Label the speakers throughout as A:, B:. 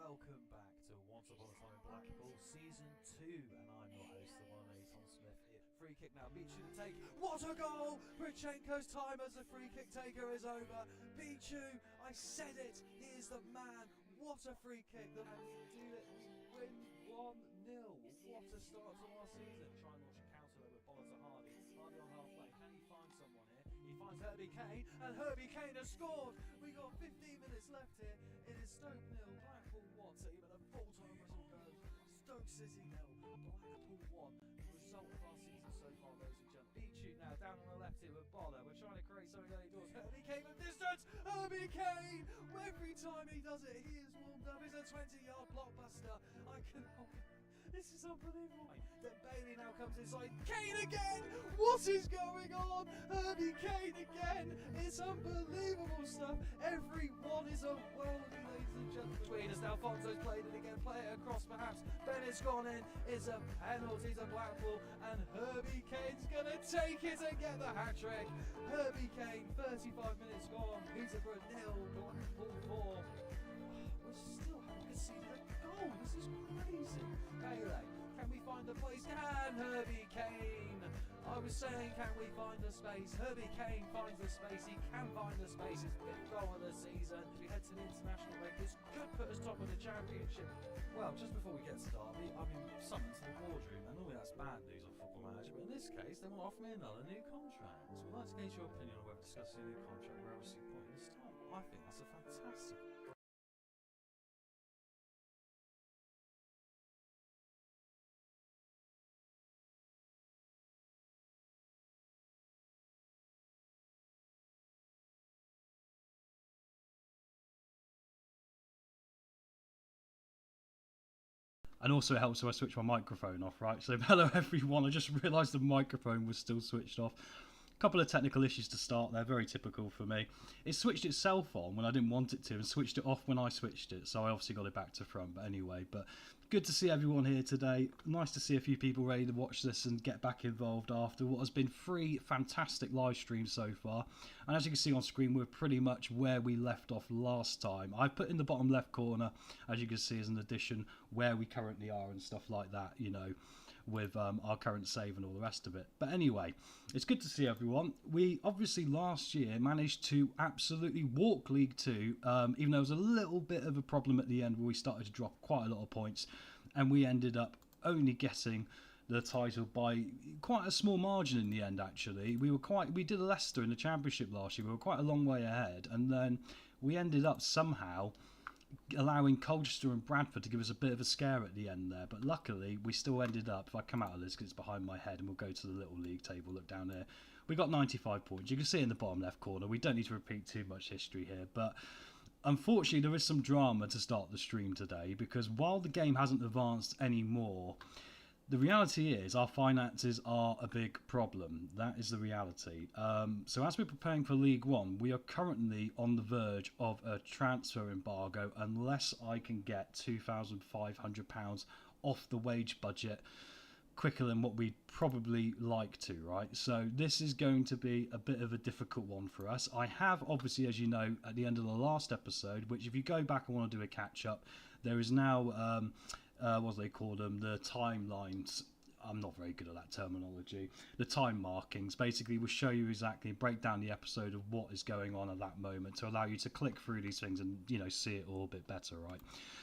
A: welcome back to Once Upon a Time in Blackpool Season 2, and I'm your host, the one and only Tom Smith. Free kick now, Bichu to take. What a goal! Brichenko's time as the free kick taker is over. Bichu, I said it, he is the man. What a free kick, the man do it. We win 1-0. What a start to our season. Try and launch a counter though with Boller to Hardy. Hardy on halfway. Can he find someone here? He finds Herbie Kane, and Herbie Kane has scored. We got 15 minutes left here. It is Stoke 0, Blackpool 1. So even the full-time whistle goes. Stoke City 0, Blackpool 1. The result of our season so far, ladies and gentlemen. Beat now down on the left here with Boller. We're trying to create something early doors. Herbie Kane from distance. Herbie Kane. Every time he does it, he is warmed up. It's a 20-yard blockbuster. I cannot. This is unbelievable. Then Bailey now comes inside. Kane again! What is going on? Herbie Kane again! It's unbelievable stuff. Everyone is a worldie, ladies and gentlemen. Between us now, Fonzo's played it again. Play it across perhaps. Bennett's gone in. It's a penalty to Blackpool. And Herbie Kane's going to take it and get the hat-trick. Herbie Kane, 35 minutes gone. Peterborough 0, Blackpool 4. We're still having to see the goal. This is crazy. Bailey, can we find the place? Can Herbie Kane? I was saying, can we find the space? Herbie Kane finds the space. He can find the space. His fifth goal of the season. As we head to the international break, this could put us top of the championship.
B: Well, just before we get to Derby, I've been summoned to the boardroom, and normally that's bad news on Football Manager, but in this case, they want to offer me another new contract. So we'd like to gauge your opinion on whether discussing a new contract we're obviously pointing this time. I think that's a fantastic.
C: And also it helps if I switch my microphone off, right? So hello everyone, I just realised the microphone was still switched off. A couple of technical issues to start there, very typical for me. It switched itself on when I didn't want it to and switched it off when I switched it, so I obviously got it back to front, but anyway. But good to see everyone here today. Nice to see a few people ready to watch this and get back involved after what has been 3 fantastic live streams so far. And as you can see on screen, we're pretty much where we left off last time. I put in the bottom left corner, as you can see, as an addition, where we currently are and stuff like that, you know, with our current save and all the rest of it. But anyway, it's good to see everyone. We obviously last year managed to absolutely walk League 2, even though there was a little bit of a problem at the end where we started to drop quite a lot of points, and we ended up only getting the title by quite a small margin in the end. Actually, we did Leicester in the Championship last year. We were quite a long way ahead, and then we ended up somehow allowing Colchester and Bradford to give us a bit of a scare at the end there, but luckily we still ended up, if I come out of this because it's behind my head and we'll go to the little league table, look down there, we got 95 points. You can see in the bottom left corner. We don't need to repeat too much history here, but unfortunately there is some drama to start the stream today, because while the game hasn't advanced anymore, the reality is our finances are a big problem. That is the reality. So as we're preparing for League One, we are currently on the verge of a transfer embargo unless I can get £2,500 off the wage budget quicker than what we'd probably like to, right? So this is going to be a bit of a difficult one for us. I have, obviously, as you know, at the end of the last episode, which if you go back and want to do a catch-up, there is now what do they call them, the timelines. I'm not very good at that terminology. The time markings basically will show you exactly, break down the episode of what is going on at that moment to allow you to click through these things and, you know, see it all a bit better, right?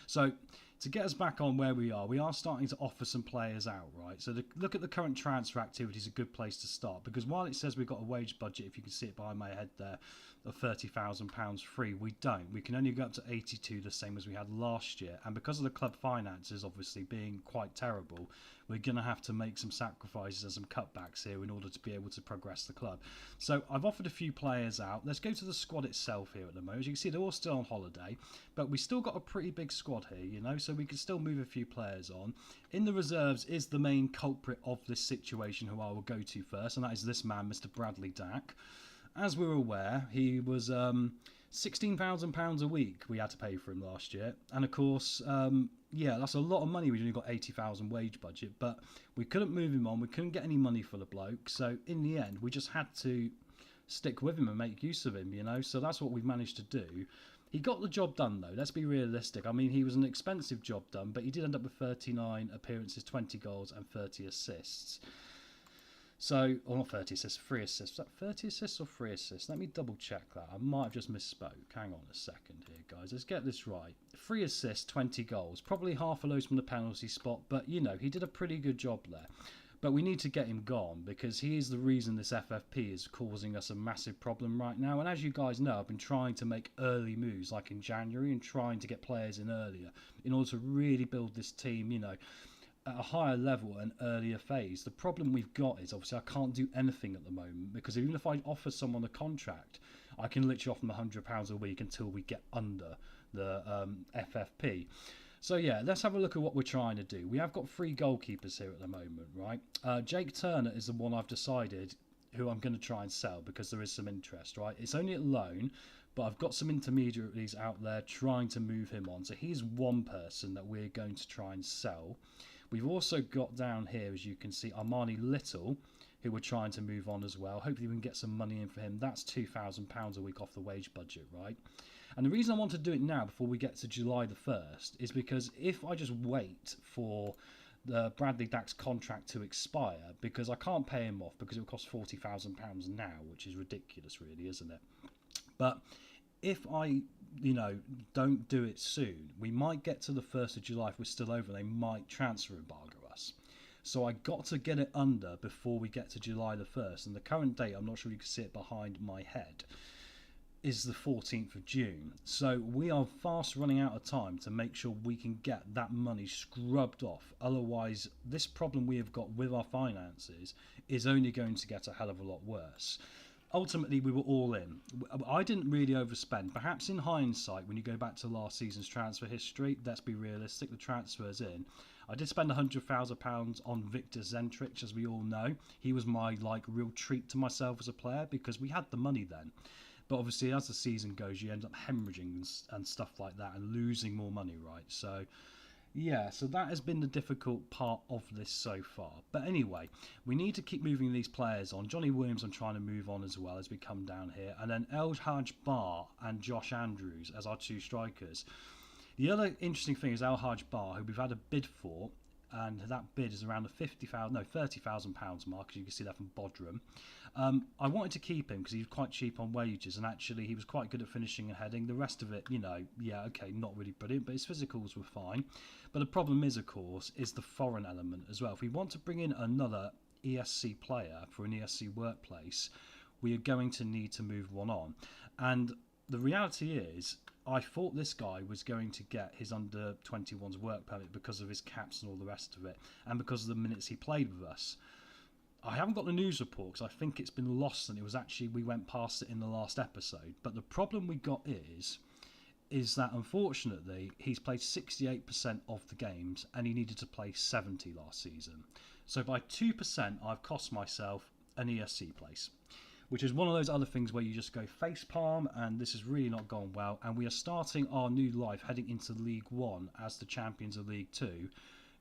C: So to get us back on where we are starting to offer some players out, right? So look at the current transfer activity is a good place to start, because while it says we've got a wage budget, if you can see it behind my head there, of £30,000 free, we don't. We can only go up to 82, the same as we had last year. And because of the club finances obviously being quite terrible, we're going to have to make some sacrifices and some cutbacks here in order to be able to progress the club. So I've offered a few players out. Let's go to the squad itself here at the moment. As you can see, they're all still on holiday, but we still got a pretty big squad here, you know, so we can still move a few players on. In the reserves is the main culprit of this situation, who I will go to first, and that is this man, Mr. Bradley Dack. As we're aware, he was £16,000 a week we had to pay for him last year. And of course, yeah, that's a lot of money. We've only got 80,000 wage budget, but we couldn't move him on. We couldn't get any money for the bloke. So in the end, we just had to stick with him and make use of him, you know. So that's what we've managed to do. He got the job done, though. Let's be realistic. I mean, he was an expensive job done, but he did end up with 39 appearances, 20 goals, and 30 assists. So, or not 30 assists, 3 assists. Was that 30 assists or 3 assists? Let me double check that. I might have just misspoke. Hang on a second here, guys. Let's get this right. 3 assists, 20 goals. Probably half of those from the penalty spot, but, you know, he did a pretty good job there. But we need to get him gone because he is the reason this FFP is causing us a massive problem right now. And as you guys know, I've been trying to make early moves like in January and trying to get players in earlier in order to really build this team, you know, at a higher level and earlier phase. The problem we've got is obviously I can't do anything at the moment because even if I offer someone a contract, I can literally offer them £100 a week until we get under the FFP. So yeah, let's have a look at what we're trying to do. We have got 3 goalkeepers here at the moment, right? Jake Turner is the one I've decided who I'm going to try and sell because there is some interest, right? It's only at loan, but I've got some intermediaries out there trying to move him on. So he's one person that we're going to try and sell. We've also got down here, as you can see, Armani Little, who we're trying to move on as well. Hopefully we can get some money in for him. That's £2,000 a week off the wage budget, right? And the reason I want to do it now before we get to July the 1st is because if I just wait for the Bradley Dack's contract to expire, because I can't pay him off because it will cost £40,000 now, which is ridiculous really, isn't it? But if I, you know, don't do it soon, we might get to the 1st of July if we're still over, they might transfer embargo us. So I got to get it under before we get to July the 1st, and the current date, I'm not sure you can see it behind my head, is the 14th of June. So we are fast running out of time to make sure we can get that money scrubbed off. Otherwise, this problem we have got with our finances is only going to get a hell of a lot worse. Ultimately, we were all in. I didn't really overspend. Perhaps in hindsight, when you go back to last season's transfer history, let's be realistic, the transfers in. I did spend £100,000 on Victor Zentrich, as we all know. He was my real treat to myself as a player because we had the money then. But obviously, as the season goes, you end up hemorrhaging and stuff like that and losing more money, right? So, yeah, so that has been the difficult part of this so far. But anyway, we need to keep moving these players on. Johnny Williams I'm trying to move on as well as we come down here. And then El Hadj Bar and Josh Andrews as our 2 strikers. The other interesting thing is El Hadj Bar, who we've had a bid for, and that bid is around the £30,000 mark, as you can see that from Bodrum. I wanted to keep him because he was quite cheap on wages, and actually he was quite good at finishing and heading. The rest of it, you know, yeah, okay, not really brilliant, but his physicals were fine. But the problem is, of course, is the foreign element as well. If we want to bring in another ESC player for an ESC workplace, we are going to need to move one on. And the reality is, I thought this guy was going to get his under-21s work permit because of his caps and all the rest of it, and because of the minutes he played with us. I haven't got the news report because I think it's been lost, and it was actually, we went past it in the last episode. But the problem we got is that unfortunately he's played 68% of the games and he needed to play 70 last season. So by 2% I've cost myself an ESC place, which is one of those other things where you just go facepalm, and this has really not gone well. And we are starting our new life heading into League 1 as the champions of League 2,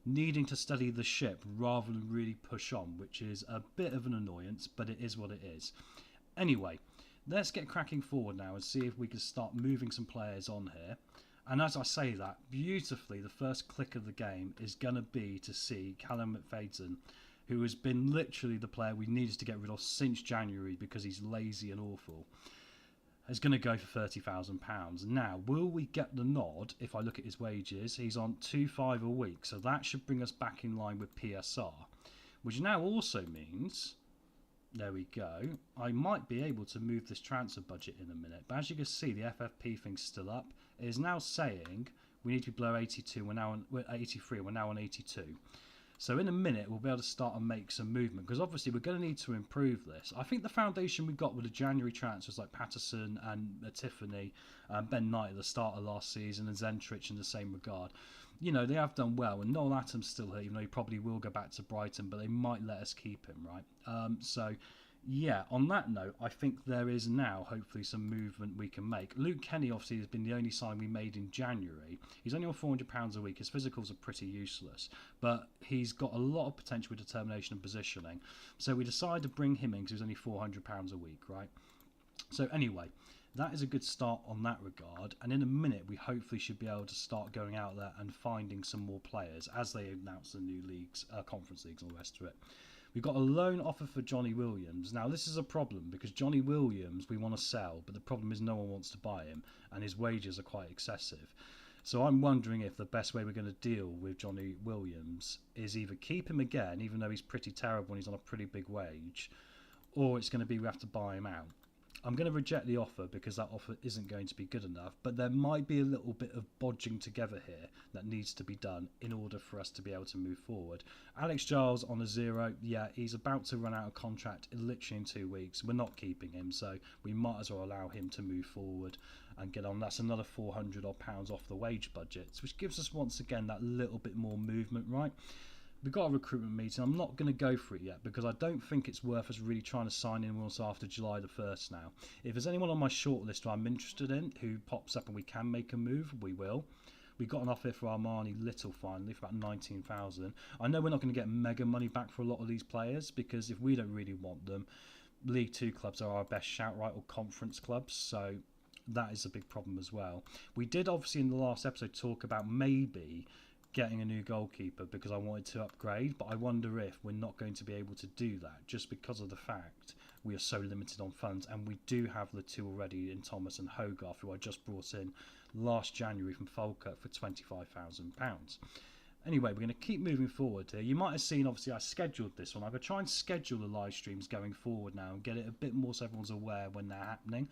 C: needing to steady the ship rather than really push on, which is a bit of an annoyance, but it is what it is. Anyway, let's get cracking forward now and see if we can start moving some players on here. And as I say that, beautifully, the first click of the game is going to be to see Callum McFadden, who has been literally the player we needed to get rid of since January because he's lazy and awful, is going to go for £30,000. Now, will we get the nod if I look at his wages? He's on 2.5 a week, so that should bring us back in line with PSR, which now also means, there we go, I might be able to move this transfer budget in a minute. But as you can see, the FFP thing's still up. It is now saying we need to be below 82. We're now on 83. We're now on 82. So in a minute, we'll be able to start and make some movement, because obviously we're going to need to improve this. I think the foundation we got with the January transfers like Patterson and Tiffany, Ben Knight at the start of last season, and Zentrich in the same regard, you know, they have done well. And Noel Attam's still here, even though he probably will go back to Brighton, but they might let us keep him, right? So yeah, on that note, I think there is now hopefully some movement we can make. Luke Kenny obviously has been the only sign we made in January. He's only on £400 a week. His physicals are pretty useless, but he's got a lot of potential with determination and positioning. So we decided to bring him in because he was only £400 a week, right? So anyway, That is a good start on that regard, and in a minute we hopefully should be able to start going out there and finding some more players as they announce the new leagues, conference leagues and all the rest of it. We've got a loan offer for Johnny Williams. Now this is a problem because Johnny Williams we want to sell, but the problem is no one wants to buy him and his wages are quite excessive. So I'm wondering if the best way we're going to deal with Johnny Williams is either keep him again, even though he's pretty terrible and he's on a pretty big wage, or it's going to be we have to buy him out. I'm going to reject the offer because that offer isn't going to be good enough, but there might be a little bit of bodging together here that needs to be done in order for us to be able to move forward. Alex Giles on a 0, yeah, he's about to run out of contract literally in 2 weeks. We're not keeping him, so we might as well allow him to move forward and get on. That's another £400 odd off the wage budget, which gives us once again that little bit more movement, right? We've got a recruitment meeting. I'm not going to go for it yet because I don't think it's worth us really trying to sign in once after July the 1st now. If there's anyone on my shortlist who I'm interested in who pops up and we can make a move, we will. We got an offer for Armani Little finally for about 19,000. I know we're not going to get mega money back for a lot of these players because if we don't really want them, League 2 clubs are our best shout, right, or conference clubs, so that is a big problem as well. We did obviously in the last episode talk about maybe getting a new goalkeeper because I wanted to upgrade, but I wonder if we're not going to be able to do that just because of the fact we are so limited on funds, and we do have the two already in Thomas and Hogarth, who I just brought in last January from Falkirk for £25,000. Anyway, we're going to keep moving forward here. You might have seen, obviously, I scheduled this one. I'm going to try and schedule the live streams going forward now and get it a bit more so everyone's aware when they're happening.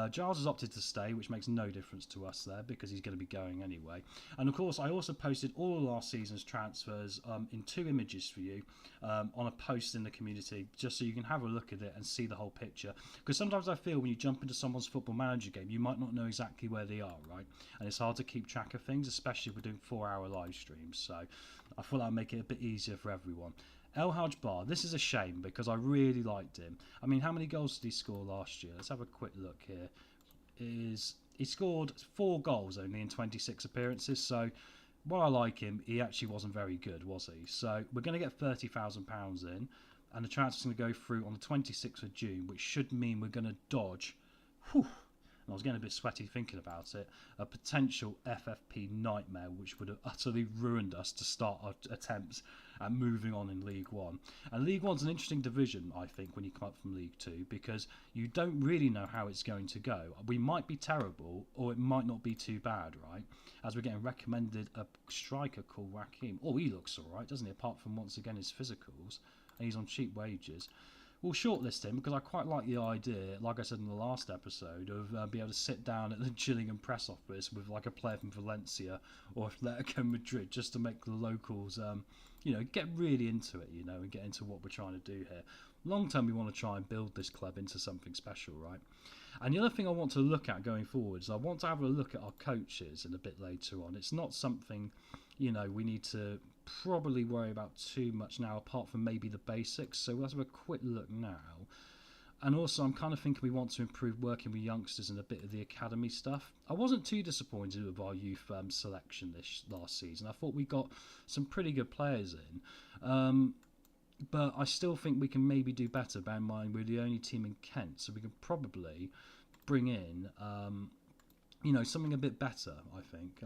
C: Giles has opted to stay, which makes no difference to us there because he's going to be going anyway. And of course, I also posted all of last season's transfers in 2 images for you on a post in the community, just so you can have a look at it and see the whole picture. Because sometimes I feel when you jump into someone's football manager game, you might not know exactly where they are, right? And it's hard to keep track of things, especially if we're doing 4-hour live streams. So I thought I'd make it a bit easier for everyone. El Hadj Bar, this is a shame because I really liked him. I mean, how many goals did he score last year? Let's have a quick look here. He scored 4 goals only in 26 appearances, so while I like him, he actually wasn't very good, was he? So we're going to get £30,000 in, and the transfer's going to go through on the 26th of June, which should mean we're going to dodge, and I was getting a bit sweaty thinking about it, a potential FFP nightmare which would have utterly ruined us to start our attempts at moving on in League 1. And League 1's an interesting division, I think, when you come up from League 2, because you don't really know how it's going to go. We might be terrible, or it might not be too bad, right? As we're getting recommended a striker called Raheem. Oh, he looks alright, doesn't he? Apart from, once again, his physicals. And he's on cheap wages. We'll shortlist him because I quite like the idea, like I said in the last episode, of being able to sit down at the Gillingham press office with like a player from Valencia or Atletico Madrid just to make the locals, get really into it, and get into what we're trying to do here. Long term, we want to try and build this club into something special, right? And the other thing I want to look at going forward is I want to have a look at our coaches in a bit later on. It's not something, we need to probably worry about too much now, apart from maybe the basics. So let's have a quick look now. And also, I'm kind of thinking we want to improve working with youngsters and a bit of the academy stuff. I wasn't too disappointed with our youth selection this last season. I thought we got some pretty good players in. But I still think we can maybe do better, bear in mind we're the only team in Kent, so we can probably bring in, something a bit better, I think.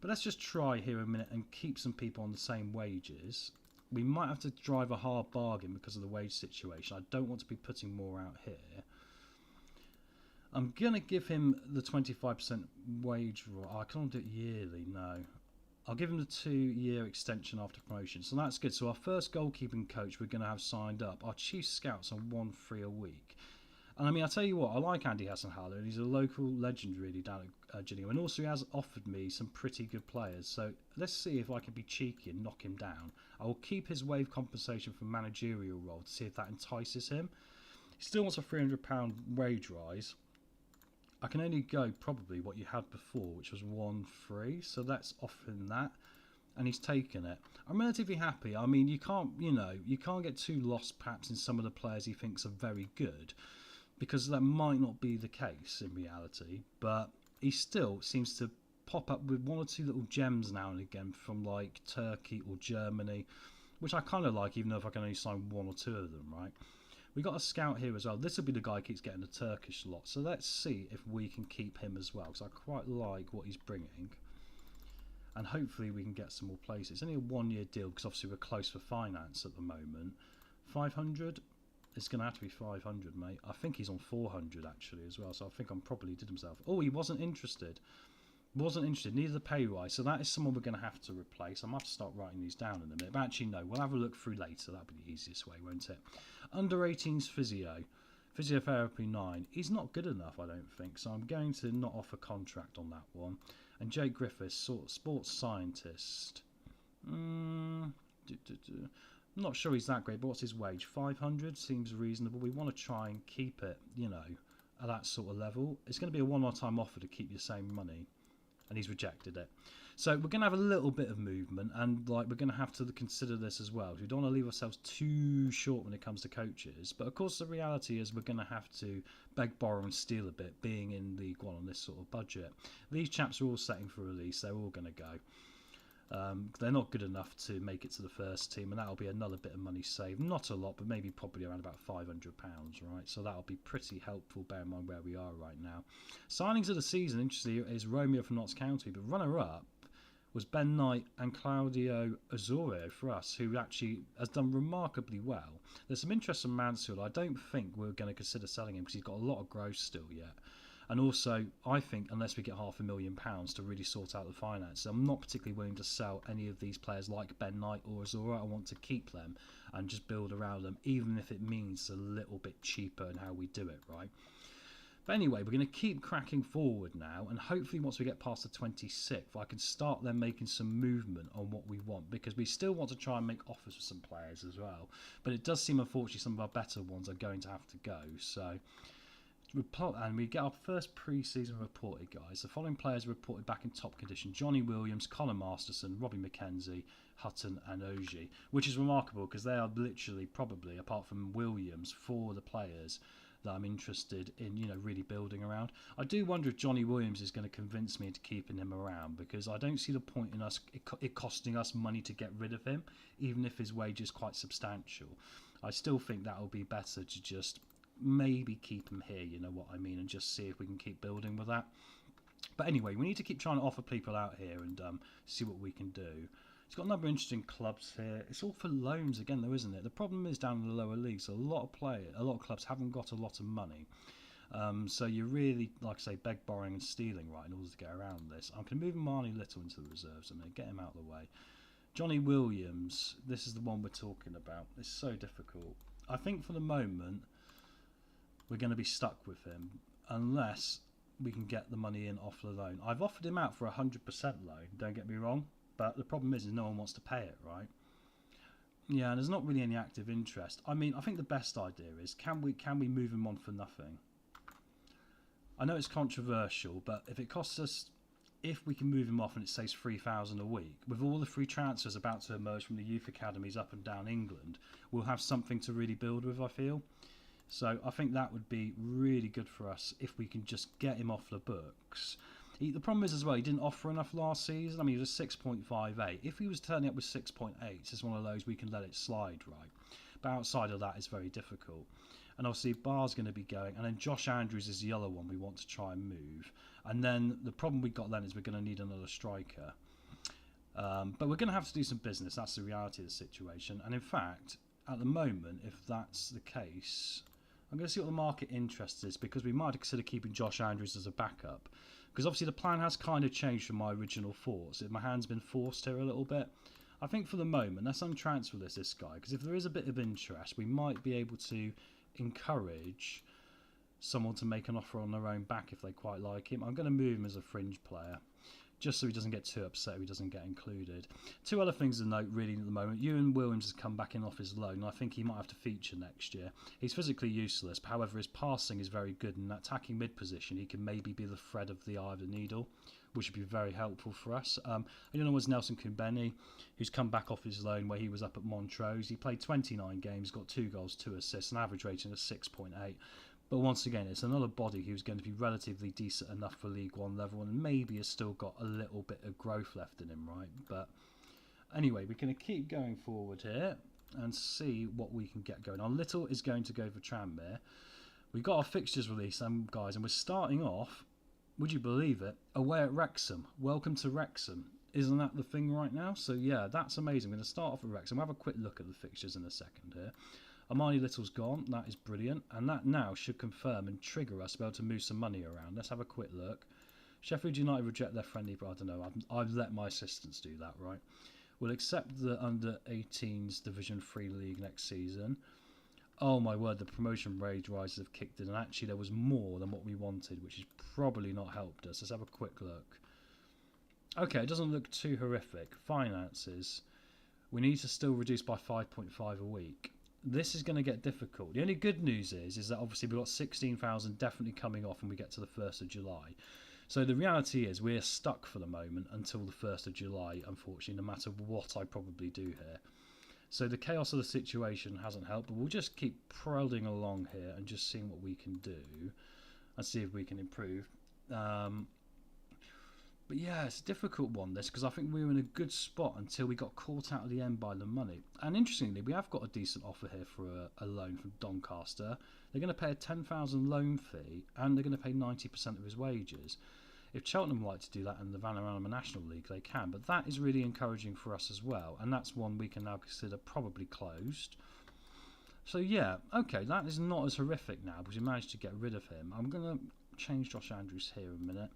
C: But let's just try here a minute and keep some people on the same wages. We might have to drive a hard bargain because of the wage situation. I don't want to be putting more out here. I'm going to give him the 25% wage. I can't do it yearly, no. I'll give him the 2-year extension after promotion. So that's good. So our first goalkeeping coach we're going to have signed up. Our chief scouts on 1 free a week. And I mean, I'll tell you what, I like Andy Hassenhaller, and he's a local legend really down at Gillingham. And also he has offered me some pretty good players. So let's see if I can be cheeky and knock him down. I will keep his wage compensation for managerial role to see if that entices him. He still wants a £300 wage rise. I can only go probably what you had before, which was 1 free. So let's offer him that. And he's taken it. I'm relatively happy. I mean, you can't get too lost perhaps in some of the players he thinks are very good, because that might not be the case in reality, but he still seems to pop up with 1 or 2 little gems now and again from like Turkey or Germany, which I kind of like, even though if I can only sign 1 or 2 of them, right? We got a scout here as well. This will be the guy who keeps getting the Turkish lot. So let's see if we can keep him as well, because I quite like what he's bringing. And hopefully we can get some more places. It's only a 1-year deal because obviously we're close for finance at the moment. 500? It's going to have to be 500, mate. I think he's on 400 actually as well, so I think I'm probably did himself. Oh, he wasn't interested. Wasn't interested, neither the pay rise. So that is someone we're going to have to replace. I might have to start writing these down in a minute. But actually, no, we'll have a look through later. That'll be the easiest way, won't it? Under 18s physio. Physiotherapy 9. He's not good enough, I don't think. So I'm going to not offer contract on that one. And Jake Griffiths, sports scientist. I'm not sure he's that great, but what's his wage? 500 seems reasonable. We want to try and keep it, you know, at that sort of level. It's going to be a one-time offer to keep the same money. And he's rejected it. So we're going to have a little bit of movement, and like we're going to have to consider this as well. We don't want to leave ourselves too short when it comes to coaches, but of course the reality is we're going to have to beg, borrow and steal a bit, being in League One on this sort of budget. These chaps are all setting for release. They're all going to go. They're not good enough to make it to the first team, and that'll be another bit of money saved. Not a lot, but maybe probably around about £500, right? So that'll be pretty helpful, bear in mind where we are right now. Signings of the season, interestingly, is Romeo from Notts County, but runner-up was Ben Knight and Claudio Azorio for us, who actually has done remarkably well. There's some interest from Mansfield. I don't think we're going to consider selling him because he's got a lot of growth still yet. And also, I think, unless we get £500,000 to really sort out the finances, I'm not particularly willing to sell any of these players like Ben Knight or Azora. I want to keep them and just build around them, even if it means a little bit cheaper in how we do it, right? But anyway, we're going to keep cracking forward now, and hopefully once we get past the 26th, I can start then making some movement on what we want, because we still want to try and make offers for some players as well. But it does seem, unfortunately, some of our better ones are going to have to go, so... And we get our first pre-season reported, guys. The following players reported back in top condition: Johnny Williams, Connor Masterson, Robbie McKenzie, Hutton and Oji, which is remarkable because they are literally, probably, apart from Williams, 4 of the players that I'm interested in, you know, really building around. I do wonder if Johnny Williams is going to convince me into keeping him around, because I don't see the point in it costing us money to get rid of him, even if his wage is quite substantial. I still think that will be better to just maybe keep him here, you know what I mean, and just see if we can keep building with that. But anyway, we need to keep trying to offer people out here and see what we can do. It's got a number of interesting clubs here. It's all for loans again, though, isn't it? The problem is down in the lower leagues, a lot of clubs haven't got a lot of money. So you really, like I say, beg, borrowing and stealing, right, in order to get around this. I'm going to move Marnie Little into the reserves. I'm going to get him out of the way. Johnny Williams, this is the one we're talking about. It's so difficult. I think for the moment we're going to be stuck with him unless we can get the money in off the loan. I've offered him out for 100% loan, don't get me wrong, but the problem is no one wants to pay it, right? Yeah, and there's not really any active interest. I mean, I think the best idea is can we move him on for nothing? I know it's controversial, but if it costs us, if we can move him off and it saves £3,000 a week, with all the free transfers about to emerge from the youth academies up and down England, we'll have something to really build with, I feel. So I think that would be really good for us if we can just get him off the books. The problem is as well, he didn't offer enough last season. I mean, he was a 6.58. If he was turning up with 6.8, it's one of those we can let it slide, right? But outside of that, it's very difficult. And obviously, Barr's going to be going. And then Josh Andrews is the other one we want to try and move. And then the problem we got then is we're going to need another striker. But we're going to have to do some business. That's the reality of the situation. And in fact, at the moment, if that's the case, I'm going to see what the market interest is, because we might consider keeping Josh Andrews as a backup. Because obviously the plan has kind of changed from my original thoughts. My hand's been forced here a little bit. I think for the moment, let's untransfer this guy, because if there is a bit of interest, we might be able to encourage someone to make an offer on their own back if they quite like him. I'm going to move him as a fringe player, just so he doesn't get too upset if he doesn't get included. 2 other things to note really at the moment. Ewan Williams has come back in off his loan, and I think he might have to feature next year. He's physically useless, but however his passing is very good, and in that attacking mid position he can maybe be the thread of the eye of the needle, which would be very helpful for us. Another one was Nelson Kumbeni, who's come back off his loan where he was up at Montrose. He played 29 games, got 2 goals, 2 assists, an average rating of 6.8. But once again, it's another body who's going to be relatively decent enough for League One level, and maybe has still got a little bit of growth left in him, right? But anyway, we're going to keep going forward here. and see what we can get going on. Little is going to go for Tranmere. We got our fixtures released, guys, and we're starting off, would you believe it, away at Wrexham. Welcome to Wrexham. Isn't that the thing right now? So yeah, that's amazing. We're going to start off at Wrexham. We'll have a quick look at the fixtures in a second here. Amani Little's gone. That is brilliant. And that now should confirm and trigger us to be able to move some money around. Let's have a quick look. Sheffield United reject their friendly, but I don't know. I've let my assistants do that, right? We'll accept the under-18s Division 3 league next season. Oh my word, the promotion wage rises have kicked in, and actually there was more than what we wanted, which has probably not helped us. Let's have a quick look. Okay, it doesn't look too horrific. Finances. We need to still reduce by 5.5 a week. This is going to get difficult. The only good news is that obviously we've got 16,000 definitely coming off when we get to the 1st of July. So the reality is we're stuck for the moment until the 1st of July, unfortunately, no matter what I probably do here. So the chaos of the situation hasn't helped, but we'll just keep prodding along here and just seeing what we can do and see if we can improve. But yeah, it's a difficult one, this, because I think we were in a good spot until we got caught out at the end by the money. And interestingly, we have got a decent offer here for a loan from Doncaster. They're going to pay a £10,000 loan fee, and they're going to pay 90% of his wages. If Cheltenham like to do that in the Vanarama National League, they can. But that is really encouraging for us as well, and that's one we can now consider probably closed. So yeah, okay, that is not as horrific now because we managed to get rid of him. I'm going to change Josh Andrews here a minute.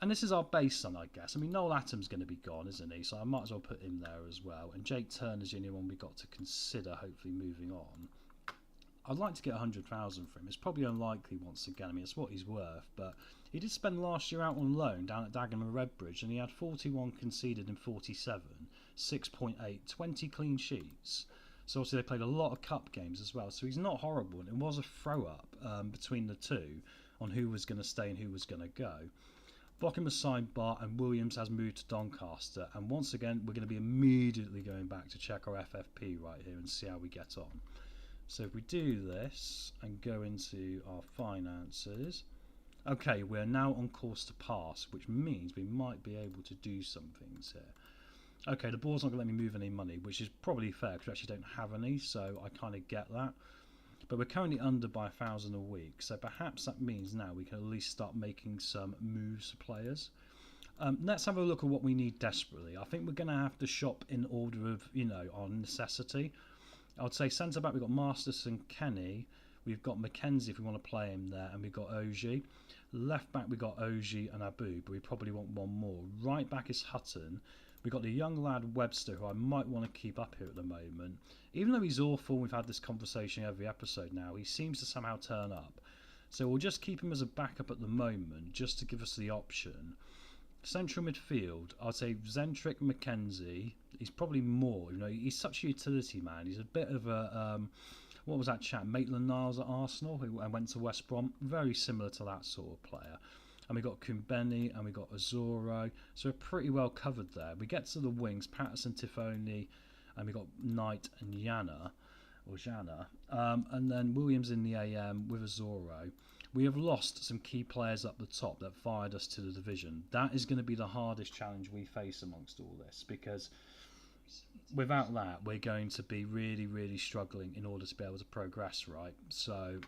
C: And this is our base son, I guess. I mean, Noel Attam's going to be gone, isn't he? So I might as well put him there as well. And Jake Turner's the only one we got to consider, hopefully, moving on. I'd like to get 100,000 for him. It's probably unlikely once again. I mean, it's what he's worth. But he did spend last year out on loan down at Dagenham and Redbridge, and he had 41 conceded in 47, 6.8, 20 clean sheets. So obviously they played a lot of cup games as well. So he's not horrible. And it was a throw-up between the two on who was going to stay and who was going to go. Bockham has signed Bart, and Williams has moved to Doncaster. And once again, we're going to be immediately going back to check our FFP right here and see how we get on. So if we do this and go into our finances, okay, we're now on course to pass, which means we might be able to do some things here. Okay, the board's not going to let me move any money, which is probably fair because we actually don't have any, so I kind of get that. But we're currently under by 1,000 a week, so perhaps that means now we can at least start making some moves for players. Let's have a look at what we need desperately. I think we're going to have to shop in order of, our necessity. I would say centre-back, we've got Masterson, Kenny. We've got Mackenzie if we want to play him there, and we've got Oji. Left-back, we've got Oji and Abu, but we probably want one more. Right-back is Hutton. We've got the young lad Webster, who I might want to keep up here at the moment. Even though he's awful, we've had this conversation every episode now, he seems to somehow turn up. So we'll just keep him as a backup at the moment, just to give us the option. Central midfield, I'd say Zentrick, Mackenzie. He's probably more, he's such a utility man. He's a bit of a, what was that chap, Maitland-Niles at Arsenal, who went to West Brom. Very similar to that sort of player. And we got Kumbeni and we got Azoro, so we're pretty well covered there. We get to the wings, Patterson, Tifoni, and we got Knight and Jana, and then Williams in the AM with Azoro. We have lost some key players up the top that fired us to the division. That is going to be the hardest challenge we face amongst all this, because without that, we're going to be really, really struggling in order to be able to progress, right? So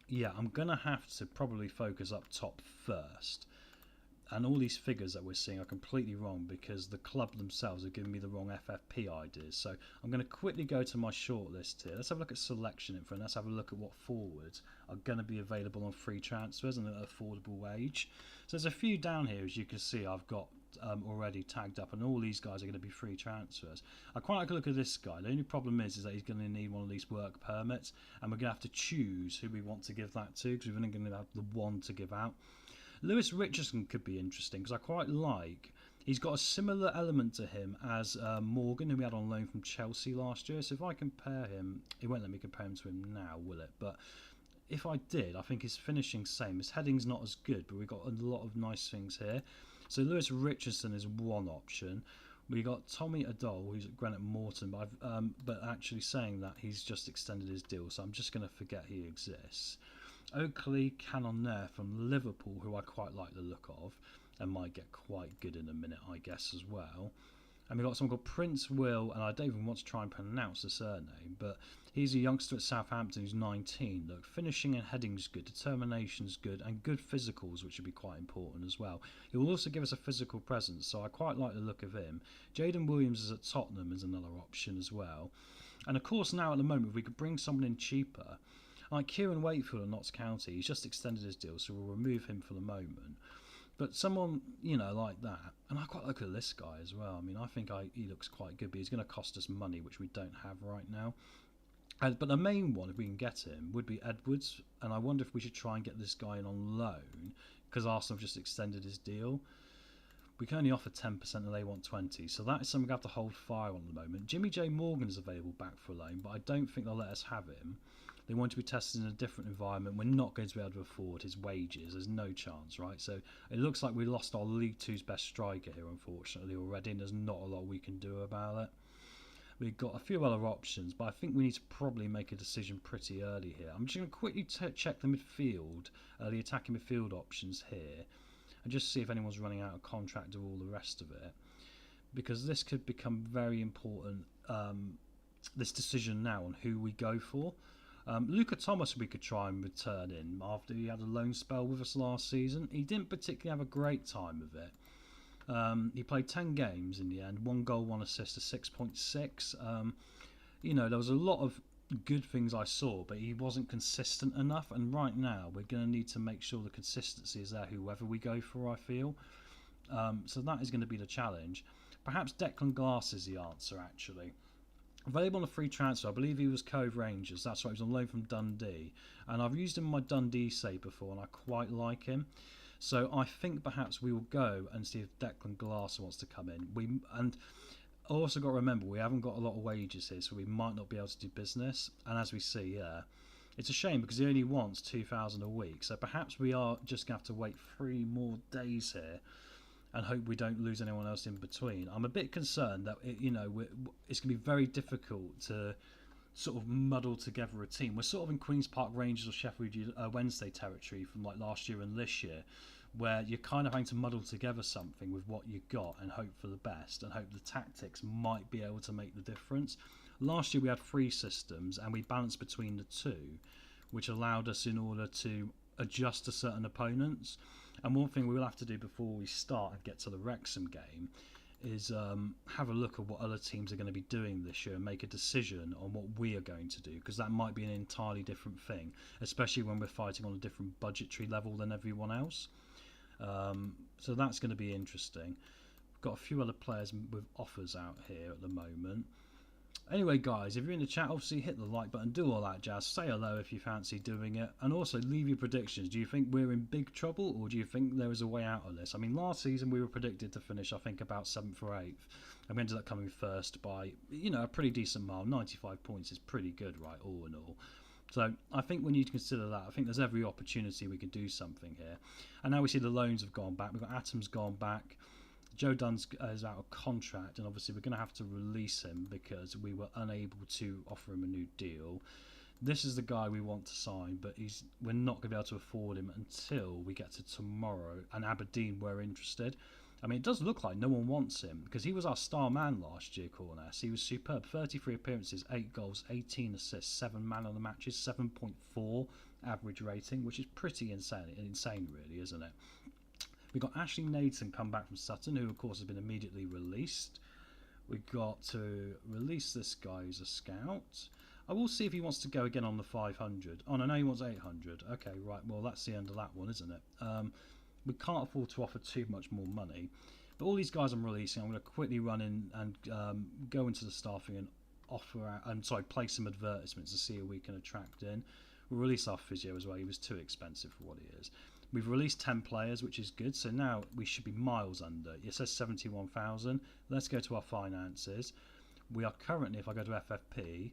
C: yeah, I'm going to have to probably focus up top first. And all these figures that we're seeing are completely wrong because the club themselves are giving me the wrong FFP ideas. So I'm going to quickly go to my shortlist here. Let's have a look at selection info and let's have a look at what forwards are going to be available on free transfers and at an affordable wage. So there's a few down here, as you can see, I've got already tagged up, and all these guys are going to be free transfers. I quite like to look at this guy. The only problem is that he's going to need one of these work permits, and we're going to have to choose who we want to give that to because we're only going to have the one to give out. Lewis Richardson could be interesting because I quite like. He's got a similar element to him as Morgan, who we had on loan from Chelsea last year. So if I compare him, it won't let me compare him to him now, will it? But if I did, I think his finishing's same. His heading's not as good, but we've got a lot of nice things here. So Lewis Richardson is one option. We got Tommy Adol, who's at Granite Morton, but actually saying that he's just extended his deal, so I'm just going to forget he exists. Oakley Cannonier from Liverpool, who I quite like the look of, and might get quite good in a minute, I guess, as well. And we've got someone called Prince Will, and I don't even want to try and pronounce the surname, but he's a youngster at Southampton who's 19. Look, finishing and heading's good, determination's good, and good physicals, which would be quite important as well. He will also give us a physical presence, so I quite like the look of him. Jaden Williams is at Tottenham is another option as well. And of course now at the moment, if we could bring someone in cheaper, like Kieran Wakefield of Notts County, he's just extended his deal, so we'll remove him for the moment. But someone, like that, and I quite like this guy as well. I mean, I think he looks quite good, but he's going to cost us money, which we don't have right now. But the main one, if we can get him, would be Edwards, and I wonder if we should try and get this guy in on loan, because Arsenal have just extended his deal. We can only offer 10% and they want 20%, so that is something we have to hold fire on at the moment. Jimmy J. Morgan is available back for a loan, but I don't think they'll let us have him. They want to be tested in a different environment. We're not going to be able to afford his wages. There's no chance, right? So it looks like we lost our League Two's best striker here, unfortunately, already, and there's not a lot we can do about it. We've got a few other options, but I think we need to probably make a decision pretty early here. I'm just going to quickly check the midfield, the attacking midfield options here, and just see if anyone's running out of contract or all the rest of it, because this could become very important, this decision now on who we go for. Luca Thomas we could try and return in after he had a loan spell with us last season. He didn't particularly have a great time of it. He played 10 games in the end, 1 goal, 1 assist, a 6.6. There was a lot of good things I saw, but he wasn't consistent enough, and right now we're going to need to make sure the consistency is there whoever we go for, I feel. So that is going to be the challenge. Perhaps Declan Glass is the answer, actually. Available on a free transfer, I believe he was Cove Rangers. That's right, he was on loan from Dundee. And I've used him in my Dundee save before, and I quite like him. So I think perhaps we will go and see if Declan Glass wants to come in. And also got to remember, we haven't got a lot of wages here, so we might not be able to do business. And as we see, it's a shame because he only wants $2,000 a week. So perhaps we are just going to have to wait 3 more days here and hope we don't lose anyone else in between. I'm a bit concerned that it's going to be very difficult to sort of muddle together a team. We're sort of in Queen's Park Rangers or Sheffield Wednesday territory from like last year and this year, where you're kind of having to muddle together something with what you got and hope for the best and hope the tactics might be able to make the difference. Last year we had 3 systems and we balanced between the 2, which allowed us in order to adjust to certain opponents. And one thing we will have to do before we start and get to the Wrexham game is have a look at what other teams are going to be doing this year and make a decision on what we are going to do, because that might be an entirely different thing, especially when we're fighting on a different budgetary level than everyone else. So that's going to be interesting. We've got a few other players with offers out here at the moment. Anyway, guys, if you're in the chat, obviously hit the like button, do all that jazz, say hello if you fancy doing it, and also leave your predictions. Do you think we're in big trouble, or do you think there is a way out of this? I mean, last season we were predicted to finish, I think, about 7th or 8th, and we ended up coming first by, a pretty decent mile. 95 points is pretty good, right, all in all. So I think we need to consider that. I think there's every opportunity we could do something here. And now we see the loans have gone back. We've got Atom's gone back. Joe Dunn's is out of contract, and obviously we're going to have to release him because we were unable to offer him a new deal. This is the guy we want to sign, but we're not going to be able to afford him until we get to tomorrow, and Aberdeen were interested. I mean, it does look like no one wants him because he was our star man last year, Corness. He was superb. 33 appearances, 8 goals, 18 assists, 7 man of the matches, 7.4 average rating, which is pretty insane really, isn't it? We've got Ashley Naden come back from Sutton, who of course has been immediately released. We've got to release this guy who's a scout. I will see if he wants to go again on the 500. Oh no, he wants 800. Okay, right, well that's the end of that one, isn't it? We can't afford to offer too much more money. But all these guys I'm releasing, I'm going to quickly run in and go into the staffing and play some advertisements to see who we can attract in. We'll release our physio as well. He was too expensive for what he is. We've released 10 players, which is good. So now we should be miles under. It says 71,000. Let's go to our finances. We are currently, if I go to FFP,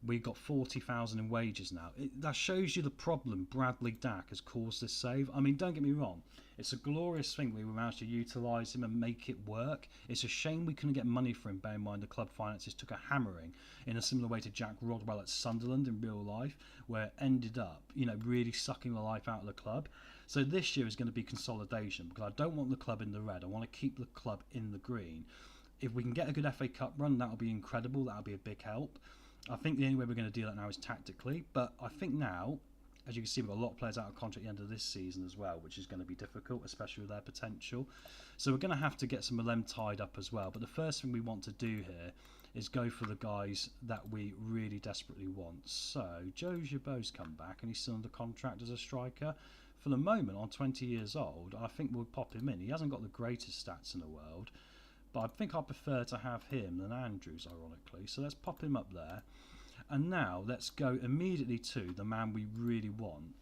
C: we've got 40,000 in wages now. That shows you the problem Bradley Dack has caused this save. I mean, don't get me wrong. It's a glorious thing we managed to utilise him and make it work. It's a shame we couldn't get money for him, bear in mind the club finances took a hammering in a similar way to Jack Rodwell at Sunderland in real life, where it ended up, really sucking the life out of the club. So this year is going to be consolidation because I don't want the club in the red. I want to keep the club in the green. If we can get a good FA Cup run, that'll be incredible. That'll be a big help. I think the only way we're going to do that now is tactically. But I think now, as you can see, we've got a lot of players out of contract at the end of this season as well, which is going to be difficult, especially with their potential. So we're going to have to get some of them tied up as well. But the first thing we want to do here is go for the guys that we really desperately want. So Joe Gibaut's come back and he's still under contract as a striker. For the moment, on 20 years old, I think we'll pop him in. He hasn't got the greatest stats in the world, but I think I prefer to have him than Andrews, ironically. So let's pop him up there. And now let's go immediately to the man we really want.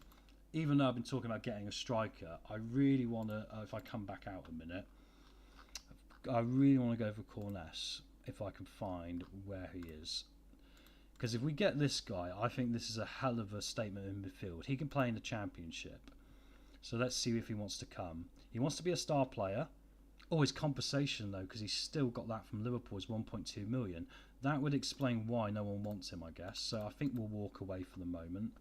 C: Even though I've been talking about getting a striker, I really want to, if I come back out a minute, I really want to go for Corness, if I can find where he is. Because if we get this guy, I think this is a hell of a statement in midfield. He can play in the Championship. So let's see if he wants to come. He wants to be a star player. Oh, his compensation though, because he's still got that from Liverpool, is 1.2 million. That would explain why no one wants him, I guess. So I think we'll walk away for the moment.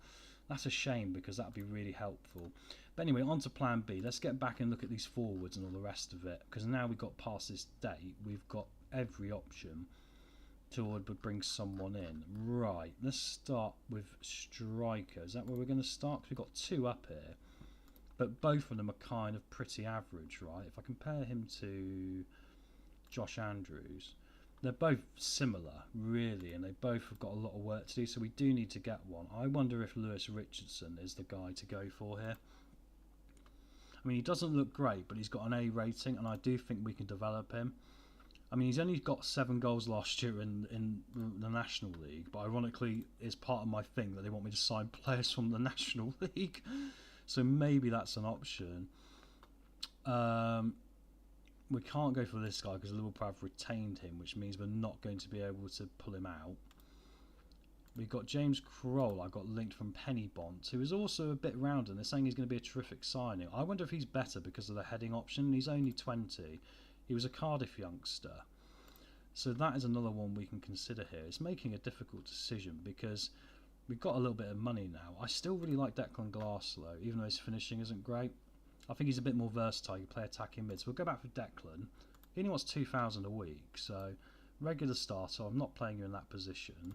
C: That's a shame because that would be really helpful. But anyway, on to plan B. Let's get back and look at these forwards and all the rest of it. Because now we've got past this date, we've got every option to bring someone in. Right, let's start with striker. Is that where we're going to start? Because we've got two up here. But both of them are kind of pretty average, right? If I compare him to Josh Andrews, they're both similar, really, and they both have got a lot of work to do, so we do need to get one. I wonder if Lewis Richardson is the guy to go for here. I mean, he doesn't look great, but he's got an A rating, and I do think we can develop him. I mean, he's only got 7 goals last year in the National League, but ironically, it's part of my thing that they want me to sign players from the National League. So maybe that's an option. We can't go for this guy because Liverpool have retained him, which means we're not going to be able to pull him out. We've got James Kroll, I got linked from Pennybont, who is also a bit round, and they're saying he's going to be a terrific signing. I wonder if he's better because of the heading option. He's only 20. He was a Cardiff youngster. So that is another one we can consider here. It's making a difficult decision because we've got a little bit of money now. I still really like Declan Glass though, even though his finishing isn't great. I think he's a bit more versatile. You play attacking mid. So we'll go back for Declan. He only wants 2,000 a week, so regular starter. I'm not playing you in that position.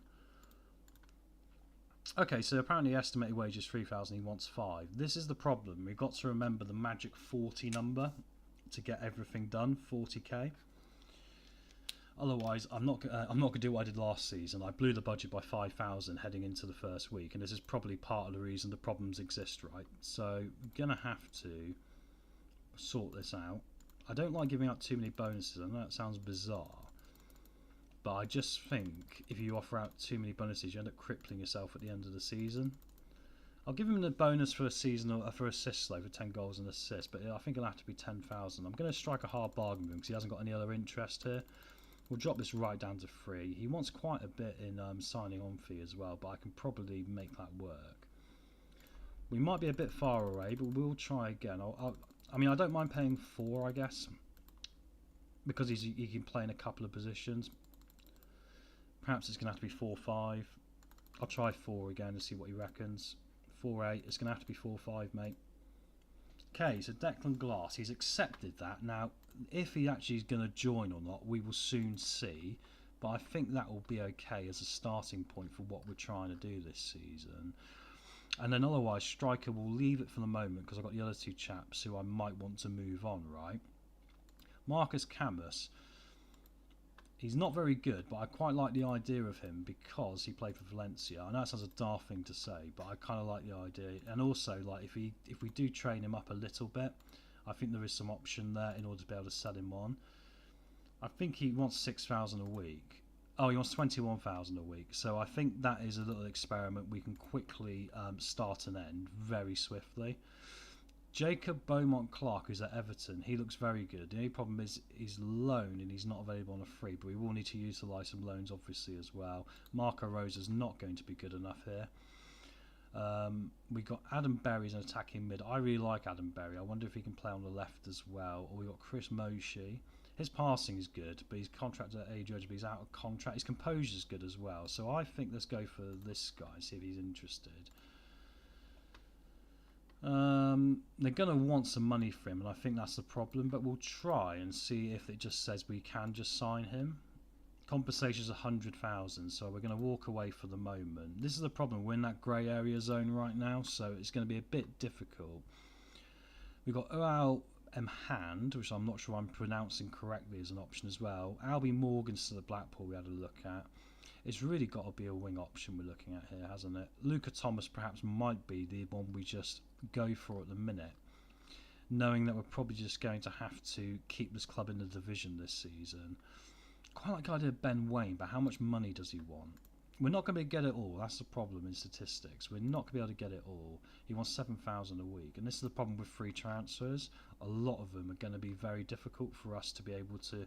C: Okay, so apparently estimated wage is 3,000. He wants 5. This is the problem. We've got to remember the magic 40 number to get everything done. 40k. Otherwise, I'm not going to do what I did last season. I blew the budget by 5,000 heading into the first week, and this is probably part of the reason the problems exist, right? So, I'm going to have to sort this out. I don't like giving out too many bonuses. I know that sounds bizarre, but I just think if you offer out too many bonuses, you end up crippling yourself at the end of the season. I'll give him the bonus for a season for assists though, for 10 goals and assists, but I think it'll have to be 10,000. I'm going to strike a hard bargain with him because he hasn't got any other interest here. We'll drop this right down to 3. He wants quite a bit in signing on fee as well, but I can probably make that work. We might be a bit far away, but we'll try again. I mean, I don't mind paying 4, I guess, because he can play in a couple of positions. Perhaps it's going to have to be 4-5. I'll try 4 again and see what he reckons. 4-8. It's going to have to be 4-5, mate. Okay, so Declan Glass, he's accepted that. Now, if he actually is going to join or not, we will soon see. But I think that will be okay as a starting point for what we're trying to do this season. And then otherwise, striker will leave it for the moment because I've got the other 2 chaps who I might want to move on, right? Marcus Camus. He's not very good, but I quite like the idea of him because he played for Valencia. I know that sounds a daft thing to say, but I kind of like the idea. And also, like if we do train him up a little bit, I think there is some option there in order to be able to sell him on. I think he wants 6,000 a week. Oh, he wants 21,000 a week. So I think that is a little experiment we can quickly start and end very swiftly. Jacob Beaumont-Clark, who's at Everton, he looks very good. The only problem is he's loan and he's not available on a free, but we will need to utilise some loans obviously as well. Marco Rosa's not going to be good enough here. We got Adam Berry's an attacking mid. I really like Adam Berry. I wonder if he can play on the left as well. Or we got Chris Moshe. His passing is good, but he's contracted at age, but he's out of contract. His composure is good as well. So I think let's go for this guy, see if he's interested. They're going to want some money for him, and I think that's the problem, but we'll try and see if it just says we can just sign him. Compensation is 100,000, so we're going to walk away for the moment. This is the problem, we're in that grey area zone right now, so it's going to be a bit difficult. We've got Oal Hand, which I'm not sure I'm pronouncing correctly, as an option as well. Albie Morgan's to the Blackpool we had a look at. It's really got to be a wing option we're looking at here, hasn't it? Luca Thomas perhaps might be the one we just go for at the minute, knowing that we're probably just going to have to keep this club in the division this season. Quite like the idea of Ben Wayne, but how much money does he want? We're not going to be able to get it all. That's the problem in statistics. We're not going to be able to get it all. He wants 7,000 a week, and this is the problem with free transfers. A lot of them are going to be very difficult for us to be able to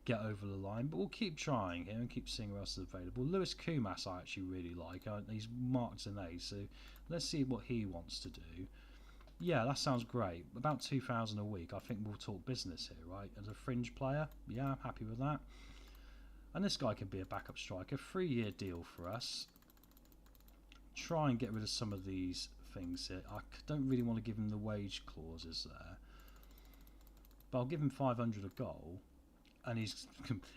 C: get over the line, but we'll keep trying here and keep seeing who else is available. Lewis Kumas I actually really like. He's marked an A, so let's see what he wants to do. Yeah, that sounds great. About 2,000 a week. I think we'll talk business here, right? As a fringe player, yeah, I'm happy with that. And this guy could be a backup striker. 3-year deal for us. Try and get rid of some of these things here. I don't really want to give him the wage clauses there, but I'll give him 500 a goal. And he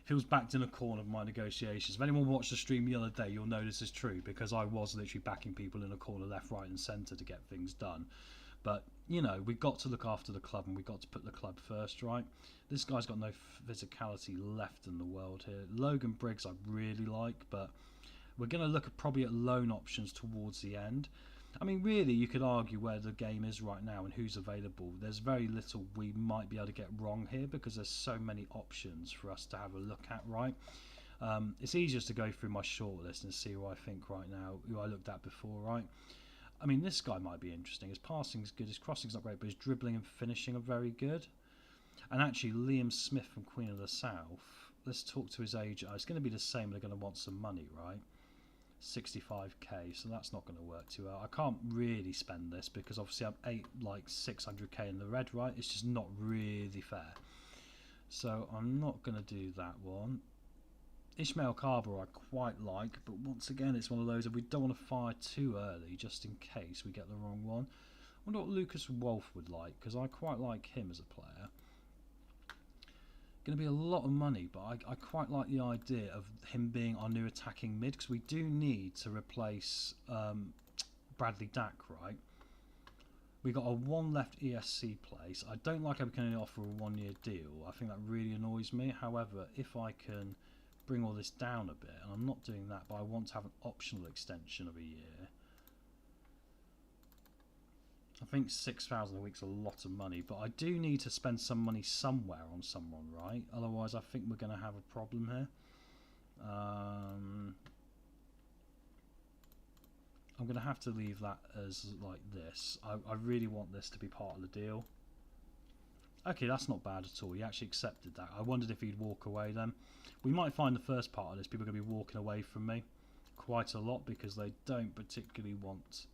C: feels backed in a corner of my negotiations. If anyone watched the stream the other day, you'll know this is true, because I was literally backing people in a corner left, right and centre to get things done. But, you know, we've got to look after the club, and we've got to put the club first, right? This guy's got no physicality left in the world here. Logan Briggs I really like, but we're going to look at probably at loan options towards the end. I mean, really, you could argue where the game is right now and who's available. There's very little we might be able to get wrong here, because there's so many options for us to have a look at, right? It's easier to go through my shortlist and see who I think right now, who I looked at before, right? I mean, this guy might be interesting. His passing's good, his crossing's not great, but his dribbling and finishing are very good. And actually, Liam Smith from Queen of the South, let's talk to his agent. It's going to be the same, they're going to want some money, right? 65k, so that's not going to work too well. I can't really spend this because obviously I'm 600k in the red, right? It's just not really fair, so I'm not going to do that one. Ishmael Carver I quite like, but once again it's one of those that we don't want to fire too early just in case we get the wrong one. I wonder what Lucas Wolf would like, because I quite like him as a player. Going to be a lot of money, but I quite like the idea of him being our new attacking mid, because we do need to replace Bradley Dack, right? We got a 1 left ESC place. I don't like how we can only offer a 1-year deal. I think that really annoys me. However, if I can bring all this down a bit, and I'm not doing that, but I want to have an optional extension of a year. I think 6,000 a week's a lot of money, but I do need to spend some money somewhere on someone, right? Otherwise I think we're going to have a problem here. I'm going to have to leave that as like this. I really want this to be part of the deal. Okay, that's not bad at all. He actually accepted that. I wondered if he'd walk away then. We might find the first part of this, people are going to be walking away from me quite a lot because they don't particularly want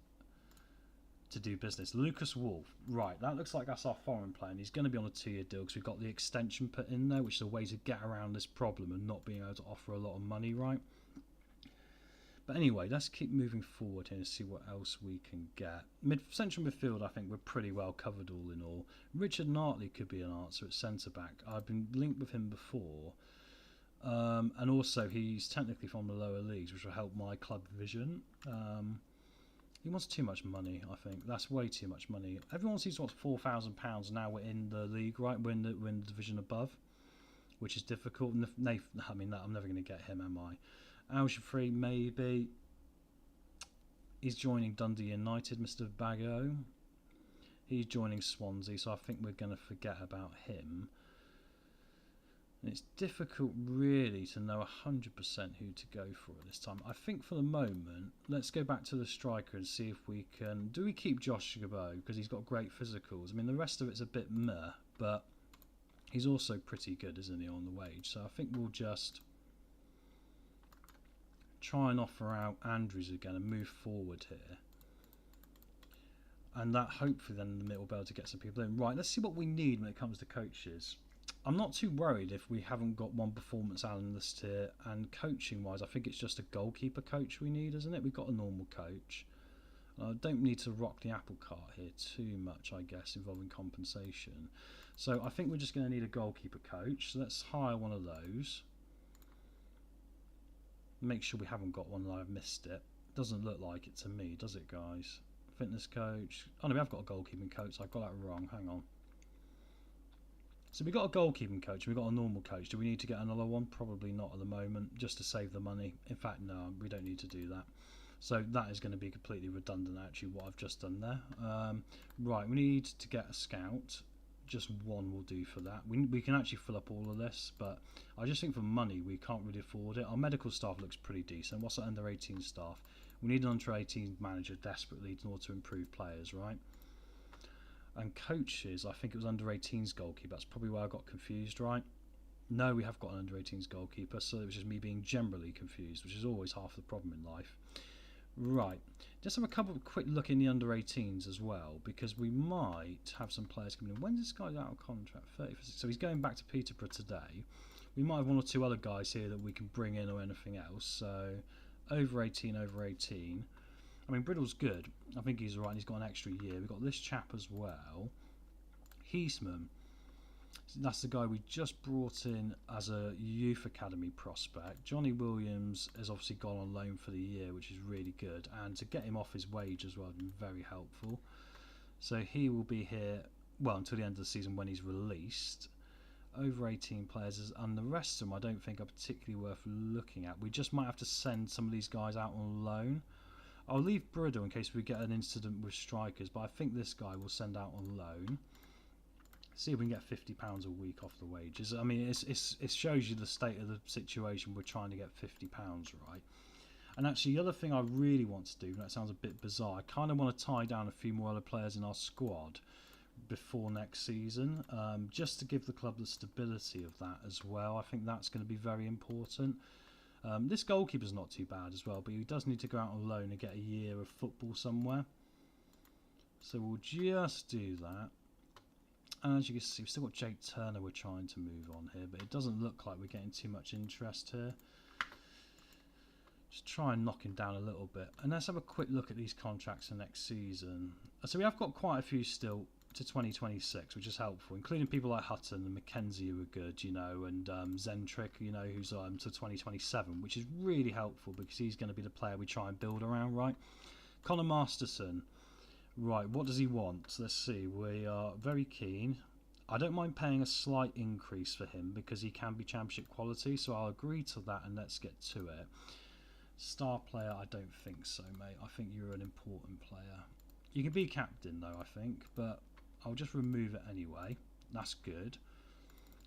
C: to do business. Lucas Wolf, right, that looks like that's our foreign player, and he's going to be on a 2-year deal because we've got the extension put in there, which is a way to get around this problem and not being able to offer a lot of money, right? But anyway, let's keep moving forward here and see what else we can get. Central midfield, I think we're pretty well covered all in all. Richard Nartley could be an answer at centre-back. I've been linked with him before. And also, he's technically from the lower leagues, which will help my club vision. He wants too much money, I think. That's way too much money. Everyone seems to want £4,000. Now we're in the league, right? We're in the division above, which is difficult. I mean, I'm never going to get him, am I? Alshafree, maybe. He's joining Dundee United, Mr. Bago. He's joining Swansea, so I think we're going to forget about him. And it's difficult really to know 100% who to go for at this time. I think for the moment, let's go back to the striker and see if we can... Do we keep Josh Gabo? Because he's got great physicals. I mean, the rest of it's a bit meh, but he's also pretty good, isn't he, on the wage? So I think we'll just try and offer out Andrews again and move forward here. And that hopefully then in the middle will be able to get some people in. Right, let's see what we need when it comes to coaches. I'm not too worried if we haven't got one performance analyst here, and coaching wise I think it's just a goalkeeper coach we need, isn't it? We've got a normal coach. I don't need to rock the apple cart here too much, I guess, involving compensation. So I think we're just going to need a goalkeeper coach. So let's hire one of those. Make sure we haven't got one and I've missed it. Doesn't look like it to me, does it, guys? Fitness coach. Oh no, we have got a goalkeeping coach. So I've got that wrong. Hang on. So we got a goalkeeping coach and we got a normal coach. Do we need to get another one? Probably not at the moment, just to save the money. In fact, no, we don't need to do that. So that is going to be completely redundant, actually, what I've just done there. Right, we need to get a scout. Just one will do for that. We can actually fill up all of this, but I just think for money we can't really afford it. Our medical staff looks pretty decent. What's our under 18 staff? We need an under 18 manager desperately in order to improve players, right? And coaches, I think it was under 18s goalkeeper. That's probably where I got confused, right? No, we have got an under 18s goalkeeper, so it was just me being generally confused, which is always half the problem in life. Right, just have a couple of quick look in the under 18s as well, because we might have some players coming in. When's this guy out of contract? 30, so he's going back to Peterborough today. We might have one or two other guys here that we can bring in or anything else. So over 18, over 18. I mean, Briddle's good. I think he's alright. He's got an extra year. We've got this chap as well. Heisman. That's the guy we just brought in as a youth academy prospect. Johnny Williams has obviously gone on loan for the year, which is really good. And to get him off his wage as well has been very helpful. So he will be here, well, until the end of the season when he's released. Over 18 players, and the rest of them I don't think are particularly worth looking at. We just might have to send some of these guys out on loan. I'll leave Bridle in case we get an incident with strikers, but I think this guy will send out on loan. See if we can get £50 a week off the wages. I mean, it shows you the state of the situation. We're trying to get £50, right? And actually, the other thing I really want to do, and that sounds a bit bizarre, I kind of want to tie down a few more other players in our squad before next season, just to give the club the stability of that as well. I think that's going to be very important. This goalkeeper's not too bad as well, but he does need to go out on loan and get a year of football somewhere. So we'll just do that. And as you can see, we've still got Jake Turner we're trying to move on here, but it doesn't look like we're getting too much interest here. Just try and knock him down a little bit. And let's have a quick look at these contracts for next season. So we have got quite a few still to 2026, which is helpful, including people like Hutton and Mackenzie who are good, you know, and Zentrick, you know, who's to 2027, which is really helpful because he's going to be the player we try and build around, right? Connor Masterson. Right, what does he want? Let's see. We are very keen. I don't mind paying a slight increase for him because he can be championship quality, so I'll agree to that and let's get to it. Star player, I don't think so, mate. I think you're an important player. You can be captain, though, I think, but I'll just remove it anyway. That's good.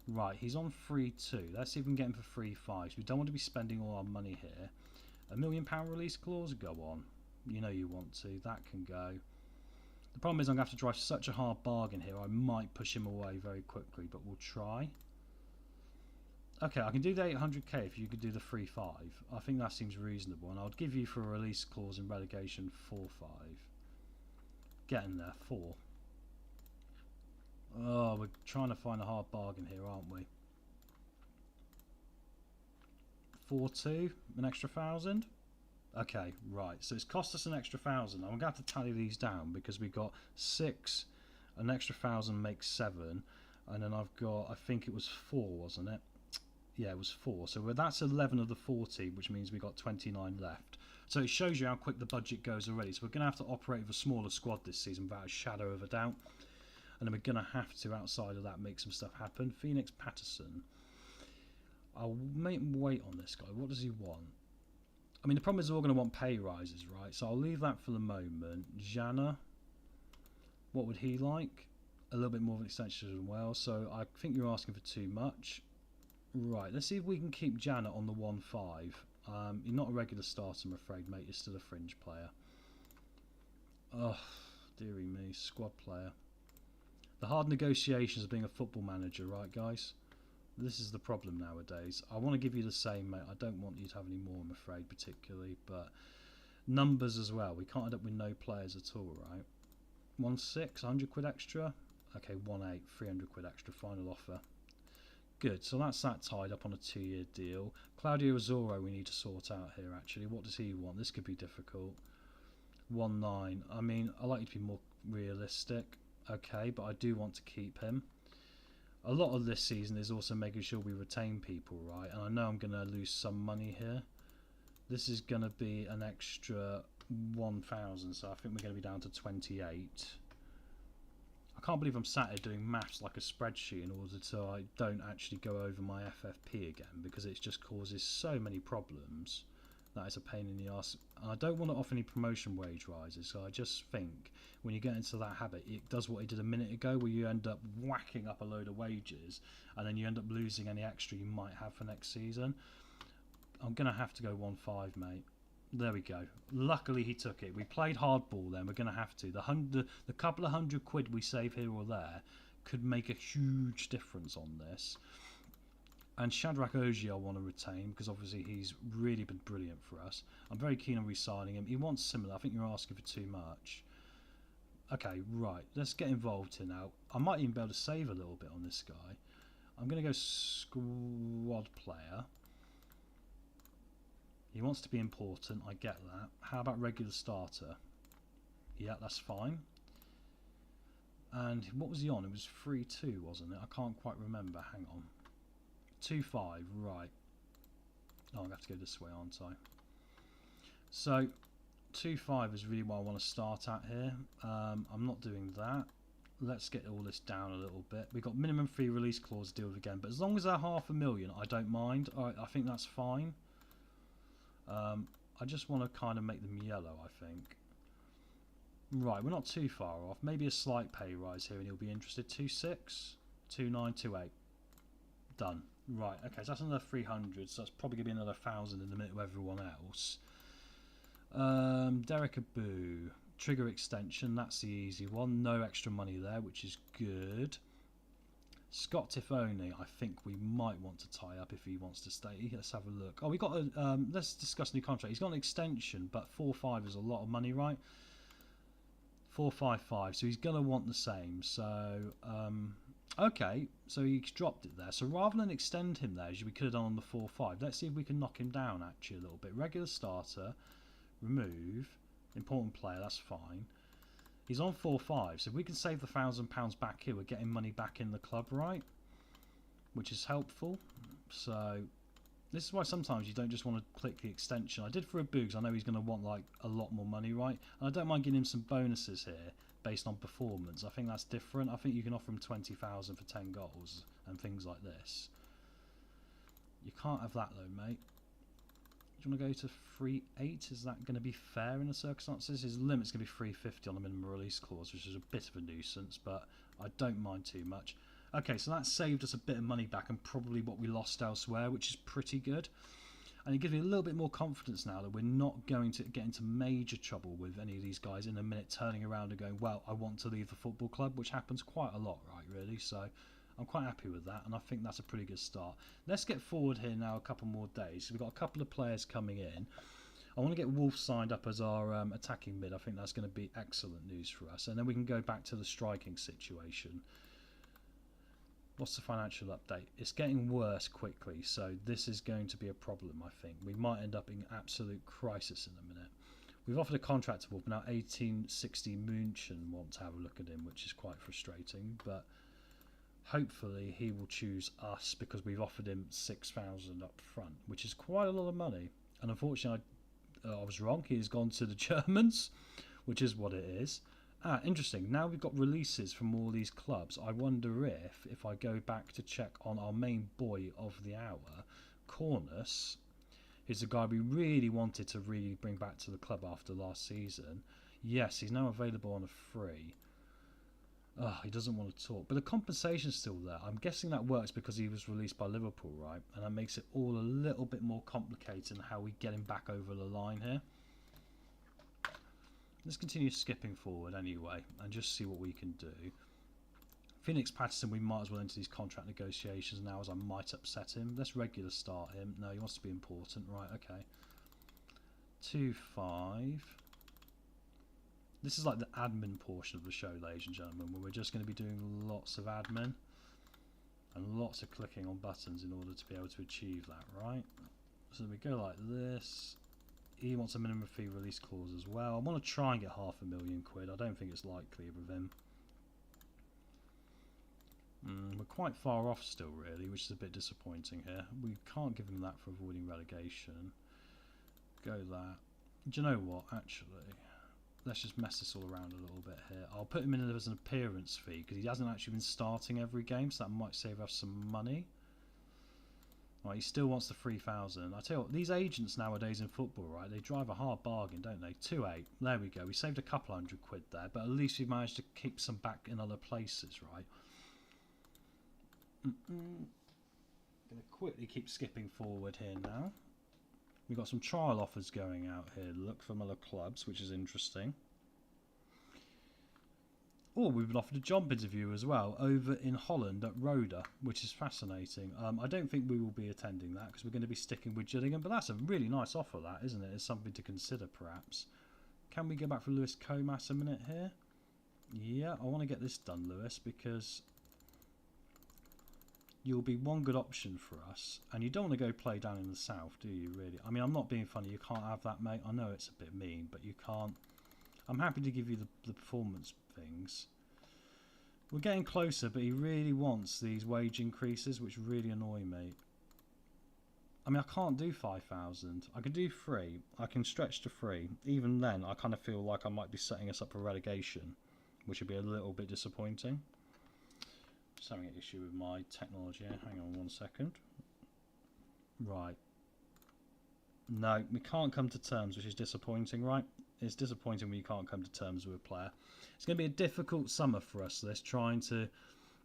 C: Right, he's on 3-2. Let's see if we can get him for 3-5. We don't want to be spending all our money here. £1 million release clause? Go on. You know you want to. That can go. The problem is I'm going to have to drive such a hard bargain here. I might push him away very quickly, but we'll try. Okay, I can do the 800k if you could do the 3-5. I think that seems reasonable, and I'll give you for a release clause in relegation 4-5. Getting there, 4. Oh, we're trying to find a hard bargain here, aren't we? 4-2, an extra 1,000. Okay, right. So it's cost us an extra 1,000. I'm going to have to tally these down because we got 6, an extra 1,000 makes 7, and then I've got, I think it was 4, wasn't it? Yeah, it was 4. So that's 11 of the 40, which means we got 29 left. So it shows you how quick the budget goes already. So we're going to have to operate with a smaller squad this season without a shadow of a doubt. And then we're going to have to, outside of that, make some stuff happen. Phoenix Patterson. I'll wait on this guy. What does he want? I mean, the problem is we're all going to want pay rises, right? So I'll leave that for the moment. Jana, what would he like? A little bit more of an extension as well. So I think you're asking for too much. Right, let's see if we can keep Jana on the 1-5. You're not a regular starter, I'm afraid, mate. You're still a fringe player. Oh, dearie me, squad player. The hard negotiations of being a football manager, right, guys? This is the problem nowadays. I want to give you the same, mate. I don't want you to have any more, I'm afraid, particularly. But numbers as well. We can't end up with no players at all, right? 1-6, 100 quid extra. Okay, 1-8, 300 quid extra, final offer. Good, so that's that tied up on a 2-year deal. Claudio Azzurro we need to sort out here, actually. What does he want? This could be difficult. 1-9. I mean, I like you to be more realistic. Okay, but I do want to keep him. A lot of this season is also making sure we retain people, right? And I know I'm going to lose some money here. This is going to be an extra 1,000, so I think we're going to be down to 28. I can't believe I'm sat here doing maths like a spreadsheet in order so I don't actually go over my FFP again, because it just causes so many problems. That is a pain in the arse. And I don't want to offer any promotion wage rises, so I just think when you get into that habit, it does what it did a minute ago, where you end up whacking up a load of wages and then you end up losing any extra you might have for next season. I'm going to have to go 1-5, mate. There we go. Luckily he took it. We played hardball then. We're going to have to. The couple of £100 we save here or there could make a huge difference on this. And Shadrach Oji I want to retain, because obviously he's really been brilliant for us. I'm very keen on re-signing him. He wants similar. I think you're asking for too much. Okay, right. Let's get involved here now. I might even be able to save a little bit on this guy. I'm going to go squad player. He wants to be important. I get that. How about regular starter? Yeah, that's fine. And what was he on? It was 3-2, wasn't it? I can't quite remember. Hang on. 2-5, right. Oh, I'm going to have to go this way, aren't I? So, 2-5 is really what I want to start at here. I'm not doing that. Let's get all this down a little bit. We've got minimum fee release clause to deal with again, but as long as they're $500,000, I don't mind. I think that's fine. I just want to kind of make them yellow, I think. Right, we're not too far off. Maybe a slight pay rise here and he'll be interested. 2-6, 2-9, 2-8. Done. Right, okay, so that's another 300, so that's probably going to be another 1,000 in the minute with everyone else. Derek Abu. Trigger extension, that's the easy one. No extra money there, which is good. Scott Tifoni, I think we might want to tie up if he wants to stay. Let's have a look. Oh, we got a. Let's discuss new contract. He's got an extension, but 4-5 is a lot of money, right? 4-5-5. So he's gonna want the same. So okay. So he's dropped it there. So rather than extend him there, as we could have done on the 4-5, let's see if we can knock him down actually a little bit. Regular starter, remove, important player. That's fine. He's on 4-5, so if we can save the £1,000 back here, we're getting money back in the club, right? Which is helpful. So this is why sometimes you don't just want to click the extension. I did for a Boogs. I know he's going to want like a lot more money, right? And I don't mind giving him some bonuses here based on performance. I think that's different. I think you can offer him 20,000 for 10 goals and things like this. You can't have that though, mate. Do you want to go to 3-8? Is that going to be fair in the circumstances? His limit's going to be 350 on the minimum release clause, which is a bit of a nuisance, but I don't mind too much. Okay, so that saved us a bit of money back and probably what we lost elsewhere, which is pretty good. And it gives me a little bit more confidence now that we're not going to get into major trouble with any of these guys in a minute turning around and going, well, I want to leave the football club, which happens quite a lot, right, really? So I'm quite happy with that, and I think that's a pretty good start. Let's get forward here now a couple more days. We've got a couple of players coming in. I want to get Wolf signed up as our attacking mid. I think that's going to be excellent news for us. And then we can go back to the striking situation. What's the financial update? It's getting worse quickly, so this is going to be a problem, I think. We might end up in absolute crisis in a minute. We've offered a contract to Wolf. Now 1860 München want to have a look at him, which is quite frustrating, but hopefully he will choose us because we've offered him 6,000 up front, which is quite a lot of money. And unfortunately, I was wrong. He has gone to the Germans, which is what it is. Ah, interesting. Now we've got releases from all these clubs. I wonder if I go back to check on our main boy of the hour, Cornus, who's the guy we really wanted to really bring back to the club after last season. Yes, he's now available on a free. Oh, he doesn't want to talk. But the compensation's still there. I'm guessing that works because he was released by Liverpool, right? And that makes it all a little bit more complicated in how we get him back over the line here. Let's continue skipping forward anyway and just see what we can do. Phoenix Patterson, we might as well enter these contract negotiations now, as I might upset him. Let's regular start him. No, he wants to be important. Right, okay. 2-5. This is like the admin portion of the show, ladies and gentlemen, where we're just going to be doing lots of admin and lots of clicking on buttons in order to be able to achieve that, right? So we go like this. He wants a minimum fee release clause as well. I want to try and get £500,000. I don't think it's likely with him. We're quite far off still, really, which is a bit disappointing here. We can't give him that for avoiding relegation. Go that. Do you know what, actually? Let's just mess this all around a little bit here. I'll put him in as an appearance fee, because he hasn't actually been starting every game, so that might save us some money. Right, he still wants the 3,000. I tell you what, these agents nowadays in football, right, they drive a hard bargain, don't they? 2.8. There we go. We saved a couple £100 there, but at least we've managed to keep some back in other places, right? Going to quickly keep skipping forward here now. We've got some trial offers going out here. Look from other clubs, which is interesting. Oh, we've been offered a job interview as well over in Holland at Roda, which is fascinating. I don't think we will be attending that because we're going to be sticking with Gillingham, but that's a really nice offer, that, isn't it? It's something to consider, perhaps. Can we go back for Lewis Comas a minute here? Yeah, I want to get this done, Lewis, because you'll be one good option for us, and you don't want to go play down in the south, do you, really? I mean, I'm not being funny. You can't have that, mate. I know it's a bit mean, but you can't. I'm happy to give you the performance things. We're getting closer, but he really wants these wage increases, which really annoy me. I mean, I can't do 5,000. I can do 3. I can stretch to 3. Even then, I kind of feel like I might be setting us up for relegation, which would be a little bit disappointing. Just having an issue with my technology here. Hang on one second. Right. No, we can't come to terms, which is disappointing, right? It's disappointing when you can't come to terms with a player. It's going to be a difficult summer for us, this, trying to,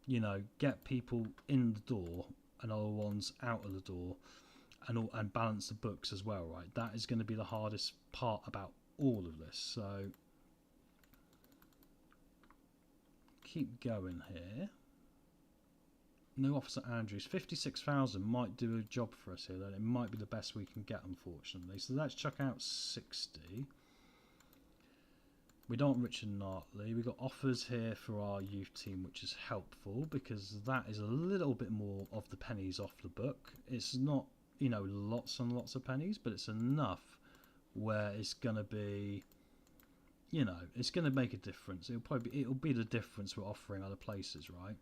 C: you know, get people in the door and other ones out of the door and balance the books as well, right? That is going to be the hardest part about all of this. So, keep going here. No offers at Andrews. 56,000 might do a job for us here, then. It might be the best we can get, unfortunately. So let's chuck out 60. We don't want Richard Nartley. We've got offers here for our youth team, which is helpful because that is a little bit more of the pennies off the book. It's not, you know, lots and lots of pennies, but it's enough where it's going to be, you know, it's going to make a difference. It'll be the difference we're offering other places, right?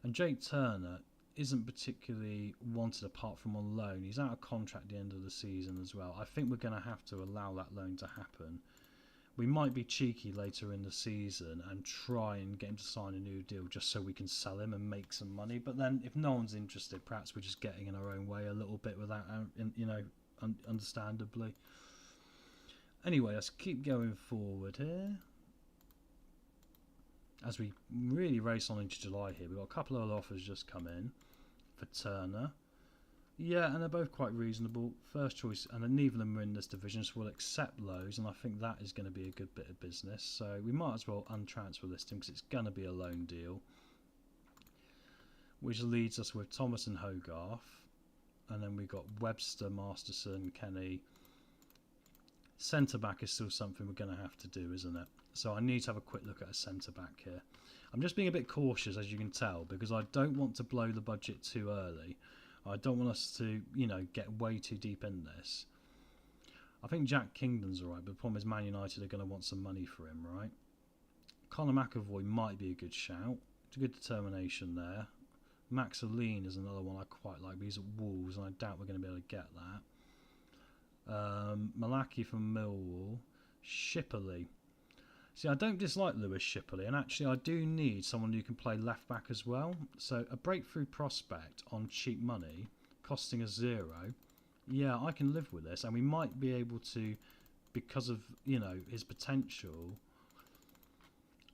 C: And Jake Turner isn't particularly wanted apart from on loan. He's out of contract at the end of the season as well. I think we're going to have to allow that loan to happen. We might be cheeky later in the season and try and get him to sign a new deal just so we can sell him and make some money. But then if no one's interested, perhaps we're just getting in our own way a little bit without, you know, understandably. Anyway, let's keep going forward here. As we really race on into July here, we've got a couple of other offers just come in for Turner. Yeah, and they're both quite reasonable. First choice, and neither of them are in this division, so we'll accept those, and I think that is going to be a good bit of business. So we might as well untransfer this team because it's going to be a loan deal. Which leads us with Thomas and Hogarth. And then we've got Webster, Masterson, Kenny. Centre-back is still something we're going to have to do, isn't it? So I need to have a quick look at a centre-back here. I'm just being a bit cautious, as you can tell, because I don't want to blow the budget too early. I don't want us to, you know, get way too deep in this. I think Jack Kingdon's alright, but the problem is Man United are going to want some money for him, right? Conor McAvoy might be a good shout. It's a good determination there. Max Aline is another one I quite like, but he's at Wolves, and I doubt we're going to be able to get that. Malaki from Millwall. Shipperley. See, I don't dislike Lewis Shipperley, and actually I do need someone who can play left-back as well. So a breakthrough prospect on cheap money, costing us 0. Yeah, I can live with this, and we might be able to, because of, you know, his potential,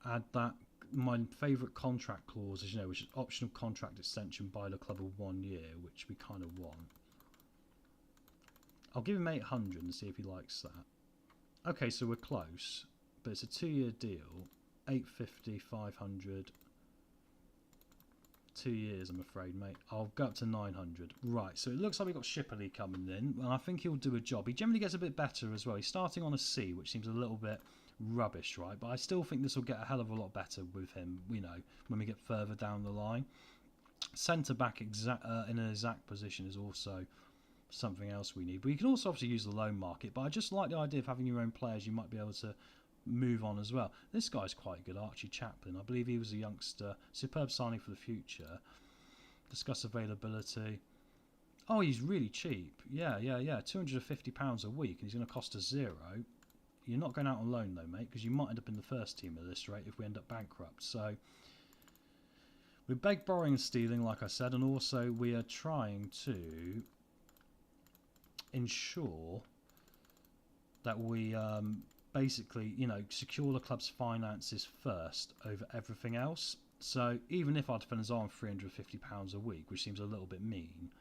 C: add that, my favourite contract clause, as you know, which is optional contract extension by the club of 1 year, which we kind of want. I'll give him 800 and see if he likes that. Okay, so we're close. But it's a 2-year deal, 850, 500, 2 years, I'm afraid, mate. I'll go up to 900. Right, so it looks like we've got Shipperley coming in, and I think he'll do a job. He generally gets a bit better as well. He's starting on a C, which seems a little bit rubbish, right? But I still think this will get a hell of a lot better with him, you know, when we get further down the line. Centre-back in an exact position is also something else we need. But you can also obviously use the loan market, but I just like the idea of having your own players you might be able to move on as well. This guy's quite good, Archie Chaplin. I believe he was a youngster. Superb signing for the future. Discuss availability. Oh, he's really cheap. Yeah. £250 a week, and he's going to cost us £0. You're not going out on loan though, mate, because you might end up in the first team at this rate if we end up bankrupt. So we beg, borrowing and stealing, like I said, and also we are trying to ensure that we basically, secure the club's finances first over everything else. So even if our defenders are on £350 a week, which seems a little bit mean,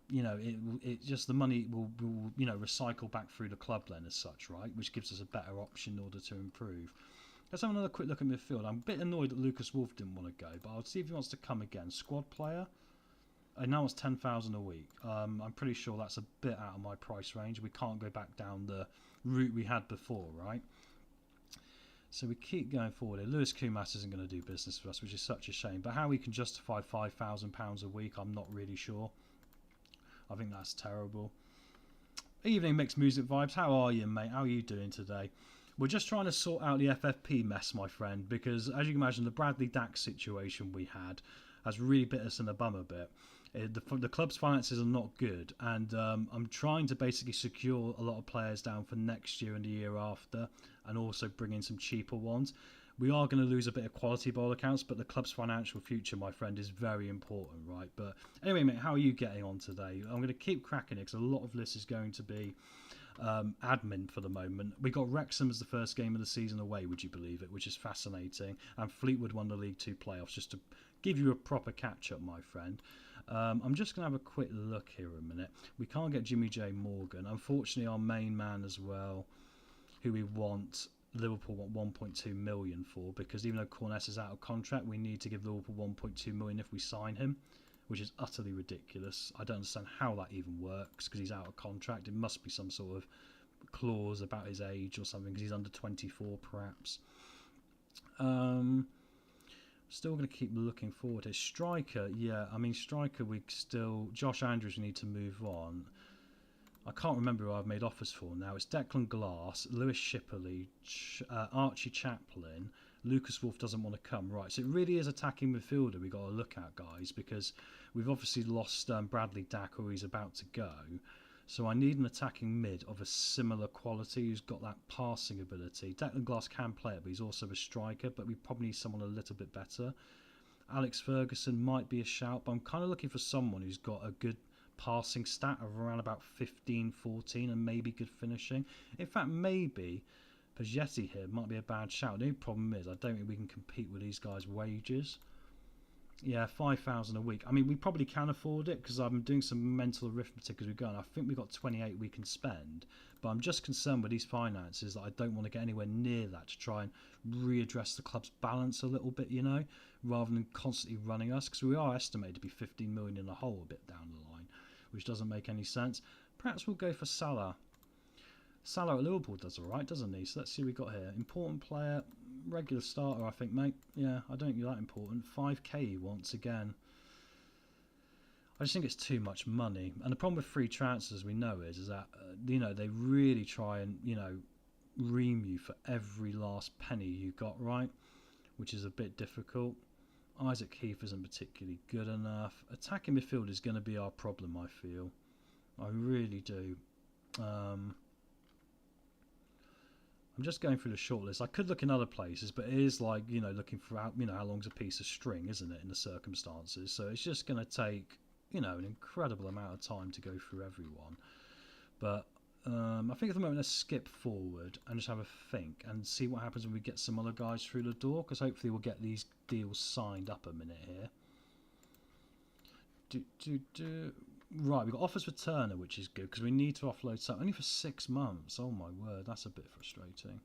C: it just the money will recycle back through the club then as such, right? Which gives us a better option in order to improve. Let's have another quick look at midfield. I'm a bit annoyed that Lucas Wolf didn't want to go, but I'll see if he wants to come again. Squad player. Now it's 10,000 a week. I'm pretty sure that's a bit out of my price range. We can't go back down the route we had before, right? So we keep going forward here. Lewis Kumas isn't going to do business for us, which is such a shame. But how we can justify £5,000 a week, I'm not really sure. I think that's terrible. Evening Mixed Music Vibes. How are you, mate? How are you doing today? We're just trying to sort out the FFP mess, my friend, because as you can imagine, the Bradley Dack situation we had has really bit us in the bum a bit. The club's finances are not good, and I'm trying to basically secure a lot of players down for next year and the year after, and also bring in some cheaper ones. We are going to lose a bit of quality ball accounts, but the club's financial future, my friend, is very important, right? But anyway, mate, how are you getting on today? I'm going to keep cracking it because a lot of this is going to be admin for the moment. We got Wrexham as the first game of the season away, would you believe it, which is fascinating, and Fleetwood won the League 2 playoffs, just to give you a proper catch-up, my friend. I'm just going to have a quick look here a minute. We can't get Jimmy J Morgan. Unfortunately, our main man as well, who we want, Liverpool want 1.2 million for, because even though Corness is out of contract, we need to give Liverpool 1.2 million if we sign him, which is utterly ridiculous. I don't understand how that even works, because he's out of contract. It must be some sort of clause about his age or something, because he's under 24 perhaps. Still going to keep looking forward here. Striker, yeah, I mean striker, Josh Andrews, we need to move on. I can't remember who I've made offers for now. It's Declan Glass, Lewis Shipperley, Archie Chaplin. Lucas Wolf doesn't want to come. Right, so it really is attacking midfielder we've got to look at, guys, because we've obviously lost Bradley Dack, or he's about to go. So I need an attacking mid of a similar quality who's got that passing ability. Declan Glass can play it, but he's also a striker, but we probably need someone a little bit better. Alex Ferguson might be a shout, but I'm kind of looking for someone who's got a good passing stat of around about 15, 14, and maybe good finishing. In fact, maybe Pagetti here might be a bad shout. The only problem is I don't think we can compete with these guys' wages. Yeah, 5,000 a week. I mean, we probably can afford it because I'm doing some mental arithmetic as we go, and I think we've got 28 we can spend. But I'm just concerned with these finances that I don't want to get anywhere near that to try and readdress the club's balance a little bit, rather than constantly running us, because we are estimated to be 15 million in the hole a bit down the line, which doesn't make any sense. Perhaps we'll go for Salah. Salah at Liverpool does alright, doesn't he? So let's see what we've got here. Important player, regular starter, I think, mate. Yeah, I don't think you're that important. 5k he wants again. I just think it's too much money. And the problem with free transfers, we know, is that, they really try and, ream you for every last penny you got, right? Which is a bit difficult. Isaac Heath isn't particularly good enough. Attacking midfield is going to be our problem, I feel. I really do. I'm just going through the shortlist. I could look in other places, but it is like, looking for how long's a piece of string, isn't it, in the circumstances? So it's just going to take, an incredible amount of time to go through everyone. But I think at the moment, let's skip forward and just have a think and see what happens when we get some other guys through the door, because hopefully we'll get these deals signed up a minute here. Right, we've got offers for Turner, which is good because we need to offload something only for 6 months. Oh my word, that's a bit frustrating.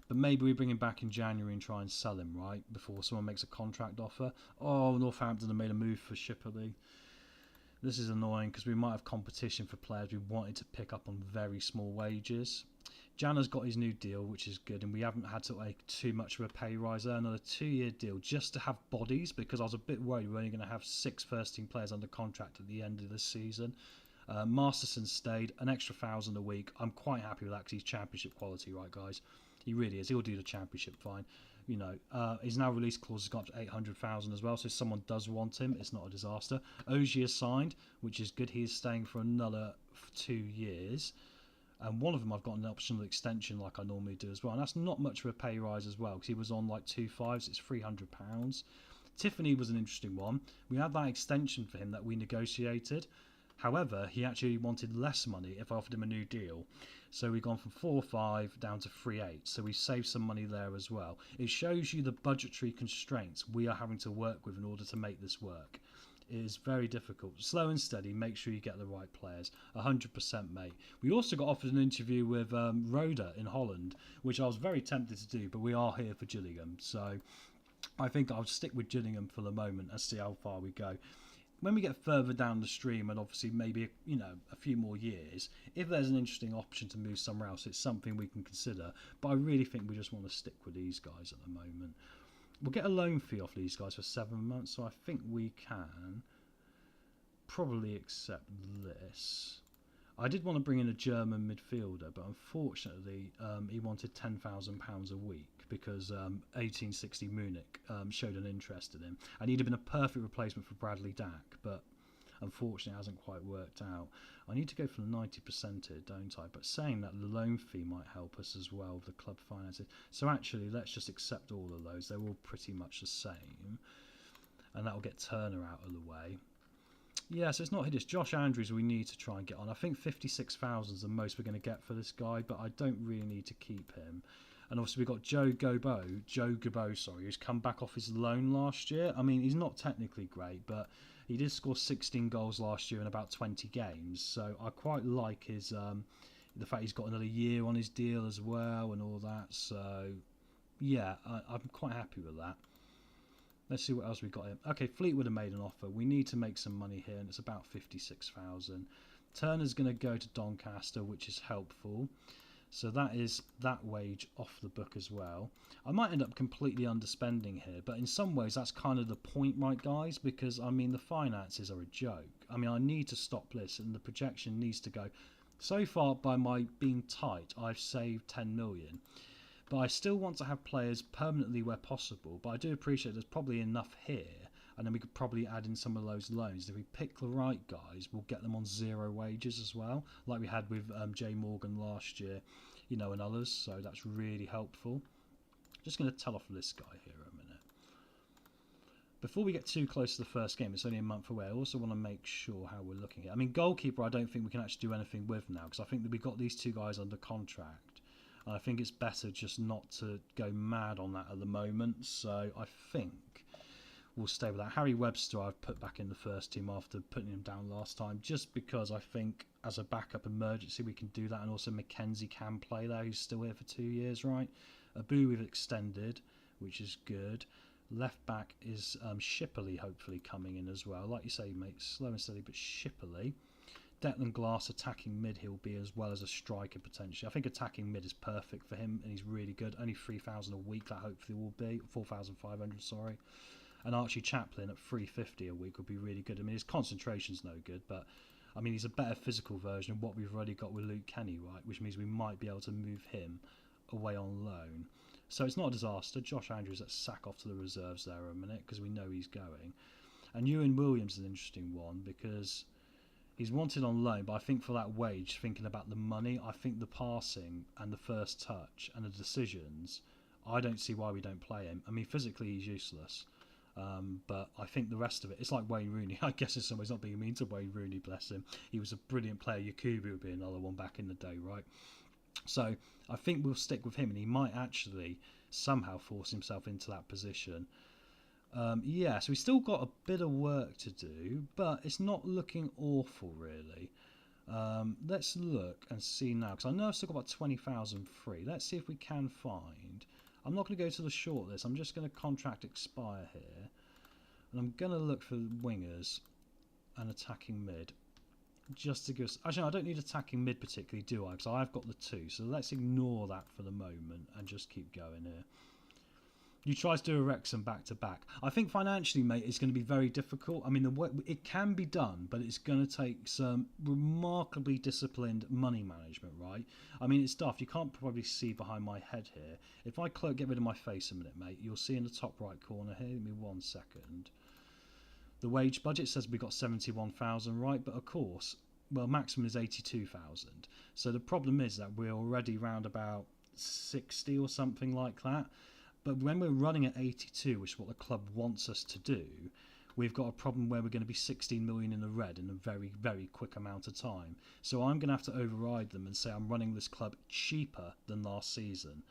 C: But maybe we bring him back in January and try and sell him, right, before someone makes a contract offer. Oh, Northampton have made a move for Shipperley. This is annoying because we might have competition for players we wanted to pick up on very small wages. Jana's got his new deal, which is good, and we haven't had to make too much of a pay rise there. Another 2-year deal just to have bodies, because I was a bit worried we were only going to have 6 first-team players under contract at the end of the season. Masterson stayed, an extra 1,000 a week. I'm quite happy with that because he's championship quality, right, guys? He really is. He'll do the championship fine. You know, his now release clause has got up to 800,000 as well, so if someone does want him, it's not a disaster. Ogier signed, which is good. He is staying for another 2 years. And one of them I've got an optional extension like I normally do as well. And that's not much of a pay rise as well because he was on like 2.5, so it's £300. Tiffany was an interesting one. We had that extension for him that we negotiated. However, he actually wanted less money if I offered him a new deal. So we've gone from 4.5 down to 3.8. So we saved some money there as well. It shows you the budgetary constraints we are having to work with in order to make this work. It is very difficult. Slow and steady. Make sure you get the right players. 100%, mate. We also got offered an interview with Roda in Holland, which I was very tempted to do, but we are here for Gillingham. So I think I'll stick with Gillingham for the moment and see how far we go. When we get further down the stream and obviously maybe, you know, a few more years, if there's an interesting option to move somewhere else, it's something we can consider. But I really think we just want to stick with these guys at the moment. We'll get a loan fee off these guys for 7 months, so I think we can probably accept this. I did want to bring in a German midfielder, but unfortunately he wanted £10,000 a week because 1860 Munich showed an interest in him. And he'd have been a perfect replacement for Bradley Dack, but unfortunately it hasn't quite worked out. I need to go for the 90% here, don't I? But saying that, the loan fee might help us as well with the club finances. So actually, let's just accept all of those. They're all pretty much the same. And that'll get Turner out of the way. Yeah, so it's not hideous. Josh Andrews we need to try and get on. I think 56,000 is the most we're going to get for this guy, but I don't really need to keep him. And obviously we've got Joe Gabo, who's come back off his loan last year. I mean, he's not technically great, but he did score 16 goals last year in about 20 games. So I quite like his the fact he's got another year on his deal as well and all that. So yeah, I'm quite happy with that. Let's see what else we've got here. Okay, Fleetwood have made an offer. We need to make some money here, and it's about 56,000. Turner's going to go to Doncaster, which is helpful. So that is that wage off the book as well. I might end up completely underspending here, but in some ways that's kind of the point, right, guys? Because, I mean, the finances are a joke. I mean, I need to stop this, and the projection needs to go. So far, by my being tight, I've saved 10 million. But I still want to have players permanently where possible. But I do appreciate there's probably enough here. And then we could probably add in some of those loans. If we pick the right guys, we'll get them on 0 wages as well. Like we had with Jay Morgan last year, you know, and others. So that's really helpful. Just going to tell off this guy here a minute. Before we get too close to the first game, it's only a month away. I also want to make sure how we're looking at. I mean, goalkeeper, I don't think we can actually do anything with now. Because I think that we've got these 2 guys under contract. I think it's better just not to go mad on that at the moment. So I think we'll stay with that. Harry Webster I've put back in the first team after putting him down last time, just because I think as a backup emergency we can do that. And also Mackenzie can play there, who's still here for 2 years, right? Abu we've extended, which is good. Left back is Shipley hopefully coming in as well. Like you say, mate, slow and steady, but Shipley. Declan Glass attacking mid he'll be, as well as a striker potentially. I think attacking mid is perfect for him and he's really good. Only 3,000 a week that hopefully will be. 4,500, sorry. And Archie Chaplin at 350 a week would be really good. I mean, his concentration's no good, but I mean, he's a better physical version of what we've already got with Luke Kenny, right? Which means we might be able to move him away on loan. So it's not a disaster. Josh Andrews, let's sack off to the reserves there a minute because we know he's going. And Ewan Williams is an interesting one because he's wanted on loan, but I think for that wage, thinking about the money, I think the passing and the first touch and the decisions, I don't see why we don't play him. I mean, physically he's useless, but I think the rest of it, it's like Wayne Rooney. I guess in some ways not being mean to Wayne Rooney, bless him. He was a brilliant player. Yakubu would be another one back in the day, right? So I think we'll stick with him, and he might actually somehow force himself into that position. Yeah, so we've still got a bit of work to do, but it's not looking awful, really. Let's look and see now, because I know I've still got about 20,000 free. Let's see if we can find. I'm not going to go to the shortlist. I'm just going to contract expire here. And I'm going to look for wingers and attacking mid. Just to give us... Actually, no, I don't need attacking mid particularly, do I? Because I've got the 2. So let's ignore that for the moment and just keep going here. You try to do a Wrexham back-to-back. I think financially, mate, it's going to be very difficult. I mean, it can be done, but it's going to take some remarkably disciplined money management, right? I mean, it's tough. You can't probably see behind my head here. If I get rid of my face a minute, mate, you'll see in the top right corner here. Give me 1 second. The wage budget says we got 71,000, right? But of course, well, maximum is 82,000. So the problem is that we're already round about 60 or something like that. But when we're running at 82, which is what the club wants us to do, we've got a problem where we're going to be 16 million in the red in a very, very quick amount of time. So I'm going to have to override them and say I'm running this club cheaper than last season,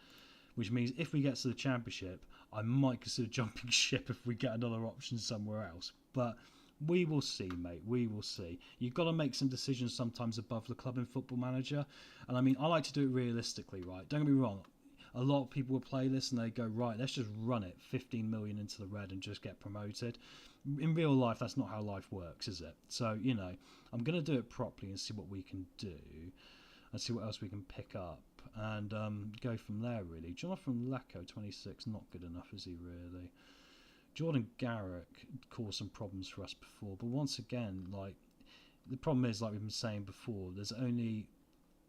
C: which means if we get to the Championship, I might consider jumping ship if we get another option somewhere else. But we will see, mate. We will see. You've got to make some decisions sometimes above the club in Football Manager. And I mean, I like to do it realistically, right? Don't get me wrong. A lot of people will play this and they go, right, let's just run it 15 million into the red and just get promoted. In real life, that's not how life works, is it? So, you know, I'm going to do it properly and see what we can do and see what else we can pick up and go from there, really. Jonathan Lecco, 26, not good enough, is he really? Jordan Garrick caused some problems for us before, but once again, like, the problem is, like we've been saying before, there's only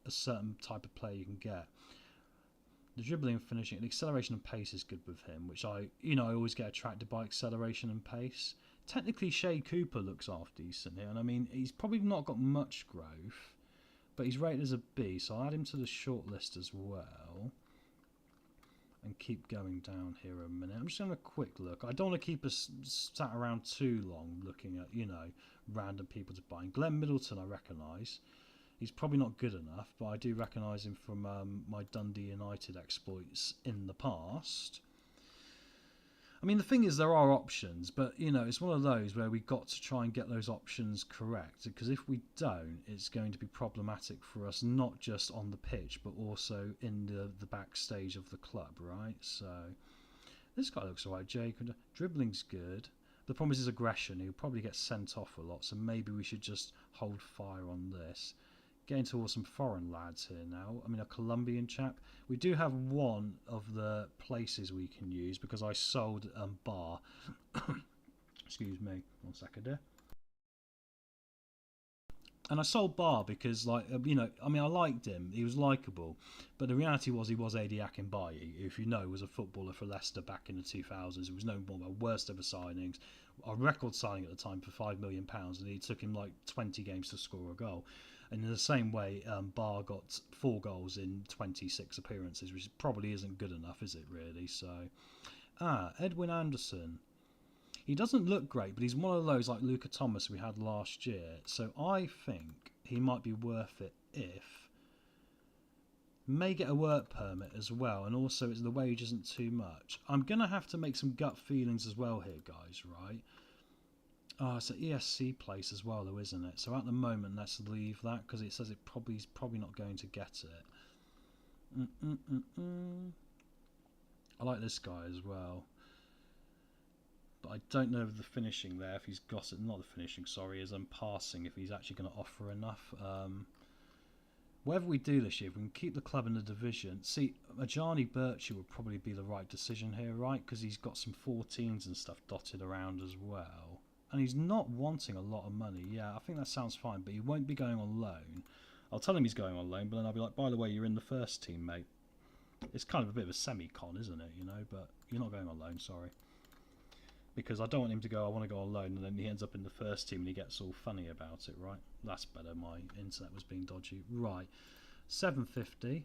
C: a certain type of player you can get. The dribbling and finishing, the acceleration and pace is good with him, which I always get attracted by acceleration and pace. Technically, Shea Cooper looks half decent here, and I mean, he's probably not got much growth, but he's rated as a B, so I'll add him to the short list as well. And keep going down here a minute. I'm just having a quick look. I don't want to keep us sat around too long looking at, random people to buy. Glenn Middleton, I recognise. He's probably not good enough, but I do recognise him from my Dundee United exploits in the past. I mean, the thing is, there are options, but, it's one of those where we've got to try and get those options correct, because if we don't, it's going to be problematic for us, not just on the pitch, but also in the backstage of the club, right? So, this guy looks alright, Jacob. Dribbling's good. The problem is his aggression. He'll probably get sent off a lot, so maybe we should just hold fire on this. Getting towards some foreign lads here now. I mean, a Colombian chap. We do have one of the places we can use because I sold Bar. Excuse me, 1 second there. And I sold Bar because, I liked him. He was likeable. But the reality was he was Adi Akinbaye, who, if you know, was a footballer for Leicester back in the 2000s. It was no one of our worst ever signings. Our record signing at the time for £5 million, and he took him 20 games to score a goal. And in the same way, Barr got 4 goals in 26 appearances, which probably isn't good enough, is it, really? So, Edwin Anderson. He doesn't look great, but he's one of those like Luca Thomas we had last year. So I think he might be worth it if... May get a work permit as well, and also the wage isn't too much. I'm going to have to make some gut feelings as well here, guys, right? Oh, it's an ESC place as well, though, isn't it? So at the moment, let's leave that because it says he's probably not going to get it. I like this guy as well, but I don't know the finishing there. If he's got it, not the finishing. Sorry, as I'm passing. If he's actually going to offer enough. Whatever we do this year, if we can keep the club in the division. See, Ajani Birchie would probably be the right decision here, right? Because he's got some 14s and stuff dotted around as well. And he's not wanting a lot of money. Yeah, I think that sounds fine, but he won't be going on loan. I'll tell him he's going on loan, but then I'll be like, by the way, you're in the first team, mate. It's kind of a bit of a semi-con, isn't it, but you're not going on loan, sorry. Because I don't want him to go, I want to go on loan, and then he ends up in the first team and he gets all funny about it, right? That's better, my internet was being dodgy. Right, 750.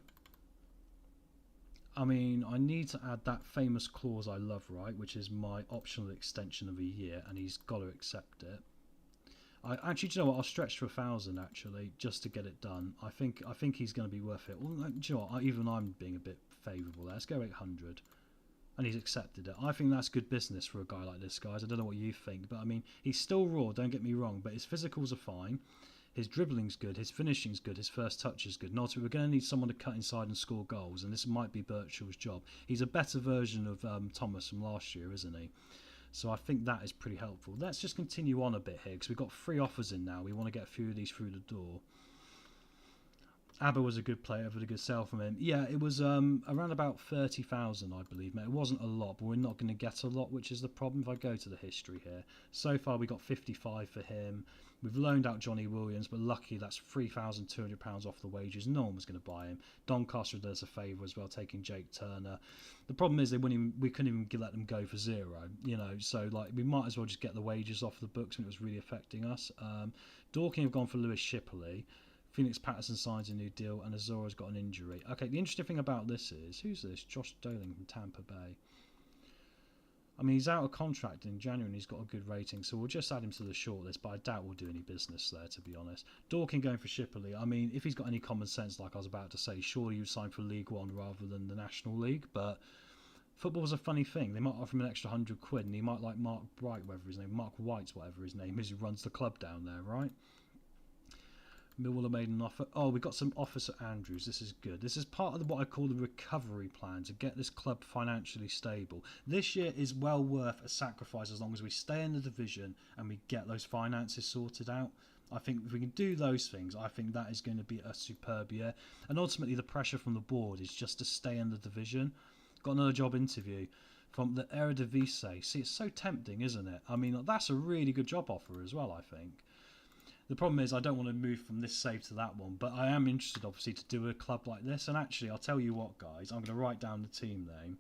C: I mean, I need to add that famous clause I love, right, which is my optional extension of a year, and he's got to accept it. Actually, do you know what? I'll stretch to 1,000 actually, just to get it done. I think he's going to be worth it. Well, do you know what? Even I'm being a bit favourable there. Let's go 800, and he's accepted it. I think that's good business for a guy like this, guys. I don't know what you think, but I mean, he's still raw. Don't get me wrong, but his physicals are fine. His dribbling's good, his finishing's good, his first touch is good. And ultimately, we're going to need someone to cut inside and score goals, and this might be Birchall's job. He's a better version of Thomas from last year, isn't he? So I think that is pretty helpful. Let's just continue on a bit here, because we've got 3 offers in now. We want to get a few of these through the door. ABBA was a good player, with a good sell from him. Yeah, it was around about 30,000, I believe, mate. It wasn't a lot, but we're not going to get a lot, which is the problem if I go to the history here. So far, we got 55 for him. We've loaned out Johnny Williams, but luckily that's £3,200 off the wages. No one was going to buy him. Doncaster does a favour as well, taking Jake Turner. The problem is we couldn't even let them go for zero, you know. So like we might as well just get the wages off the books when it was really affecting us. Dorking have gone for Lewis Shipley. Phoenix Patterson signs a new deal, and Azora's got an injury. Okay, the interesting thing about this is, who's this? Josh Doling from Tampa Bay. I mean, he's out of contract in January and he's got a good rating, so we'll just add him to the shortlist, but I doubt we'll do any business there, to be honest. Dorking going for Shipley. I mean, if he's got any common sense, like I was about to say, surely you'd sign for League One rather than the National League, but football's a funny thing. They might offer him an extra £100 and he might like Mark White, whatever his name is, who runs the club down there, right? Millwall have made an offer. Oh, we got some offers at Andrews. This is good. This is part of what I call the recovery plan to get this club financially stable. This year is well worth a sacrifice as long as we stay in the division and we get those finances sorted out. I think if we can do those things, I think that is going to be a superb year. And ultimately, the pressure from the board is just to stay in the division. Got another job interview from the Eredivisie. See, it's so tempting, isn't it? I mean, that's a really good job offer as well, I think. The problem is I don't want to move from this save to that one, but I am interested, obviously, to do a club like this. And actually, I'll tell you what, guys, I'm going to write down the team name.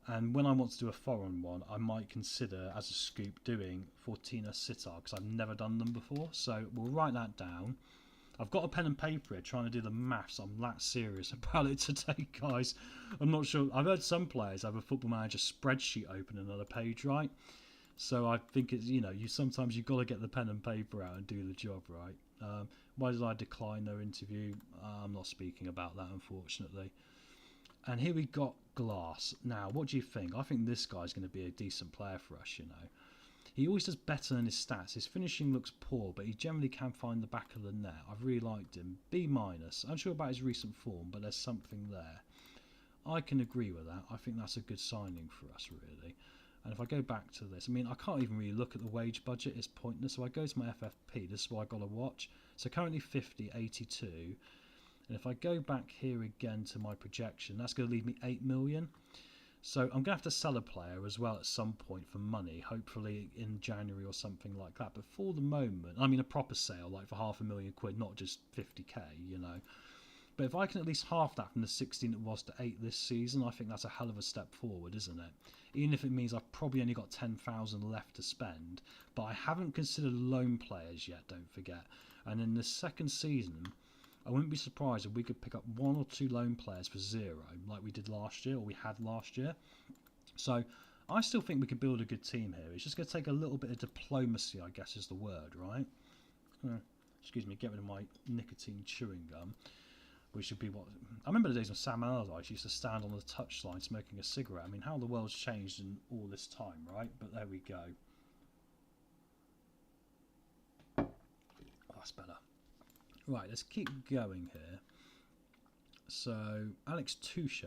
C: And when I want to do a foreign one, I might consider, as a scoop, doing Fortuna Sittard, because I've never done them before. So we'll write that down. I've got a pen and paper here trying to do the maths. I'm that serious about it today, guys. I'm not sure. I've heard some players have a Football Manager spreadsheet open another page, right? So I think it's, you know, sometimes you've got to get the pen and paper out and do the job, right? Why did I decline their interview? I'm not speaking about that, unfortunately. And here we got Glass. Now, what do you think? I think this guy's going to be a decent player for us, you know. He always does better than his stats. His finishing looks poor, but he generally can find the back of the net. I've really liked him. B-. Unsure about his recent form, but there's something there. I can agree with that. I think that's a good signing for us, really. And if I go back to this, I mean, I can't even really look at the wage budget. It's pointless. So I go to my FFP. This is what I've got to watch. So currently 50, 82. And if I go back here again to my projection, that's going to leave me 8 million. So I'm going to have to sell a player as well at some point for money, hopefully in January or something like that. But for the moment, I mean, a proper sale, like for £500,000, not just 50k, you know. But if I can at least half that from the 16 it was to 8 this season, I think that's a hell of a step forward, isn't it? Even if it means I've probably only got 10,000 left to spend. But I haven't considered loan players yet, don't forget. And in the second season, I wouldn't be surprised if we could pick up 1 or 2 loan players for zero, like we did last year, or we had last year. So I still think we could build a good team here. It's just going to take a little bit of diplomacy, I guess is the word, right? Excuse me, get rid of my nicotine chewing gum. Which should be what I remember the days when Sam Allardyce used to stand on the touchline smoking a cigarette. I mean, how the world's changed in all this time, right? But there we go. Oh, that's better. Right, let's keep going here. So, Alex Touche,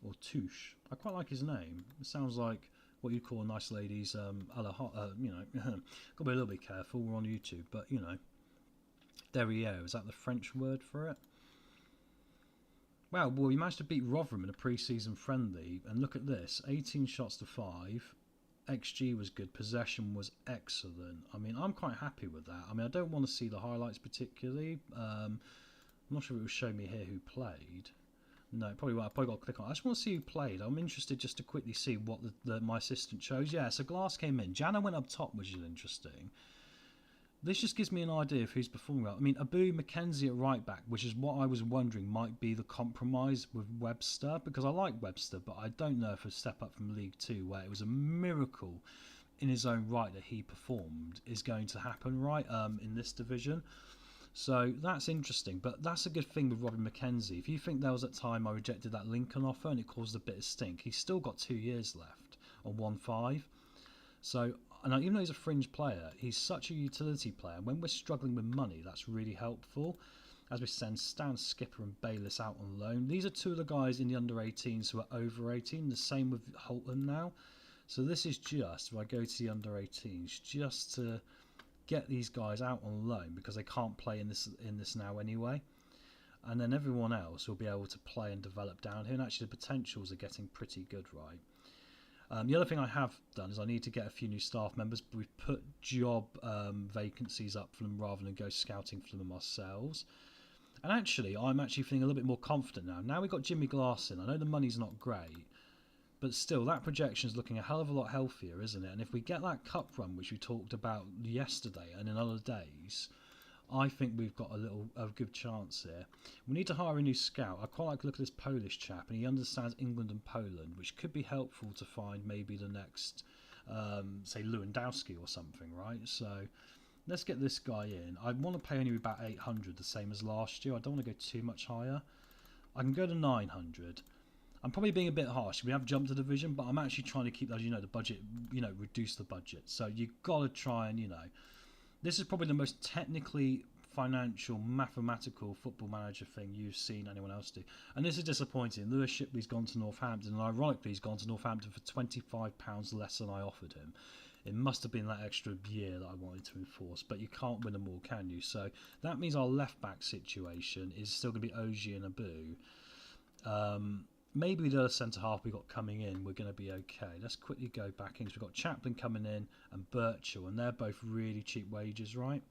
C: or Touche, I quite like his name. It sounds like what you call a nice lady's, you know, got to be a little bit careful. We're on YouTube, but you know, derriere, is that the French word for it? Wow, well, we managed to beat Rotherham in a pre-season friendly, and look at this, 18 shots to 5, XG was good, possession was excellent. I mean, I'm quite happy with that. I mean, I don't want to see the highlights particularly. I'm not sure if it will show me here who played. No, probably won't. I've probably got to click on it. I just want to see who played. I'm interested just to quickly see what my assistant chose. Yeah, so Glass came in. Jana went up top, which is interesting. This just gives me an idea of who's performing well. I mean, Abu Mackenzie at right back, which is what I was wondering might be the compromise with Webster, because I like Webster, but I don't know if a step up from League Two, where it was a miracle in his own right that he performed, is going to happen, right, in this division. So that's interesting, but that's a good thing with Robin McKenzie. If you think there was that time I rejected that Lincoln offer and it caused a bit of stink, he's still got 2 years left on 1.5. So, and even though he's a fringe player, he's such a utility player. And when we're struggling with money, that's really helpful. As we send Stan Skipper and Bayliss out on loan. These are 2 of the guys in the under-18s who are over 18. The same with Holton now. So this is just, if I go to the under-18s, just to get these guys out on loan because they can't play in this now anyway. and then everyone else will be able to play and develop down here, and actually the potentials are getting pretty good, right? The other thing I have done is I need to get a few new staff members. We've put job vacancies up for them rather than go scouting for them ourselves. And actually, I'm actually feeling a little bit more confident now. Now we've got Jimmy Glass in. I know the money's not great, but still, that projection is looking a hell of a lot healthier, isn't it? And if we get that cup run, which we talked about yesterday and in other days, I think we've got a good chance here. We need to hire a new scout. I quite like to look at this Polish chap, and he understands England and Poland, which could be helpful to find maybe the next, say, Lewandowski or something, right? So let's get this guy in. I want to pay only about 800, the same as last year. I don't want to go too much higher. I can go to 900. I'm probably being a bit harsh. We have jumped a division, but I'm actually trying to keep those, the budget, reduce the budget. So you've got to try and, this is probably the most technically financial, mathematical football manager thing you've seen anyone else do. And this is disappointing. Lewis Shipley's gone to Northampton, and ironically he's gone to Northampton for £25 less than I offered him. It must have been that extra year that I wanted to enforce, but you can't win them all, can you? So that means our left-back situation is still going to be Oji and Abu. Maybe the other centre-half we got coming in, we're going to be okay. Let's quickly go back in, because we've got Chaplin coming in and Birchall, and they're both really cheap wages, right?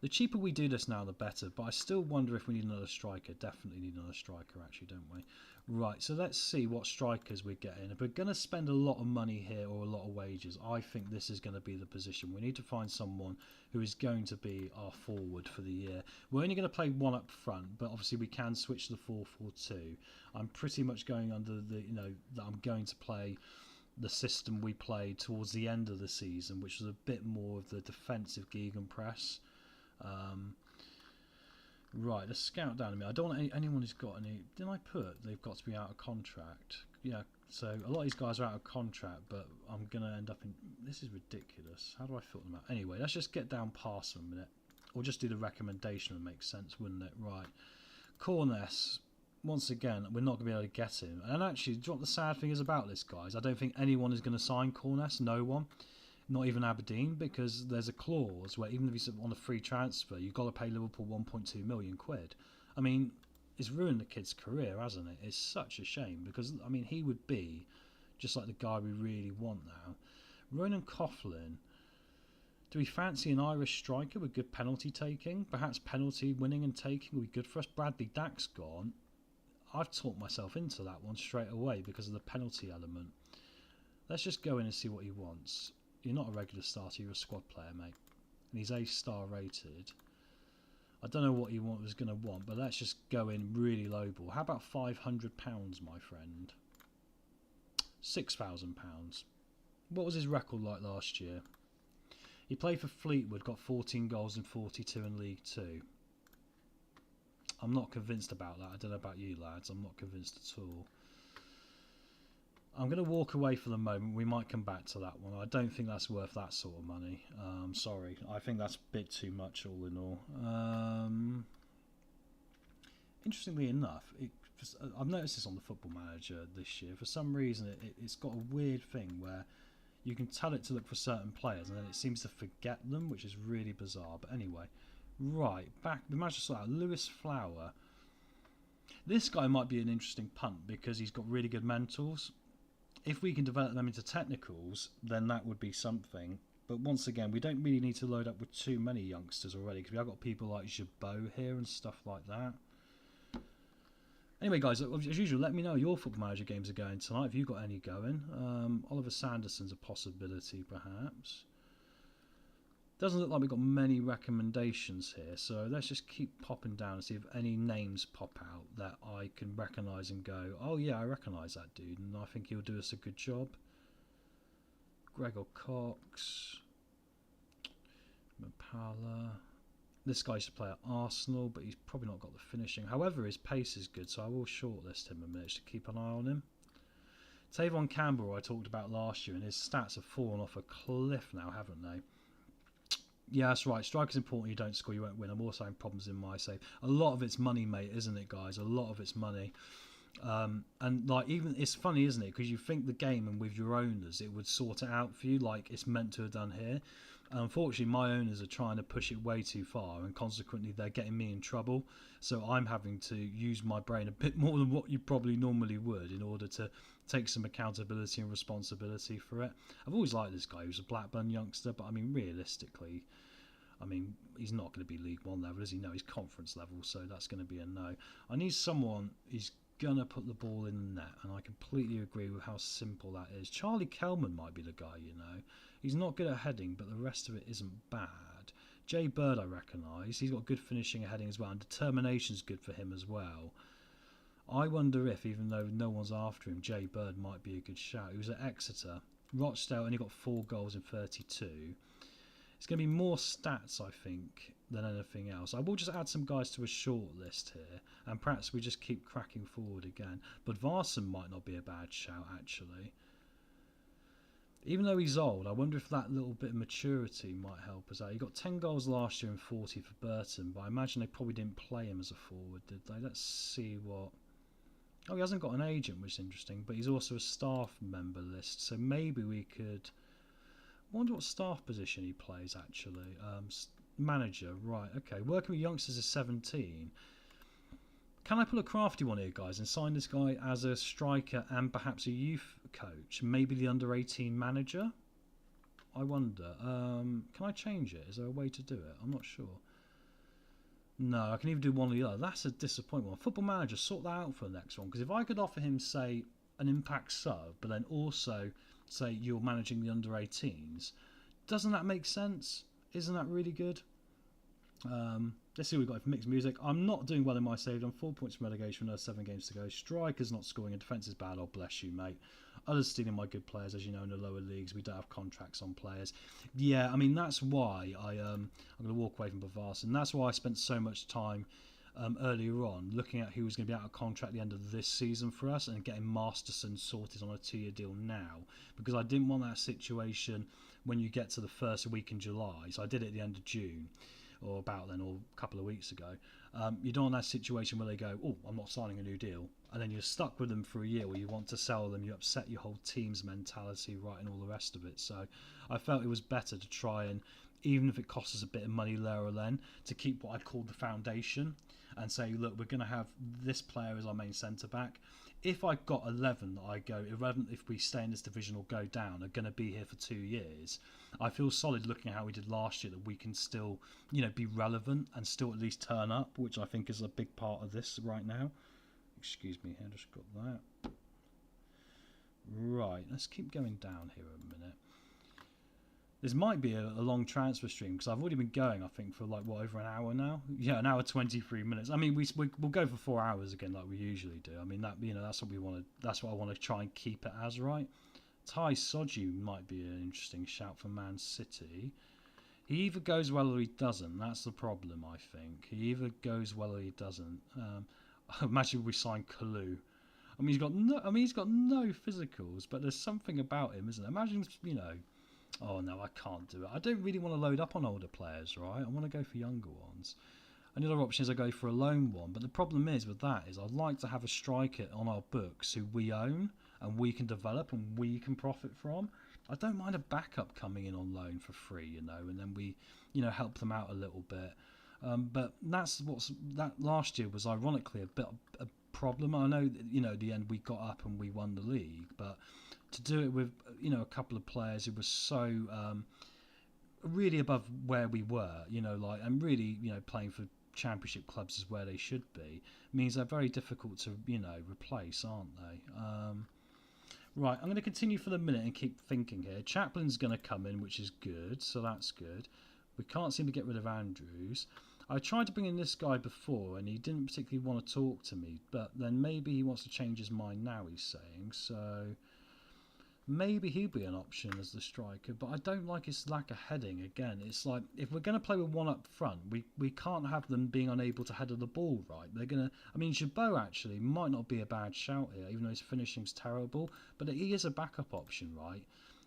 C: The cheaper we do this now, the better, but I still wonder if we need another striker. Definitely need another striker, actually, don't we? Right, so let's see what strikers we're getting. If we're going to spend a lot of money here or a lot of wages, I think this is going to be the position. We need to find someone who is going to be our forward for the year. We're only going to play one up front, but obviously we can switch to the 4-4-2. I'm pretty much going under the, that I'm going to play the system we played towards the end of the season, which was a bit more of the defensive gegenpress. Right, let's scout down a minute. I don't want anyone who's got any... Did I put they've got to be out of contract? Yeah, so a lot of these guys are out of contract, but I'm going to end up in... This is ridiculous. How do I filter them out? Anyway, let's just get down past them a minute. Or just do the recommendation. It makes sense, wouldn't it? Right. Corness, once again, we're not going to be able to get him. And actually, do you know what the sad thing is about this, guys? I don't think anyone is going to sign Corness. No one. Not even Aberdeen, because there's a clause where even if he's on a free transfer, you've got to pay Liverpool 1.2 million quid. I mean, it's ruined the kid's career, hasn't it? It's such a shame, because, I mean, he would be just like the guy we really want now. Ronan Coughlin. Do we fancy an Irish striker with good penalty taking? Perhaps penalty winning and taking would be good for us. Bradley Dack's gone. I've talked myself into that one straight away because of the penalty element. Let's just go in and see what he wants. You're not a regular starter, you're a squad player, mate. And he's A-star rated. I don't know what he was going to want, but let's just go in really low ball. How about £500, my friend? £6,000. What was his record like last year? He played for Fleetwood, got 14 goals and 42 in League 2. I'm not convinced about that. I don't know about you, lads. I'm not convinced at all. I'm going to walk away for the moment. We might come back to that one. I don't think that's worth that sort of money. Sorry. I think that's a bit too much all in all. Interestingly enough, I've noticed this on the Football Manager this year. For some reason, it's got a weird thing where you can tell it to look for certain players and then it seems to forget them, which is really bizarre. But anyway, right, back. We managed to sort out Lewis Flower. This guy might be an interesting punt because he's got really good mentals. If we can develop them into technicals, then that would be something. But once again, we don't really need to load up with too many youngsters already, because we have got people like Jabot here and stuff like that. Anyway, guys, as usual, let me know your Football Manager games are going tonight, if you've got any going. Oliver Sanderson's a possibility, perhaps. Doesn't look like we've got many recommendations here, so let's just keep popping down and see if any names pop out that I can recognise and go, oh yeah, I recognise that dude, and I think he'll do us a good job. Gregor Cox, Mapala. This guy used to play at Arsenal, but he's probably not got the finishing. However, his pace is good, so I will shortlist him a minute to keep an eye on him. Tavon Campbell, I talked about last year, and his stats have fallen off a cliff now, haven't they? Yeah, that's right. Striker's important. You don't score, you won't win. I'm also having problems in my save. A lot of it's money, mate, isn't it, guys? A lot of it's money. And like, even it's funny, isn't it? Because you think the game and with your owners, it would sort it out for you, like it's meant to have done here. Unfortunately, my owners are trying to push it way too far, and consequently they're getting me in trouble. So I'm having to use my brain a bit more than what you probably normally would in order to take some accountability and responsibility for it. I've always liked this guy. He was a Blackburn youngster, but I mean, realistically, he's not going to be League One level, is he? No, he's conference level, so that's going to be a no. I need someone who's going to put the ball in the net, and I completely agree with how simple that is. Charlie Kelman might be the guy, you know. He's not good at heading, but the rest of it isn't bad. Jay Bird I recognise. He's got good finishing and heading as well, and determination's good for him as well. I wonder if, even though no one's after him, Jay Bird might be a good shout. He was at Exeter. Rochdale only got 4 goals in 32. It's going to be more stats, I think, than anything else. I will just add some guys to a short list here, and perhaps we just keep cracking forward again. But Varson might not be a bad shout, actually. Even though he's old, I wonder if that little bit of maturity might help us out. He got 10 goals last year and 40 for Burton, but I imagine they probably didn't play him as a forward, did they? Let's see what... Oh, he hasn't got an agent, which is interesting, but he's also a staff member list, so maybe we could... I wonder what staff position he plays, actually. Manager, right, okay. Working with youngsters is 17. Can I pull a crafty one here, guys, and sign this guy as a striker and perhaps a youth coach? Maybe the under-18 manager? I wonder. Can I change it? Is there a way to do it? I'm not sure. No, I can even do one or the other. That's a disappointment. Football Manager, sort that out for the next one. Because if I could offer him, say, an impact sub, but then also... say you're managing the under-18s, doesn't that make sense? Isn't that really good? Let's see what we've got for mixed music. I'm not doing well in my save. I'm 4 points from relegation, another 7 games to go. Striker's not scoring and defence is bad. Oh, bless you, mate. Others stealing my good players, as you know, in the lower leagues. We don't have contracts on players. Yeah, I mean, that's why I'm going to walk away from Bavars, and that's why I spent so much time earlier on looking at who was going to be out of contract at the end of this season for us and getting Masterson sorted on a 2-year deal now, because I didn't want that situation when you get to the first week in July. So I did it at the end of June, or about then, or a couple of weeks ago. You don't want that situation where they go, oh, I'm not signing a new deal, and then you're stuck with them for a year where you want to sell them, you upset your whole team's mentality, right, and all the rest of it. So I felt it was better to try and, even if it costs us a bit of money there or then, to keep what I called the foundation and say, look, we're going to have this player as our main centre-back. If I've got 11 that I go, irrelevant if we stay in this division or go down, are going to be here for 2 years, I feel solid looking at how we did last year that we can still, you know, be relevant and still at least turn up, which I think is a big part of this right now. Excuse me, I just got that. Right, let's keep going down here a minute. This might be a long transfer stream because I've already been going, I think, for like, what, over an hour now? Yeah, an hour 23 minutes. I mean, we'll go for 4 hours again like we usually do. I mean, that, you know, that's what we want to. That's what I want to try and keep it as, right? Ty Soju might be an interesting shout for Man City. He either goes well or he doesn't. That's the problem, I think. He either goes well or he doesn't. Imagine we sign Kalu. I mean, he's got no physicals, but there's something about him, isn't there? Imagine, you know. Oh no, I can't do it. I don't really want to load up on older players, right? I want to go for younger ones. And the other option is I go for a loan one. But the problem is with that is I'd like to have a striker on our books who we own and we can develop and we can profit from. I don't mind a backup coming in on loan for free, you know, and then we, you know, help them out a little bit. But that last year was ironically a bit a problem. I know, you know, the end we got up and we won the league, but to do it with, you know, a couple of players who were so really above where we were, you know, like, and really, you know, playing for championship clubs is where they should be, means they're very difficult to, you know, replace, aren't they? Right, I'm going to continue for the minute and keep thinking here. Chaplin's going to come in, which is good, so that's good. We can't seem to get rid of Andrews. I tried to bring in this guy before and he didn't particularly want to talk to me, but then maybe he wants to change his mind now, he's saying, so maybe he'll be an option as the striker, but I don't like his lack of heading. Again, it's like, if we're going to play with one up front, we can't have them being unable to header the ball right. They're going to, I mean, Chabot actually might not be a bad shout here, even though his finishing's terrible, but he is a backup option, right?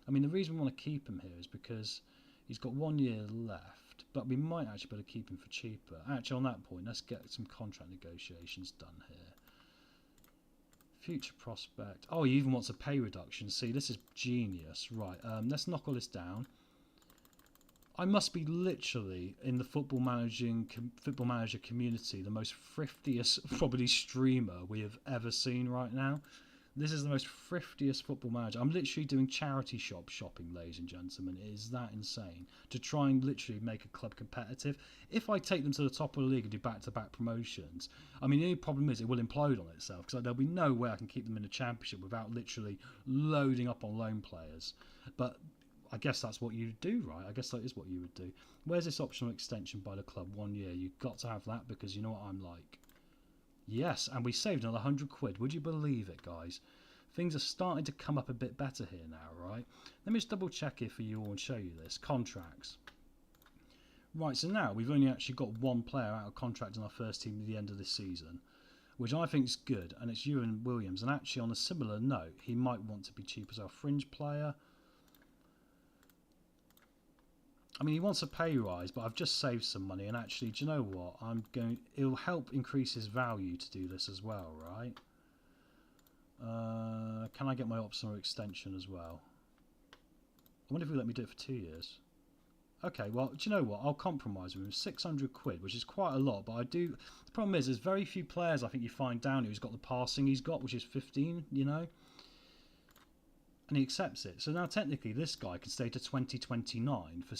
C: I mean, the reason we want to keep him here is because he's got 1 year left, but we might actually be able to keep him for cheaper. Actually, on that point, let's get some contract negotiations done here. Future prospect. Oh, he even wants a pay reduction. See, this is genius. Right, let's knock all this down. I must be literally in the football manager community the most thriftiest probably streamer we have ever seen right now. This is the most thriftiest football manager. I'm literally doing charity shopping, ladies and gentlemen. It is that insane to try and literally make a club competitive. If I take them to the top of the league and do back-to-back promotions, I mean, the only problem is it will implode on itself, because there'll be no way I can keep them in the championship without literally loading up on loan players. But I guess that's what you do, right? I guess that is what you would do. Where's this optional extension by the club? 1 year. You've got to have that, because you know what I'm like. Yes, and we saved another £100. Would you believe it, guys? Things are starting to come up a bit better here now, right? Let me just double check here for you all and show you this. Contracts. Right, so now we've only actually got one player out of contract in our first team at the end of this season, which I think is good, and it's Ewan Williams. And actually, on a similar note, he might want to be cheap as our fringe player. I mean, he wants a pay rise, but I've just saved some money, and actually, do you know what? It'll help increase his value to do this as well, right? Can I get my optional extension as well? I wonder if he'll let me do it for 2 years. Okay, well, do you know what? I'll compromise with him. £600, which is quite a lot, but I do. The problem is, there's very few players I think you find down who's got the passing he's got, which is 15, you know? And he accepts it. So now technically this guy can stay to 2029 for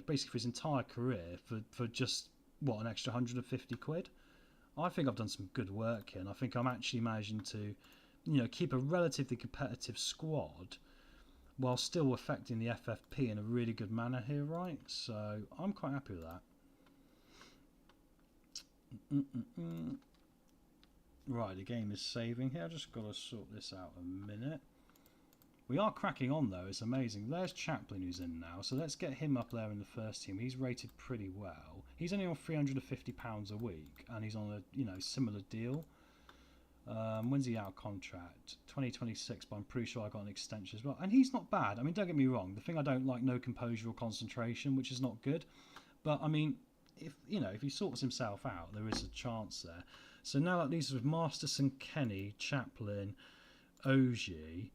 C: basically for his entire career for just what, an extra £150. I think I've done some good work here, and I think I'm actually managing to, keep a relatively competitive squad while still affecting the FFP in a really good manner here, right? So I'm quite happy with that. Right, the game is saving here. I've just got to sort this out a minute. We are cracking on though, it's amazing. There's Chaplin who's in now, so let's get him up there in the first team. He's rated pretty well. He's only on £350 a week, and he's on a similar deal. When's he out of contract? 2026, but I'm pretty sure I got an extension as well. And he's not bad. I mean, don't get me wrong. The thing I don't like, no composure or concentration, which is not good. But I mean, if he sorts himself out, there is a chance there. So now that leaves us with Masterson, Kenny, Chaplin, Ogie.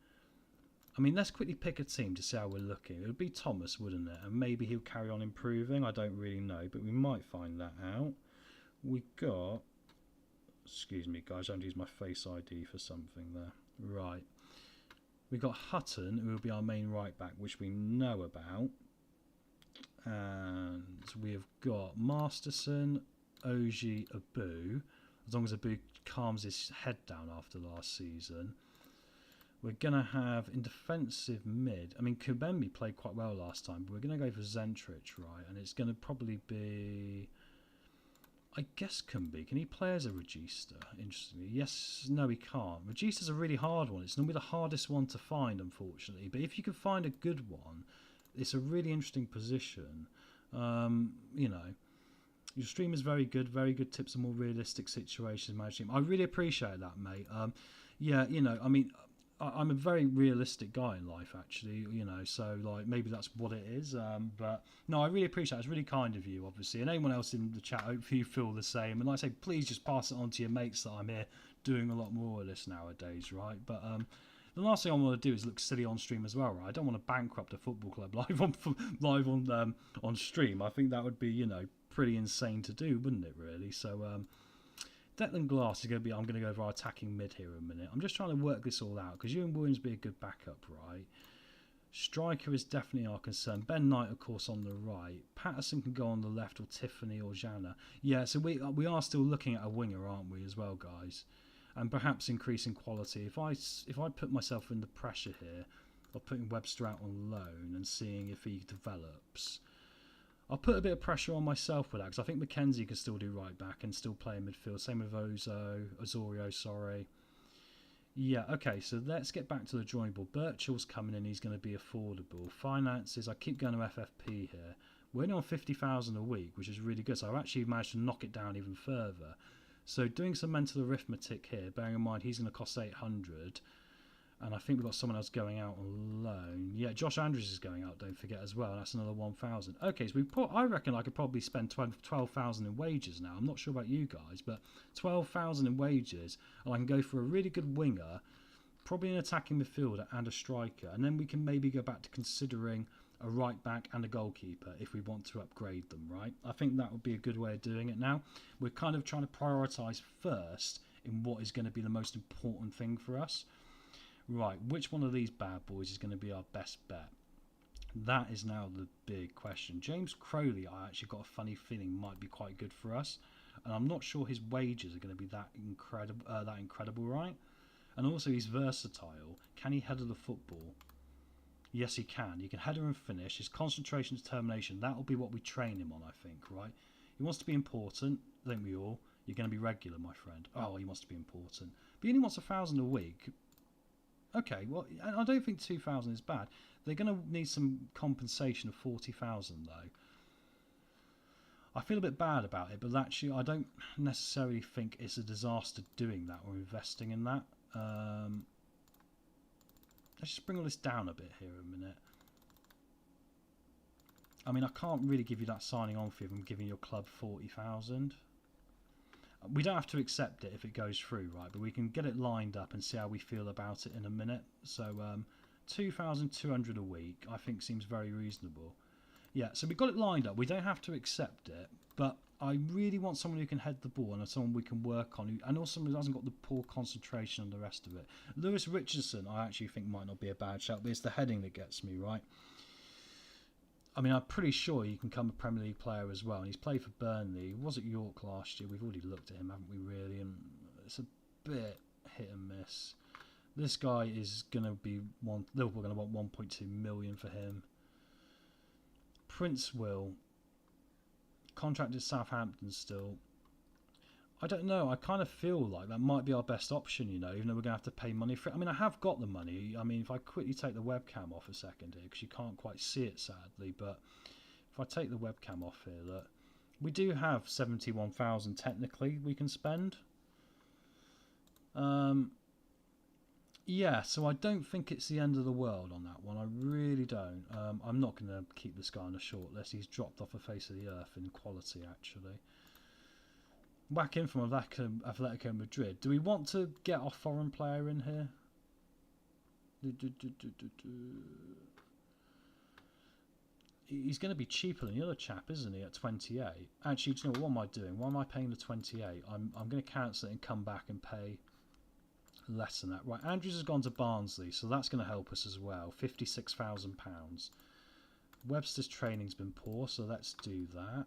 C: I mean, let's quickly pick a team to see how we're looking. It would be Thomas, wouldn't it? And maybe he'll carry on improving. I don't really know, but we might find that out. We got... Excuse me, guys. I don't use my Face ID for something there. Right. We got Hutton, who will be our main right back, which we know about. And we have got Masterson, Ogie, Abu. As long as Abu calms his head down after last season. We're going to have in defensive mid. I mean, Kubembe played quite well last time, but we're going to go for Zentrich, right? And it's going to probably be... I guess Kumbi. Can he play as a Regista? Interestingly. Yes, no, he can't. Regista's a really hard one. It's normally the hardest one to find, unfortunately. But if you can find a good one, it's a really interesting position. Your stream is very good tips on more realistic situations managing. I really appreciate that, mate. I'm a very realistic guy in life, actually, so like maybe that's what it is. But no, I really appreciate it. It's really kind of you, obviously, and anyone else in the chat, hopefully you feel the same. And like I say, please just pass it on to your mates that I'm here doing a lot more of this nowadays, right? But the last thing I want to do is look silly on stream as well, right? I don't want to bankrupt a football club live on stream. I think that would be, pretty insane to do, wouldn't it, really? So Declan Glass is going to be... I'm going to go for our attacking mid here in a minute. I'm just trying to work this all out, because Ewan Williams be a good backup, right? Striker is definitely our concern. Ben Knight, of course, on the right. Patterson can go on the left, or Tiffany or Jana. Yeah, so we are still looking at a winger, aren't we, as well, guys? And perhaps increasing quality. If I put myself in the pressure here of putting Webster out on loan and seeing if he develops... I'll put a bit of pressure on myself with that, because I think McKenzie can still do right back and still play in midfield. Same with Osorio, sorry. Yeah, okay, so let's get back to the drawing board. Birchall's coming in, he's going to be affordable. Finances, I keep going to FFP here. We're only on 50,000 a week, which is really good. So I've actually managed to knock it down even further. So doing some mental arithmetic here, bearing in mind he's going to cost 800. And I think we've got someone else going out on loan. Yeah, Josh Andrews is going out, don't forget, as well. That's another 1,000. Okay, so I reckon I could probably spend 12,000 in wages now. I'm not sure about you guys, but 12,000 in wages. And I can go for a really good winger, probably an attacking midfielder and a striker. And then we can maybe go back to considering a right back and a goalkeeper if we want to upgrade them, right? I think that would be a good way of doing it now. We're kind of trying to prioritise first in what is going to be the most important thing for us. Right, which one of these bad boys is going to be our best bet? That is now the big question. James Crowley, I actually got a funny feeling might be quite good for us, and I'm not sure his wages are going to be that incredible, right? And also he's versatile. Can he header the football? Yes, he can. He can header and finish. His concentration, determination, that will be what we train him on, I think, right? He wants to be important, I think we all. You're going to be regular, my friend. Oh, he wants to be important. But he only wants 1,000 a week. Okay, well, I don't think 2,000 is bad. They're going to need some compensation of 40,000, though. I feel a bit bad about it, but actually I don't necessarily think it's a disaster doing that or investing in that. Let's just bring all this down a bit here a minute. I mean, I can't really give you that signing on fee if I'm giving your club 40,000. We don't have to accept it if it goes through, right? But we can get it lined up and see how we feel about it in a minute. So 2,200 a week, I think seems very reasonable. Yeah, so we've got it lined up. We don't have to accept it, but I really want someone who can head the ball and someone we can work on, and also someone who hasn't got the poor concentration on the rest of it. Lewis Richardson, I actually think might not be a bad shout, but it's the heading that gets me, right? I mean, I'm pretty sure he can become a Premier League player as well. And he's played for Burnley. He was at York last year. We've already looked at him, haven't we, really? And it's a bit hit and miss. This guy is going to be Liverpool are going to want 1.2 million for him. Prince Will, contracted Southampton still. I don't know. I kind of feel like that might be our best option, you know, even though we're going to have to pay money for it. I mean, I have got the money. I mean, if I quickly take the webcam off a second here, because you can't quite see it, sadly, but if I take the webcam off here, look, we do have 71,000 technically we can spend. Yeah, so I don't think it's the end of the world on that one. I really don't. I'm not going to keep this guy on a short list. He's dropped off the face of the earth in quality, actually. Whack in from Atletico Madrid. Do we want to get our foreign player in here? He's going to be cheaper than the other chap, isn't he, at 28? Actually, do you know what am I doing? Why am I paying the 28? I'm going to cancel it and come back and pay less than that. Right, Andrews has gone to Barnsley, so that's going to help us as well. £56,000. Webster's training's been poor, so let's do that.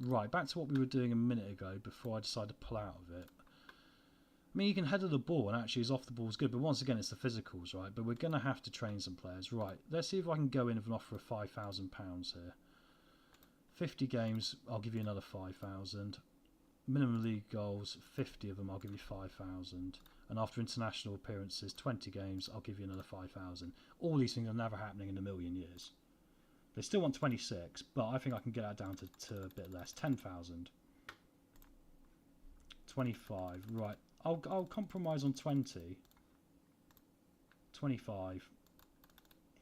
C: Right, back to what we were doing a minute ago before I decided to pull out of it. I mean, you can header the ball, and actually his off the ball is good, but once again, it's the physicals, right? But we're going to have to train some players. Right, let's see if I can go in with an offer of £5,000 here. 50 games, I'll give you another 5,000. Minimum league goals, 50 of them, I'll give you 5,000. And after international appearances, 20 games, I'll give you another 5,000. All these things are never happening in a million years. They still want 26, but I think I can get that down to a bit less. 10,000. 25. Right. I'll compromise on 20. 25.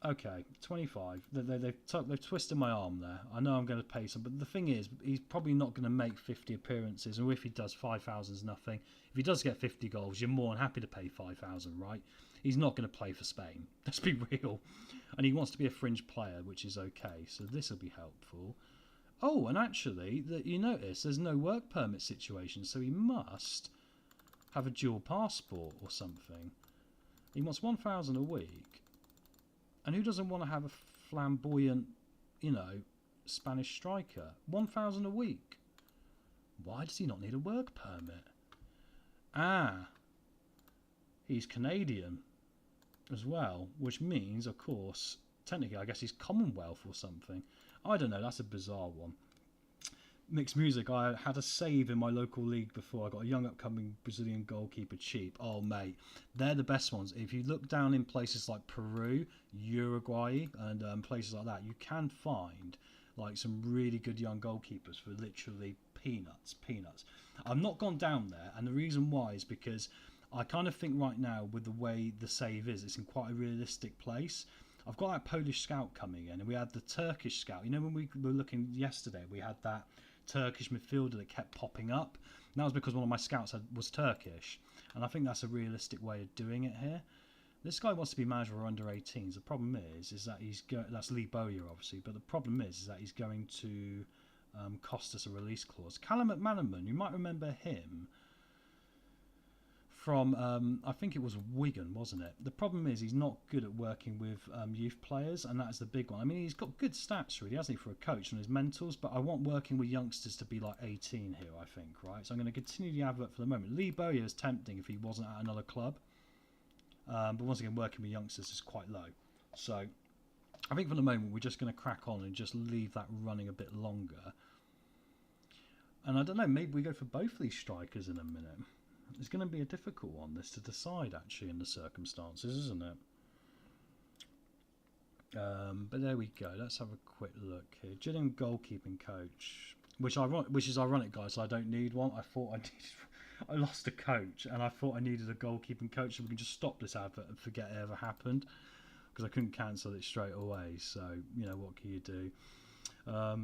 C: Okay, 25. They've twisted my arm there. I know I'm going to pay some, but the thing is, he's probably not going to make 50 appearances, and if he does, 5,000 is nothing. If he does get 50 goals, you're more than happy to pay 5,000, right? He's not going to play for Spain. Let's be real. And he wants to be a fringe player, which is okay. So this will be helpful. Oh, and actually, you notice there's no work permit situation, so he must have a dual passport or something. He wants 1,000 a week. And who doesn't want to have a flamboyant, you know, Spanish striker? 1,000 a week. Why does he not need a work permit? Ah, he's Canadian as well, which means, of course, technically, I guess he's Commonwealth or something. I don't know, that's a bizarre one. Mixed music, I had a save in my local league before. I got a young upcoming Brazilian goalkeeper cheap. Oh, mate, they're the best ones. If you look down in places like Peru, Uruguay, and places like that, you can find like some really good young goalkeepers for literally peanuts. I've not gone down there, and the reason why is because I kind of think right now, with the way the save is, it's in quite a realistic place. I've got that Polish scout coming in, and we had the Turkish scout. You know, when we were looking yesterday, we had that Turkish midfielder that kept popping up. And that was because one of my scouts was Turkish, and I think that's a realistic way of doing it here. This guy wants to be manager of under 18s. The problem is that that's Lee Bowyer, obviously, but the problem is that he's going to cost us a release clause. Callum McManaman, you might remember him from, I think it was Wigan, wasn't it? The problem is he's not good at working with youth players, and that's the big one. I mean, he's got good stats, really, hasn't he, for a coach and his mentors, but I want working with youngsters to be like 18 here, I think, right? So I'm going to continue the advert for the moment. Lee Bowyer is tempting if he wasn't at another club, but once again, working with youngsters is quite low. So I think for the moment, we're just going to crack on and just leave that running a bit longer. And I don't know, maybe we go for both of these strikers in a minute. It's going to be a difficult one, this, to decide, actually, in the circumstances, isn't it? But there we go. Let's have a quick look here. Gillingham goalkeeping coach, which is ironic, guys. I don't need one. I lost a coach, and I thought I needed a goalkeeping coach, so we can just stop this advert and forget it ever happened, because I couldn't cancel it straight away. So, you know, what can you do?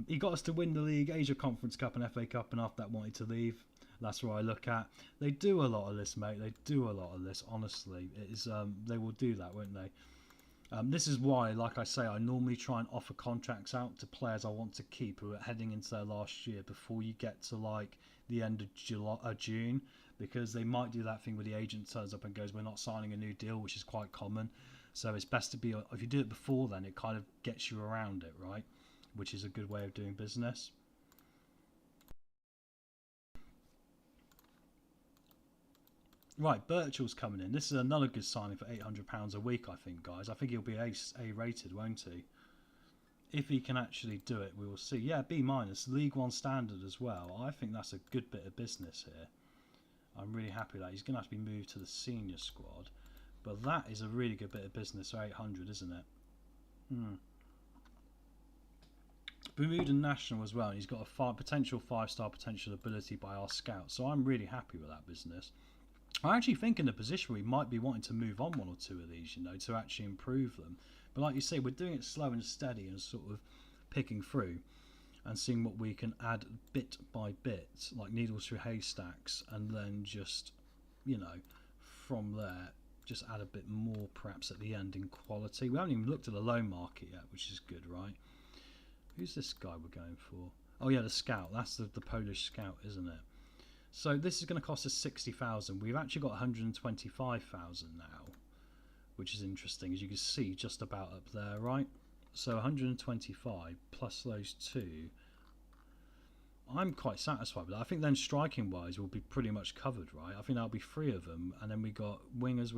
C: He got us to win the league, Asia Conference Cup and FA Cup, and after that wanted to leave. That's what I look at. They do a lot of this, mate. They do a lot of this, honestly. It is, they will do that, won't they? This is why, like I say, I normally try and offer contracts out to players I want to keep who are heading into their last year before you get to, like, the end of June, because they might do that thing where the agent turns up and goes, we're not signing a new deal, which is quite common. So it's best to be, if you do it before then, it kind of gets you around it, right? Which is a good way of doing business. Right, Birchall's coming in. This is another good signing for £800 a week, I think, guys. I think he'll be A-rated, won't he? If he can actually do it, we will see. Yeah, B-, League One standard as well. I think that's a good bit of business here. I'm really happy with that. He's going to have to be moved to the senior squad. But that is a really good bit of business for 800, isn't it? Bermuda National as well. And he's got a potential 5-star potential ability by our scouts. So I'm really happy with that business. I actually think in the position we might be wanting to move on one or two of these, you know, to actually improve them. But like you say, we're doing it slow and steady and sort of picking through and seeing what we can add bit by bit, like needles through haystacks, and then just, you know, from there, just add a bit more perhaps at the end in quality. We haven't even looked at the loan market yet, which is good, right? Who's this guy we're going for? Oh yeah, the scout. That's the Polish scout, isn't it? So this is going to cost us 60,000. We've actually got 125,000 now, which is interesting, as you can see, just about up there, right? So 125 plus those two. I'm quite satisfied with that. I think then striking wise we'll be pretty much covered, right? I think that'll be 3 of them, and then we got wingers.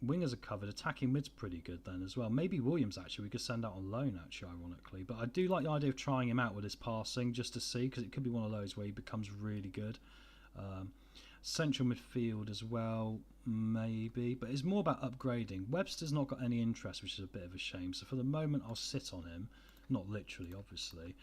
C: Wingers are covered. Attacking mid's pretty good then as well. Maybe Williams actually we could send out on loan, actually, ironically. But I do like the idea of trying him out with his passing just to see, because it could be one of those where he becomes really good. Central midfield as well, maybe. But it's more about upgrading. Webster's not got any interest, which is a bit of a shame. So for the moment I'll sit on him. Not literally, obviously.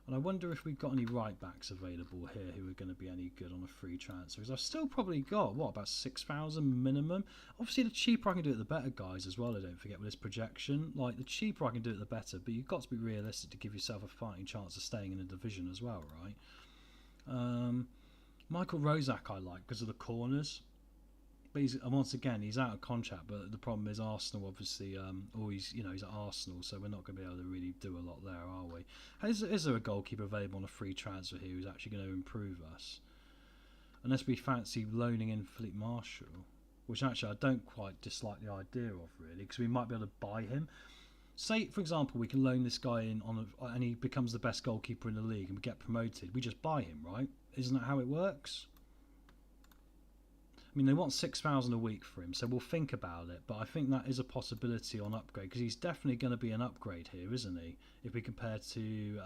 C: And I wonder if we've got any right backs available here who are going to be any good on a free transfer. Because I've still probably got, what, about 6,000 minimum? Obviously, the cheaper I can do it, the better, guys, as well. I don't forget with this projection. Like, the cheaper I can do it, the better. But you've got to be realistic to give yourself a fighting chance of staying in a division as well, right? Michael Rozak I like because of the corners. But once again, he's out of contract. But the problem is Arsenal, obviously, he's at Arsenal, so we're not going to be able to really do a lot there, are we? Is there a goalkeeper available on a free transfer here who's actually going to improve us? Unless we fancy loaning in Philippe Marshall, which actually I don't quite dislike the idea of, really, because we might be able to buy him. Say, for example, we can loan this guy in and he becomes the best goalkeeper in the league and we get promoted. We just buy him, right? Isn't that how it works? I mean, they want 6,000 a week for him, so we'll think about it. But I think that is a possibility on upgrade, because he's definitely going to be an upgrade here, isn't he? If we compare to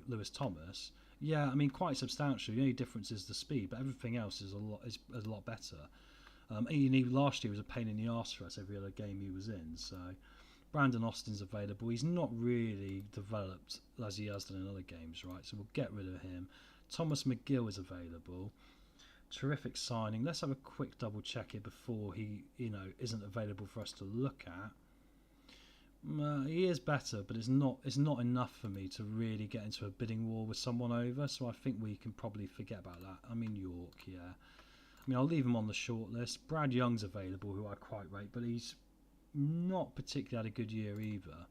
C: Lewis Thomas, yeah, I mean, quite substantial. The only difference is the speed, but everything else is a lot better. Last year was a pain in the arse for us every other game he was in. So Brandon Austin's available. He's not really developed as he has done in other games, right? So we'll get rid of him. Thomas McGill is available. Terrific signing. Let's have a quick double check here before he, isn't available for us to look at. He is better, but it's not enough for me to really get into a bidding war with someone over. So I think we can probably forget about that. I'm in York, yeah. I mean, I'll leave him on the short list. Brad Young's available, who I quite rate, but he's not particularly had a good year either.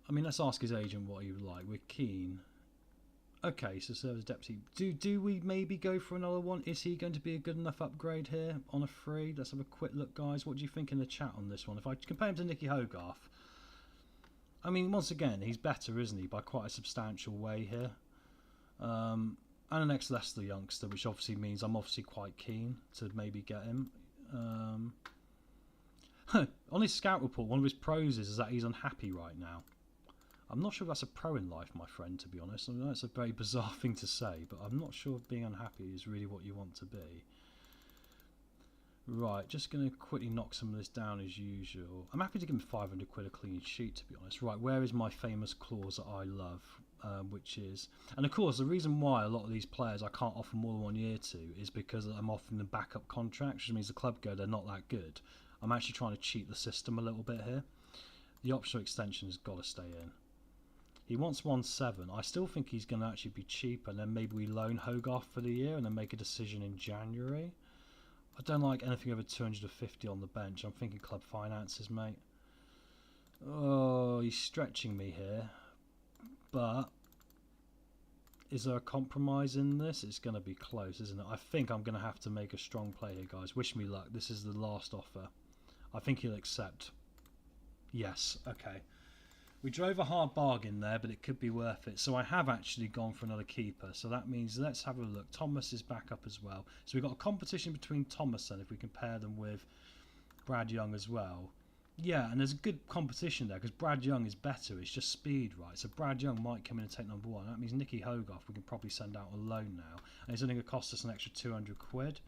C: I mean, let's ask his agent what he would like. We're keen. Okay, so serve as deputy. Do we maybe go for another one? Is he going to be a good enough upgrade here on a free? Let's have a quick look, guys. What do you think in the chat on this one? If I compare him to Nicky Hogarth, I mean, once again, he's better, isn't he, by quite a substantial way here. And an ex-Leicester youngster, which obviously means I'm obviously quite keen to maybe get him. On his scout report, one of his pros is that he's unhappy right now. I'm not sure if that's a pro in life, my friend, to be honest. I know it's a very bizarre thing to say, but I'm not sure if being unhappy is really what you want to be. Right, just going to quickly knock some of this down as usual. I'm happy to give him 500 quid a clean sheet, to be honest. Right, where is my famous clause that I love? Which is, and of course, the reason why a lot of these players I can't offer more than 1 year to is because I'm offering them backup contracts, which means the club go, they're not that good. I'm actually trying to cheat the system a little bit here. The optional extension has got to stay in. He wants 1.7. I still think he's going to actually be cheaper, and then maybe we loan Hogarth for the year and then make a decision in January. I don't like anything over 250 on the bench. I'm thinking club finances, mate. Oh, he's stretching me here. But is there a compromise in this? It's going to be close, isn't it? I think I'm going to have to make a strong play here, guys. Wish me luck. This is the last offer. I think he'll accept. Yes, okay. We drove a hard bargain there, but it could be worth it. So I have actually gone for another keeper. So that means let's have a look. Thomas is back up as well. So we've got a competition between Thomas and if we compare them with Brad Young as well. Yeah, and there's a good competition there because Brad Young is better. It's just speed, right? So Brad Young might come in and take number one. That means Nicky Hogarth we can probably send out on loan now. And it's only going to cost us an extra 200 quid.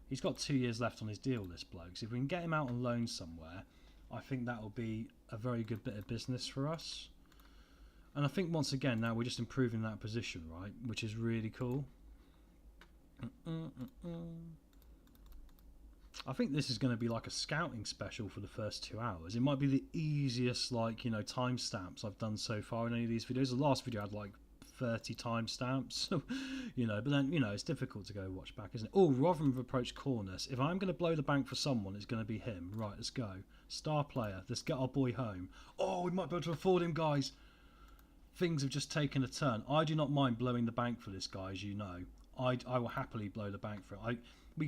C: He's got 2 years left on his deal, this bloke. So if we can get him out on loan somewhere, I think that will be a very good bit of business for us. And I think once again now we're just improving that position, right? Which is really cool. I think this is going to be like a scouting special for the first 2 hours. It might be the easiest, like, you know, timestamps I've done so far in any of these videos. The last video had like 30 timestamps, you know, but then, you know, it's difficult to go watch back, isn't it? Oh, Rotherham have approached Cornus. If I'm going to blow the bank for someone, it's going to be him. Right, let's go. Star player. Let's get our boy home. Oh, we might be able to afford him, guys. Things have just taken a turn. I do not mind blowing the bank for this guy, as you know. I will happily blow the bank for it.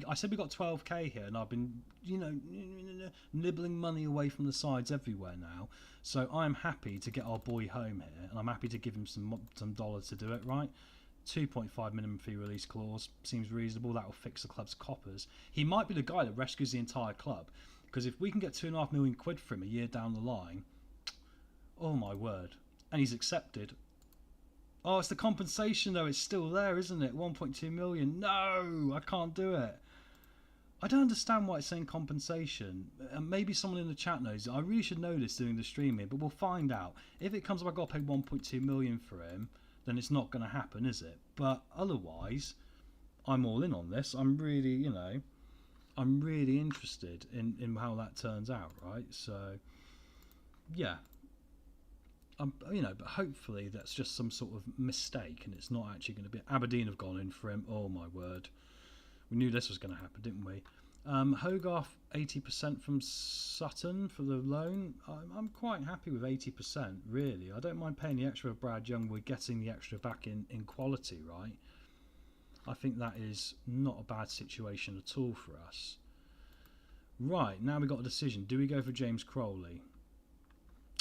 C: I said we got 12k here, and I've been, you know, nibbling money away from the sides everywhere now. So I'm happy to get our boy home here, and I'm happy to give him some dollars to do it, right? 2.5 minimum fee release clause seems reasonable. That will fix the club's coppers. He might be the guy that rescues the entire club, because if we can get 2.5 million quid for him a year down the line, oh my word. And he's accepted. Oh, it's the compensation though. It's still there, isn't it? 1.2 million. No, I can't do it. I don't understand why it's saying compensation. Maybe someone in the chat knows. I really should know this doing the streaming, but we'll find out. If it comes up I've got to pay 1.2 million for him, then it's not going to happen, is it? But otherwise, I'm all in on this. I'm really, you know, I'm really interested in how that turns out, right? So, yeah. You know, but hopefully that's just some sort of mistake and it's not actually going to be. Aberdeen have gone in for him. Oh my word. We knew this was going to happen, didn't we? Hogarth 80% from Sutton for the loan. I'm quite happy with 80%, really. I don't mind paying the extra of Brad Young. We're getting the extra back in quality, right? I think that is not a bad situation at all for us. Right, now we've got a decision. Do we go for James Crowley?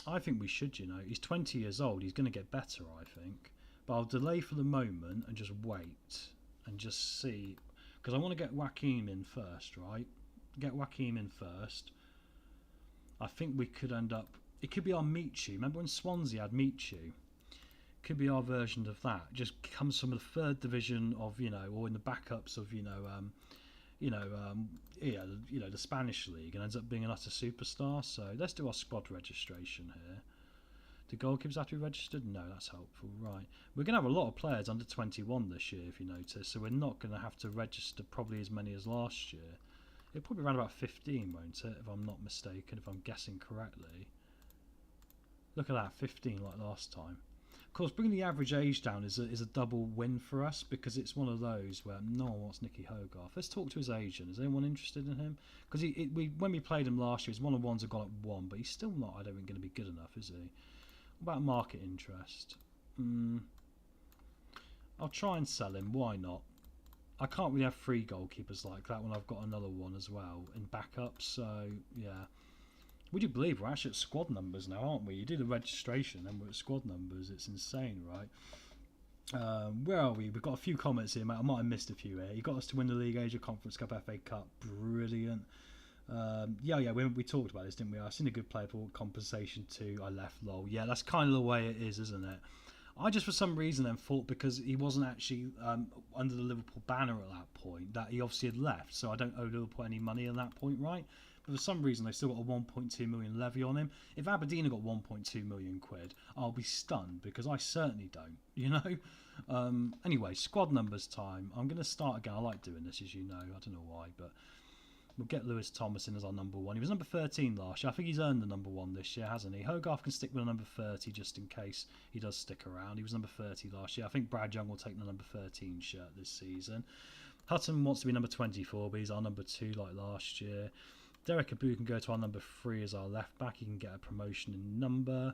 C: I think we should, you know. He's 20 years old. He's going to get better, I think. But I'll delay for the moment and just wait and just see. Because I want to get Joaquin in first, right? Get Joaquin in first. I think we could end up... It could be our Michu. Remember when Swansea had Michu? Could be our version of that. Just comes from the third division of, you know, or in the backups of, the Spanish league and ends up being an utter superstar. So let's do our squad registration here. Do goalkeepers have to be registered? No, that's helpful. Right. We're going to have a lot of players under 21 this year, if you notice. So we're not going to have to register probably as many as last year. It'll probably be around about 15, won't it? If I'm not mistaken, if I'm guessing correctly. Look at that, 15 like last time. course, bringing the average age down is a double win for us, because it's one of those where no one wants Nicky Hogarth. Let's talk to his agent. Is anyone interested in him? Because when we played him last year, his one-on-ones have gone up 1, but he's still not, I don't think, going to be good enough, is he? What about market interest? I'll try and sell him. Why not? I can't really have 3 goalkeepers like that when I've got another one as well in backup. So yeah, would you believe we're actually at squad numbers now, aren't we? You do the registration, then we're at squad numbers. It's insane, right? Where are we? We've got a few comments here, mate. I might have missed a few here. You got us to win the League, Asia Conference Cup, FA Cup. Brilliant. Yeah, we talked about this, didn't we? I've seen a good player for compensation too. I left, lol. Yeah, that's kind of the way it is, isn't it? I just for some reason then thought, because he wasn't actually under the Liverpool banner at that point, that he obviously had left, so I don't owe Liverpool any money at that point, right? But for some reason they've still got a 1.2 million levy on him. If Aberdeen have got 1.2 million quid, I'll be stunned, because I certainly don't, you know? Anyway, squad numbers time. I'm going to start again. I like doing this, as you know. I don't know why, but we'll get Lewis Thomas in as our number 1. He was number 13 last year. I think he's earned the number 1 this year, hasn't he? Hogarth can stick with a number 30 just in case he does stick around. He was number 30 last year. I think Brad Young will take the number 13 shirt this season. Hutton wants to be number 24, but he's our number 2 like last year. Derek Abu can go to our number 3 as our left back. He can get a promotion in number.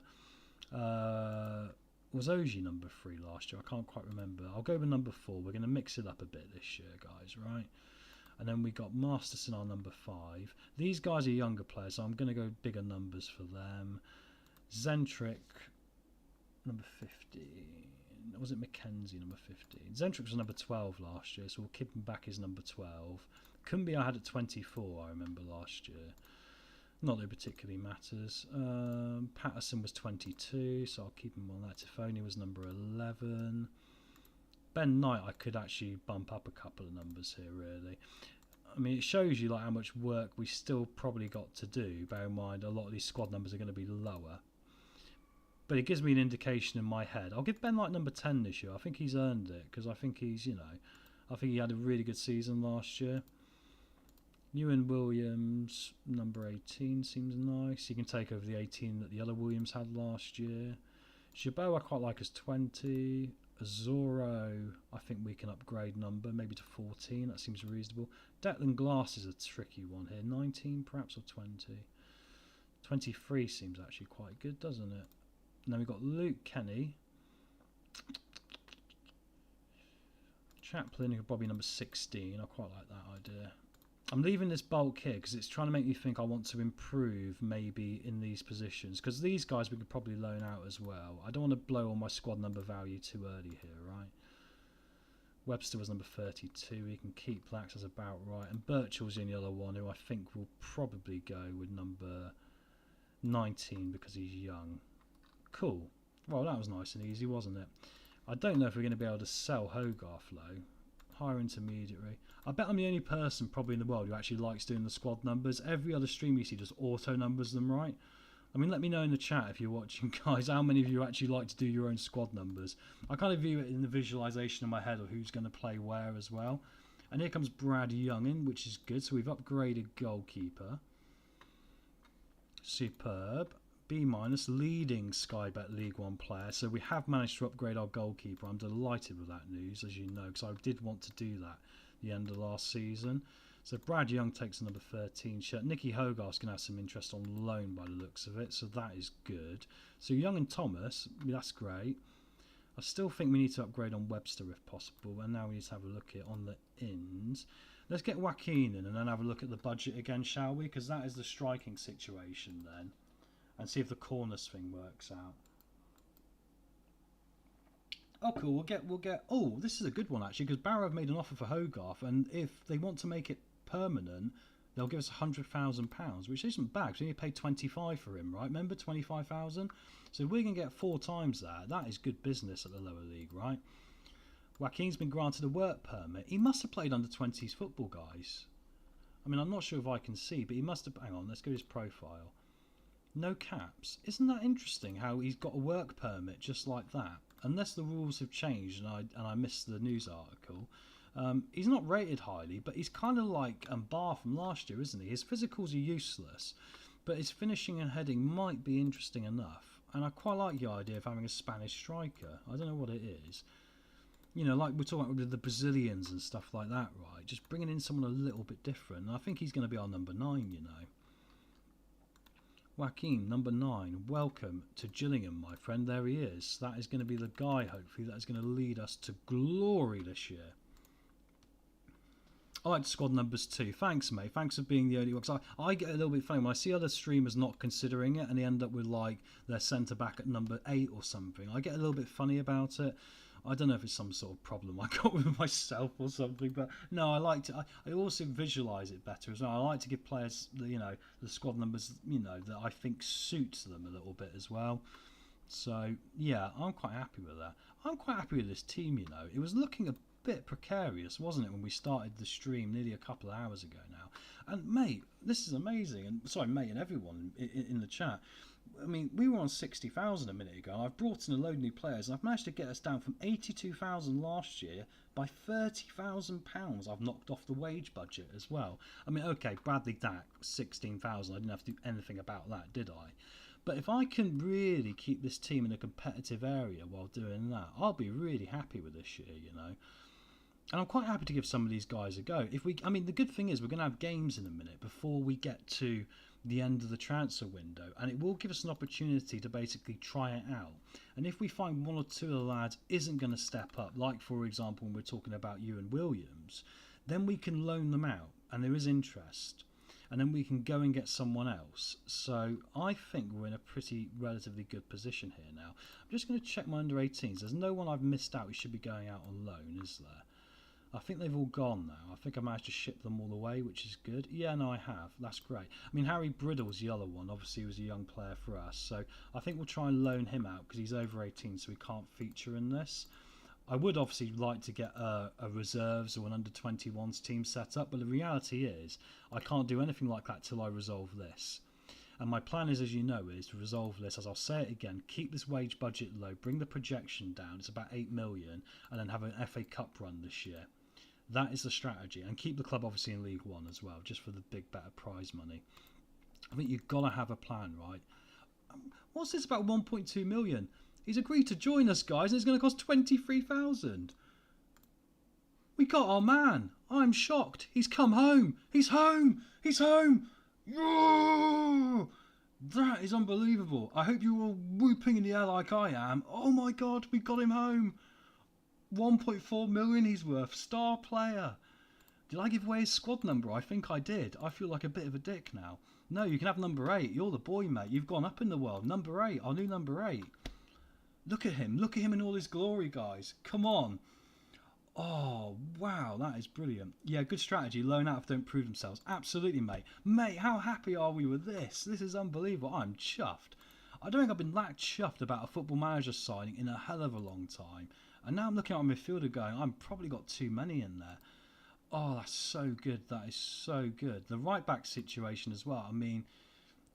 C: Was Oji number 3 last year? I can't quite remember. I'll go with number 4. We're going to mix it up a bit this year, guys, right? And then we got Masterson, our number 5. These guys are younger players, so I'm going to go bigger numbers for them. Zentric, number 15. Was it Mackenzie, number 15? Zentric was number 12 last year, so we'll keep him back as number 12. Kumbi I had at 24, I remember, last year. Not that it particularly matters. Patterson was 22, so I'll keep him on that. Tifoni was number 11. Ben Knight, I could actually bump up a couple of numbers here, really. I mean, it shows you like how much work we still probably got to do. Bear in mind, a lot of these squad numbers are going to be lower. But it gives me an indication in my head. I'll give Ben Knight number 10 this year. I think he's earned it, because I think he's, you know, I think he had a really good season last year. Ewan Williams, number 18, seems nice. He can take over the 18 that the other Williams had last year. Chabot I quite like as 20. Zorro, I think we can upgrade number, maybe to 14. That seems reasonable. Declan Glass is a tricky one here. 19 perhaps, or 20. 23 seems actually quite good, doesn't it? And then we've got Luke Kenny. Chaplin, who could probably number 16. I quite like that idea. I'm leaving this bulk here because it's trying to make me think I want to improve maybe in these positions, because these guys we could probably loan out as well. I don't want to blow on my squad number value too early here, right? Webster was number 32. He can keep Lax as about right. And Birchall's the only other one who I think will probably go with number 19 because he's young. Cool. Well, that was nice and easy, wasn't it? I don't know if we're going to be able to sell Hogarth, though. Higher intermediary. I bet I'm the only person probably in the world who actually likes doing the squad numbers. Every other stream you see just auto numbers them, right? I mean, let me know in the chat if you're watching, guys, how many of you actually like to do your own squad numbers. I kind of view it in the visualization in my head of who's going to play where as well. And here comes Brad Young in, which is good. So we've upgraded goalkeeper. Superb. B-, leading Sky Bet League 1 player. So we have managed to upgrade our goalkeeper. I'm delighted with that news, as you know, because I did want to do that at the end of last season. So Brad Young takes the number 13 shirt. Nicky Hogarth's going to have some interest on loan by the looks of it, so that is good. So Young and Thomas, that's great. I still think we need to upgrade on Webster if possible, and now we need to have a look at on the ins. Let's get Joaquin in and then have a look at the budget again, shall we? Because that is the striking situation then. And see if the corners thing works out. Oh, cool. We'll get. Oh, this is a good one actually, because Barrow have made an offer for Hogarth, and if they want to make it permanent, they'll give us £100,000, which isn't bad. We only paid 25 for him, right? Remember, 25,000. So we're gonna get 4 times that. That is good business at the lower league, right? Joaquin's been granted a work permit. He must have played under 20s football, guys. I mean, I'm not sure if I can see, but he must have. Hang on, let's go to his profile. No caps. Isn't that interesting how he's got a work permit just like that? Unless the rules have changed and I missed the news article. He's not rated highly, but he's kind of like Barr from last year, isn't he? His physicals are useless, but his finishing and heading might be interesting enough. and I quite like the idea of having a Spanish striker. I don't know what it is. You know, like we're talking about with the Brazilians and stuff like that, right? Just bringing in someone a little bit different. And I think he's going to be our number 9, you know. Joaquin, number 9. Welcome to Gillingham, my friend. There he is. That is going to be the guy, hopefully, that is going to lead us to glory this year. I like squad numbers too. Thanks, mate. Thanks for being the only one. Because I get a little bit funny when I see other streamers not considering it and they end up with, like, their centre-back at number 8 or something. I get a little bit funny about it. I don't know if it's some sort of problem I got with myself or something, but no, I like to. I also visualise it better as well. I like to give players, you know, the squad numbers, you know, that I think suits them a little bit as well. So yeah, I'm quite happy with that. I'm quite happy with this team. You know, it was looking a bit precarious, wasn't it, when we started the stream nearly a couple of hours ago now? And mate, this is amazing. And sorry, mate, and everyone in the chat. I mean, we were on 60,000 a minute ago. I've brought in a load of new players, and I've managed to get us down from 82,000 last year by £30,000. I've knocked off the wage budget as well. I mean, okay, Bradley Dack, 16,000. I didn't have to do anything about that, did I? But if I can really keep this team in a competitive area while doing that, I'll be really happy with this year, you know. And I'm quite happy to give some of these guys a go. I mean, the good thing is we're going to have games in a minute before we get to the end of the transfer window, and it will give us an opportunity to basically try it out. And if we find one or two of the lads isn't going to step up, like for example when we're talking about Ewan Williams, then we can loan them out, and there is interest, and then we can go and get someone else. So I think we're in a pretty relatively good position here now. I'm just going to check my under 18s. There's no one I've missed out who should be going out on loan, is there? I think they've all gone now. I think I managed to ship them all away, which is good. Yeah, no, I have. That's great. I mean, Harry Briddle's the other one. Obviously, he was a young player for us. So I think we'll try and loan him out because he's over 18, so he can't feature in this. I would obviously like to get a reserves or an under-21s team set up, but the reality is I can't do anything like that till I resolve this. And my plan is, as you know, is to resolve this, as I'll say it again, keep this wage budget low, bring the projection down, it's about 8 million, and then have an FA Cup run this year. That is the strategy, and keep the club obviously in League One as well, just for the big better prize money. I think you've got to have a plan, right? What's this about 1.2 million? He's agreed to join us, guys, and it's going to cost 23,000. We got our man. I'm shocked. He's come home. He's home. He's home. Oh, that is unbelievable. I hope you're all whooping in the air like I am. Oh my God, we got him home. 1.4 million he's worth. Star player. Did I give away his squad number? I think I did. I feel like a bit of a dick now. No, you can have number 8. You're the boy, mate. You've gone up in the world. Number 8. Our new number 8. Look at him. Look at him in all his glory, guys. Come on. Oh, wow. That is brilliant. Yeah, good strategy. Loan out if they don't prove themselves. Absolutely, mate. Mate, how happy are we with this? This is unbelievable. I'm chuffed. I don't think I've been that chuffed about a football manager signing in a hell of a long time. And now I'm looking at my midfielder going, I've probably got too many in there. Oh, that's so good. That is so good. The right back situation as well. I mean,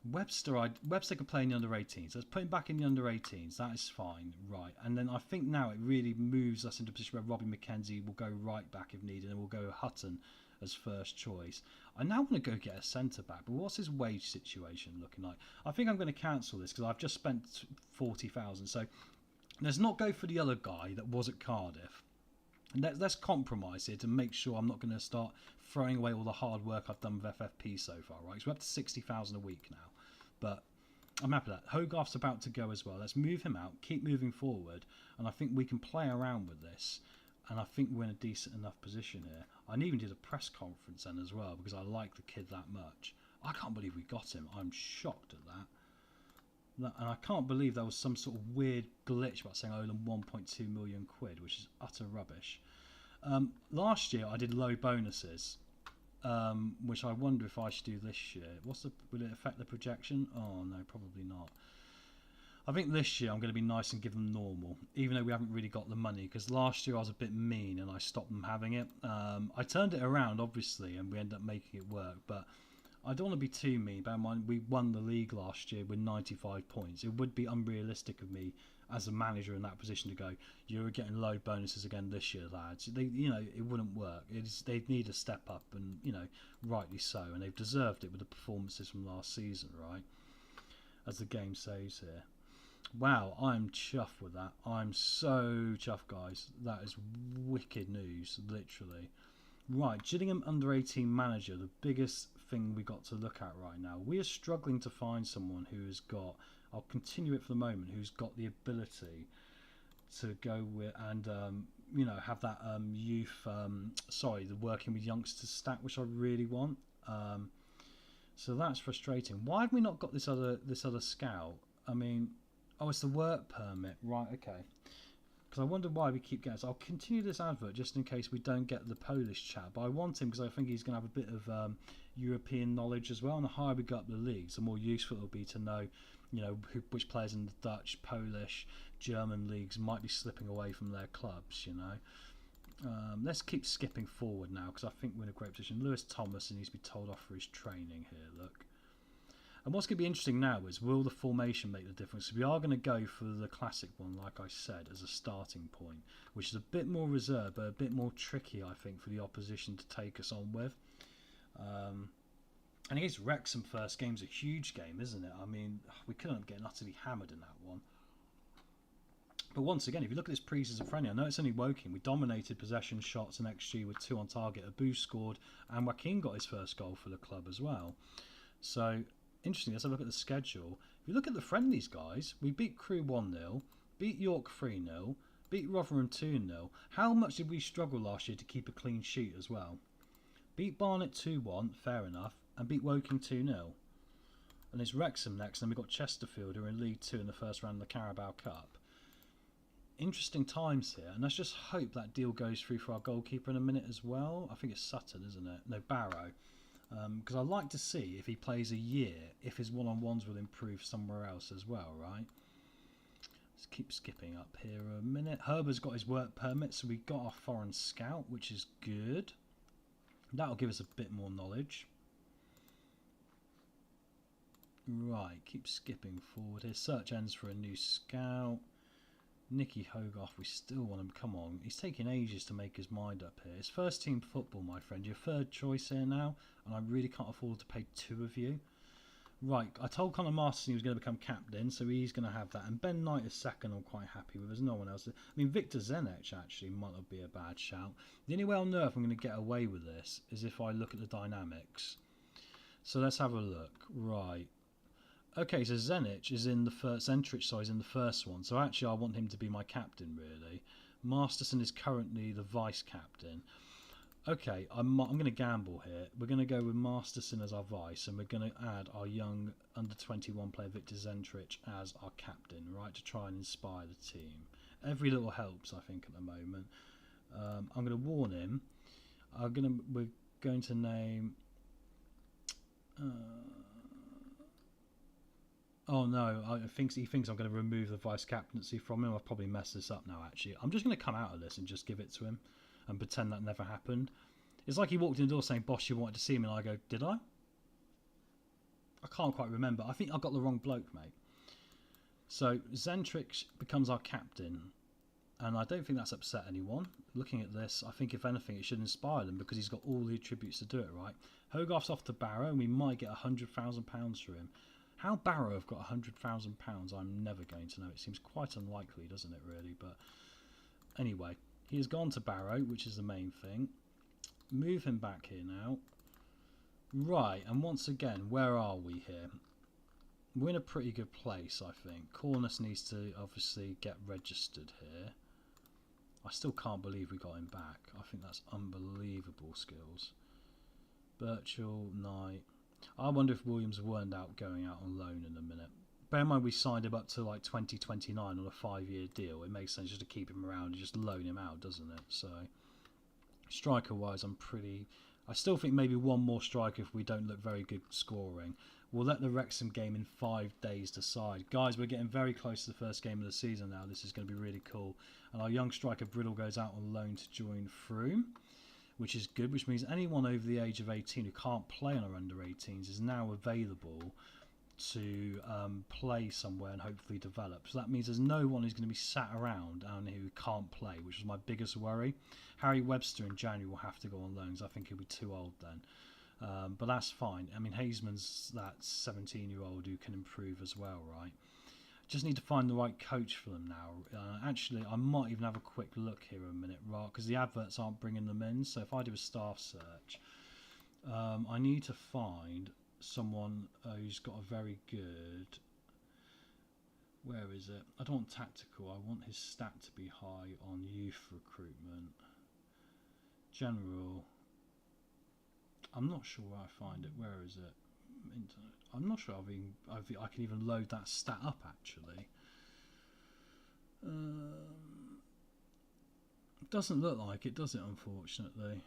C: Webster could play in the under 18s. Let's put him back in the under 18s. That is fine. Right. And then I think now it really moves us into a position where Robbie McKenzie will go right back if needed, and we'll go Hutton as first choice. I now want to go get a centre back, but what's his wage situation looking like? I think I'm going to cancel this because I've just spent 40,000. So let's not go for the other guy that was at Cardiff. Let's compromise here to make sure I'm not going to start throwing away all the hard work I've done with FFP so far, right? So we're up to 60,000 a week now. But I'm happy with that. Hogarth's about to go as well. Let's move him out, keep moving forward, and I think we can play around with this. And I think we're in a decent enough position here. I even did a press conference then as well because I like the kid that much. I can't believe we got him. I'm shocked at that. And I can't believe there was some sort of weird glitch about saying I owe them 1.2 million quid, which is utter rubbish. Last year I did low bonuses, which I wonder if I should do this year. Will it affect the projection? Oh no, probably not. I think this year I'm going to be nice and give them normal, even though we haven't really got the money, because last year I was a bit mean and I stopped them having it. I turned it around, obviously, and we ended up making it work, but I don't want to be too mean. Bear in mind, we won the league last year with 95 points. It would be unrealistic of me as a manager in that position to go, you're getting low bonuses again this year, lads. It wouldn't work. They need a step up, and rightly so, and they've deserved it with the performances from last season, right? As the game says here. Wow, I'm chuffed with that. I'm so chuffed, guys. That is wicked news, literally. Right, Gillingham under 18 manager, the biggest thing we got to look at right now. We are struggling to find someone who has got, I'll continue it for the moment, who's got the ability to go with and you know, have that the working with youngsters stat, which I really want. So that's frustrating. Why have we not got this other scout? I mean, oh, it's the work permit, right? Okay. Because I wonder why we keep getting. So I'll continue this advert just in case we don't get the Polish chap. But I want him because I think he's going to have a bit of European knowledge as well. And the higher we go up the leagues, the more useful it'll be to know, you know, which players in the Dutch, Polish, German leagues might be slipping away from their clubs. You know. Let's keep skipping forward now because I think we're in a great position. Lewis Thomas needs to be told off for his training here. Look. And what's going to be interesting now is, will the formation make the difference? We are going to go for the classic one, like I said, as a starting point, which is a bit more reserved, but a bit more tricky, I think, for the opposition to take us on with. And against Wrexham first game's a huge game, isn't it? I mean, we couldn't get utterly hammered in that one. But once again, if you look at this pre-season friendly, I know it's only Woking. We dominated possession, shots and XG with 2 on target. Abu scored, and Joaquin got his first goal for the club as well. So interesting, let's have a look at the schedule. If you look at the friendlies, guys, we beat Crewe 1-0, beat York 3-0, beat Rotherham 2-0. How much did we struggle last year to keep a clean sheet as well? Beat Barnet 2-1, fair enough, and beat Woking 2-0. And it's Wrexham next, and then we've got Chesterfield, who are in League 2 in the first round of the Carabao Cup. Interesting times here, and let's just hope that deal goes through for our goalkeeper in a minute as well. I think it's Sutton, isn't it? No, Barrow. Because I'd like to see if he plays a year, if his one-on-ones will improve somewhere else as well, right? Let's keep skipping up here a minute. Herbert's got his work permit, so we got our foreign scout, which is good. That'll give us a bit more knowledge. Right, keep skipping forward here. Search ends for a new scout. Nicky Hogarth, we still want him. Come on, he's taking ages to make his mind up here. It's first team football, my friend. Your third choice here now, and I really can't afford to pay 2 of you. Right, I told Conor Masterson he was going to become captain, so he's going to have that. And Ben Knight is second, I'm quite happy with. There's no one else. I mean, Victor Zenech actually might not be a bad shout. The only way I'll know if I'm going to get away with this is if I look at the dynamics. So let's have a look. Right. Okay, so Zenich is in the first, Zentrich, sorry, is in the first one. So actually I want him to be my captain, really. Masterson is currently the vice captain. Okay, I'm going to gamble here. We're going to go with Masterson as our vice, and we're going to add our young under-21 player Victor Zentrich as our captain, right, to try and inspire the team. Every little helps, I think, at the moment. I'm going to warn him. We're going to name... oh no, he thinks I'm going to remove the vice captaincy from him. I've probably messed this up now, actually. I'm just going to come out of this and just give it to him and pretend that never happened. It's like he walked in the door saying, "Boss, you wanted to see me," and I go, "Did I?" I can't quite remember. I think I got the wrong bloke, mate. So Zentrich becomes our captain, and I don't think that's upset anyone. Looking at this, I think if anything it should inspire them because he's got all the attributes to do it, right? Hogarth's off to Barrow, and we might get £100,000 for him. How Barrow have got £100,000, I'm never going to know. It seems quite unlikely, doesn't it, really? But anyway, he has gone to Barrow, which is the main thing. Move him back here now. Right, and once again, where are we here? We're in a pretty good place, I think. Cornus needs to obviously get registered here. I still can't believe we got him back. I think that's unbelievable skills. Birchall, Knight. I wonder if Williams weren't going out on loan in a minute. Bear in mind we signed him up to like 2029 on a 5-year deal. It makes sense just to keep him around and just loan him out, doesn't it? So, striker wise, I still think maybe one more striker if we don't look very good scoring. We'll let the Wrexham game in 5 days decide. Guys, we're getting very close to the first game of the season now. This is going to be really cool. And our young striker Brittle goes out on loan to join Froome, which is good, which means anyone over the age of 18 who can't play on our under-18s is now available to play somewhere and hopefully develop. So that means there's no one who's going to be sat around down here who can't play, which was my biggest worry. Harry Webster in January will have to go on loans. I think he'll be too old then. But that's fine. I mean, Hazeman's that 17-year-old who can improve as well, right? Just need to find the right coach for them now. Actually, I might even have a quick look here in a minute, right? Because the adverts aren't bringing them in. So if I do a staff search, I need to find someone who's got a very good... Where is it? I don't want tactical. I want his stat to be high on youth recruitment. General. I'm not sure where I find it. Where is it? Internet. I'm not sure I can even load that stat up actually. It doesn't look like it, does it? Unfortunately,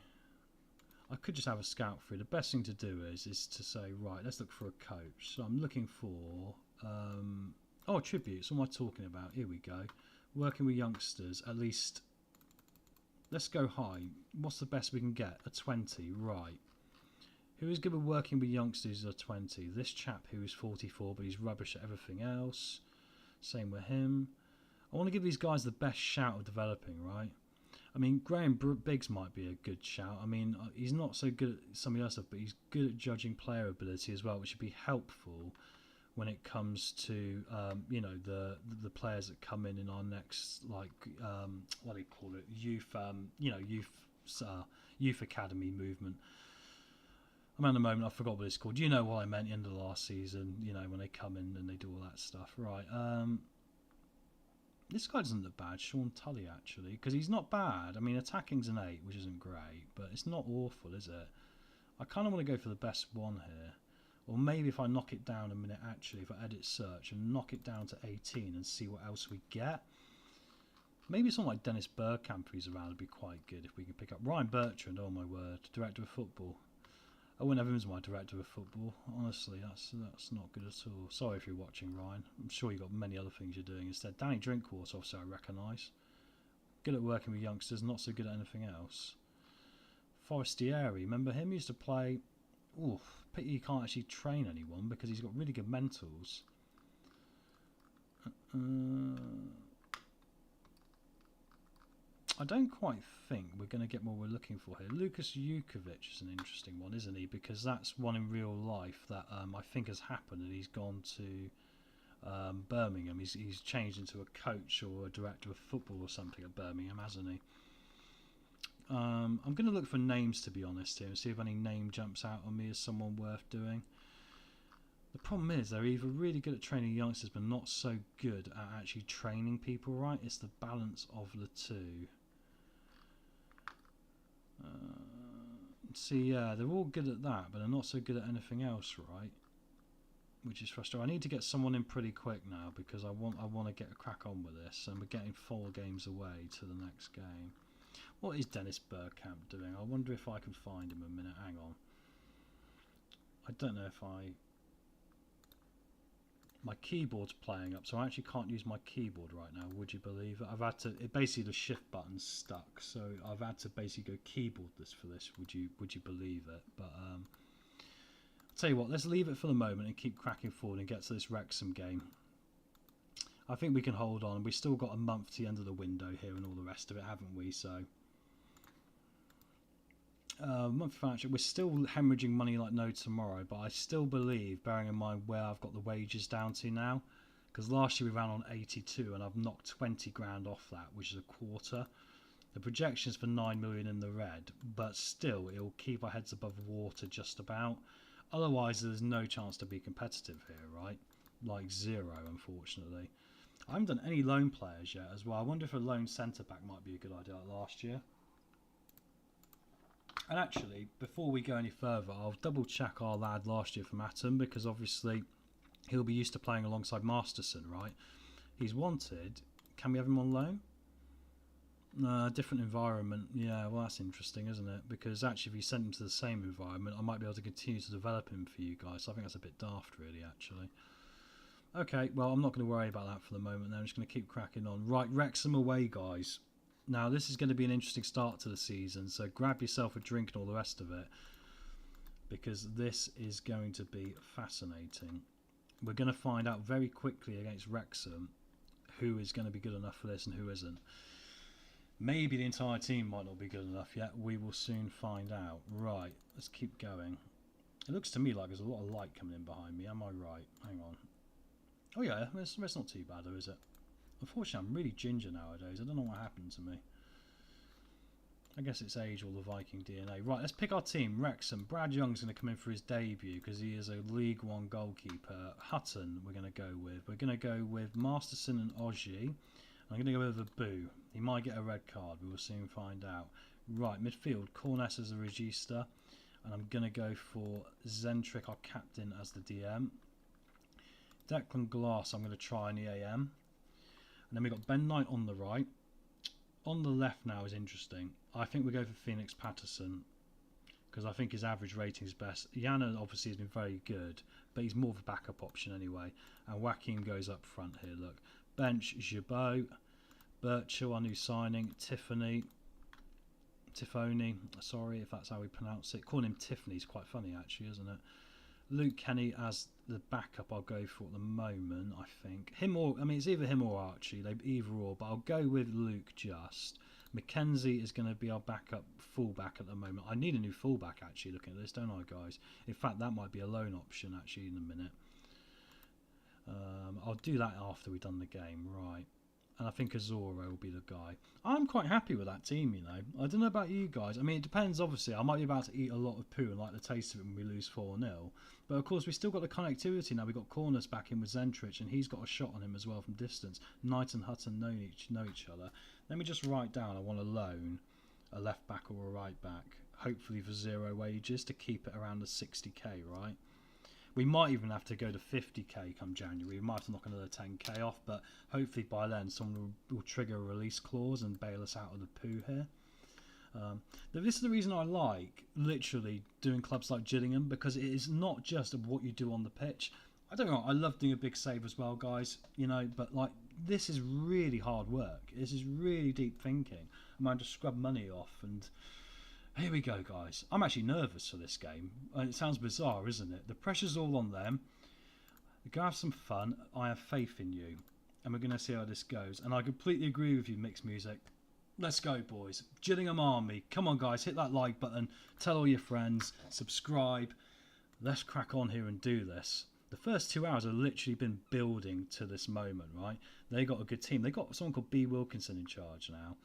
C: I could just have a scout through. The best thing to do is to say, right, let's look for a coach. So I'm looking for attributes. What am I talking about? Here we go. Working with youngsters, at least. Let's go high. What's the best we can get? A 20, right. Who is good at working with youngsters at 20? This chap who is 44, but he's rubbish at everything else. Same with him. I want to give these guys the best shout of developing, right? I mean, Graham Biggs might be a good shout. I mean, he's not so good at some of the other stuff, but he's good at judging player ability as well, which would be helpful when it comes to, the players that come in our next, like, what do you call it? Youth academy movement. I'm at the moment, I forgot what it's called. You know what I meant end of last season, when they come in and they do all that stuff. Right, this guy doesn't look bad, Sean Tully, actually, because he's not bad. I mean, attacking's an 8, which isn't great, but it's not awful, is it? I kind of want to go for the best one here. Or maybe if I knock it down a minute, actually, if I edit search and knock it down to 18 and see what else we get. Maybe someone like Dennis Bergkamp, who's around, would be quite good if we can pick up. Ryan Bertrand, oh my word, director of football. I wouldn't have him as my director of football. Honestly, that's not good at all. Sorry if you're watching, Ryan. I'm sure you've got many other things you're doing instead. Danny Drinkwater, obviously, I recognise. Good at working with youngsters, not so good at anything else. Forestieri, remember him? He used to play... Oof, pity he can't actually train anyone because he's got really good mentals. I don't quite think we're going to get what we're looking for here. Lukas Jukovic is an interesting one, isn't he? Because that's one in real life that I think has happened, and he's gone to Birmingham. He's changed into a coach or a director of football or something at Birmingham, hasn't he? I'm going to look for names, to be honest, here, and see if any name jumps out on me as someone worth doing. The problem is they're either really good at training youngsters but not so good at actually training people, right? It's the balance of the two. See, yeah, they're all good at that, but they're not so good at anything else, right? Which is frustrating. I need to get someone in pretty quick now because I want to get a crack on with this, and we're getting 4 games away to the next game. What is Dennis Bergkamp doing? I wonder if I can find him a minute. Hang on. I don't know if my keyboard's playing up, so I actually can't use my keyboard right now. Would you believe it? I've had to. Basically, the shift button's stuck, so I've had to basically go keyboard this for this. Would you believe it? But I'll tell you what. Let's leave it for the moment and keep cracking forward and get to this Wrexham game. I think we can hold on. We've still got a month to the end of the window here and all the rest of it, haven't we? So. Monthly financial, we're still hemorrhaging money like no tomorrow, but I still believe, bearing in mind where I've got the wages down to now, because last year we ran on 82 and I've knocked 20 grand off that, which is a quarter. The projection's for 9 million in the red, but still it'll keep our heads above water just about. Otherwise there's no chance to be competitive here, right? Like 0, unfortunately. I haven't done any loan players yet as well. I wonder if a lone centre back might be a good idea like last year. And actually, before we go any further, I'll double check our lad last year from Atom, because obviously he'll be used to playing alongside Masterson, right? He's wanted. Can we have him on loan? Different environment. Yeah, well, that's interesting, isn't it? Because actually, if you sent him to the same environment, I might be able to continue to develop him for you guys. So I think that's a bit daft, really, actually. Okay, well, I'm not going to worry about that for the moment. I'm just going to keep cracking on. Right, Wrexham away, guys. Now, this is going to be an interesting start to the season, so grab yourself a drink and all the rest of it, because this is going to be fascinating. We're going to find out very quickly against Wrexham who is going to be good enough for this and who isn't. Maybe the entire team might not be good enough yet. We will soon find out. Right, let's keep going. It looks to me like there's a lot of light coming in behind me. Am I right? Hang on. Oh yeah, it's not too bad though, is it? Unfortunately, I'm really ginger nowadays. I don't know what happened to me. I guess it's age or the Viking DNA. Right, let's pick our team. Wrexham. Brad Young's going to come in for his debut because he is a League One goalkeeper. Hutton we're going to go with. We're going to go with Masterson and Oji. I'm going to go with Abu. He might get a red card. We will soon find out. Right, midfield. Corness as the regista. And I'm going to go for Zentric, our captain, as the DM. Declan Glass I'm going to try in the AM. And then we've got Ben Knight on the right. On the left now is interesting. I think we go for Phoenix Patterson because I think his average rating is best. Yana obviously has been very good, but he's more of a backup option anyway. And Joaquin goes up front here, look. Bench, Gibaud, Birchall, our new signing, Tiffany, sorry if that's how we pronounce it. Calling him Tiffany is quite funny actually, isn't it? Luke Kenny as the backup I'll go for at the moment, I think. It's either him or Archie, either or, but I'll go with Luke just. Mackenzie is going to be our backup fullback at the moment. I need a new fullback actually looking at this, don't I guys? In fact, that might be a loan option actually in a minute. I'll do that after we've done the game, right. And I think Azoro will be the guy. I'm quite happy with that team, you know. I don't know about you guys. I mean, it depends, obviously. I might be about to eat a lot of poo and like the taste of it when we lose 4-0. But, of course, we still got the connectivity now. We've got Corners back in with Zentrich, and he's got a shot on him as well from distance. Knight and Hutton know each other. Let me just write down I want a loan, a left back or a right back, hopefully for 0 wages to keep it around the 60k, right? We might even have to go to 50k come January. We might have to knock another 10k off, but hopefully by then someone will trigger a release clause and bail us out of the poo here. This is the reason I like literally doing clubs like Gillingham, because it is not just what you do on the pitch. I don't know, I love doing a big save as well, guys, you know, but like this is really hard work. This is really deep thinking. I might just scrub money off, and here we go, guys. I'm actually nervous for this game. It sounds bizarre, isn't it? The pressure's all on them. We're going to have some fun. I have faith in you. And we're going to see how this goes. And I completely agree with you, Mixed Music. Let's go, boys. Gillingham Army. Come on, guys. Hit that like button. Tell all your friends. Subscribe. Let's crack on here and do this. The first 2 hours have literally been building to this moment, right? They got a good team. They got someone called B. Wilkinson in charge now.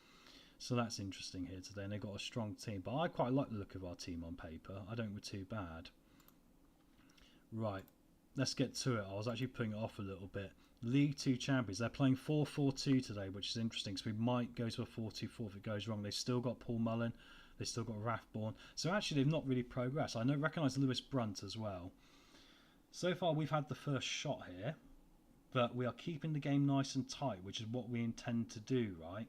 C: So that's interesting here today, and they've got a strong team. But I quite like the look of our team on paper. I don't think we're too bad. Right, let's get to it. I was actually putting it off a little bit. League 2 champions. They're playing 4-4-2 today, which is interesting. So we might go to a 4-2-4 if it goes wrong. They've still got Paul Mullen. They've still got Rathborn. So actually, they've not really progressed. I recognise Lewis Brunt as well. So far, we've had the first shot here. But we are keeping the game nice and tight, which is what we intend to do, right?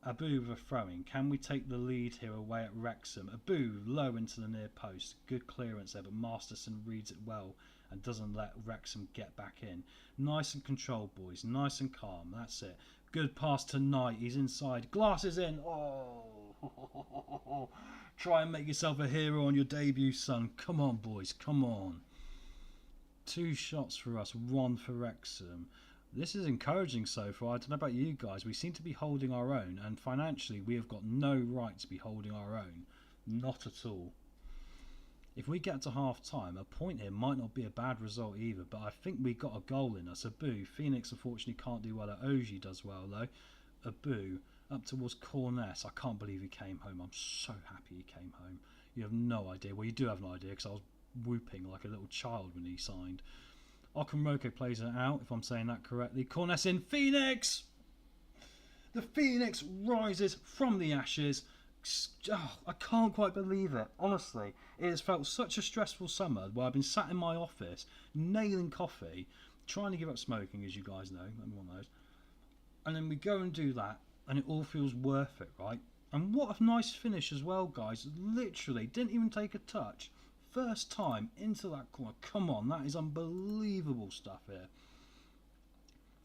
C: Abu with a throw-in. Can we take the lead here away at Wrexham? Abu low into the near post. Good clearance there, but Masterson reads it well and doesn't let Wrexham get back in. Nice and controlled, boys. Nice and calm. That's it. Good pass to Knight. He's inside. Glass is in. Oh! Try and make yourself a hero on your debut, son. Come on, boys. Come on. 2 shots for us. 1 for Wrexham. This is encouraging so far. I don't know about you guys. We seem to be holding our own, and financially we have got no right to be holding our own. Not at all. If we get to half time, a point here might not be a bad result either, but I think we got a goal in us. Abu. Phoenix unfortunately can't do well. Oji does well though. Abu up towards Corness. I can't believe he came home. I'm so happy he came home. You have no idea. Well, you do have an idea because I was whooping like a little child when he signed. Okamroko plays it out, if I'm saying that correctly. Corness in. Phoenix! The Phoenix rises from the ashes. Oh, I can't quite believe it. Honestly, it has felt such a stressful summer where I've been sat in my office, nailing coffee, trying to give up smoking, as you guys know. Everyone knows. And then we go and do that, and it all feels worth it, right? And what a nice finish as well, guys. Literally, didn't even take a touch. First time into that corner. Come on, that is unbelievable stuff here.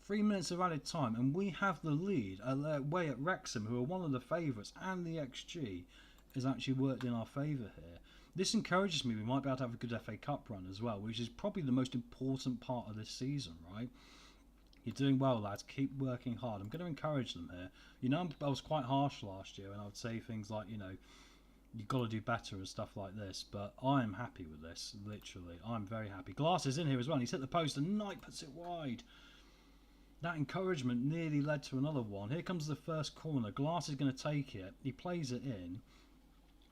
C: 3 minutes of added time, and we have the lead away at Wrexham, who are one of the favourites, and the XG has actually worked in our favour here. This encourages me. We might be able to have a good FA Cup run as well, which is probably the most important part of this season, right? You're doing well, lads. Keep working hard. I'm going to encourage them here. You know, I was quite harsh last year, and I would say things like, you know, You've got to do better and stuff like this, but I am happy with this, literally. I'm very happy. Glass is in here as well, and he's hit the post, and Knight puts it wide. That encouragement nearly led to another one. Here comes the first corner. Glass is going to take it. He plays it in.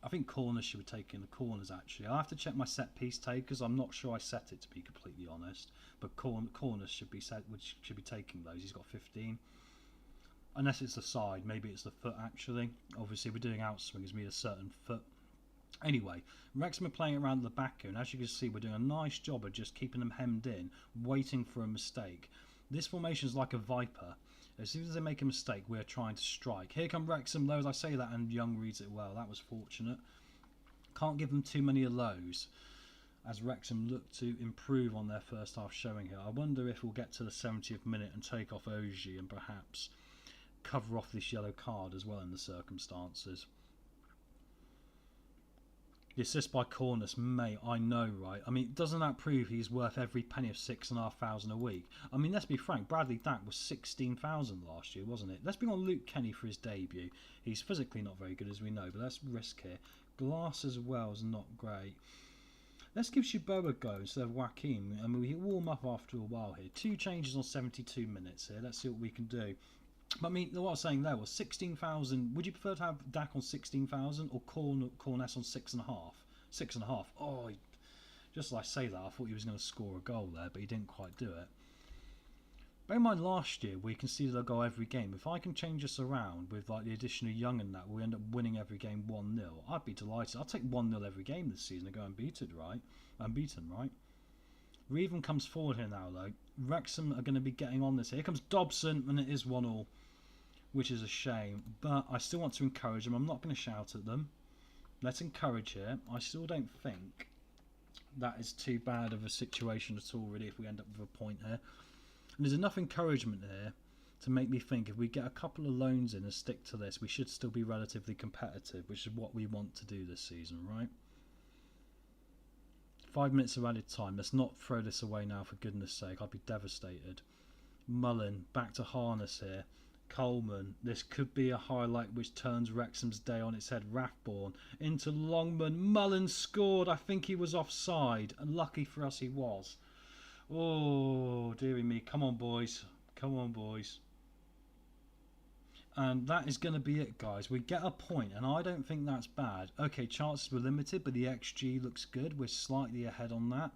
C: I think corners should be taking the corners, actually. I have to check my set-piece takers. I'm not sure I set it, to be completely honest. But corners should be taking those. He's got 15. Unless it's the side. Maybe it's the foot, actually. Obviously, we're doing outswingers. We need a certain foot. Anyway, Wrexham are playing around the back here. And as you can see, we're doing a nice job of just keeping them hemmed in, waiting for a mistake. This formation is like a viper. As soon as they make a mistake, we're trying to strike. Here come Wrexham lows. I say that and Young reads it well. That was fortunate. Can't give them too many of those, as Wrexham look to improve on their first half showing here. I wonder if we'll get to the 70th minute and take off Oji and perhaps cover off this yellow card as well in the circumstances. The assist by Cornice, mate, I know, right? I mean, doesn't that prove he's worth every penny of £6,500 a week? I mean, let's be frank, Bradley Dack was 16,000 last year, wasn't it? Let's bring on Luke Kenny for his debut. He's physically not very good, as we know, but let's risk here. Glass as well is not great. Let's give Shubo a go instead of Joaquin. I mean, we warm up after a while here. 2 changes on 72 minutes here. Let's see what we can do. But I mean, what I was saying there was 16,000. Would you prefer to have Dak on 16,000 or Corness on 6.5? 6.5. Oh, just as I say that, I thought he was going to score a goal there, but he didn't quite do it. Bear in mind, last year we conceded a goal every game. If I can change this around with like the addition of Young and that, we end up winning every game 1-0. I'd be delighted. I'll take 1-0 every game this season and go unbeaten, right? Reevan comes forward here now, though. Wrexham are going to be getting on this. Here comes Dobson, and it is 1-1, which is a shame. But I still want to encourage them. I'm not going to shout at them. Let's encourage here. I still don't think that is too bad of a situation at all, really, if we end up with a point here. And there's enough encouragement here to make me think if we get a couple of loans in and stick to this, we should still be relatively competitive, which is what we want to do this season, right? 5 minutes of added time. Let's not throw this away now, for goodness sake. I'd be devastated. Mullen, back to Harness here. Coleman, this could be a highlight which turns Wrexham's day on its head. Rathborne into Longman. Mullen scored. I think he was offside, and lucky for us he was. Oh, dearie me. Come on, boys. Come on, boys. And that is going to be it, guys. We get a point, and I don't think that's bad. Okay, chances were limited, but the XG looks good. We're slightly ahead on that.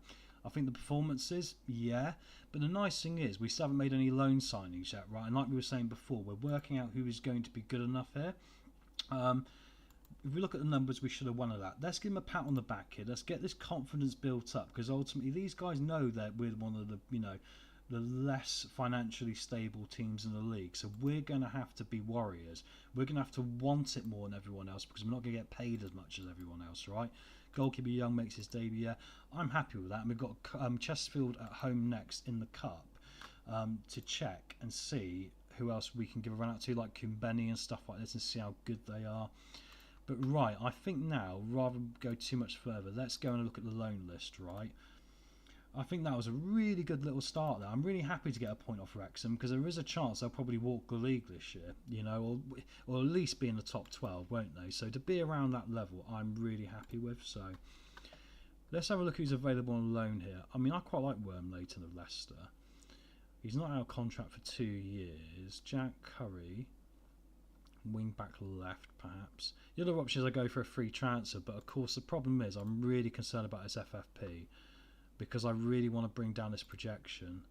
C: I think the performances, yeah. But the nice thing is, we still haven't made any loan signings yet, right? And like we were saying before, we're working out who is going to be good enough here. If we look at the numbers, we should have won of that. Let's give them a pat on the back here. Let's get this confidence built up, because ultimately these guys know that we're one of the, the less financially stable teams in the league. So we're going to have to be warriors. We're going to have to want it more than everyone else, because we're not going to get paid as much as everyone else, right? Goalkeeper Young makes his debut. Yeah, I'm happy with that. And we've got Chesterfield at home next in the cup to check and see who else we can give a run out to, like Kumbeni and stuff like this, and see how good they are. But right, I think now, rather than go too much further, let's go and look at the loan list, right? I think that was a really good little start there. I'm really happy to get a point off Wrexham, because there is a chance they'll probably walk the league this year, or at least be in the top 12, won't they? So to be around that level, I'm really happy with. So let's have a look who's available on loan here. I mean, I quite like Wormleighton of Leicester. He's not out of contract for 2 years. Jack Curry, wing back left, perhaps. The other option is I go for a free transfer, but of course the problem is I'm really concerned about his FFP, because I really want to bring down this projection.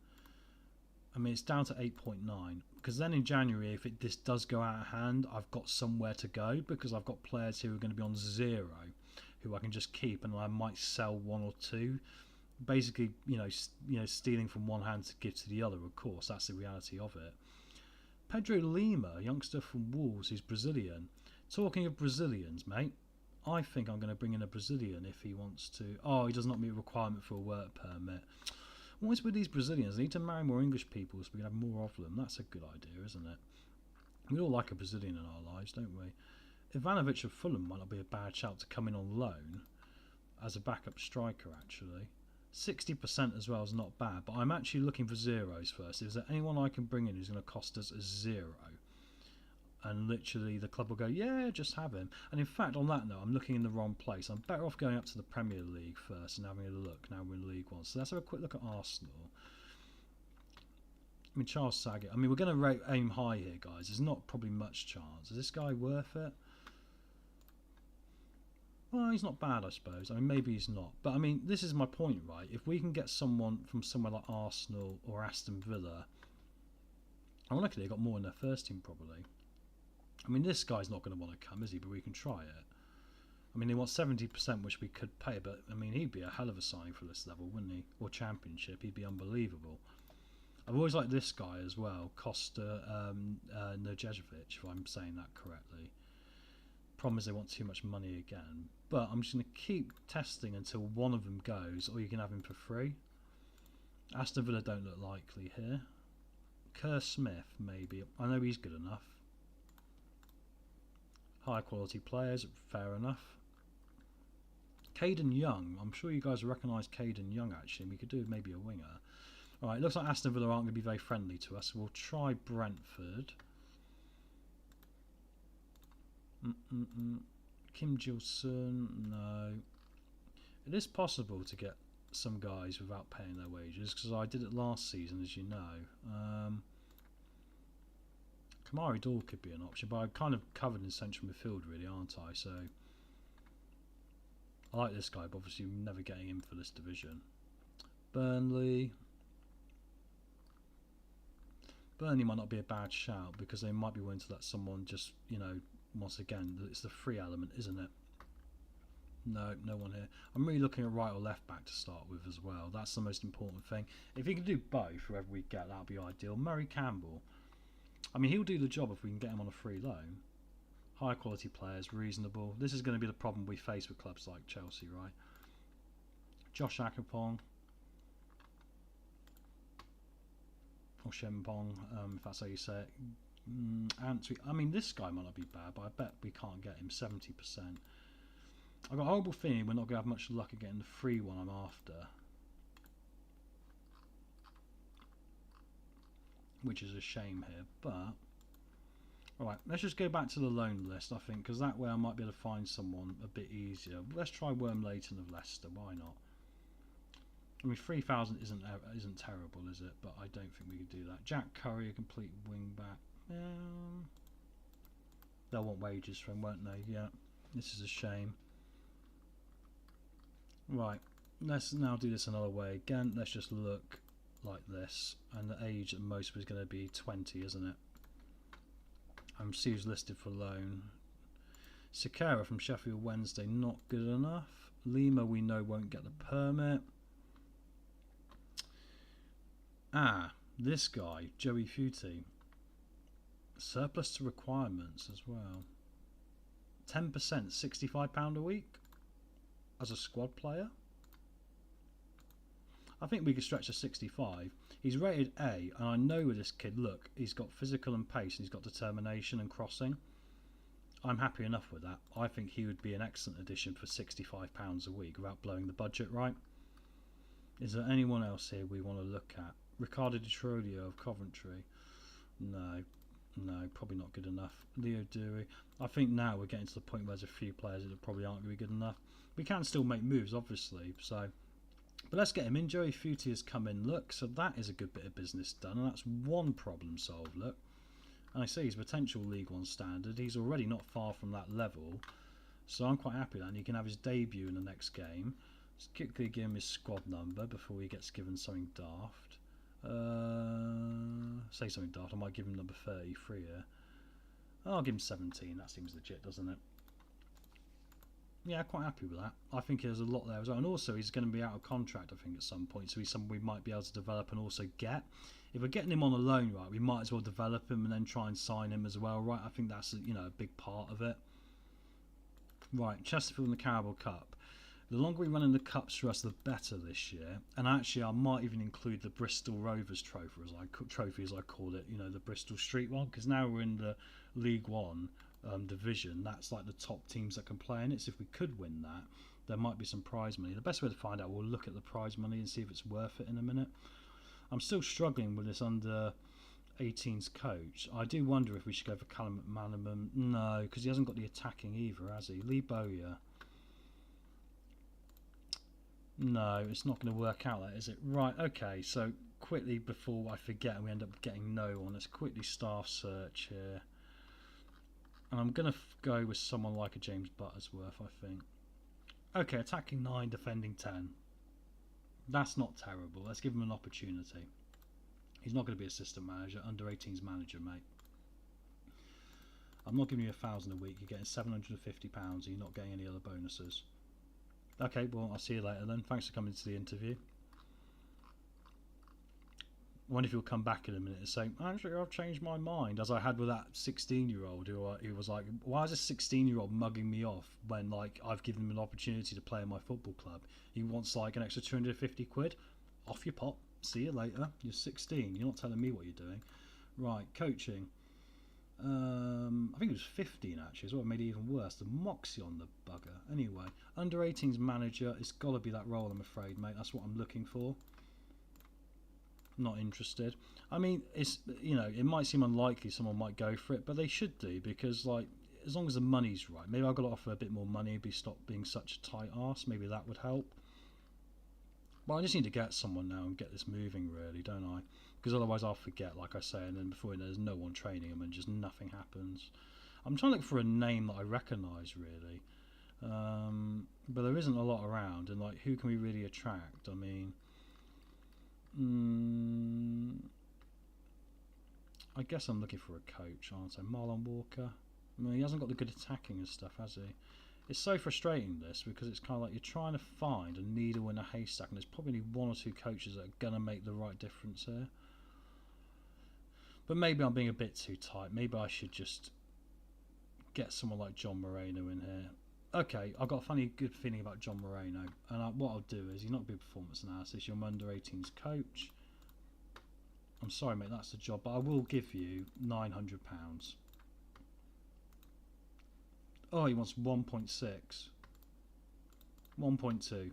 C: I mean, it's down to 8.9, because then in January, if this does go out of hand, I've got somewhere to go, because I've got players who are going to be on 0, who I can just keep, and I might sell 1 or 2. Basically, stealing from one hand to give to the other. Of course, that's the reality of it. Pedro Lima, a youngster from Wolves, who's Brazilian. Talking of Brazilians, mate, I think I'm going to bring in a Brazilian if he wants to. Oh, he does not meet a requirement for a work permit. What is with these Brazilians? They need to marry more English people so we can have more of them. That's a good idea, isn't it? We all like a Brazilian in our lives, don't we? Ivanovic of Fulham might not be a bad shout to come in on loan as a backup striker, actually. 60% as well is not bad, but I'm actually looking for zeros first. Is there anyone I can bring in who's going to cost us a 0? and literally the club will go, yeah, just have him. And in fact, on that note, I'm looking in the wrong place. I'm better off going up to the Premier League first and having a look. Now we're in League One. So let's have a quick look at Arsenal. I mean, Charles Saget. I mean, we're going to aim high here, guys. There's not probably much chance. Is this guy worth it? Well, he's not bad, I suppose. I mean, maybe he's not. But, I mean, this is my point, right? If we can get someone from somewhere like Arsenal or Aston Villa, ironically, they got more in their first team, probably. I mean, this guy's not going to want to come, is he? But we can try it. I mean, they want 70%, which we could pay. But, I mean, he'd be a hell of a signing for this level, wouldn't he? Or Championship. He'd be unbelievable. I've always liked this guy as well, Costa Nojevic, if I'm saying that correctly. Problem is they want too much money again. But I'm just going to keep testing until one of them goes, or you can have him for free. Aston Villa don't look likely here. Kerr Smith, maybe. I know he's good enough. High quality players, fair enough. Caden Young, I'm sure you guys recognise Caden Young actually. We could do maybe a winger. Alright, looks like Aston Villa aren't going to be very friendly to us. We'll try Brentford. Kim Jil-sun, no. It is possible to get some guys without paying their wages, because I did it last season, as you know. Kamari Dall could be an option, but I'm kind of covered in central midfield, really, aren't I? So I like this guy, but obviously I'm never getting him for this division. Burnley might not be a bad shout, because they might be willing to let someone just, you know, once again, it's the free element, isn't it? No, no one here. I'm really looking at right or left back to start with as well. That's the most important thing. If you can do both, whoever we get, that'll be ideal. Murray Campbell. I mean, he'll do the job if we can get him on a free loan. High quality players, reasonable. This is going to be the problem we face with clubs like Chelsea, right? Josh Akapong. Or Shempong, if that's how you say it. I mean, this guy might not be bad, but I bet we can't get him 70%. I've got a horrible feeling we're not going to have much luck at getting the free one I'm after. Which is a shame here, but... Alright, let's just go back to the loan list, I think, because that way I might be able to find someone a bit easier. Let's try Worm Leighton of Leicester, why not? I mean, 3,000 isn't terrible, is it? But I don't think we could do that. Jack Curry, a complete wing back. They'll want wages for him, won't they? Yeah, this is a shame. Right, let's now do this another way. Again, let's just look like this. And the age at most was going to be 20, isn't it? See who's listed for loan. Sakara from Sheffield Wednesday, not good enough. Lima, we know, won't get the permit. This guy, Joey Footy. Surplus to requirements as well. 10%, £65 a week as a squad player. I think we could stretch to 65. He's rated A, and I know with this kid, look, he's got physical and pace, and he's got determination and crossing. I'm happy enough with that. I think he would be an excellent addition for £65 a week without blowing the budget, right? Is there anyone else here we want to look at? Ricardo Di Trolio of Coventry. No, probably not good enough. Leo Dury. I think now we're getting to the point where there's a few players that probably aren't going to be good enough. We can still make moves, obviously, so... But let's get him in. Joey Footy has come in, look, so that is a good bit of business done, and that's one problem solved, look. And I see his potential League One standard. He's already not far from that level, so I'm quite happy with that, and he can have his debut in the next game. Let's quickly give him his squad number before he gets given something daft. Say something daft, I might give him number 33 here. I'll give him 17, that seems legit, doesn't it? Yeah, quite happy with that. I think there's a lot there as well. And also, he's going to be out of contract, I think, at some point. So he's someone we might be able to develop and also get. If we're getting him on a loan, right, we might as well develop him and then try and sign him as well, right? I think that's, you know, a big part of it. Right, Chesterfield and the Carabao Cup. The longer we run in the cups for us, the better this year. And actually, I might even include the Bristol Rovers trophy, as I call it. You know, the Bristol Street one, because now we're in the League One division. That's like the top teams that can play in it. So if we could win that, there might be some prize money. The best way to find out, we'll look at the prize money and see if it's worth it in a minute. I'm still struggling with this under 18's coach. I do wonder if we should go for Callum McManaman. No, because he hasn't got the attacking either, has he? Lee Bowyer. No, it's not going to work out, that is it? Right, okay, so quickly before I forget and we end up getting no one, let's quickly staff search here. And I'm going to go with someone like a James Buttersworth, I think. Okay, attacking 9, defending 10. That's not terrible. Let's give him an opportunity. He's not going to be assistant manager, under 18's manager, mate. I'm not giving you £1,000 a week. You're getting £750 and you're not getting any other bonuses. Okay, well, I'll see you later then. Thanks for coming to the interview. I wonder if you'll come back in a minute and say, actually, I've changed my mind, as I had with that 16-year-old who was like, why is this 16-year-old mugging me off when, like, I've given him an opportunity to play in my football club? He wants, like, an extra 250 quid. Off you pop. See you later. You're 16. You're not telling me what you're doing. Right, coaching. I think it was 15 actually, is what made it even worse. The moxie on the bugger. Anyway, under 18's manager, it's got to be that role, I'm afraid, mate. That's what I'm looking for. Not interested. I mean, it's, you know, it might seem unlikely someone might go for it, but they should do, because, like, as long as the money's right. Maybe I've got to offer a bit more money, stop being such a tight arse. Maybe that would help. But I just need to get someone now and get this moving, really, don't I? Because otherwise I'll forget, like I say, and then before you know, there's no one training them and just nothing happens. I'm trying to look for a name that I recognise, really. But there isn't a lot around, and, like, who can we really attract? I mean, I guess I'm looking for a coach, aren't I? Marlon Walker. I mean, he hasn't got the good attacking and stuff, has he? It's so frustrating, this, because it's kind of like you're trying to find a needle in a haystack, and there's probably only 1 or 2 coaches that are going to make the right difference here. But maybe I'm being a bit too tight. Maybe I should just get someone like John Moreno in here. Okay, I've got a funny good feeling about John Moreno, and what I'll do is, you're not going to be performance analysis, you're under 18's coach. I'm sorry, mate, that's the job, but I will give you £900. Oh, he wants 1.6. 1.2.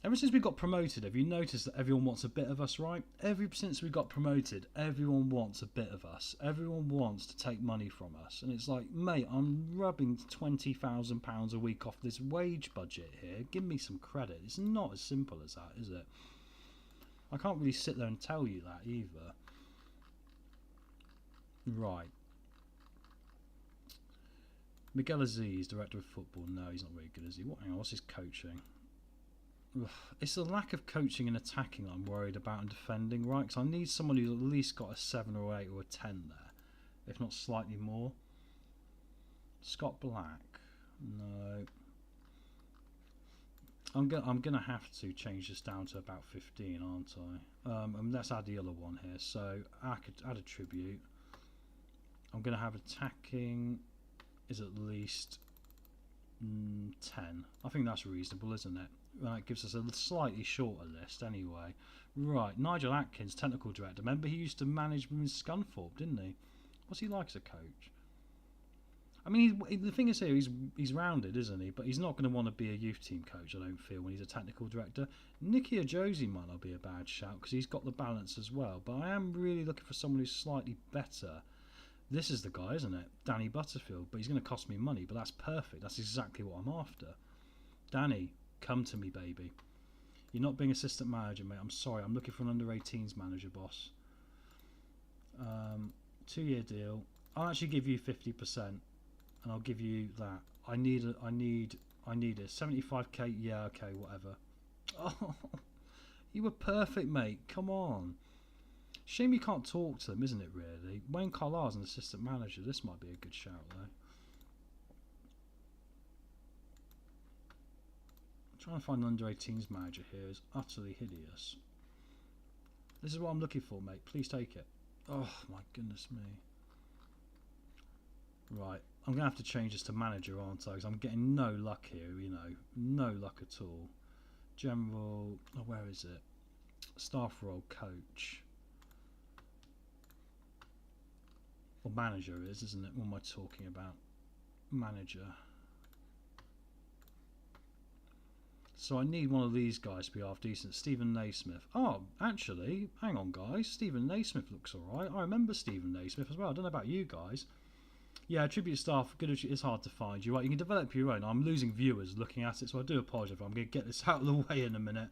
C: Ever since we got promoted, have you noticed that everyone wants a bit of us, right? Since we got promoted, everyone wants a bit of us. Everyone wants to take money from us. And it's like, mate, I'm rubbing £20,000 a week off this wage budget here. Give me some credit. It's not as simple as that, is it? I can't really sit there and tell you that either. Right. Miguel Aziz, director of football. No, he's not very good, is he? Hang on, what's his coaching? Ugh. It's the lack of coaching and attacking that I'm worried about and defending, right? Because I need someone who's at least got a 7 or 8 or a 10 there, if not slightly more. Scott Black. No. I'm gonna have to change this down to about 15, aren't I? And let's add the other one here. So I could add a tribute. I'm gonna have attacking is at least 10. I think that's reasonable, isn't it? That gives us a slightly shorter list anyway. Right, Nigel Atkins, technical director. Remember, he used to manage with Scunthorpe, didn't he? What's he like as a coach? I mean, the thing is here, he's rounded, isn't he? But he's not going to want to be a youth team coach, I don't feel, when he's a technical director. Nicky Ojosie might not be a bad shout, because he's got the balance as well. But I am really looking for someone who's slightly better. This is the guy, isn't it? Danny Butterfield. But he's going to cost me money, but that's perfect. That's exactly what I'm after. Danny, come to me, baby. You're not being assistant manager, mate. I'm sorry. I'm looking for an under 18s manager, boss. 2-year deal. I'll actually give you 50%, and I'll give you that. I need a 75k. Yeah, okay, whatever. Oh, you were perfect, mate. Come on. Shame you can't talk to them, isn't it, really? Wayne Carlisle's an assistant manager. This might be a good shout, though. Trying to find an under 18s manager here is utterly hideous. This is what I'm looking for, mate. Please take it. Oh, my goodness me. Right. I'm going to have to change this to manager, aren't I? Because I'm getting no luck here, you know. No luck at all. General... Oh, where is it? Staff role, coach. Well, manager is, isn't it? What am I talking about? Manager. So I need one of these guys to be half decent. Stephen Naismith. Oh, actually, hang on, guys. Stephen Naismith looks alright. I remember Stephen Naismith as well. I don't know about you guys. Yeah, tribute staff, good. It's hard to find. You're right, you can develop your own. I'm losing viewers looking at it, so I do apologise. I'm going to get this out of the way in a minute.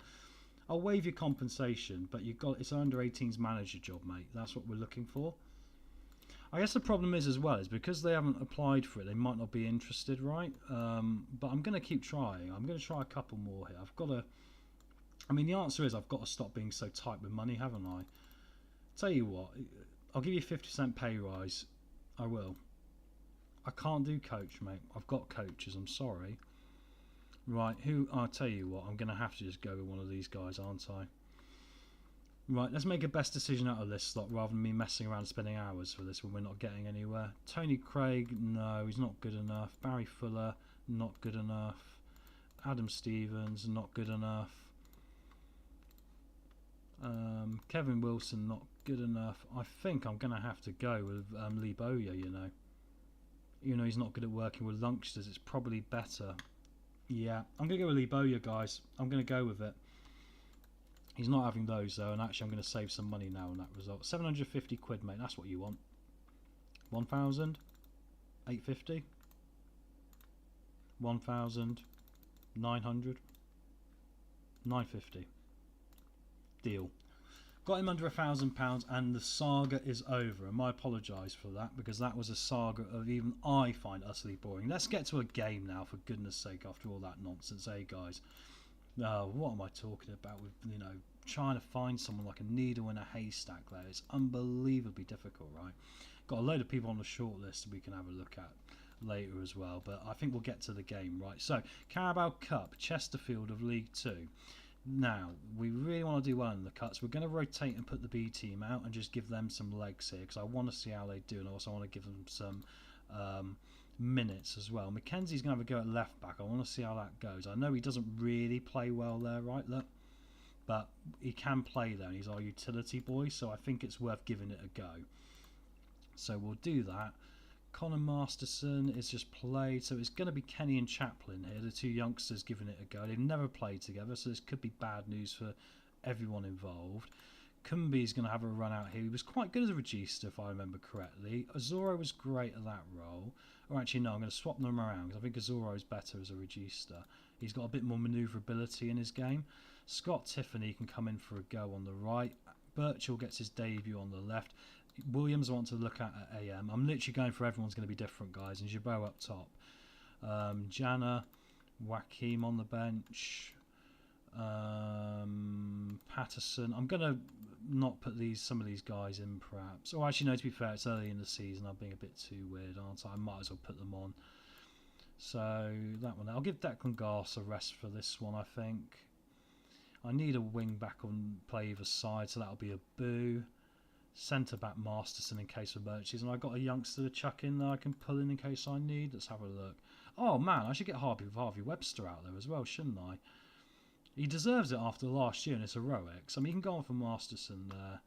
C: I'll waive your compensation, but it's an under 18s manager job, mate. That's what we're looking for. I guess the problem is as well is because they haven't applied for it, they might not be interested, right? But I'm going to keep trying. I'm going to try a couple more here. I've got to. I mean, the answer is I've got to stop being so tight with money, haven't I? Tell you what, I'll give you a 50% pay rise. I will. I can't do coach, mate. I've got coaches. I'm sorry. Right, I'll tell you what. I'm going to have to just go with one of these guys, aren't I? Right, let's make a best decision out of this slot rather than me messing around spending hours for this when we're not getting anywhere. Tony Craig, no, he's not good enough. Barry Fuller, not good enough. Adam Stevens, not good enough. Kevin Wilson, not good enough. I think I'm going to have to go with Lee Bowyer, you know. Even though he's not good at working with youngsters, it's probably better. Yeah, I'm going to go with Lee Bowyer, guys. I'm going to go with it. He's not having those though, and actually I'm going to save some money now on that result. 750 quid, mate, that's what you want. 1,000? 850? 1,000? 900? 950. Deal. Got him under £1,000 and the saga is over, and I apologise for that because that was a saga of even I find utterly boring. Let's get to a game now, for goodness sake, after all that nonsense, eh guys? What am I talking about with, you know, trying to find someone like a needle in a haystack there? It's unbelievably difficult, right? Got a load of people on the short list we can have a look at later as well, but I think we'll get to the game, right? So, Carabao Cup, Chesterfield of League 2. Now, we really want to do well in the cuts. We're going to rotate and put the B team out and just give them some legs here because I want to see how they do, and also I want to give them some minutes as well. Mackenzie's going to have a go at left back. I want to see how that goes. I know he doesn't really play well there, right? Look, but he can play there, and he's our utility boy, so I think it's worth giving it a go. So we'll do that. Connor Masterson is just played, so it's going to be Kenny and Chaplin here, the two youngsters giving it a go. They've never played together, so this could be bad news for everyone involved. Kumbi's going to have a run out here. He was quite good as a regista, if I remember correctly. Azoro was great at that role. Or actually, no, I'm going to swap them around because I think Azoro is better as a regista. He's got a bit more manoeuvrability in his game. Scott Tiffany can come in for a go on the right. Birchall gets his debut on the left. Williams I want to look at AM. I'm literally going for everyone's going to be different, guys. And Jabot up top. Jana, Joaquim on the bench. Patterson. I'm going to not put some of these guys in, perhaps. Or actually, no, to be fair, it's early in the season. I'm being a bit too weird, aren't I? I might as well put them on. So, that one. I'll give Declan Garce a rest for this one, I think. I need a wing back on play either side, so that'll be a boo. Centre back Masterson in case of emergencies, and I've got a youngster to chuck in that I can pull in case I need. Let's have a look. Oh man, I should get Harvey Webster out there as well, shouldn't I? He deserves it after last year and it's heroics. I mean, you can go on for Masterson there.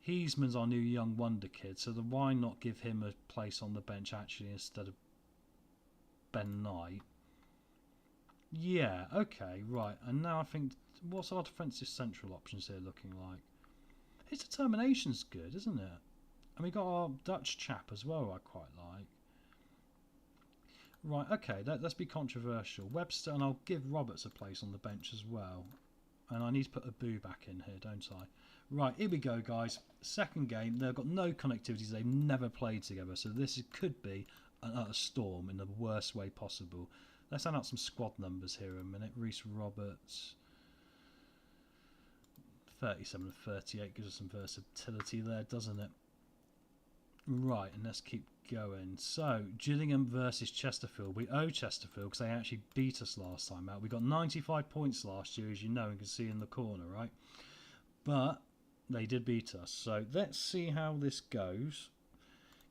C: Heisman's our new young wonder kid, so then why not give him a place on the bench actually instead of Ben Knight? Yeah, okay, right. And now I think, what's our defensive central options here looking like? His determination's good, isn't it? And we got our Dutch chap as well I quite like. Right, okay, let's be controversial. Webster, and I'll give Roberts a place on the bench as well. And I need to put a boo back in here, don't I? Right, here we go, guys. Second game. They've got no connectivities. They've never played together. So this could be a storm in the worst way possible. Let's add out some squad numbers here a minute. Reece Roberts. 37 and 38 gives us some versatility there, doesn't it? Right, and let's keep going. So, Gillingham versus Chesterfield. We owe Chesterfield because they actually beat us last time out. We got 95 points last year, as you know, and can see in the corner, right? But they did beat us. So, let's see how this goes.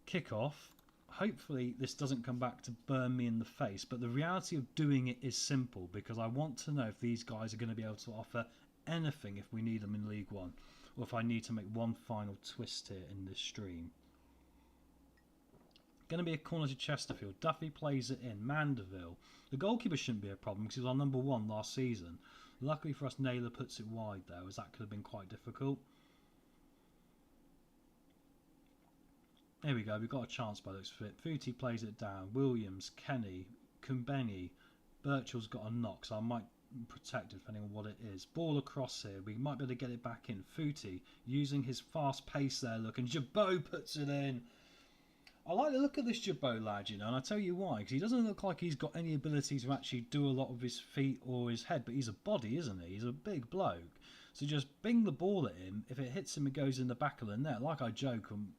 C: Kick off. Hopefully, this doesn't come back to burn me in the face. But the reality of doing it is simple because I want to know if these guys are going to be able to offer anything if we need them in League One, or if I need to make one final twist here in this stream. Going to be a corner to Chesterfield. Duffy plays it in. Mandeville. The goalkeeper shouldn't be a problem because he was our number 1 last season. Luckily for us, Naylor puts it wide there, as that could have been quite difficult. There we go, we've got a chance by looks of it. Footy plays it down. Williams, Kenny, Kumbeni. Birchall's got a knock, so I might protect it depending on what it is. Ball across here. We might be able to get it back in. Footy using his fast pace there, look, and Jabot puts it in. I like the look at this Jabot lad, you know, and I tell you why, because he doesn't look like he's got any ability to actually do a lot of his feet or his head, but he's a body, isn't he? He's a big bloke. So just bing the ball at him. If it hits him, it goes in the back of the net. Like I joke, and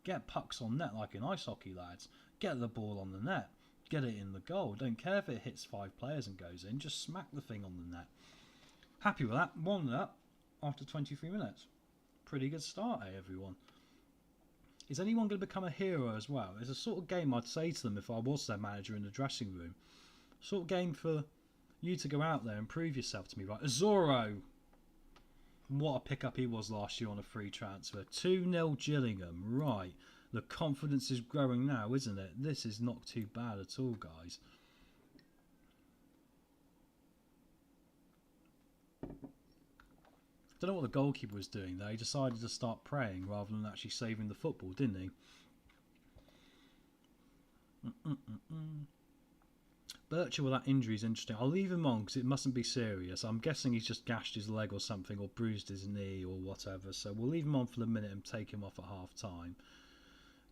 C: get pucks on net like in ice hockey, lads. Get the ball on the net. Get it in the goal. Don't care if it hits 5 players and goes in. Just smack the thing on the net. Happy with that. 1-0 after 23 minutes. Pretty good start, eh, everyone? Is anyone going to become a hero as well? It's a sort of game I'd say to them if I was their manager in the dressing room. Sort of game for you to go out there and prove yourself to me, right? Azoro. What a pickup he was last year on a free transfer. 2-0 Gillingham. Right. The confidence is growing now, isn't it? This is not too bad at all, guys. Don't know what the goalkeeper was doing there. He decided to start praying rather than actually saving the football, didn't he? Birchall with that injury is interesting. I'll leave him on because it mustn't be serious. I'm guessing he's just gashed his leg or something, or bruised his knee or whatever. So we'll leave him on for the minute and take him off at half time.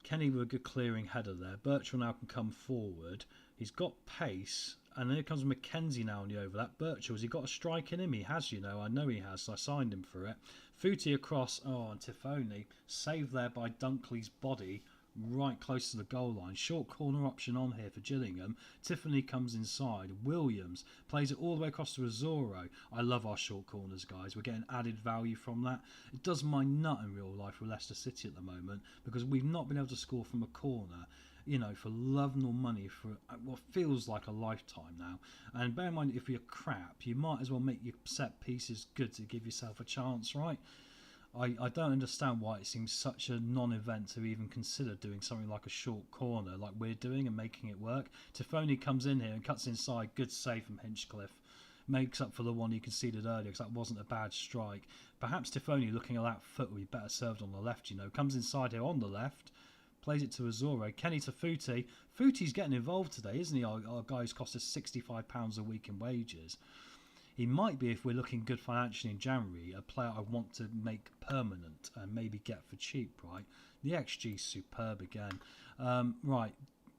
C: Kenny with a good clearing header there. Birchall now can come forward. He's got pace. And here comes Mackenzie now on the overlap. Birchall, has he got a strike in him? He has, you know. I know he has, so I signed him for it. Footy across. Oh, and Tifoni. Saved there by Dunkley's body. Right close to the goal line. Short corner option on here for Gillingham. Tiffany comes inside. Williams plays it all the way across to Azoro. I love our short corners, guys. We're getting added value from that. It does my nut in real life with Leicester City at the moment because we've not been able to score from a corner, you know, for love nor money for what feels like a lifetime now. And bear in mind, if you're crap, you might as well make your set pieces good to give yourself a chance, right? I don't understand why it seems such a non-event to even consider doing something like a short corner like we're doing and making it work. Tifoni comes in here and cuts inside. Good save from Hinchcliffe. Makes up for the one he conceded earlier because that wasn't a bad strike. Perhaps Tifoni, looking at that foot, would be better served on the left, you know. Comes inside here on the left. Plays it to Azoro. Kenny to Footy. Footy's getting involved today, isn't he? Our guy who's cost us £65 a week in wages. He might be, if we're looking good financially in January, a player I want to make permanent and maybe get for cheap, right? The XG's superb again. Right,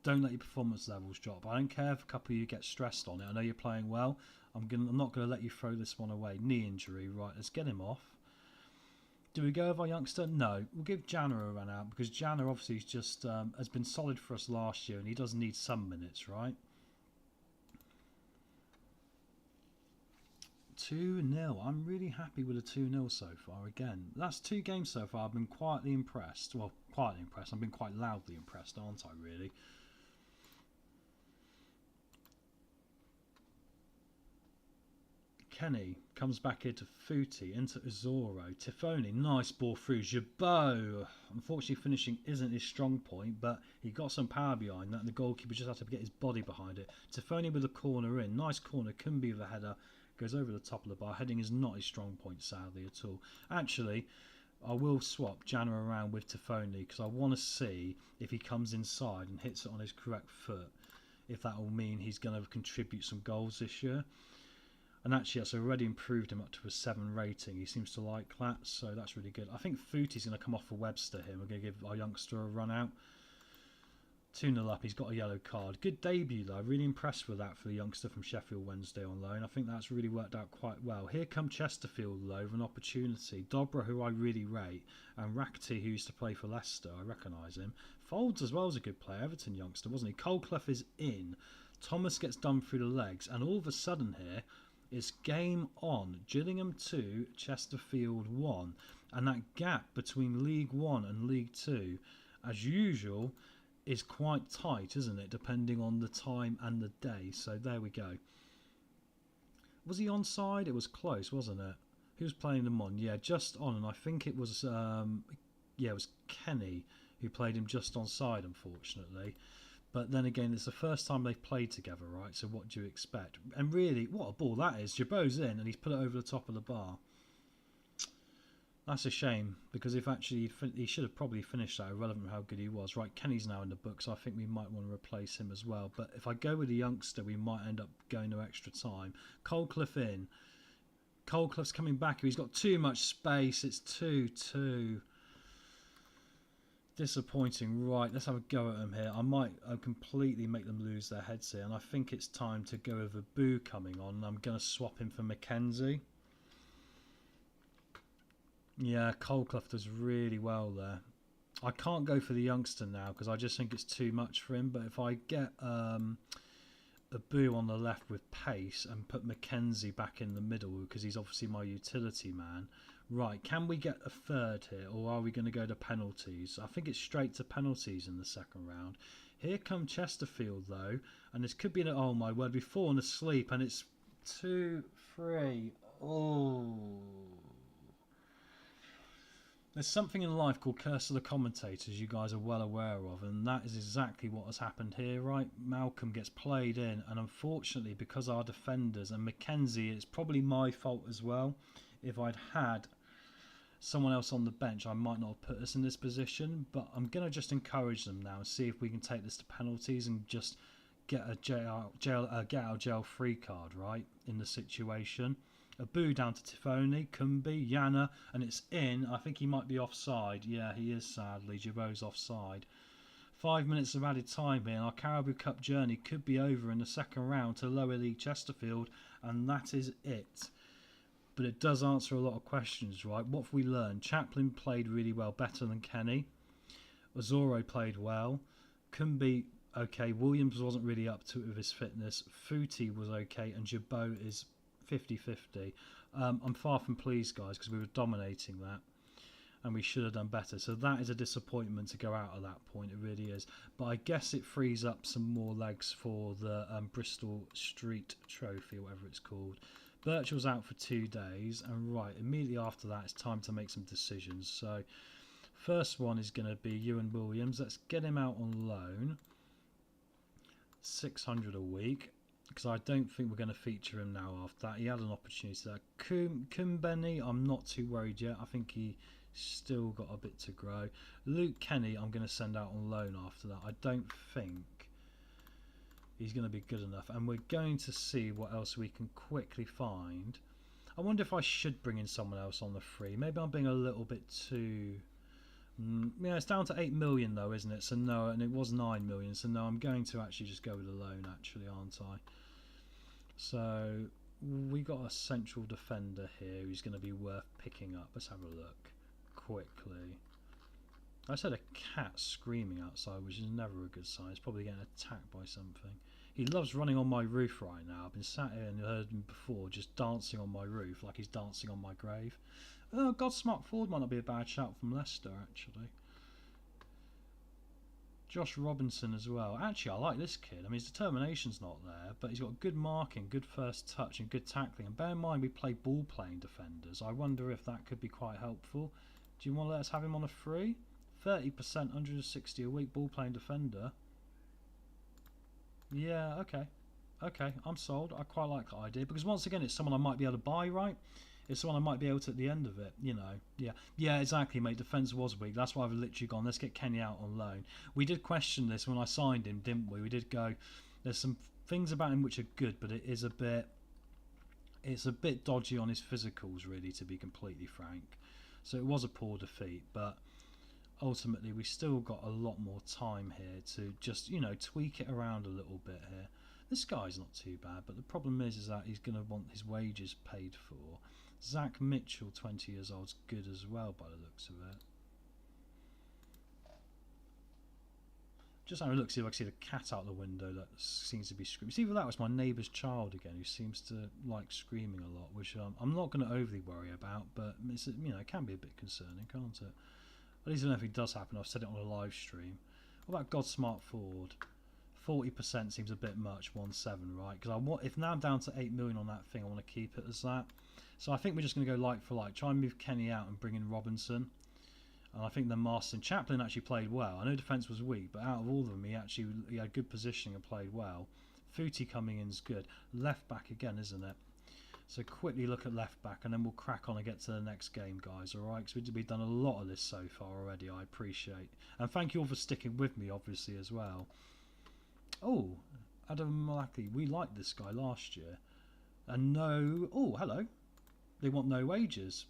C: don't let your performance levels drop. I don't care if a couple of you get stressed on it. I know you're playing well. I'm not going to let you throw this one away. Knee injury, right, let's get him off. Do we go with our youngster? No, we'll give Janner a run out because Janner obviously just has been solid for us last year and he does need some minutes, right? 2-0. I'm really happy with a 2-0 so far. Again, last 2 games so far I've been quietly impressed. Well, quietly impressed. I've been quite loudly impressed, aren't I, really? Kenny comes back here to Footy, into Azoro. Tifoni, nice ball through. Jabot, unfortunately finishing isn't his strong point, but he got some power behind that and the goalkeeper just had to get his body behind it. Tifoni with a corner in. Nice corner, couldn't be with a header. Goes over the top of the bar. Heading is not his strong point, sadly, at all. Actually, I will swap Janner around with Tifoni because I want to see if he comes inside and hits it on his correct foot, if that will mean he's going to contribute some goals this year. And actually, that's already improved him up to a 7 rating. He seems to like that, so that's really good. I think Footy's going to come off for Webster here. We're going to give our youngster a run out. 2-0 up, he's got a yellow card. Good debut though, really impressed with that for the youngster from Sheffield Wednesday on loan. I think that's really worked out quite well. Here come Chesterfield though with an opportunity. Dobra, who I really rate, and Rackety, who used to play for Leicester, I recognise him. Folds as well as a good player, Everton youngster, wasn't he? Colclough is in. Thomas gets done through the legs, and all of a sudden here, it's game on. Gillingham 2, Chesterfield 1. And that gap between League 1 and League 2, as usual, is quite tight, isn't it? Depending on the time and the day. So there we go. Was he onside? It was close, wasn't it? Who was playing them on? Yeah, just on. And I think it was, it was Kenny who played him just onside, unfortunately. But then again, it's the first time they've played together, right? So what do you expect? And really, what a ball that is. Jabot's in, and he's put it over the top of the bar. That's a shame, because if actually he should have probably finished that, irrelevant how good he was. Right, Kenny's now in the book, so I think we might want to replace him as well. But if I go with a youngster, we might end up going to extra time. Coldcliff in. Coldcliff's coming back. He's got too much space. It's 2-2. Disappointing. Right, let's have a go at them here. I might completely make them lose their heads here, and I think it's time to go with a Boo coming on. I'm going to swap him for Mackenzie. Yeah, Coldcliff does really well there. I can't go for the youngster now because I just think it's too much for him, but if I get a Boo on the left with pace and put Mackenzie back in the middle because he's obviously my utility man. Right, can we get a third here, or are we going to go to penalties? I think it's straight to penalties in the second round. Here come Chesterfield though, and this could be an, oh my word, we've fallen asleep, and it's 2-3. Oh. There's something in life called curse of the commentators you guys are well aware of, and that is exactly what has happened here, right? Malcolm gets played in, and unfortunately because our defenders, and Mackenzie, it's probably my fault as well. If I'd had someone else on the bench, I might not have put us in this position, but I'm going to just encourage them now and see if we can take this to penalties and just get a get out jail free card, right, in the situation. A Boo down to Tifoni, Kumbi, Yana, and it's in. I think he might be offside. Yeah, he is, sadly. Jabot's offside. 5 minutes of added time here, and our Caribou Cup journey could be over in the second round to lower league Chesterfield, and that is it. But it does answer a lot of questions, right? What have we learned? Chaplin played really well, better than Kenny. Ozoro played well. Kumbi, okay. Williams wasn't really up to it with his fitness. Footy was okay, and Jabot is 50-50. I'm far from pleased, guys, because we were dominating that and we should have done better. So that is a disappointment to go out at that point. It really is. But I guess it frees up some more legs for the Bristol Street Trophy, whatever it's called. Birchall's out for 2 days, and right, immediately after that it's time to make some decisions. So first one is going to be Ewan Williams. Let's get him out on loan. 600 a week. Because I don't think we're going to feature him now after that. He had an opportunity there. Kumbeni, I'm not too worried yet. I think he still got a bit to grow. Luke Kenny, I'm going to send out on loan after that. I don't think he's going to be good enough. And we're going to see what else we can quickly find. I wonder if I should bring in someone else on the free. Maybe I'm being a little bit too... yeah, it's down to 8 million though, isn't it? So no, and it was 9 million. So no, I'm going to actually just go with a loan, actually, aren't I? So we got a central defender here who's going to be worth picking up. Let's have a look quickly. I just had a cat screaming outside, which is never a good sign. It's probably getting attacked by something. He loves running on my roof right now. I've been sat here and heard him before, just dancing on my roof like he's dancing on my grave. Oh, Godsmart Ford might not be a bad shout from Leicester, actually. Josh Robinson as well. Actually, I like this kid. I mean, his determination's not there, but he's got good marking, good first touch, and good tackling. And bear in mind, we play ball-playing defenders. I wonder if that could be quite helpful. Do you want to let us have him on a free? 30%, 160 a week, ball-playing defender. Yeah, okay. Okay, I'm sold. I quite like that idea. Because once again, it's someone I might be able to buy, right? It's someone I might be able to at the end of it, you know. Yeah, exactly, mate. Defence was weak. That's why I've literally gone, let's get Kenny out on loan. We did question this when I signed him, didn't we? We did go, there's some things about him which are good, but it's a bit dodgy on his physicals, really, to be completely frank. So it was a poor defeat, but ultimately we still got a lot more time here to just, you know, tweak it around a little bit here. This guy's not too bad, but the problem is that he's going to want his wages paid for. Zach Mitchell, 20 years old, is good as well by the looks of it. Just having a look, see if I can see the cat out the window that seems to be screaming. It's either that or it's my neighbour's child again who seems to like screaming a lot, which I'm not going to overly worry about, but it's, you know, it can be a bit concerning, can't it? At least I don't know if it does happen. I've said it on a live stream. What about Godsmart Ford? 40% seems a bit much, 1.7, right? Because if now I'm down to 8 million on that thing, I want to keep it as that. So I think we're just going to go like for like. Try and move Kenny out and bring in Robinson. And I think then Marston Chaplin actually played well. I know defence was weak, but out of all of them, he had good positioning and played well. Footy coming in is good. Left back again, isn't it? So quickly look at left back, and then we'll crack on and get to the next game, guys. All right, because we've done a lot of this so far already. I appreciate, and thank you all for sticking with me, obviously as well. Oh, Adam Malaki, we liked this guy last year, and no. Oh, hello. They want no wages.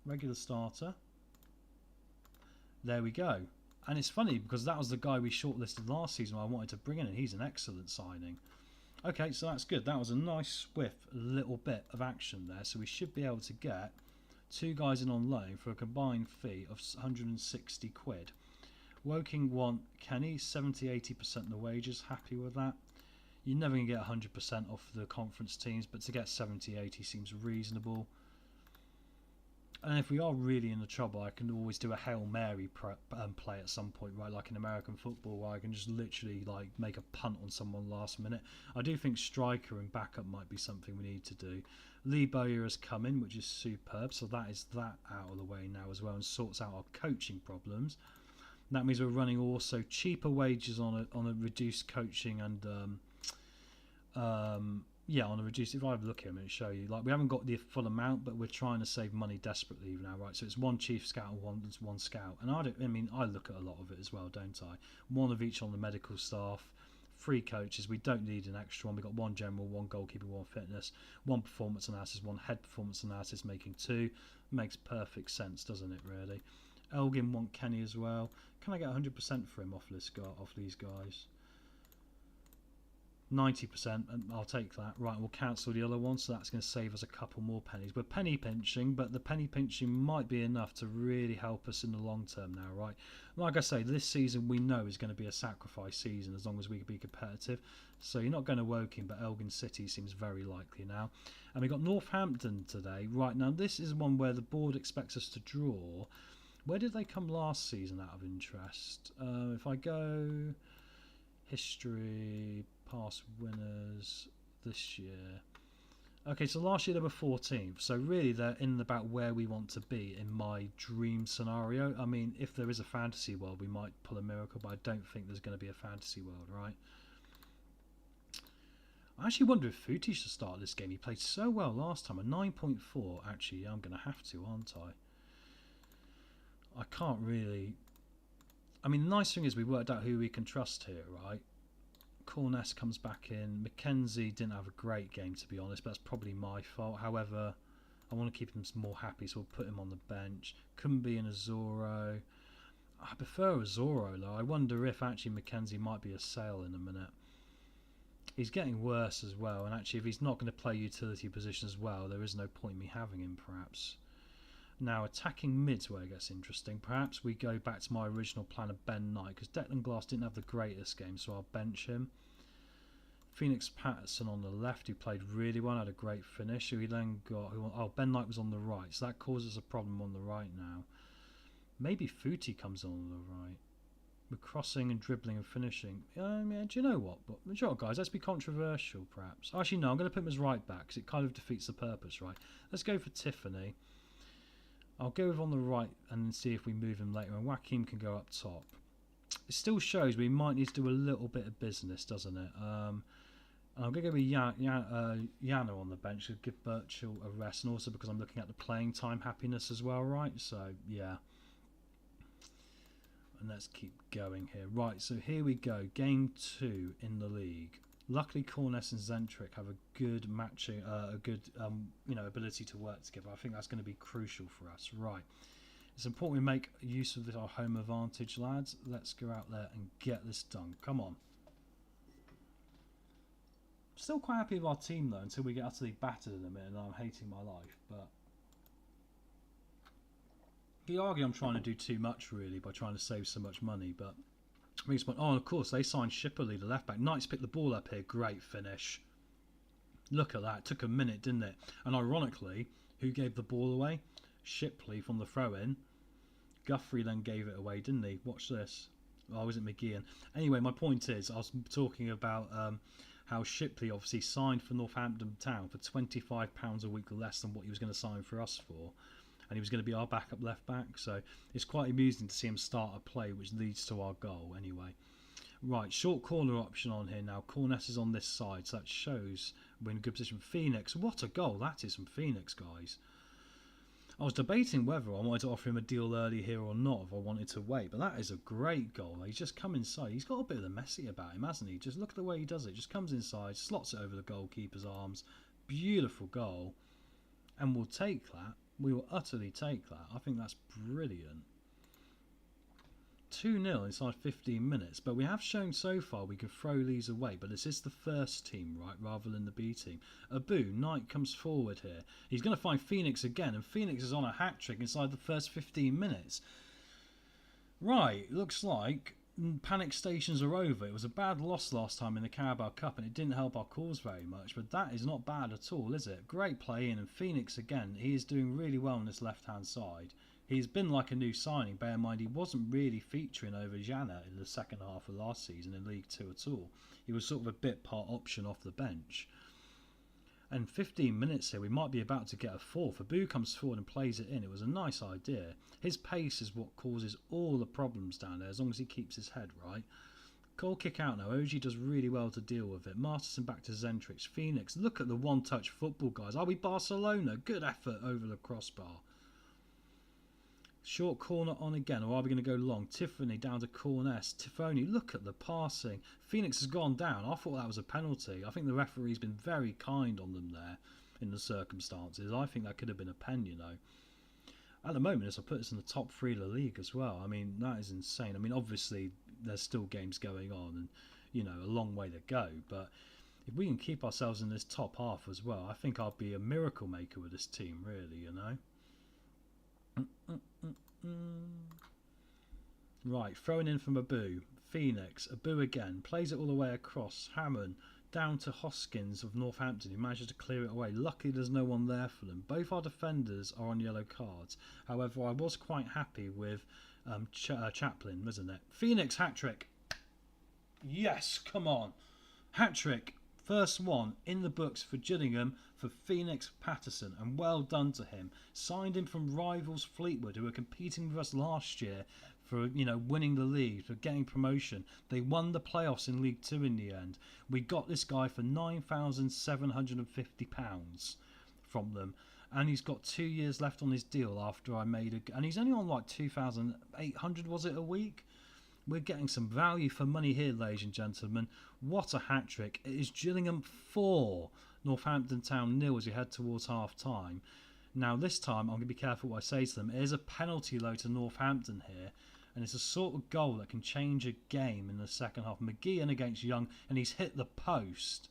C: Regular starter. There we go. And it's funny because that was the guy we shortlisted last season I wanted to bring in, and he's an excellent signing. Okay, so that's good. That was a nice, swift little bit of action there. So we should be able to get 2 guys in on loan for a combined fee of 160 quid. Woking want Kenny, 70-80% of the wages. Happy with that. You're never going to get 100% off the conference teams, but to get 70-80 seems reasonable. And if we are really in the trouble, I can always do a Hail Mary play at some point, right? Like in American football, where I can just literally like make a punt on someone last minute. I do think striker and backup might be something we need to do. Lee Bowyer has come in, which is superb. So that is that out of the way now as well, and sorts out our coaching problems. That means we're running also cheaper wages on a reduced coaching and on a reduced. If I look at him and show you, like we haven't got the full amount, but we're trying to save money desperately now, right? So it's 1 chief scout and one scout, and I look at a lot of it as well, don't I? 1 of each on the medical staff, 3 coaches. We don't need an extra one. We've got 1 general, 1 goalkeeper, 1 fitness, 1 performance analysis, 1 head performance analysis, making 2. Makes perfect sense, doesn't it? Really. Elgin want Kenny as well. Can I get 100% for him off these guys? 90%, and I'll take that. Right, we'll cancel the other one, so that's going to save us a couple more pennies. We're penny pinching, but the penny pinching might be enough to really help us in the long term now, right? Like I say, this season we know is going to be a sacrifice season as long as we can be competitive. So you're not going to Woking, but Elgin City seems very likely now. And we got Northampton today. Right, now this is one where the board expects us to draw. Where did they come last season out of interest? If I go history, past winners this year. Okay, so last year they were 14th. So really they're in about where we want to be in my dream scenario. I mean, if there is a fantasy world, we might pull a miracle, but I don't think there's going to be a fantasy world, right? I actually wonder if Footy should start this game. He played so well last time. A 9.4. Actually, I'm going to have to, aren't I? I can't really. I mean, the nice thing is we worked out who we can trust here, right? Corness comes back in. Mackenzie didn't have a great game, to be honest, but that's probably my fault. However, I want to keep him more happy, so we'll put him on the bench. Kumbi and Azoro. I prefer Azoro, though. I wonder if actually Mackenzie might be a sale in a minute. He's getting worse as well, and actually if he's not going to play utility position as well, there is no point in me having him, perhaps. Now, attacking mids where it gets interesting. Perhaps we go back to my original plan of Ben Knight, because Declan Glass didn't have the greatest game, so I'll bench him. Phoenix Patterson on the left, who played really well, had a great finish. We then got... Ben Knight was on the right, so that causes a problem on the right now. Maybe Footy comes on the right. We're crossing and dribbling and finishing. Yeah, do you know what? But sure, guys, let's be controversial, perhaps. Actually, no, I'm going to put him as right back, because it kind of defeats the purpose, right? Let's go for Tiffany. I'll go with on the right and see if we move him later, and Joaquin can go up top. It still shows we might need to do a little bit of business, doesn't it? I'm going to go with Yana on the bench to give Birchall a rest, and also because I'm looking at the playing time happiness as well, right? So, yeah. And let's keep going here. Right, so here we go. Game 2 in the league. Luckily, Corness and Zentric have a good matching, ability to work together. I think that's going to be crucial for us. Right, it's important we make use of our home advantage, lads. Let's go out there and get this done. Come on. Still quite happy with our team though, until we get utterly battered in a minute, and I'm hating my life. But you argue I'm trying to do too much really by trying to save so much money, but. Oh, of course, they signed Shipley, the left back. Knights picked the ball up here. Great finish. Look at that. It took a minute, didn't it? And ironically, who gave the ball away? Shipley from the throw-in. Guthrie then gave it away, didn't he? Watch this. Oh, was it McGeehan? Anyway, my point is, I was talking about how Shipley obviously signed for Northampton Town for £25 a week less than what he was going to sign for us for. and he was going to be our backup left back. So it's quite amusing to see him start a play, which leads to our goal anyway. Right, short corner option on here now. Corness is on this side, so that shows we're in a good position. Phoenix, what a goal that is from Phoenix, guys. I was debating whether I wanted to offer him a deal early here or not, if I wanted to wait, but that is a great goal. He's just come inside. He's got a bit of the Messi about him, hasn't he? Just look at the way he does it. Just comes inside, slots it over the goalkeeper's arms. Beautiful goal. And we'll take that. We will utterly take that. I think that's brilliant. 2-0 inside 15 minutes, but we have shown so far we can throw these away, but this is the first team, right, rather than the B team. Abu, Knight comes forward here. He's going to find Phoenix again, and Phoenix is on a hat-trick inside the first 15 minutes. Right, looks like panic stations are over. It was a bad loss last time in the Carabao Cup, and it didn't help our cause very much, but that is not bad at all, is it? Great play in, and Phoenix again, he is doing really well on this left-hand side. He's been like a new signing. Bear in mind, he wasn't really featuring over Jana in the second half of last season in League 2 at all. He was sort of a bit part option off the bench. And 15 minutes here, we might be about to get a fourth. Abu comes forward and plays it in. It was a nice idea. His pace is what causes all the problems down there, as long as he keeps his head right. Goal kick out now. OG does really well to deal with it. Masterson back to Zentrix. Phoenix, look at the one-touch football, guys. Are we Barcelona? Good effort over the crossbar. Short corner on again, or are we going to go long? Tiffany down to Corness. Tifoni, look at the passing. Phoenix has gone down. I thought that was a penalty. I think the referee's been very kind on them there in the circumstances. I think that could have been a pen, you know. At the moment, this will put us in the top 3 of the league as well. I mean, that is insane. I mean, obviously, there's still games going on and, you know, a long way to go. But if we can keep ourselves in this top half as well, I think I'll be a miracle maker with this team, really, you know. Right, throwing in from Abu. Phoenix, Abu again, plays it all the way across. Hammond down to Hoskins of Northampton, who manages to clear it away. Luckily there's no one there for them. Both our defenders are on yellow cards. However, I was quite happy with Chaplin, wasn't it? Phoenix hat-trick. Yes, come on. Hat-trick. First one in the books for Gillingham for Phoenix Patterson, and well done to him. Signed him from rivals Fleetwood, who were competing with us last year for, you know, winning the league, for getting promotion. They won the playoffs in League 2 in the end. We got this guy for £9,750 from them, and he's got 2 years left on his deal after I made a... And he's only on like 2,800, was it, a week? We're getting some value for money here, ladies and gentlemen. What a hat-trick. It is Gillingham 4, Northampton Town 0 as we head towards half-time. Now, this time, I'm going to be careful what I say to them. It is a penalty low to Northampton here, and it's a sort of goal that can change a game in the second half. McGeehan against Young, and he's hit the post.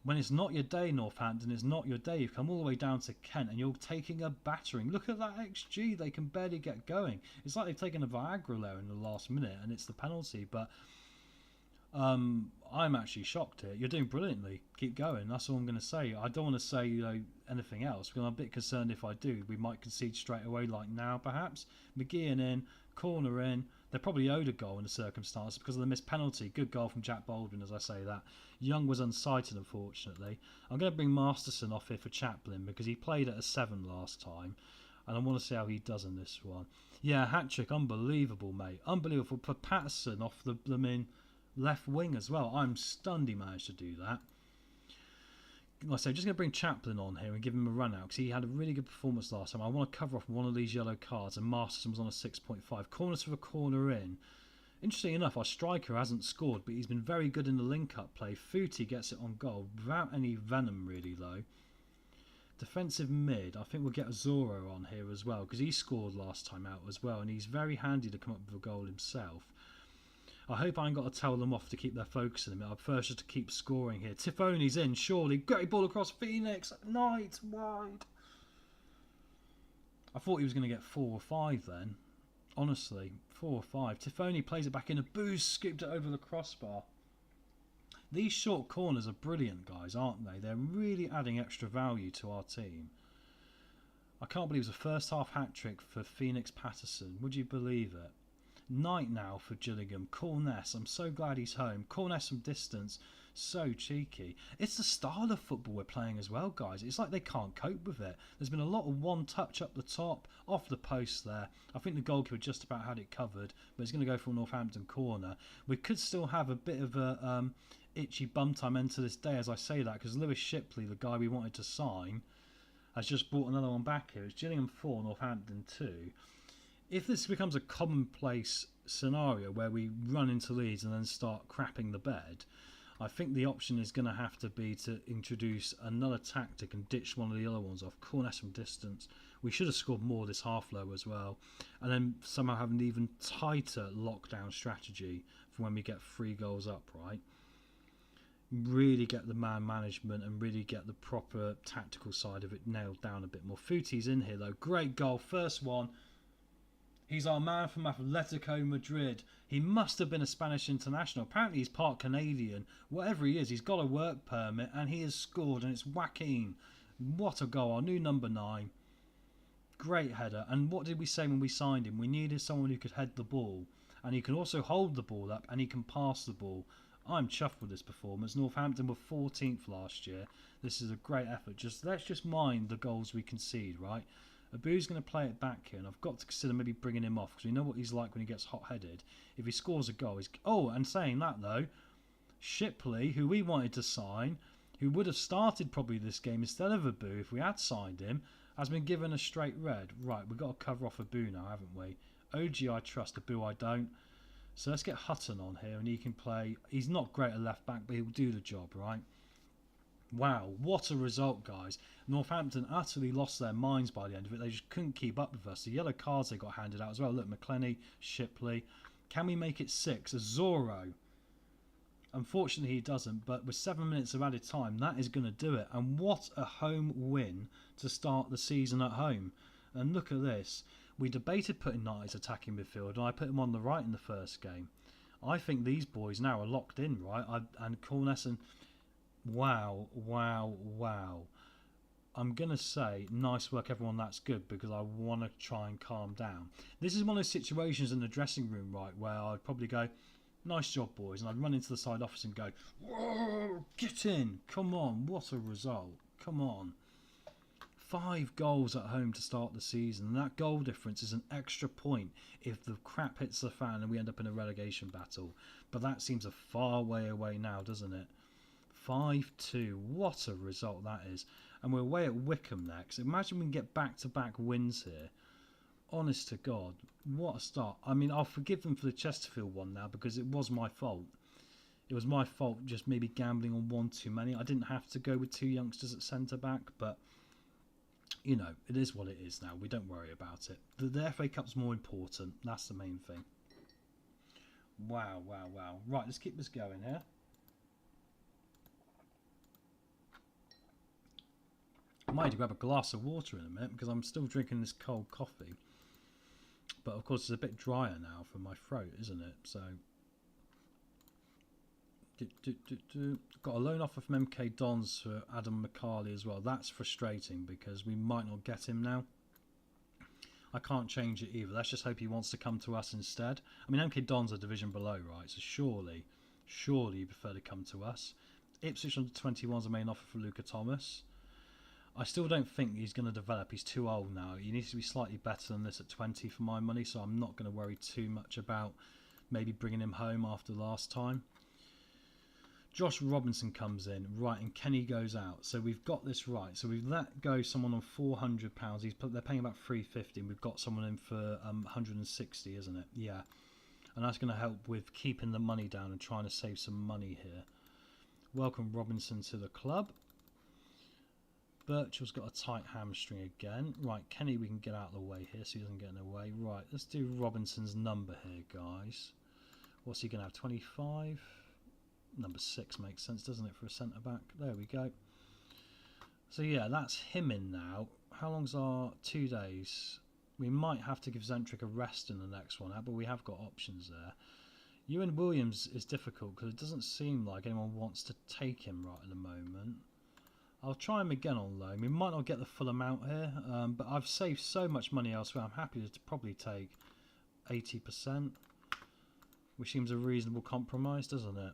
C: When it's not your day, Northampton, it's not your day. You've come all the way down to Kent and you're taking a battering. Look at that XG. They can barely get going. It's like they've taken a Viagra there in the last minute and it's the penalty. But I'm actually shocked here. You're doing brilliantly. Keep going. That's all I'm going to say. I don't want to say, you know, anything else because I'm a bit concerned if I do. We might concede straight away like now, perhaps. McGeehan in, corner in. They probably owed a goal in the circumstances because of the missed penalty. Good goal from Jack Baldwin, as I say that. Young was unsighted, unfortunately. I'm going to bring Masterson off here for Chaplin because he played at a 7 last time. And I want to see how he does in this one. Yeah, hat-trick, unbelievable, mate. Unbelievable. For Patterson off the blooming left wing as well. I'm stunned he managed to do that. Like I say, I'm just going to bring Chaplin on here and give him a run out because he had a really good performance last time. I want to cover off one of these yellow cards, and Masterson was on a 6.5. Corners for the corner in. Interesting enough, our striker hasn't scored, but he's been very good in the link-up play. Footy gets it on goal without any venom, really, though. Defensive mid, I think we'll get a Zorro on here as well because he scored last time out as well, and he's very handy to come up with a goal himself. I hope I ain't got to tell them off to keep their focus on him. I prefer just to keep scoring here. Tifoni's in, surely. Great ball across Phoenix. Knight, wide. I thought he was going to get 4 or 5 then. Honestly, 4 or 5. Tifoni plays it back in. A boost, scooped it over the crossbar. These short corners are brilliant, guys, aren't they? They're really adding extra value to our team. I can't believe it was a first half hat-trick for Phoenix Patterson. Would you believe it? Knight now for Gillingham. Corness, I'm so glad he's home. Corness from distance So cheeky. It's the style of football we're playing as well, guys. It's like they can't cope with it. There's been a lot of one touch up the top, off the post there. I think the goalkeeper just about had it covered, but he's going to go for a Northampton corner. We could still have a bit of a itchy bum time end to this day as I say that, because Lewis Shipley, the guy we wanted to sign, has just brought another one back here. It's Gillingham 4, Northampton 2. If this becomes a commonplace scenario where we run into leads and then start crapping the bed, I think the option is going to have to be to introduce another tactic and ditch one of the other ones off. Corners from distance. We should have scored more this half low as well. And then somehow have an even tighter lockdown strategy for when we get 3 goals up, right? Really get the man management and really get the proper tactical side of it nailed down a bit more. Futi's in here though. Great goal. First one. He's our man from Atletico Madrid. He must have been a Spanish international. Apparently he's part Canadian. Whatever he is, he's got a work permit and he has scored, and it's Joaquin. What a goal. Our new number 9. Great header. And what did we say when we signed him? We needed someone who could head the ball, and he can also hold the ball up, and he can pass the ball. I'm chuffed with this performance. Northampton were 14th last year. This is a great effort. Let's just mind the goals we concede, right? Abu's going to play it back here, and I've got to consider maybe bringing him off, because we know what he's like when he gets hot-headed. If he scores a goal, he's... Oh, and saying that though, Shipley, who we wanted to sign, who would have started probably this game instead of Abu if we had signed him, has been given a straight red. Right, we've got to cover off Abu now, haven't we? OG I trust, Abu I don't. So let's get Hutton on here, and he can play. He's not great at left back, but he'll do the job, right? Wow, what a result, guys. Northampton utterly lost their minds by the end of it. They just couldn't keep up with us. The yellow cards they got handed out as well. Look, McClenny, Shipley. Can we make it 6? Zorro. Unfortunately, he doesn't, but with 7 minutes of added time, that is going to do it. And what a home win to start the season at home. And look at this. We debated putting Knight as attacking midfield, and I put him on the right in the first game. I think these boys now are locked in, right? And Corness and... Wow, wow, wow. I'm going to say, nice work everyone, that's good, because I want to try and calm down. This is one of those situations in the dressing room, right, where I'd probably go, nice job, boys, and I'd run into the side office and go, whoa, get in, come on, what a result, come on. 5 goals at home to start the season, and that goal difference is an extra point if the crap hits the fan and we end up in a relegation battle. But that seems a far way away now, doesn't it? 5-2, what a result that is. And we're away at Wickham next. Imagine we can get back-to-back wins here. Honest to God, what a start. I mean, I'll forgive them for the Chesterfield one now, because it was my fault. It was my fault just maybe gambling on one too many. I didn't have to go with 2 youngsters at centre-back, but, you know, it is what it is now. We don't worry about it. The FA Cup's more important. That's the main thing. Wow, wow, wow. Right, let's keep this going here. I might need to grab a glass of water in a minute, because I'm still drinking this cold coffee. But of course it's a bit drier now for my throat, isn't it? So, got a loan offer from MK Dons for Adam McCarley as well. That's frustrating, because we might not get him now. I can't change it either. Let's just hope he wants to come to us instead. I mean, MK Dons are division below, right? So surely you prefer to come to us. Ipswich under 21's a main offer for Luca Thomas. I still don't think he's going to develop. He's too old now. He needs to be slightly better than this at 20 for my money, so I'm not going to worry too much about maybe bringing him home after last time. Josh Robinson comes in, right, and Kenny goes out. So we've got this right. So we've let go someone on £400. They're paying about $350, and we've got someone in for 160, isn't it? Yeah. And that's going to help with keeping the money down and trying to save some money here. Welcome Robinson to the club. Birchall's got a tight hamstring again. Right, Kenny we can get out of the way here so he doesn't get in the way. Right, let's do Robinson's number here, guys. What's he going to have, 25? Number 6 makes sense, doesn't it, for a centre-back? There we go. So yeah, that's him in now. How long's our 2 days? We might have to give Zentric a rest in the next one, but we have got options there. Ewan Williams is difficult because it doesn't seem like anyone wants to take him right at the moment. I'll try him again on loan. We might not get the full amount here, but I've saved so much money elsewhere. I'm happy to probably take 80%, which seems a reasonable compromise, doesn't it?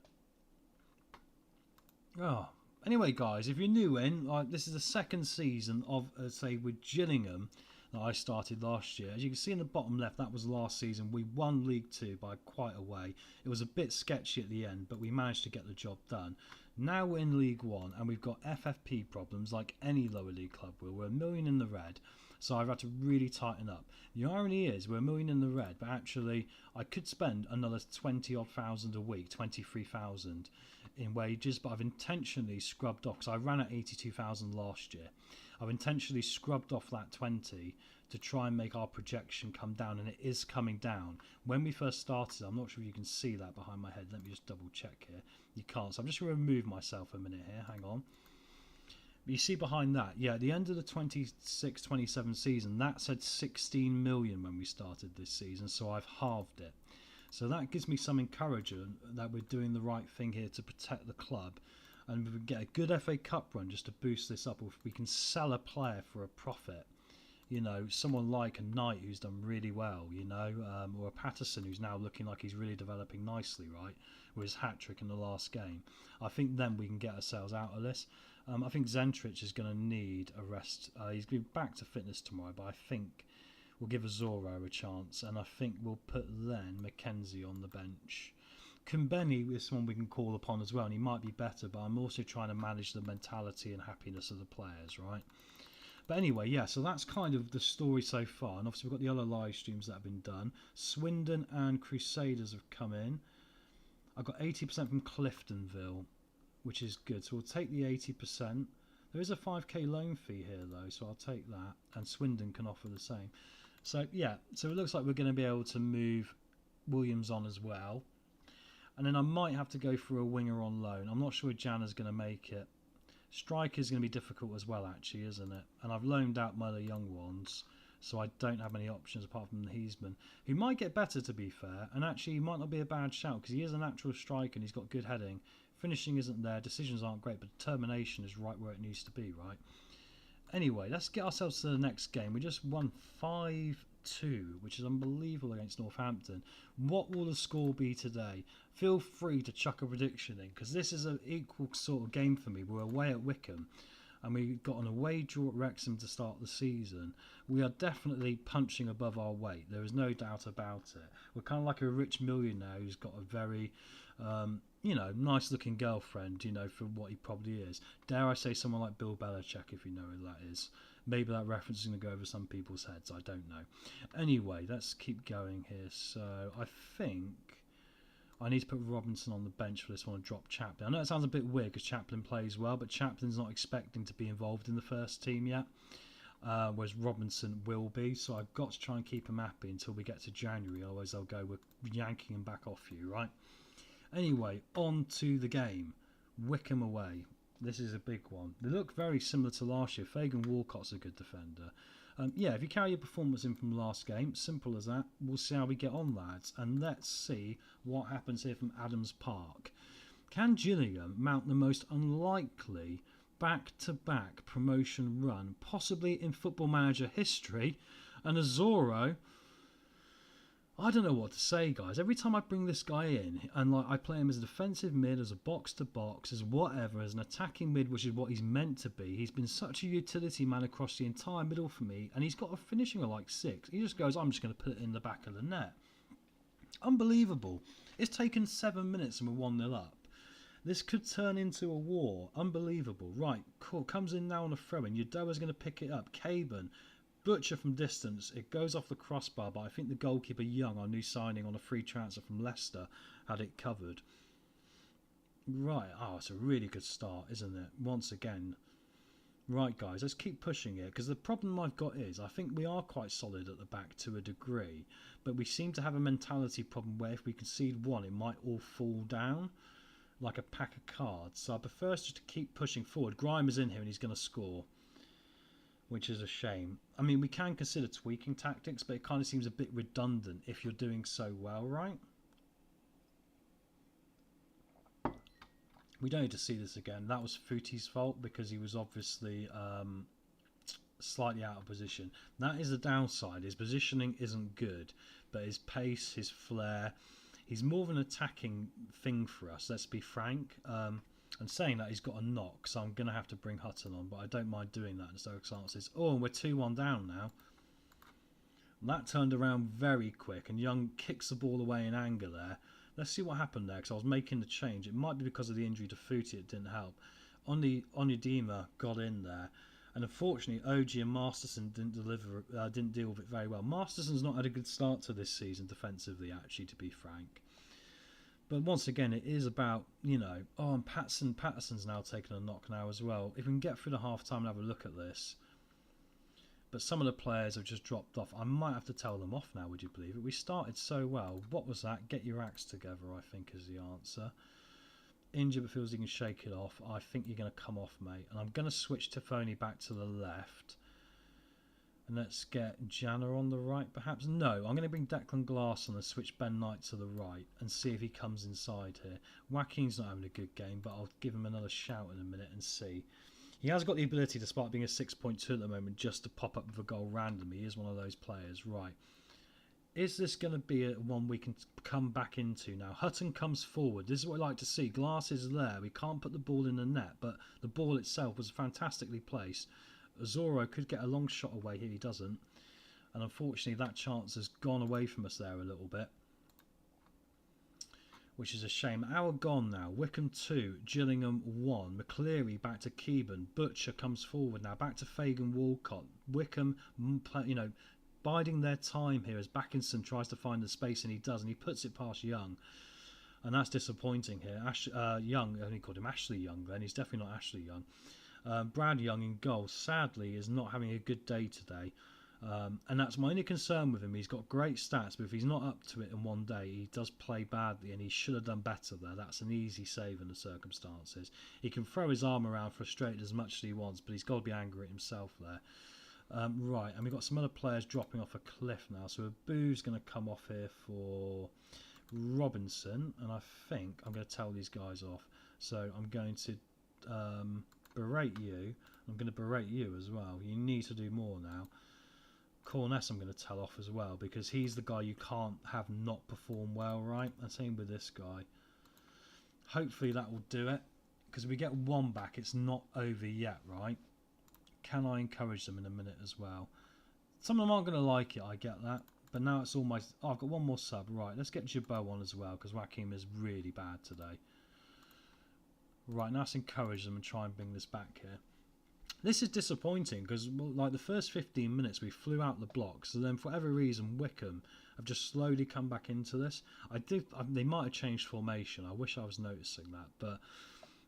C: Oh, anyway, guys, if you're new in, this is the second season of, say, with Gillingham that I started last year. As you can see in the bottom left, that was last season. We won League Two by quite a way. It was a bit sketchy at the end, but we managed to get the job done. Now we're in League One, and we've got FFP problems like any lower league club will. We're $1 million in the red, so I've had to really tighten up. The irony is we're $1 million in the red, but actually I could spend another 20-odd thousand a week, 23,000 in wages, but I've intentionally scrubbed off, because I ran at 82,000 last year. I've intentionally scrubbed off that 20 to try and make our projection come down, and it is coming down. When we first started, I'm not sure if you can see that behind my head. Let me just double check here. You can't, so I'm just going to remove myself a minute here. Hang on. But you see behind that, yeah, at the end of the 26-27 season, that said 16 million when we started this season, so I've halved it. So that gives me some encouragement that we're doing the right thing here to protect the club, and we get a good FA Cup run just to boost this up, or if we can sell a player for a profit. You know, someone like a Knight who's done really well, you know, or a Patterson who's now looking like he's really developing nicely, right, with his hat-trick in the last game. I think then we can get ourselves out of this. I think Zentrich is going to need a rest. He's going to be back to fitness tomorrow, but I think we'll give Azoro a chance, and I think we'll put then Mackenzie on the bench. Kumbeni is someone we can call upon as well, and he might be better, but I'm also trying to manage the mentality and happiness of the players, right? But anyway, yeah, so that's kind of the story so far. And obviously we've got the other live streams that have been done. Swindon and Crusaders have come in. I've got 80% from Cliftonville, which is good. So we'll take the 80%. There is a 5k loan fee here, though, so I'll take that. And Swindon can offer the same. So, yeah, so it looks like we're going to be able to move Williams on as well. And then I might have to go for a winger on loan. I'm not sure Jana's going to make it. Striker is going to be difficult as well, actually, isn't it? And I've loaned out my other young ones, so I don't have many options apart from Heisman, who might get better, to be fair, and actually he might not be a bad shout, because he is a natural striker and he's got good heading. Finishing isn't there, decisions aren't great, but determination is right where it needs to be, right? Anyway, let's get ourselves to the next game. We just won 5-2, which is unbelievable against Northampton. What will the score be today? Feel free to chuck a prediction in, because this is an equal sort of game for me. We're away at Wickham, and we got an away draw at Wrexham to start the season. We are definitely punching above our weight. There is no doubt about it. We're kind of like a rich millionaire who's got a very, you know, nice-looking girlfriend, you know, for what he probably is. Dare I say someone like Bill Belichick, if you know who that is. Maybe that reference is going to go over some people's heads. I don't know. Anyway, let's keep going here. So I think I need to put Robinson on the bench for this one and drop Chaplin. I know it sounds a bit weird because Chaplin plays well, but Chaplin's not expecting to be involved in the first team yet, whereas Robinson will be. So I've got to try and keep him happy until we get to January, otherwise they'll go, we're yanking him back off you, right? Anyway, on to the game. Wickham away. This is a big one. They look very similar to last year. Fagan Walcott's a good defender. Yeah, if you carry your performance in from last game, simple as that. We'll see how we get on, lads. And let's see what happens here from Adams Park. Can Gillingham mount the most unlikely back-to-back promotion run, possibly in Football Manager history? And Azoro, I don't know what to say, guys. Every time I bring this guy in, and like I play him as a defensive mid, as a box-to-box, as whatever, as an attacking mid, which is what he's meant to be. He's been such a utility man across the entire middle for me, and he's got a finishing of like 6. He just goes, I'm just going to put it in the back of the net. Unbelievable. It's taken 7 minutes and we're 1-0 up. This could turn into a war. Unbelievable. Right, cool. Comes in now on a throw-in. Udoa's going to pick it up. Caban. Butcher from distance. It goes off the crossbar, but I think the goalkeeper Young, our new signing on a free transfer from Leicester, had it covered. Right. Oh, it's a really good start, isn't it? Once again. Right, guys, let's keep pushing it, because the problem I've got is I think we are quite solid at the back to a degree, but we seem to have a mentality problem where if we concede one, it might all fall down like a pack of cards. So I prefer just to keep pushing forward. Grime is in here and he's going to score, which is a shame. I mean, we can consider tweaking tactics, but it kind of seems a bit redundant if you're doing so well, right? We don't need to see this again. That was Futi's fault because he was obviously slightly out of position. That is the downside. His positioning isn't good, but his pace, his flair, he's more of an attacking thing for us, let's be frank. And saying that, he's got a knock, so I'm going to have to bring Hutton on, but I don't mind doing that in circumstances. Oh, and we're 2-1 down now. And that turned around very quick, and Young kicks the ball away in anger there. Let's see what happened there, because I was making the change. It might be because of the injury to Footy, it didn't help. Onyedema got in there, and unfortunately, OG and Masterson didn't deal with it very well. Masterson's not had a good start to this season defensively, actually, to be frank. But once again, it is about, and Patterson's now taken a knock now as well. If we can get through the half-time and have a look at this. But some of the players have just dropped off. I might have to tell them off now, would you believe it? We started so well. What was that? Get your acts together, I think, is the answer. Injured but feels he can shake it off. I think you're going to come off, mate. And I'm going to switch Tifoni back to the left. And let's get Jana on the right, perhaps. No, I'm going to bring Declan Glass on and switch Ben Knight to the right and see if he comes inside here. Joaquin's not having a good game, but I'll give him another shout in a minute and see. He has got the ability, despite being a 6.2 at the moment, just to pop up with a goal randomly. He is one of those players. Right. Is this going to be one we can come back into now? Hutton comes forward. This is what I like to see. Glass is there. We can't put the ball in the net, but the ball itself was fantastically placed. Azoro could get a long shot away here. He doesn't. And unfortunately, that chance has gone away from us there a little bit, which is a shame. Hour gone now. Wickham 2, Gillingham 1. McCleary back to Keeban. Butcher comes forward now. Back to Fagan Walcott. Wickham, biding their time here as Backinson tries to find the space, and he does, and he puts it past Young. And that's disappointing here. Young, I only called him Ashley Young then. He's definitely not Ashley Young. Brad Young in goal, sadly, is not having a good day today. And that's my only concern with him. He's got great stats, but if he's not up to it in one day, he does play badly, and he should have done better there. That's an easy save in the circumstances. He can throw his arm around, frustrated as much as he wants, but he's got to be angry at himself there. Right, and we've got some other players dropping off a cliff now. So Boo's going to come off here for Robinson, and I think I'm going to tell these guys off. So I'm going to berate you. I'm going to berate you as well. You need to do more now. Corness I'm going to tell off as well, because he's the guy you can't have not perform well, right? And same with this guy. Hopefully that will do it, because if we get one back, it's not over yet, right? Can I encourage them in a minute as well? Some of them aren't going to like it, I get that. But now it's almost... Oh, I've got one more sub. Right, let's get Jabot on as well, because Joaquin is really bad today. Right, now let's encourage them and try and bring this back here. This is disappointing, because like the first 15 minutes we flew out the blocks, and then for whatever reason Wickham have just slowly come back into this. They might have changed formation. I wish I was noticing that, but...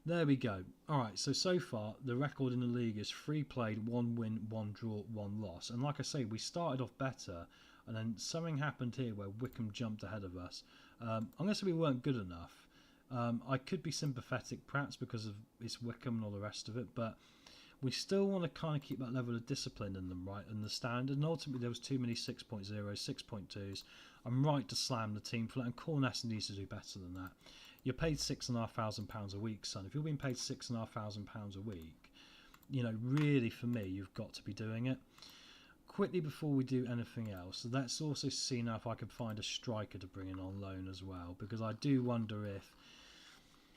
C: There we go. Alright, so far, the record in the league is 3 played, 1 win, 1 draw, 1 loss. And like I say, we started off better, and then something happened here where Wickham jumped ahead of us. I'm going to say we weren't good enough. I could be sympathetic, perhaps, because of it's Wickham and all the rest of it, but we still want to kind of keep that level of discipline in them, right, and the standard. And ultimately, there was too many 6.0, 6.2s. I'm right to slam the team for that, and Corness needs to do better than that. You're paid £6,500 a week, son. If you're being paid £6,500 a week, really for me, you've got to be doing it. Quickly before we do anything else, let's also see now if I can find a striker to bring in on loan as well, because I do wonder if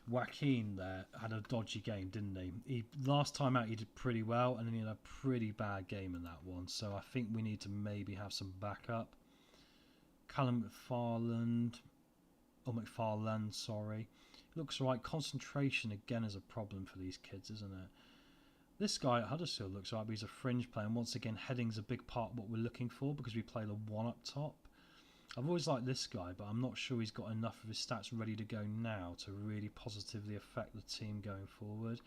C: Joaquin there had a dodgy game, didn't he? Last time out he did pretty well, and then he had a pretty bad game in that one, so I think we need to maybe have some backup. Callum McFarland, sorry. Looks right. Concentration again is a problem for these kids, isn't it? This guy at Huddersfield looks right, but he's a fringe player, and once again, heading's a big part of what we're looking for, because we play the one up top. I've always liked this guy, but I'm not sure he's got enough of his stats ready to go now to really positively affect the team going forward.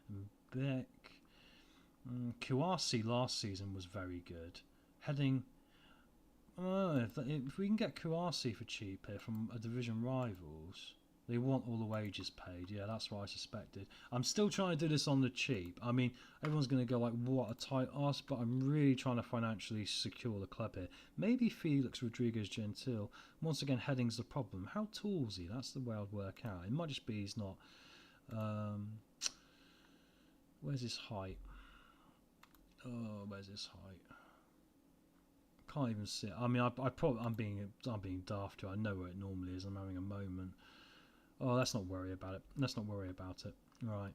C: And Beck. Kouassi last season was very good. Heading... if we can get Kouassi for cheap here from a division rivals, they want all the wages paid. Yeah, that's what I suspected. I'm still trying to do this on the cheap. I mean, everyone's going to go like, what a tight ass, but I'm really trying to financially secure the club here. Maybe Felix Rodriguez-Gentil. Once again, heading's the problem. How tall is he? That's the way I'd work out. It might just be he's not... where's his height? Oh, where's his height? Can't even see it. I mean, I'm being daft here. I know where it normally is. I'm having a moment. Oh, let's not worry about it. Let's not worry about it. Right.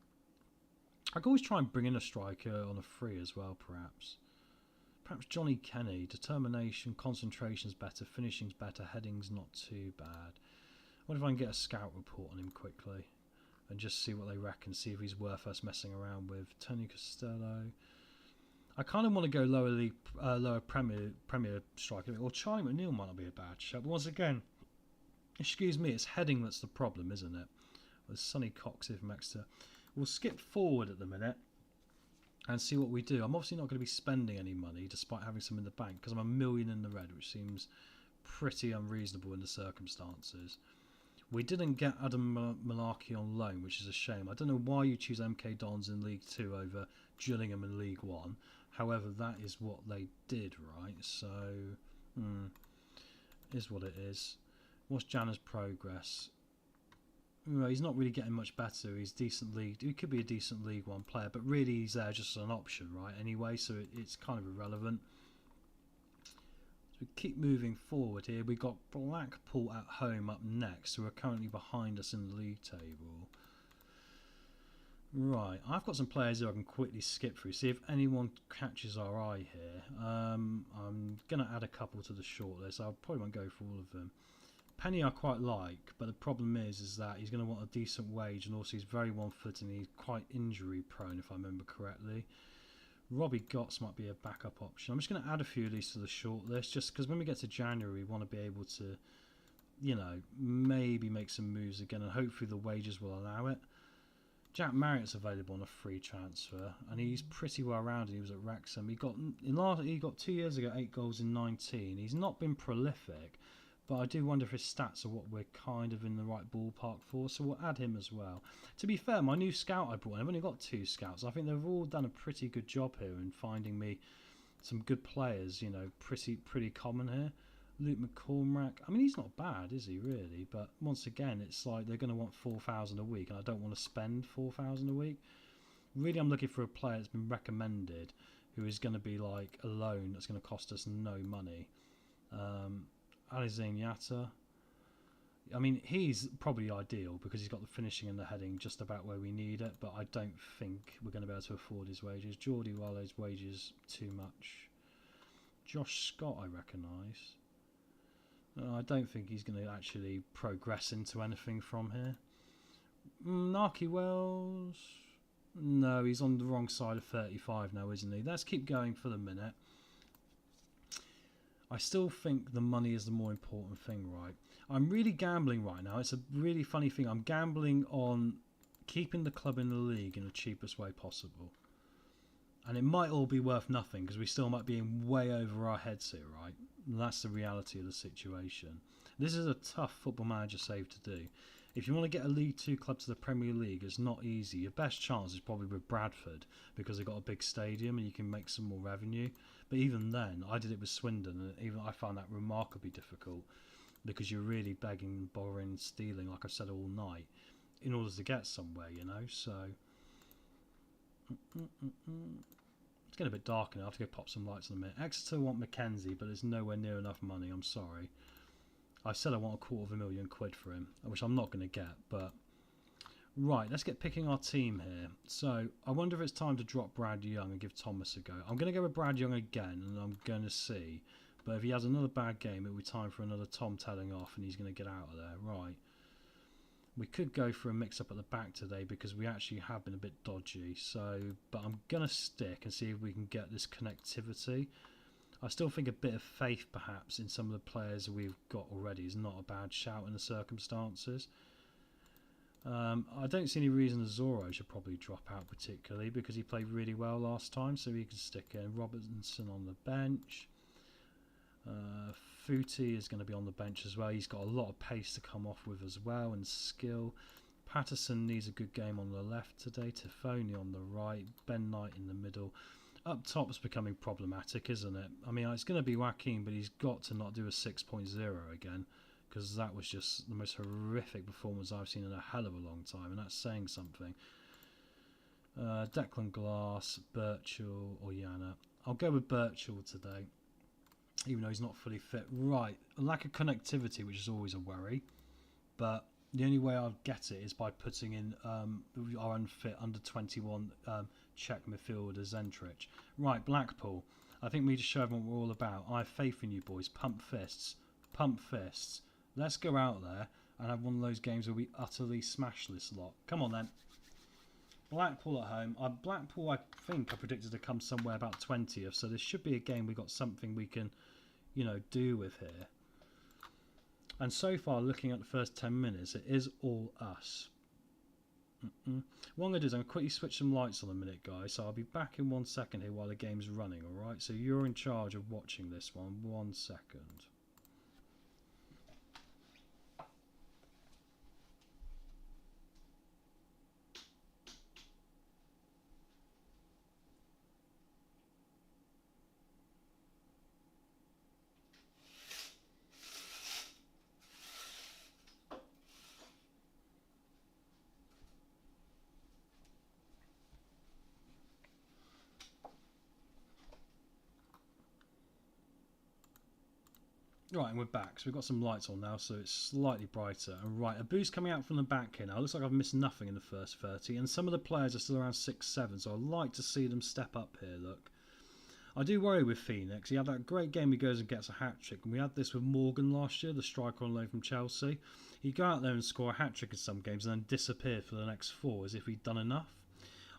C: I could always try and bring in a striker on a free as well, perhaps. Perhaps Johnny Kenny. Determination, concentration's better, finishing's better, heading's not too bad. What if I can get a scout report on him quickly and just see what they reckon, see if he's worth us messing around with. Tony Costello. I kind of want to go lower league, lower Premier striker, or Charlie McNeil might not be a bad shout. But once again, excuse me, it's heading that's the problem, isn't it? There's Sonny Cox here from Exeter. We'll skip forward at the minute and see what we do. I'm obviously not going to be spending any money despite having some in the bank because I'm a million in the red, which seems pretty unreasonable in the circumstances. We didn't get Adam Malarkey on loan, which is a shame. I don't know why you choose MK Dons in League 2 over Gillingham in League 1. However, that is what they did, right? So, is what it is. What's Janner's progress? Well, he's not really getting much better. He's decent league. He could be a decent League 1 player, but really he's there just as an option, right? Anyway, so it's kind of irrelevant. So we keep moving forward here. We got Blackpool at home up next, who are currently behind us in the league table. Right, I've got some players who I can quickly skip through, see if anyone catches our eye here. I'm going to add a couple to the shortlist. I probably won't go for all of them. Penny I quite like, but the problem is that he's going to want a decent wage, and also he's very one-footed and he's quite injury-prone, if I remember correctly. Robbie Gotts might be a backup option. I'm just going to add a few of these to the shortlist, just because when we get to January, we want to be able to, you know, maybe make some moves again, and hopefully the wages will allow it. Jack Marriott's available on a free transfer, and he's pretty well rounded. He was at Wrexham. He got 2 years ago 8 goals in 19. He's not been prolific, but I do wonder if his stats are what we're kind of in the right ballpark for. So we'll add him as well. To be fair, my new scout I brought in, I've only got 2 scouts. I think they've all done a pretty good job here in finding me some good players. You know, pretty common here. Luke McCormack, I mean, he's not bad, is he, really? But once again, it's like they're going to want 4,000 a week, and I don't want to spend 4,000 a week. Really, I'm looking for a player that's been recommended who is going to be like a loan that's going to cost us no money. Alizane Yatta, I mean, he's probably ideal because he's got the finishing and the heading just about where we need it, but I don't think we're going to be able to afford his wages. Geordie Wallow's wages too much. Josh Scott, I recognise. I don't think he's going to actually progress into anything from here. Narky Wells. No, he's on the wrong side of 35 now, isn't he? Let's keep going for the minute. I still think the money is the more important thing, right? I'm really gambling right now. It's a really funny thing. I'm gambling on keeping the club in the league in the cheapest way possible. And it might all be worth nothing because we still might be in way over our heads here, right? And that's the reality of the situation. This is a tough football manager save to do. If you want to get a League 2 club to the Premier League, it's not easy. Your best chance is probably with Bradford because they've got a big stadium and you can make some more revenue. But even then, I did it with Swindon, and even I found that remarkably difficult because you're really begging, borrowing, stealing, like I've said all night, in order to get somewhere, you know. So it's getting a bit dark now. I have to go pop some lights in a minute. Exeter want Mackenzie, but there's nowhere near enough money. I'm sorry. I said I want £250,000 for him, which I'm not going to get, but right, let's get picking our team here. So I wonder if it's time to drop Brad Young and give Thomas a go. I'm going to go with Brad Young again, and I'm going to see. But if he has another bad game, it'll be time for another Tom telling off, and he's going to get out of there. Right. We could go for a mix-up at the back today because we actually have been a bit dodgy. So, but I'm going to stick and see if we can get this connectivity. I still think a bit of faith, perhaps, in some of the players we've got already is not a bad shout in the circumstances. I don't see any reason Zorro should probably drop out particularly because he played really well last time, so he can stick in. Robertson on the bench. Footy is going to be on the bench as well. He's got a lot of pace to come off with as well and skill. Patterson needs a good game on the left today. Tifoni on the right. Ben Knight in the middle. Up top's becoming problematic, isn't it? I mean, it's going to be Joaquin, but he's got to not do a 6.0 again because that was just the most horrific performance I've seen in a hell of a long time, and that's saying something. Declan Glass, Birchall or Yana. I'll go with Birchall today, even though he's not fully fit. Right, a lack of connectivity, which is always a worry, but The only way I'll get it is by putting in our unfit under 21 Czech midfielder Zentrich. Right, Blackpool. I think we need to show everyone what we're all about. I have faith in you boys. Pump fists. Pump fists. Let's go out there and have one of those games where we utterly smash this lot. Come on then. Blackpool at home. Blackpool, I think I predicted to come somewhere about 20th, so this should be a game we got something we can, you know, do with here. And so far, looking at the first 10 minutes, it is all us. What I'm going to do is I'm going to quickly switch some lights on a minute, guys. So I'll be back in 1 second here while the game's running, alright? So you're in charge of watching this one. 1 second. Right, and we're back. So we've got some lights on now, so it's slightly brighter. And right, a boost coming out from the back here now. It looks like I've missed nothing in the first 30. And some of the players are still around 6-7, so I'd like to see them step up here, look. I do worry with Phoenix. He had that great game, he goes and gets a hat-trick. And we had this with Morgan last year, the striker on loan from Chelsea. He'd go out there and score a hat-trick in some games and then disappear for the next 4 as if he'd done enough.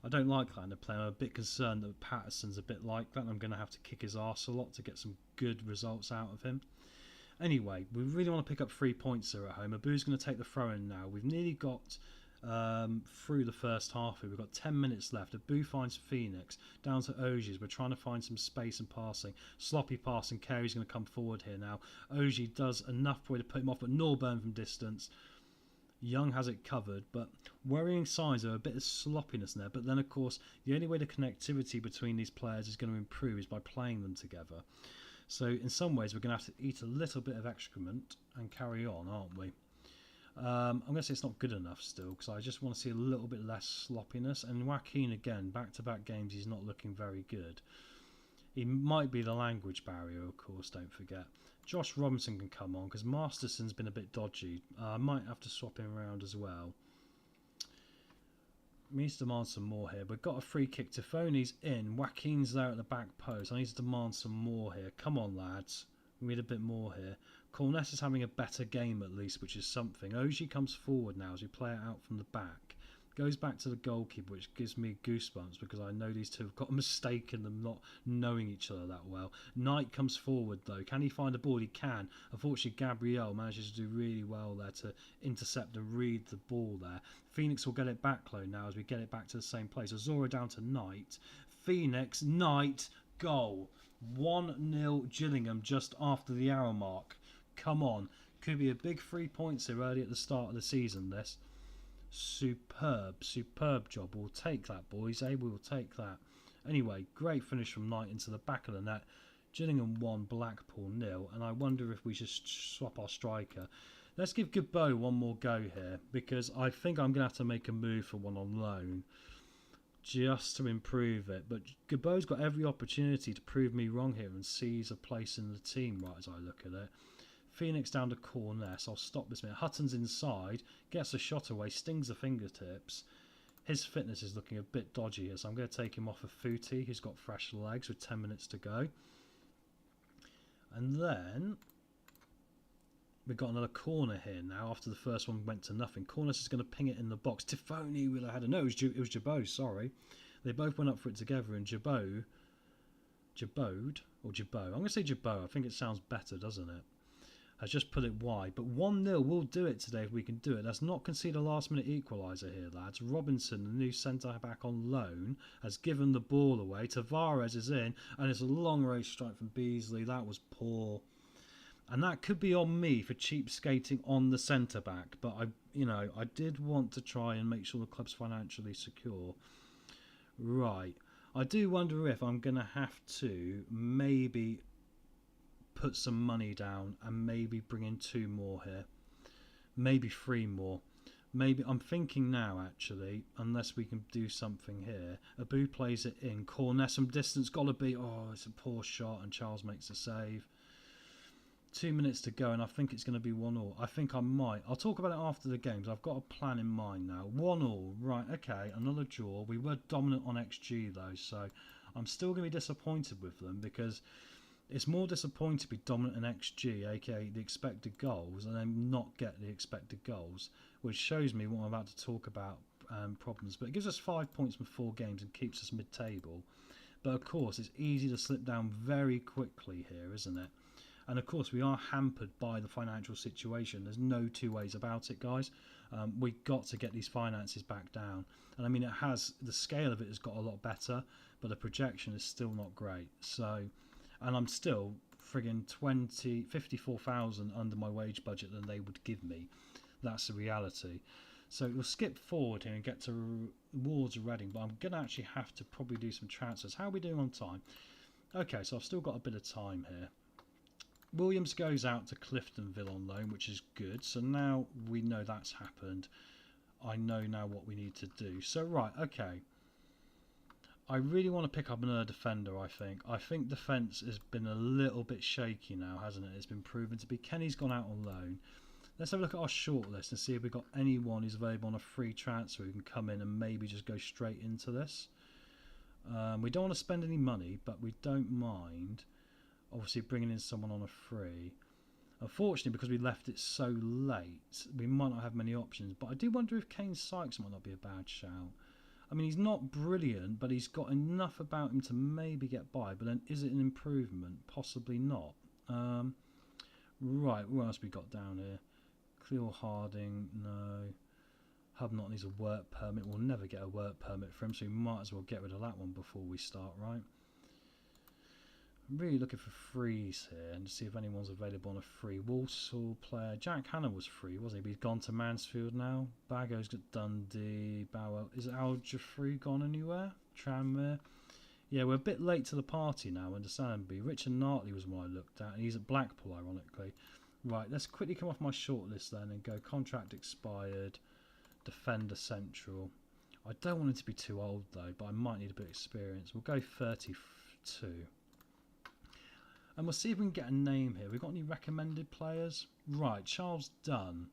C: I don't like that in a player. I'm a bit concerned that Patterson's a bit like that, and I'm going to have to kick his arse a lot to get some good results out of him. Anyway, we really want to pick up 3 points here at home. Abu's going to take the throw-in now. We've nearly got through the first half here. We've got 10 minutes left. Abu finds Phoenix down to Ogies. We're trying to find some space and passing. Sloppy passing. Carey's going to come forward here now. Ogie does enough probably to put him off, but Norburn from distance. Young has it covered, but worrying signs of a bit of sloppiness there. But then, of course, the only way the connectivity between these players is going to improve is by playing them together. So in some ways we're going to have to eat a little bit of excrement and carry on, aren't we? I'm going to say it's not good enough still, because I just want to see a little bit less sloppiness. And Joaquin, again, back-to-back games, he's not looking very good. He might be the language barrier, of course, don't forget. Josh Robinson can come on, because Masterson's been a bit dodgy. I might have to swap him around as well. We need to demand some more here. We've got a free kick. Tifoni's in. Joaquin's there at the back post. I need to demand some more here. Come on, lads. We need a bit more here. Corness is having a better game at least, which is something. Ogie comes forward now as we play it out from the back. Goes back to the goalkeeper, which gives me goosebumps because I know these two have got a mistake in them not knowing each other that well. Knight comes forward though. Can he find a ball? He can. Unfortunately, Gabriel manages to do really well there to intercept and read the ball there. Phoenix will get it back though now as we get it back to the same place. Azora down to Knight. Phoenix, Knight, goal. 1-0 Gillingham just after the hour mark. Come on. Could be a big 3 points here early at the start of the season, this. Superb job. We'll take that, boys. We will take that. Anyway, great finish from Knight into the back of the net. Gillingham 1, Blackpool 0. And I wonder if we should swap our striker. Let's give Gabot one more go here, because I think I'm going to have to make a move for one on loan just to improve it. But Gabot's got every opportunity to prove me wrong here and seize a place in the team right as I look at it. Phoenix down to Corness. I'll stop this minute. Hutton's inside, gets a shot away, stings the fingertips. His fitness is looking a bit dodgy here, so I'm going to take him off of Footy, who's got fresh legs with 10 minutes to go. And then we've got another corner here now after the first one went to nothing. Corness is going to ping it in the box. Tifoni will have had a... No, it was Jabot, sorry. They both went up for it together, and Jabot... Jabot? Or Jabot? I'm going to say Jabot. I think it sounds better, doesn't it? Has just put it wide, but 1-0 will do it today if we can do it. Let's not concede a last-minute equaliser here, lads. Robinson, the new centre-back on loan, has given the ball away. Tavares is in, and it's a long-range strike from Beasley. That was poor. And that could be on me for cheap skating on the centre-back, but I did want to try and make sure the club's financially secure. Right. I do wonder if I'm going to have to maybe put some money down and maybe bring in 2 more here, maybe 3 more. Maybe I'm thinking now actually, unless we can do something here. Abu plays it in. Corness from distance, gotta be. Oh, it's a poor shot, and Charles makes a save. 2 minutes to go, and I think it's going to be 1-1. I think I might. I'll talk about it after the games. I've got a plan in mind now. 1-1. Right, okay, another draw. We were dominant on XG, though, so I'm still going to be disappointed with them, because it's more disappointing to be dominant in XG, aka the expected goals, and then not get the expected goals, which shows me what I'm about to talk about, problems. But it gives us 5 points from 4 games and keeps us mid-table. But of course, it's easy to slip down very quickly here, isn't it? And of course, we are hampered by the financial situation. There's no two ways about it, guys. We've got to get these finances back down. And I mean, the scale of it has got a lot better, but the projection is still not great. So, and I'm still friggin' 54,000 under my wage budget than they would give me. That's the reality. So we'll skip forward here and get towards Reading, but I'm going to actually have to probably do some transfers. How are we doing on time? Okay, so I've still got a bit of time here. Williams goes out to Cliftonville on loan, which is good. So now we know that's happened. I know now what we need to do. So, right, okay. I really want to pick up another defender, I think. I think defence has been a little bit shaky now, hasn't it? It's been proven to be. Kenny's gone out on loan. Let's have a look at our shortlist and see if we've got anyone who's available on a free transfer who can come in and maybe just go straight into this. We don't want to spend any money, but we don't mind obviously bringing in someone on a free. Unfortunately, because we left it so late, we might not have many options. But I do wonder if Kane Sykes might not be a bad shout. I mean, he's not brilliant, but he's got enough about him to maybe get by. But then, is it an improvement? Possibly not. Right, what else we got down here? Cleo Harding, no. Hubnott needs a work permit. We'll never get a work permit for him, so we might as well get rid of that one before we start, right? I'm really looking for frees here and to see if anyone's available on a free. Walsall player. Jack Hanna was free, wasn't he? But he's gone to Mansfield now. Bago's got Dundee. Bowell. Is Al Jafri gone anywhere? Tranmere. Yeah, we're a bit late to the party now, understandably. Richard Nartley was one I looked at, and he's at Blackpool, ironically. Right, let's quickly come off my shortlist then and go contract expired, defender central. I don't want him to be too old though, but I might need a bit of experience. We'll go 32. And we'll see if we can get a name here. We've got any recommended players? Right, Charles Dunn.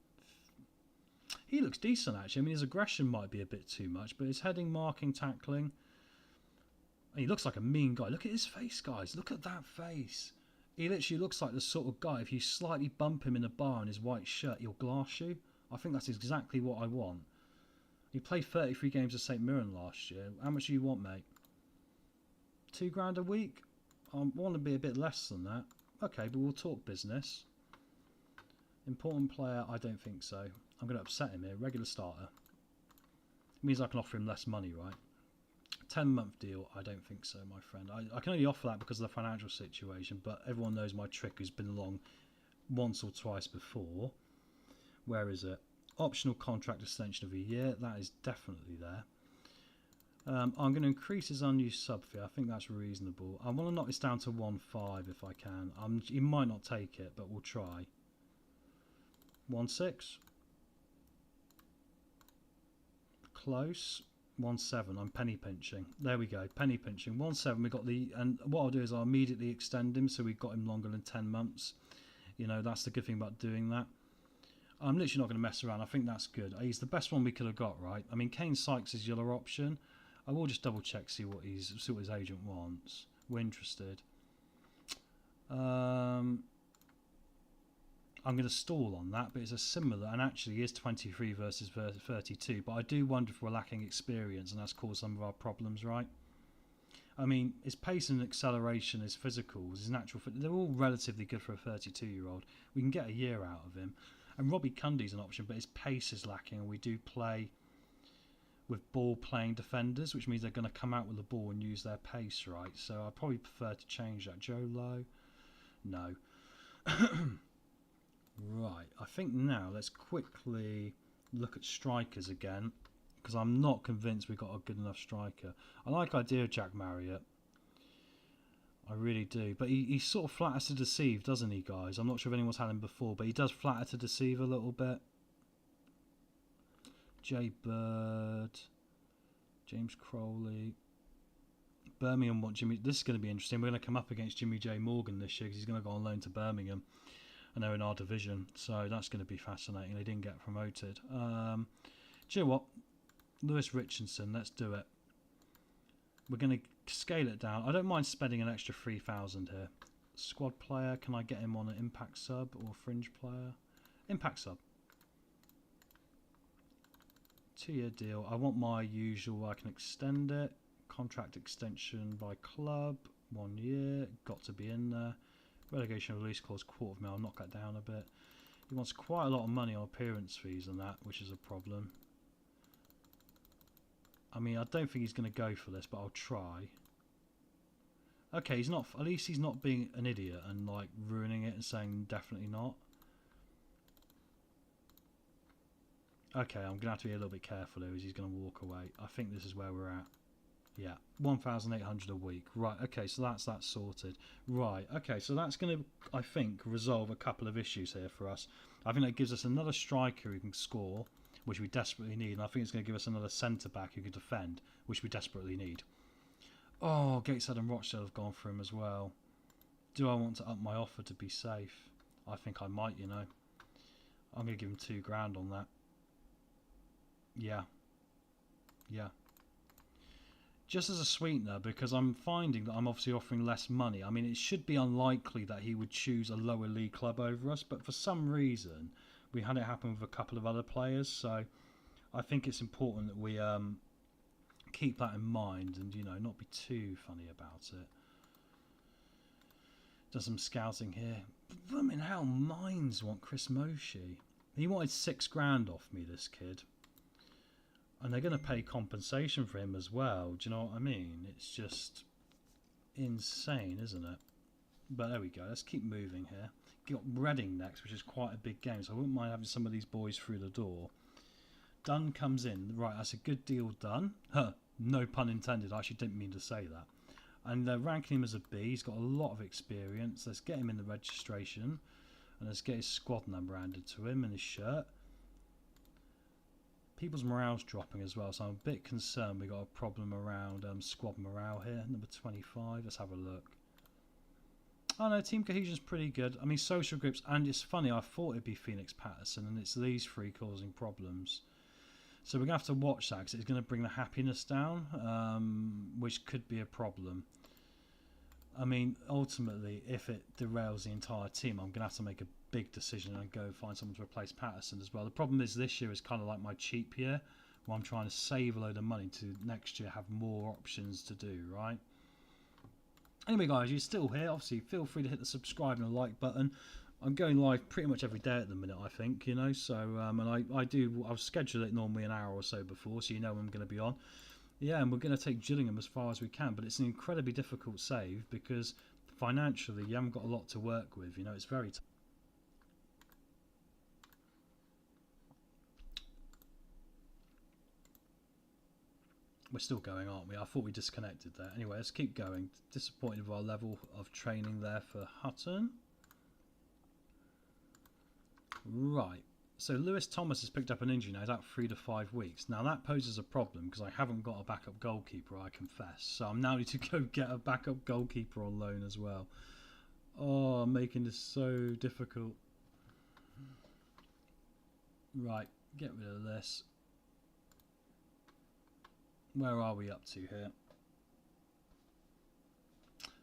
C: He looks decent actually. I mean, his aggression might be a bit too much, but his heading, marking, tackling. He looks like a mean guy. Look at his face, guys. Look at that face. He literally looks like the sort of guy, if you slightly bump him in a bar in his white shirt, he'll glass you. I think that's exactly what I want. He played 33 games at St Mirren last year. How much do you want, mate? £2 a week? I want to be a bit less than that. Okay, but we'll talk business. Important player? I don't think so. I'm going to upset him here. Regular starter. It means I can offer him less money, right? 10-month deal? I don't think so, my friend. I can only offer that because of the financial situation, but everyone knows my trick who's been along once or twice before. Where is it? Optional contract extension of a year. That is definitely there. I'm going to increase his unused sub fee. I think that's reasonable. I want to knock this down to 1.5 if I can. He might not take it, but we'll try. 1.6. Close. 1.7. I'm penny pinching. There we go. Penny pinching. 1.7. We got and what I'll do is I'll immediately extend him so we've got him longer than 10 months. You know, that's the good thing about doing that. I'm literally not going to mess around. I think that's good. He's the best one we could have got, right? I mean, Kane Sykes is your other option. I will just double check, see what his agent wants. We're interested. I'm going to stall on that, but it's a similar, and actually he is 23 versus 32. But I do wonder if we're lacking experience, and that's caused some of our problems, right? I mean, his pace and acceleration, his physicals, his natural fit, they're all relatively good for a 32-year-old. We can get a year out of him. And Robbie Cundy's an option, but his pace is lacking, and we do play with ball-playing defenders, which means they're going to come out with the ball and use their pace, right? So I probably prefer to change that. Joe Lowe? No. Right, I think now let's quickly look at strikers again, because I'm not convinced we've got a good enough striker. I like the idea of Jack Marriott. I really do. But he sort of flatters to deceive, doesn't he, guys? I'm not sure if anyone's had him before, but he does flatter to deceive a little bit. Jay Bird. James Crowley. Birmingham want Jimmy. This is going to be interesting. We're going to come up against Jimmy J Morgan this year because he's going to go on loan to Birmingham. and they're in our division, so that's going to be fascinating. They didn't get promoted. Do you know what? Lewis Richardson, let's do it. We're going to scale it down. I don't mind spending an extra 3,000 here. Squad player, can I get him on an impact sub or fringe player? Impact sub. 2-year deal. I want my usual, I can extend it. Contract extension by club, 1 year, got to be in there. Relegation release clause, $250,000, I'll knock that down a bit. He wants quite a lot of money on appearance fees and that, which is a problem. I mean, I don't think he's going to go for this, but I'll try. Okay, he's not. At least he's not being an idiot and like ruining it and saying definitely not. Okay, I'm going to have to be a little bit careful here as he's going to walk away. I think this is where we're at. Yeah, 1,800 a week. Right, okay, so that's that sorted. Right, okay, so that's going to, I think, resolve a couple of issues here for us. I think that gives us another striker who can score, which we desperately need. And I think it's going to give us another centre-back who can defend, which we desperately need. Oh, Gateshead and Rochdale have gone for him as well. Do I want to up my offer to be safe? I think I might, you know. I'm going to give him $2,000 on that. Yeah. Yeah. Just as a sweetener, because I'm finding that I'm obviously offering less money. I mean, it should be unlikely that he would choose a lower league club over us, but for some reason, we had it happen with a couple of other players, so I think it's important that we keep that in mind and, you know, not be too funny about it. Does some scouting here. Blooming hell, Mines want Chris Moshi. He wanted $6,000 off me, this kid. And they're going to pay compensation for him as well. Do you know what I mean? It's just insane, isn't it? But there we go. Let's keep moving here. Got Reading next, which is quite a big game, so I wouldn't mind having some of these boys through the door. Dunn comes in. Right, that's a good deal done. Huh, no pun intended. I actually didn't mean to say that. And they're ranking him as a B. He's got a lot of experience. Let's get him in the registration. And let's get his squad number handed to him and his shirt. People's morale's dropping as well, so I'm a bit concerned we got a problem around squad morale here. Number 25, let's have a look. Oh no, team cohesion's pretty good. I mean, social groups, and it's funny, I thought it'd be Phoenix Patterson, and it's these three causing problems. So we're going to have to watch that, because it's going to bring the happiness down, which could be a problem. I mean, ultimately, if it derails the entire team, I'm going to have to make a big decision and go find someone to replace Patterson as well. The problem is this year is kind of like my cheap year, where I'm trying to save a load of money to next year have more options to do, right? Anyway, guys, you're still here. Obviously, feel free to hit the subscribe and the like button. I'm going live pretty much every day at the minute, I think, you know. So, and I'll schedule it normally an hour or so before, so you know when I'm going to be on. Yeah, and we're going to take Gillingham as far as we can, but it's an incredibly difficult save because financially you haven't got a lot to work with. You know, it's very tough. We're still going, aren't we? I thought we disconnected there. Anyway, let's keep going. Disappointed with our level of training there for Hutton. Right. So Lewis Thomas has picked up an injury now. He's out 3 to 5 weeks. Now that poses a problem because I haven't got a backup goalkeeper, I confess. So I'm now need to go get a backup goalkeeper on loan as well. Oh, I'm making this so difficult. Right, get rid of this. Where are we up to here?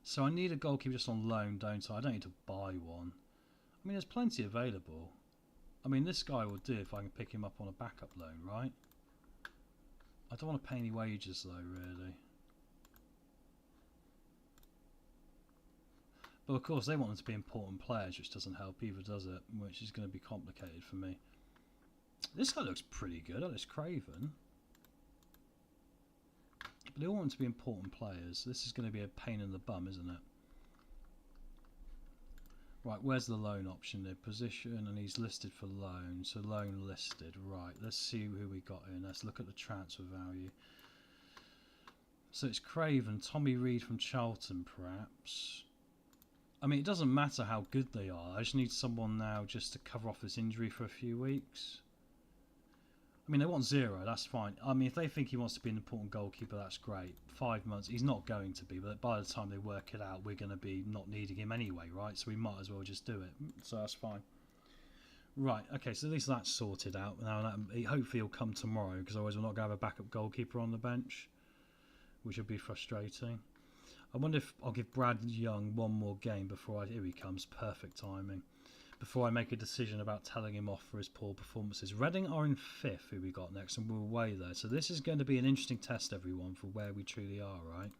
C: So I need a goalkeeper just on loan, don't I? I don't need to buy one. I mean, there's plenty available. I mean, this guy will do if I can pick him up on a backup loan, right? I don't want to pay any wages though, really. But of course, they want them to be important players, which doesn't help either, does it? Which is going to be complicated for me. This guy looks pretty good, Ellis Craven. But they all want to be important players. This is going to be a pain in the bum, isn't it? Right, where's the loan option there? Position, and he's listed for loan. So loan listed. Right, let's see who we got in. Let's look at the transfer value. So it's Craven, Tommy Reed from Charlton, perhaps. I mean, it doesn't matter how good they are. I just need someone now just to cover off this injury for a few weeks. I mean, they want 0, that's fine. I mean, if they think he wants to be an important goalkeeper, that's great. 5 months, he's not going to be, but by the time they work it out, we're going to be not needing him anyway, right? So we might as well just do it. So that's fine. Right, okay, so at least that's sorted out. Now, hopefully he'll come tomorrow, because otherwise we're not going to have a backup goalkeeper on the bench, which would be frustrating. I wonder if I'll give Brad Young one more game before here he comes, perfect timing. Before I make a decision about telling him off for his poor performances. Reading are in 5th, who we got next, and we're away there. So this is going to be an interesting test, everyone, for where we truly are, right?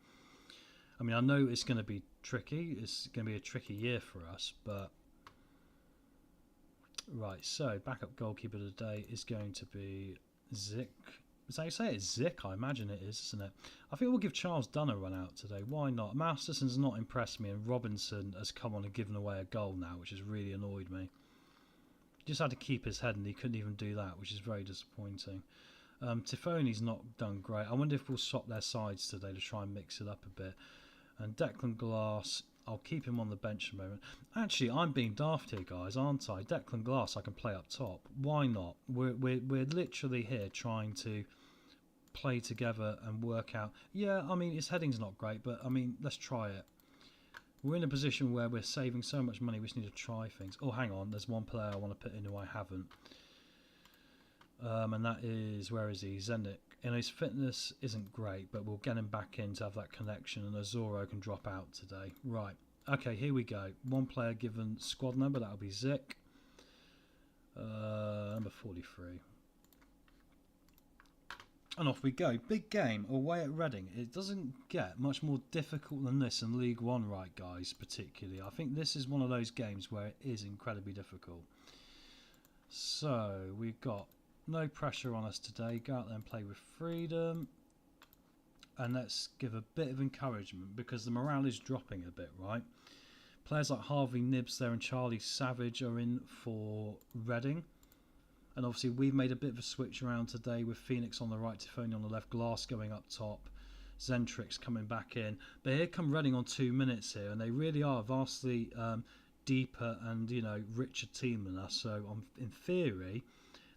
C: I mean, I know it's going to be tricky. It's going to be a tricky year for us, but... Right, so backup goalkeeper today is going to be Zik. Is that how you say it? Zik, I imagine it is, isn't it? I think we'll give Charles Dunn a run out today. Why not? Masterson's not impressed me, and Robinson has come on and given away a goal now, which has really annoyed me. Just had to keep his head, and he couldn't even do that, which is very disappointing. Tifoni's not done great. I wonder if we'll swap their sides today to try and mix it up a bit. And Declan Glass, I'll keep him on the bench a moment. Actually, I'm being daft here, guys, aren't I? Declan Glass, I can play up top. Why not? We're literally here trying to play together and work out. Yeah, I mean, his heading's not great, but I mean, let's try it. We're in a position where we're saving so much money, we just need to try things. Oh, hang on, there's one player I want to put in who I haven't. And that is, where is he? Zenit. And his fitness isn't great, but we'll get him back in to have that connection, and Azoro can drop out today. Right, okay, here we go. One player given squad number, that'll be Zik. Number 43. And off we go. Big game away at Reading. It doesn't get much more difficult than this in League One, right, guys, particularly. I think this is one of those games where it is incredibly difficult. So, we've got no pressure on us today. Go out there and play with freedom. And let's give a bit of encouragement, because the morale is dropping a bit, right? Players like Harvey Nibbs there and Charlie Savage are in for Reading. And obviously we've made a bit of a switch around today with Phoenix on the right, Tifoni on the left, Glass going up top, Zentrix coming back in. But here come Reading on 2 minutes here, and they really are vastly deeper and, you know, richer team than us. So in theory,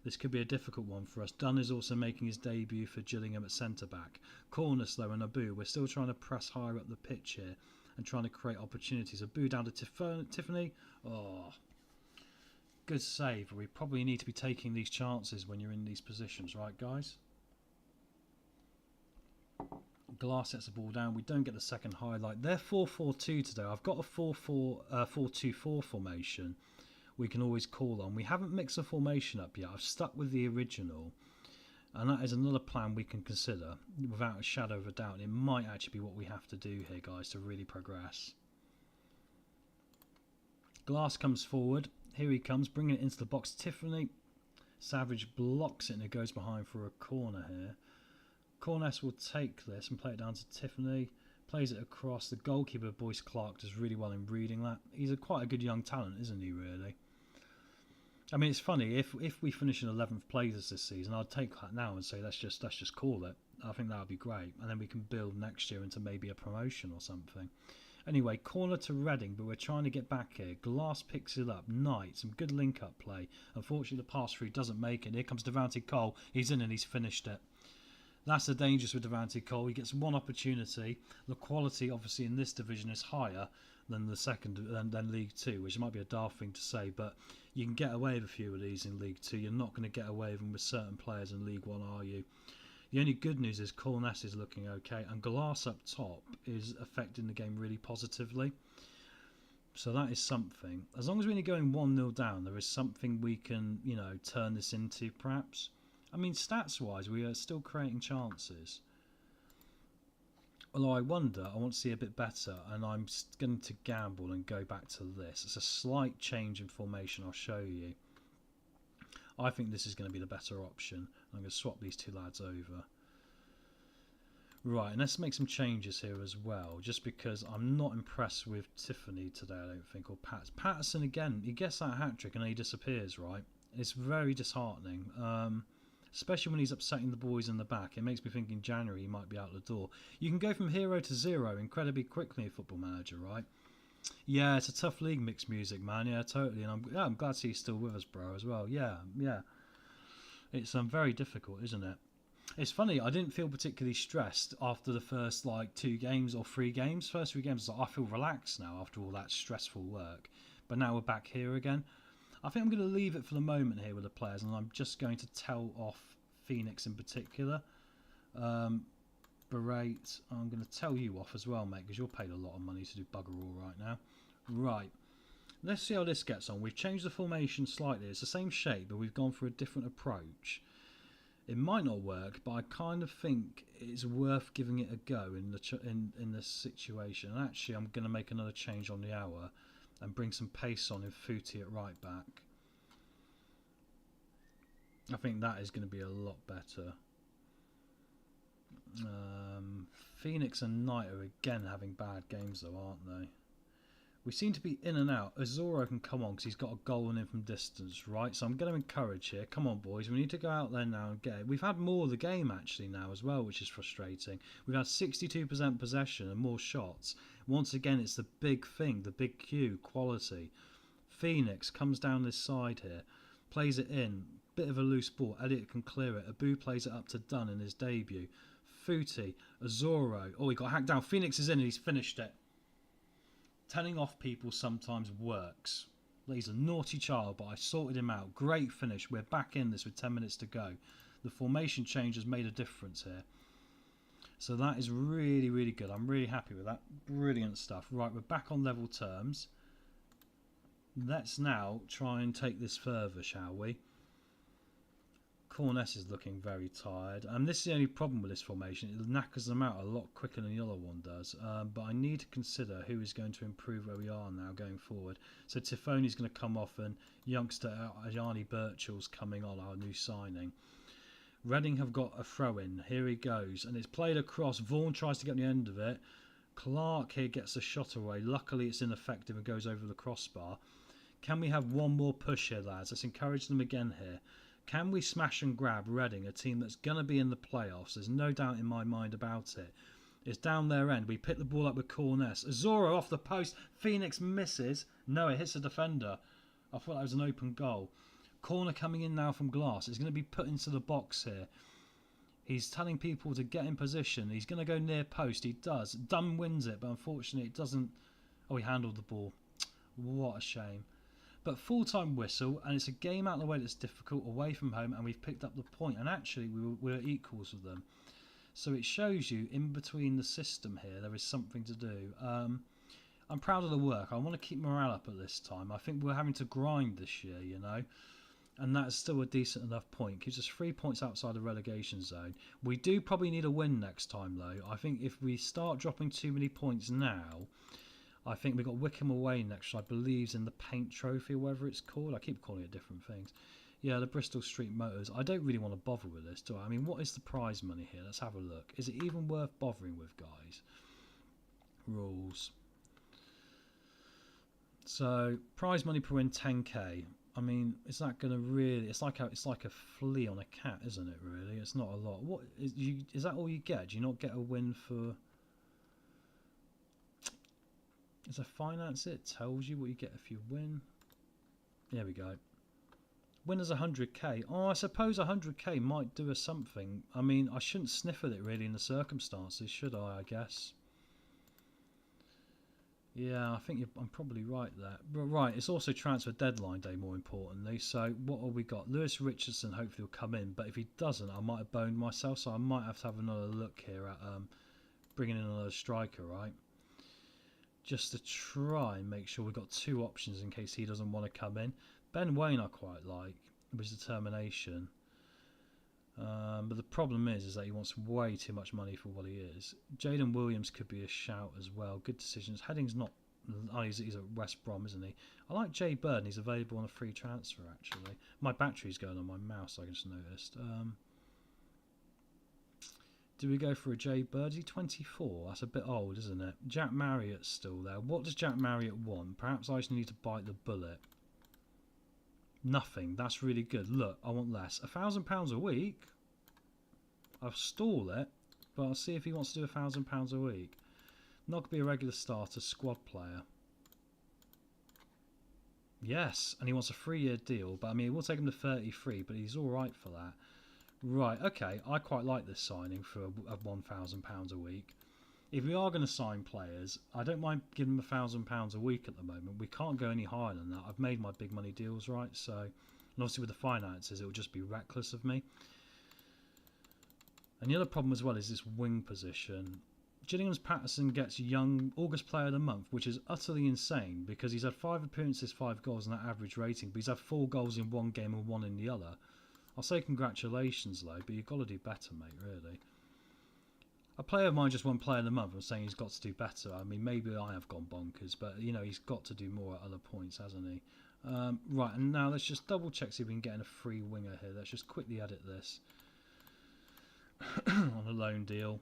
C: this could be a difficult one for us. Dunn is also making his debut for Gillingham at centre-back. Cornice, though, and Abu, we're still trying to press higher up the pitch here and trying to create opportunities. Abu down to Tifoni. Oh, good save. We probably need to be taking these chances when you're in these positions, right, guys? Glass sets the ball down. We don't get the second highlight. They're 4-4-2 today. I've got a 4-2-4 formation we can always call on. We haven't mixed the formation up yet. I've stuck with the original, and that is another plan we can consider without a shadow of a doubt. It might actually be what we have to do here, guys, to really progress. Glass comes forward. Here he comes, bringing it into the box. Tifoni. Savage blocks it, and it goes behind for a corner here. Corness will take this and play it down to Tifoni. Plays it across. The goalkeeper, Boyce Clark, does really well in reading that. He's quite a good young talent, isn't he, really? I mean, it's funny, if we finish in 11th place this season, I'd take that now and say let's just call it. I think that would be great, and then we can build next year into maybe a promotion or something. Anyway, corner to Reading, but we're trying to get back here. Glass picks it up. Knight, some good link-up play. Unfortunately, the pass-through doesn't make it. Here comes Devante Cole. He's in and he's finished it. That's the dangerous with Devante Cole. He gets one opportunity. The quality, obviously, in this division is higher than the second, than League 2, which might be a daft thing to say, but you can get away with a few of these in League 2. You're not going to get away with them with certain players in League 1, are you? The only good news is Corness is looking okay, and Glass up top is affecting the game really positively. So that is something. As long as we're only going 1-0 down, there is something we can, you know, turn this into, perhaps. I mean, stats-wise, we are still creating chances. Although I wonder, I want to see a bit better, and I'm going to gamble and go back to this. It's a slight change in formation, I'll show you. I think this is going to be the better option. I'm going to swap these two lads over. Right, and let's make some changes here as well, just because I'm not impressed with Tifoni today, I don't think, or Patterson again, he gets that hat-trick and then he disappears, right? It's very disheartening, especially when he's upsetting the boys in the back. It makes me think in January he might be out the door. You can go from hero to zero incredibly quickly in Football Manager, right? Yeah, it's a tough league, mixed music, man. Yeah, totally. And I'm glad to see he's still with us, bro, as well. Yeah. It's very difficult, isn't it? It's funny, I didn't feel particularly stressed after the first like 2 games or 3 games. First 3 games, I feel relaxed now after all that stressful work. But now we're back here again. I think I'm going to leave it for the moment here with the players, and I'm just going to tell off Phoenix in particular. Berate, I'm going to tell you off as well, mate, because you're paid a lot of money to do bugger all right now. Right. Let's see how this gets on. We've changed the formation slightly. It's the same shape, but we've gone for a different approach. It might not work, but I kind of think it's worth giving it a go in this situation. And actually, I'm going to make another change on the hour and bring some pace on in Footy at right back. I think that is going to be a lot better. Phoenix and Knight are again having bad games though, aren't they? We seem to be in and out. Azoro can come on because he's got a goal in him from distance, right? So I'm going to encourage here. Come on, boys. We need to go out there now and get it. We've had more of the game actually now as well, which is frustrating. We've had 62% possession and more shots. Once again, it's the big thing, the big Q, quality. Phoenix comes down this side here, plays it in. Bit of a loose ball. Elliott can clear it. Abu plays it up to Dunn in his debut. Footy, Azoro. Oh, he got hacked down. Phoenix is in and he's finished it. Telling off people sometimes works. He's a naughty child, but I sorted him out. Great finish. We're back in this with 10 minutes to go. The formation change has made a difference here. So that is really, really good. I'm really happy with that. Brilliant stuff. Right, we're back on level terms. Let's now try and take this further, shall we? Corness is looking very tired, and this is the only problem with this formation. It knackers them out a lot quicker than the other one does, but I need to consider who is going to improve where we are now going forward. So Tifoni's going to come off, and youngster Ajani Birchall's coming on, our new signing. Reading have got a throw-in. Here he goes, and it's played across. Vaughan tries to get the end of it. Clark here gets a shot away. Luckily it's ineffective and goes over the crossbar. Can we have one more push here, lads? Let's encourage them again here. Can we smash and grab Reading, a team that's going to be in the playoffs? There's no doubt in my mind about it. It's down their end. We pick the ball up with Corness. Azoro off the post. Phoenix misses. No, it hits the defender. I thought that was an open goal. Corner coming in now from Glass. It's going to be put into the box here. He's telling people to get in position. He's going to go near post. He does. Dunn wins it, but unfortunately it doesn't... Oh, he handled the ball. What a shame. But full-time whistle, and it's a game out of the way that's difficult, away from home, and we've picked up the point. And actually, we're equals with them. So it shows you, in between the system here, there is something to do. I'm proud of the work. I want to keep morale up at this time. I think we're having to grind this year, you know. And that's still a decent enough point. Gives us 3 points outside the relegation zone. We do probably need a win next time, though. I think if we start dropping too many points now... I think we've got Wickham away next, I believe, is in the Paint Trophy or whatever it's called. I keep calling it different things. Yeah, the Bristol Street Motors. I don't really want to bother with this, do I? I mean, what is the prize money here? Let's have a look. Is it even worth bothering with, guys? Rules. So, prize money per win 10k. I mean, is that going to really... It's like a flea on a cat, isn't it, really? It's not a lot. What is that all you get? Do you not get a win for... Is a finance it tells you what you get if you win. There we go. Winners 100k. Oh, I suppose 100k might do us something. I mean, I shouldn't sniff at it really in the circumstances, should I guess? Yeah, I think I'm probably right there. But right, it's also transfer deadline day more importantly. So what have we got? Lewis Richardson hopefully will come in, but if he doesn't, I might have boned myself. So I might have to have another look here at bringing in another striker, right? Just to try and make sure we've got 2 options in case he doesn't want to come in. Ben Wayne I quite like, with his determination. But the problem is that he wants way too much money for what he is. Jaden Williams could be a shout as well. Good decisions. Heading's not... Oh, he's at West Brom, isn't he? I like Jay Bird, and he's available on a free transfer, actually. My battery's going on my mouse, I just noticed. Do we go for a Jay Bird? Is he 24? That's a bit old, isn't it? Jack Marriott's still there. What does Jack Marriott want? Perhaps I just need to bite the bullet. Nothing. That's really good. Look, I want less. £1,000 a week? I'll stall it, but I'll see if he wants to do £1,000 a week. Not going to be a regular starter, squad player. Yes, and he wants a 3-year deal, but I mean, we'll take him to 33, but he's all right for that. Right, okay, I quite like this signing for a £1,000 a week. If we are going to sign players, I don't mind giving them £1,000 a week at the moment. We can't go any higher than that. I've made my big money deals, right? So, and obviously with the finances, it would just be reckless of me. And the other problem as well is this wing position. Gillingham's Patterson gets Young August Player of the Month, which is utterly insane because he's had 5 appearances, 5 goals and that average rating, but he's had 4 goals in one game and 1 in the other. I'll say congratulations though, but you've got to do better, mate, really. A player of mine just won Player of the Month. I'm saying he's got to do better. I mean, maybe I have gone bonkers, but, you know, he's got to do more at other points, hasn't he? Right, and now let's just double check, see if we can get in a free winger here. Let's just quickly edit this on a loan deal.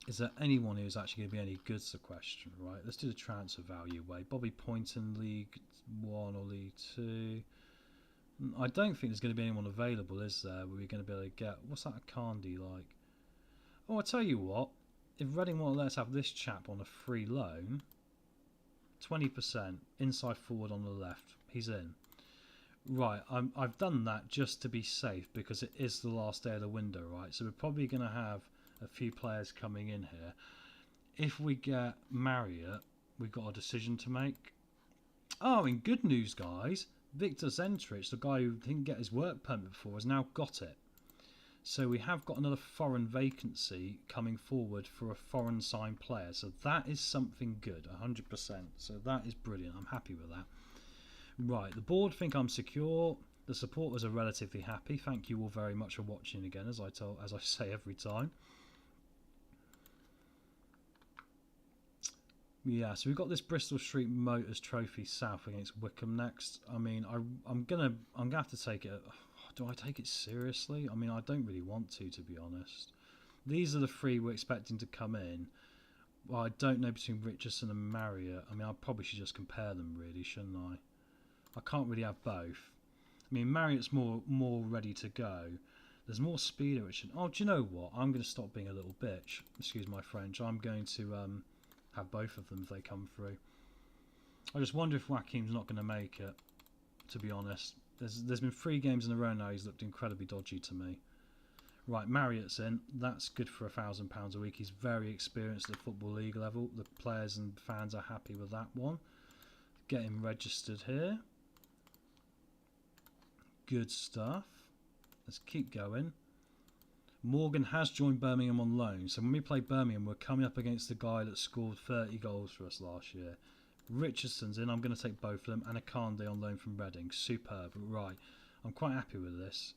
C: Is there anyone who's actually going to be any good's the question, right? Let's do the transfer value way. Bobby Poynton, League 1 or League 2. I don't think there's going to be anyone available, is there? Where we're going to be able to get... What's that Akandi like? Oh, I'll tell you what. If Reading want to let us have this chap on a free loan, 20%, inside forward on the left. He's in. Right, I've done that just to be safe because it is the last day of the window, right? So we're probably going to have a few players coming in here. If we get Marriott, we've got a decision to make. Oh, in good news, guys, Victor Zentrich, the guy who didn't get his work permit before, has now got it. So we have got another foreign vacancy coming forward for a foreign signed player. So that is something good, 100%. So that is brilliant. I'm happy with that. Right, the board think I'm secure. The supporters are relatively happy. Thank you all very much for watching again, as I say every time. Yeah, so we've got this Bristol Street Motors Trophy South against Wickham next. I mean, I'm gonna have to take it. Do I take it seriously? I mean, I don't really want to be honest. These are the 3 we're expecting to come in. Well, I don't know between Richardson and Marriott. I mean, I probably should just compare them, really, shouldn't I? I can't really have both. I mean, Marriott's more ready to go. There's more speed at Richardson. Oh, do you know what? I'm going to stop being a little bitch. Excuse my French. I'm going to have both of them if they come through. I just wonder if Joaquim's not going to make it, to be honest. There's been 3 games in a row now he's looked incredibly dodgy to me. Right, Marriott's in. That's good for £1,000 a week. He's very experienced at the Football League level. The players and fans are happy with that one. Get him registered here. Good stuff. Let's keep going. Morgan has joined Birmingham on loan. So when we play Birmingham, we're coming up against the guy that scored 30 goals for us last year. Richardson's in. I'm going to take both of them. And Akande on loan from Reading. Superb. Right. I'm quite happy with this.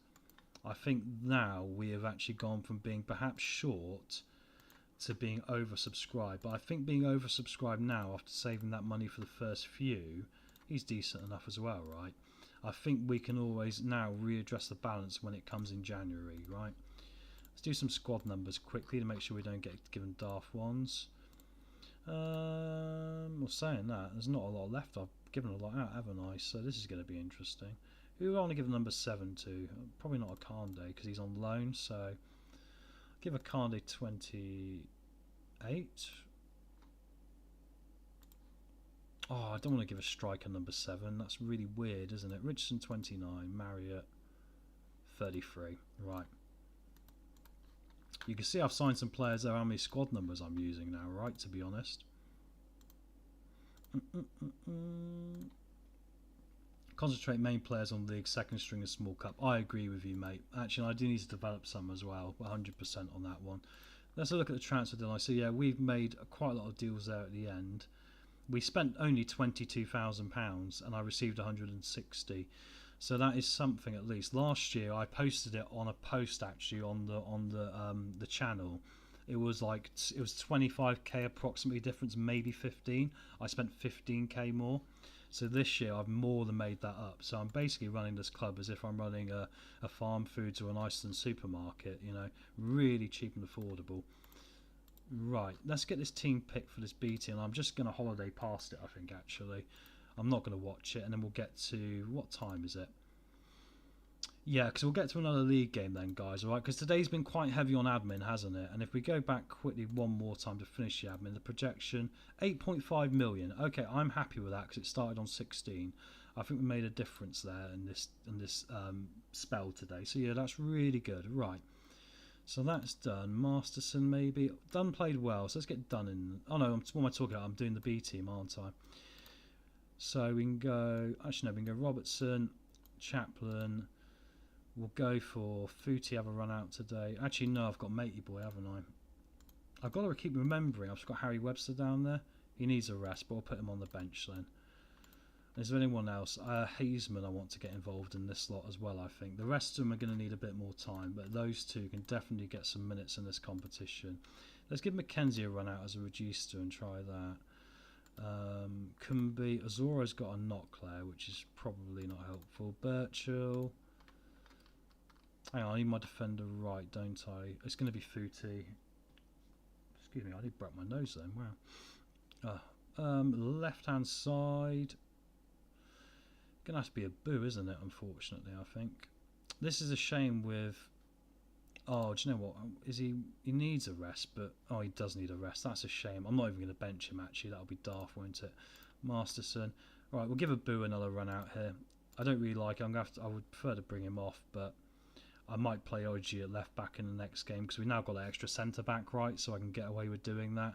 C: I think now we have actually gone from being perhaps short to being oversubscribed. But I think being oversubscribed now, after saving that money for the first few, he's decent enough as well, right? I think we can always now readdress the balance when it comes in January, right? Let's do some squad numbers quickly to make sure we don't get given daft ones. Well, saying that, there's not a lot left. I've given a lot out, haven't I? So this is going to be interesting. Who do I want to give number 7 to? Probably not Akande because he's on loan. So I'll give Akande 28. Oh, I don't want to give a striker number 7. That's really weird, isn't it? Richardson 29, Marriott 33. Right. You can see I've signed some players there. How many squad numbers I'm using now, right? To be honest. Concentrate main players on league, second string and small cup. I agree with you, mate. Actually, I do need to develop some as well. 100% on that one. Let's look at the transfer deal. I see, yeah, we've made quite a lot of deals there at the end. We spent only £22,000 and I received 160. So that is something at least. Last year I posted it on a post actually on the channel. It was 25k approximately difference, maybe 15. I spent 15k more. So this year I've more than made that up. So I'm basically running this club as if I'm running a farm foods or an Iceland supermarket, you know, really cheap and affordable. Right, let's get this team picked for this BT, and I'm just going to holiday past it, I think, actually. I'm not going to watch it, and then we'll get to... What time is it? Yeah, because we'll get to another league game then, guys, all right? Because today's been quite heavy on admin, hasn't it? And if we go back quickly one more time to finish the admin, the projection, 8.5 million. Okay, I'm happy with that because it started on 16. I think we made a difference there in this spell today. So, yeah, that's really good. Right. So that's done. Masterson, maybe. Dunn played well, so let's get Dunn in. Oh, no, what am I talking about? I'm doing the B team, aren't I? So we can go... Actually, no, we can go Robertson, Chaplin... We'll go for Footy, have a run out today. Actually, no, I've got Matey Boy, haven't I? I've got to keep remembering. I've got Harry Webster down there. He needs a rest, but I'll put him on the bench then. Is there anyone else? Hazeman, I want to get involved in this lot as well, I think. The rest of them are going to need a bit more time, but those two can definitely get some minutes in this competition. Let's give Mackenzie a run out as a reducer and try that. Kumbi, Azoro's got a knock there, which is probably not helpful. Birchall... Hang on, I need my defender right, don't I? It's going to be Footy. Excuse me, I did break my nose then. Wow. Left-hand side. Going to have to be a boo, isn't it? Unfortunately, I think. This is a shame with... Oh, do you know what? He needs a rest, but... Oh, he does need a rest. That's a shame. I'm not even going to bench him, actually. That'll be daft, won't it? Masterson. All right, we'll give a boo another run out here. I don't really like him. I would prefer to bring him off, but... I might play OG at left back in the next game because we've now got that extra centre back, right? So I can get away with doing that.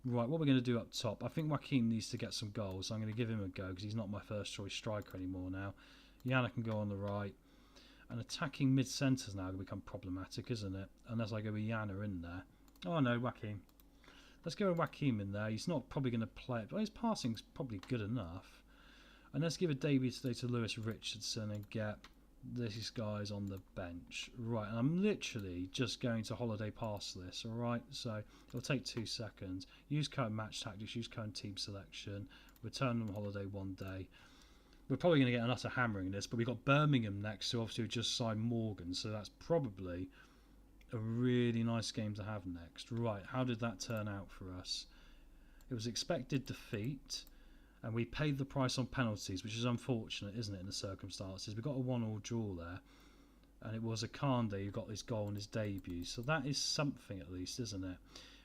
C: Right, what we're going to do up top, I think Joaquin needs to get some goals. So I'm going to give him a go because he's not my first choice striker anymore now. Yana can go on the right. And attacking mid-centre is now going to become problematic, isn't it? Unless I go with Yana in there. Oh no, Joaquin. Let's go with Joaquin in there. He's not probably going to play it, but his passing's probably good enough. And let's give a debut today to Lewis Richardson and get... These guys on the bench. Right, and I'm literally just going to holiday past this, alright? So it'll take 2 seconds. Use code match tactics, use code team selection. Return on holiday one day. We're probably going to get an utter hammering in this, but we've got Birmingham next, so obviously we just signed Morgan, so that's probably a really nice game to have next. Right, how did that turn out for us? It was expected defeat. And we paid the price on penalties, which is unfortunate, isn't it, in the circumstances. We got a 1-1 draw there. And it was Akande who got his goal in his debut. So that is something at least, isn't it?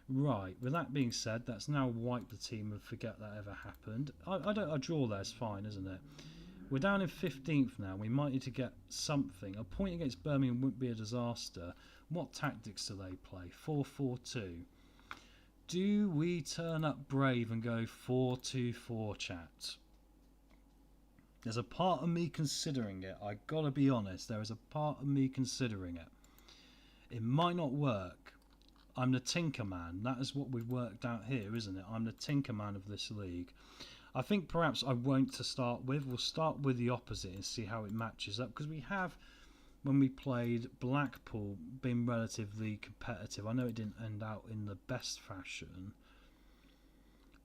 C: Right, with that being said, that's now wiped the team and forget that ever happened. A draw there is fine, isn't it? We're down in 15th now. We might need to get something. A point against Birmingham wouldn't be a disaster. What tactics do they play? 4-4-2. Do we turn up brave and go 4-2-4, chat? There's a part of me considering it. I gotta be honest. There is a part of me considering it. It might not work. I'm the Tinker Man. That is what we've worked out here, isn't it? I'm the Tinker Man of this league. I think perhaps I won't to start with. We'll start with the opposite and see how it matches up. Because we have... When we played Blackpool, been relatively competitive. I know it didn't end out in the best fashion.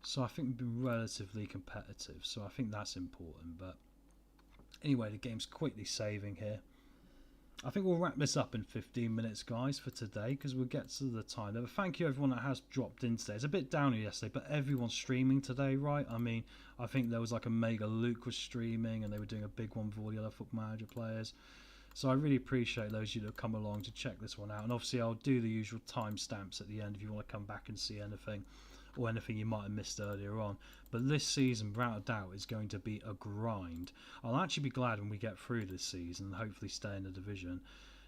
C: So I think we've been relatively competitive. So I think that's important. But anyway, the game's quickly saving here. I think we'll wrap this up in 15 minutes, guys, for today. Because we'll get to the time. But thank you everyone that has dropped in today. It's a bit down yesterday, but everyone's streaming today, right? I mean, I think there was like a Mega Luke was streaming. And they were doing a big one for all the other Football Manager players. So I really appreciate those of you that have come along to check this one out. And obviously I'll do the usual timestamps at the end if you want to come back and see anything. Or anything you might have missed earlier on. But this season, without a doubt, is going to be a grind. I'll actually be glad when we get through this season and hopefully stay in the division.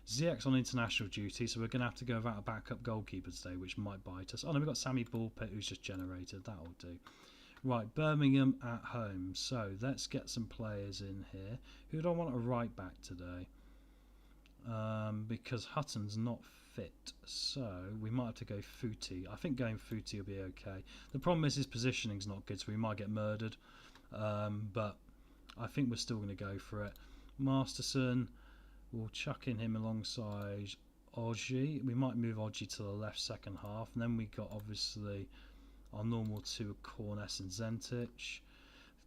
C: ZX on international duty, so we're going to have to go without a backup goalkeeper today, which might bite us. Oh no, we've got Sammy Bullpit who's just generated. That'll do. Right, Birmingham at home. So let's get some players in here. Who do I want to right back today? Because Hutton's not fit, so we might have to go Footy. I think going Footy will be okay. The problem is his positioning's not good, so we might get murdered. But I think we're still going to go for it. Masterson, we'll chuck in him alongside Oji. We might move Oji to the left second half, and then we got obviously our normal two of Corness and Zentic.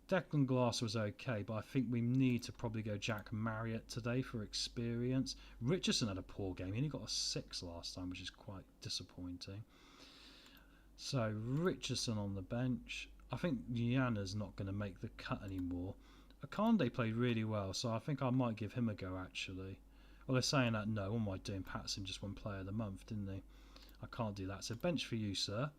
C: Declan Glass was okay, but I think we need to probably go Jack Marriott today for experience. Richardson had a poor game. He only got a 6 last time, which is quite disappointing. So Richardson on the bench. I think Yana's not going to make the cut anymore. Akande played really well, so I think I might give him a go actually. Well, they're saying that, no, what am I doing? Patterson just won player of the month, didn't he? I can't do that. So bench for you, sir.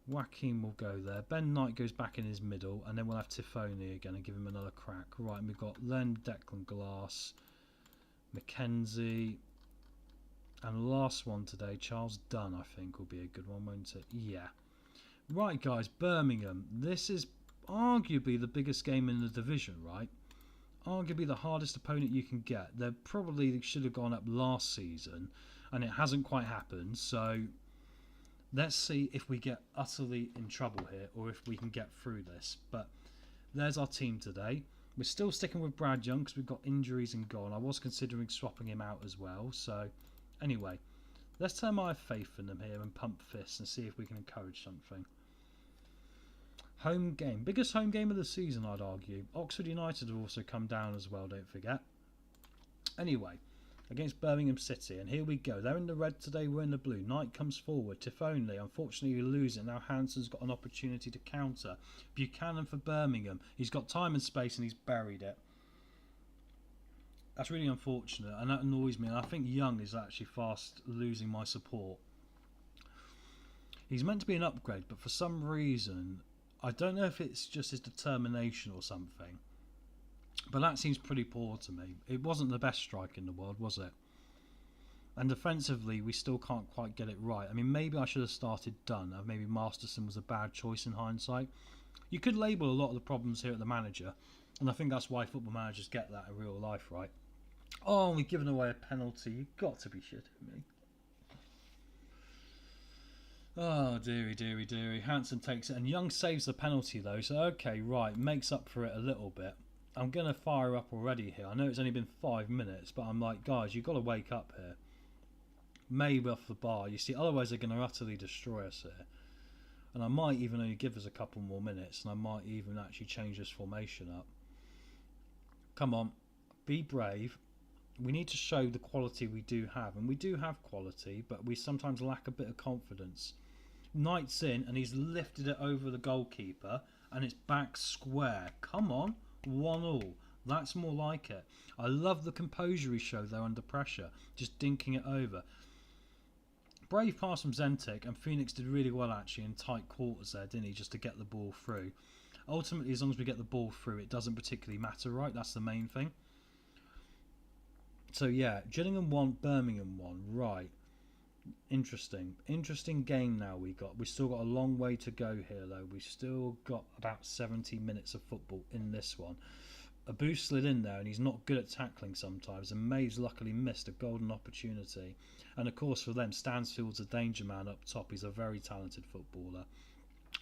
C: Joaquin will go there. Ben Knight goes back in his middle, and then we'll have Tifoni again and give him another crack. Right, and we've got Len, Declan Glass, Mackenzie, and the last one today, Charles Dunn, I think, will be a good one, won't it? Yeah. Right, guys, Birmingham. This is arguably the biggest game in the division, right? Arguably the hardest opponent you can get. They probably should have gone up last season, and it hasn't quite happened, so let's see if we get utterly in trouble here or if we can get through this. But there's our team today. We're still sticking with Brad Young because we've got injuries in goal. I was considering swapping him out as well. So anyway, let's turn my faith in them here and pump fists and see if we can encourage something. Home game. Biggest home game of the season, I'd argue. Oxford United have also come down as well, don't forget. Anyway, against Birmingham City, and here we go. They're in the red today, we're in the blue. Knight comes forward. Tifoni, unfortunately, you lose it. Now Hansen's got an opportunity to counter. Buchanan for Birmingham. He's got time and space and he's buried it. That's really unfortunate, and that annoys me. And I think Young is actually fast losing my support. He's meant to be an upgrade, but for some reason, I don't know if it's just his determination or something, but that seems pretty poor to me. It wasn't the best strike in the world, was it? And defensively, we still can't quite get it right. I mean, maybe I should have started Dunn. Maybe Masterson was a bad choice in hindsight. You could label a lot of the problems here at the manager, and I think that's why football managers get that in real life, right? Oh, we've given away a penalty. You've got to be shitting me. Oh, dearie, dearie, dearie. Hansen takes it, and Young saves the penalty, though. So, okay, right, makes up for it a little bit. I'm going to fire up already here. I know it's only been 5 minutes, but I'm like, guys, you've got to wake up here. Maybe off the bar. You see, otherwise they're going to utterly destroy us here. And I might even only give us a couple more minutes, and I might even actually change this formation up. Come on, be brave. We need to show the quality we do have, and we do have quality, but we sometimes lack a bit of confidence. Knight's in, and he's lifted it over the goalkeeper, and it's back square. Come on, 1-1. That's more like it. I love the composure he showed there under pressure, just dinking it over. Brave pass from Zentik, and Phoenix did really well actually in tight quarters there, didn't he, just to get the ball through. Ultimately, as long as we get the ball through, it doesn't particularly matter, right? That's the main thing. So yeah, Gillingham 1, Birmingham 1, right. Interesting game now we got. We've still got a long way to go here though. We've still got about 70 minutes of football in this one. Abu slid in there and he's not good at tackling sometimes, and Mays luckily missed a golden opportunity. And of course for them, Stansfield's a danger man up top. He's a very talented footballer.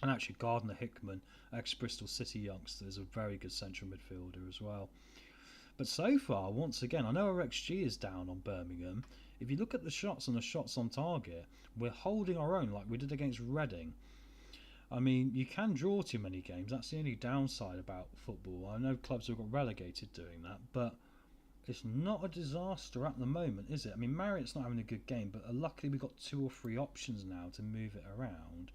C: And actually Gardner Hickman, ex-Bristol City youngster, is a very good central midfielder as well. But so far, once again, I know our XG is down on Birmingham. If you look at the shots and the shots on target, we're holding our own like we did against Reading. I mean, you can draw too many games. That's the only downside about football. I know clubs have got relegated doing that, but it's not a disaster at the moment, is it? I mean, Marriott's not having a good game, but luckily we've got 2 or 3 options now to move it around.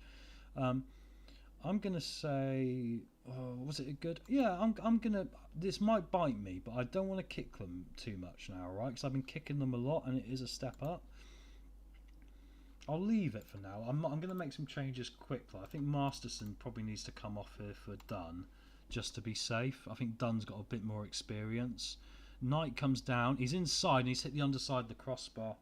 C: I'm going to say, was it a good? Yeah, I'm going to, this might bite me, but I don't want to kick them too much now, right? Because I've been kicking them a lot and it is a step up. I'll leave it for now. I'm going to make some changes quickly. I think Masterson probably needs to come off here for Dunn, just to be safe. I think Dunn's got a bit more experience. Knight comes down. He's inside and he's hit the underside of the crossbar.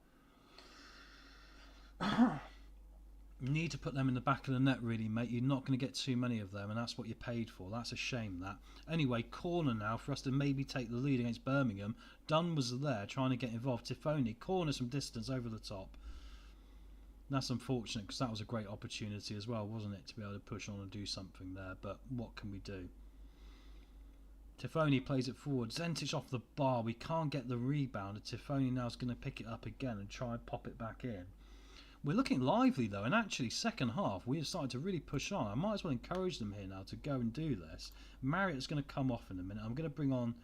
C: Need to put them in the back of the net really, mate. You're not going to get too many of them, and that's what you're paid for. That's a shame, that. Anyway, corner now for us to maybe take the lead against Birmingham. Dunn was there trying to get involved. Tifoni, corners from distance over the top. That's unfortunate because that was a great opportunity as well, wasn't it, to be able to push on and do something there, but what can we do? Tifoni plays it forward. Zentic off the bar. We can't get the rebound, and Tifoni now is going to pick it up again and try and pop it back in. We're looking lively though, and actually second half we've started to really push on. I might as well encourage them here now to go and do this. Marriott's going to come off in a minute. I'm going to bring on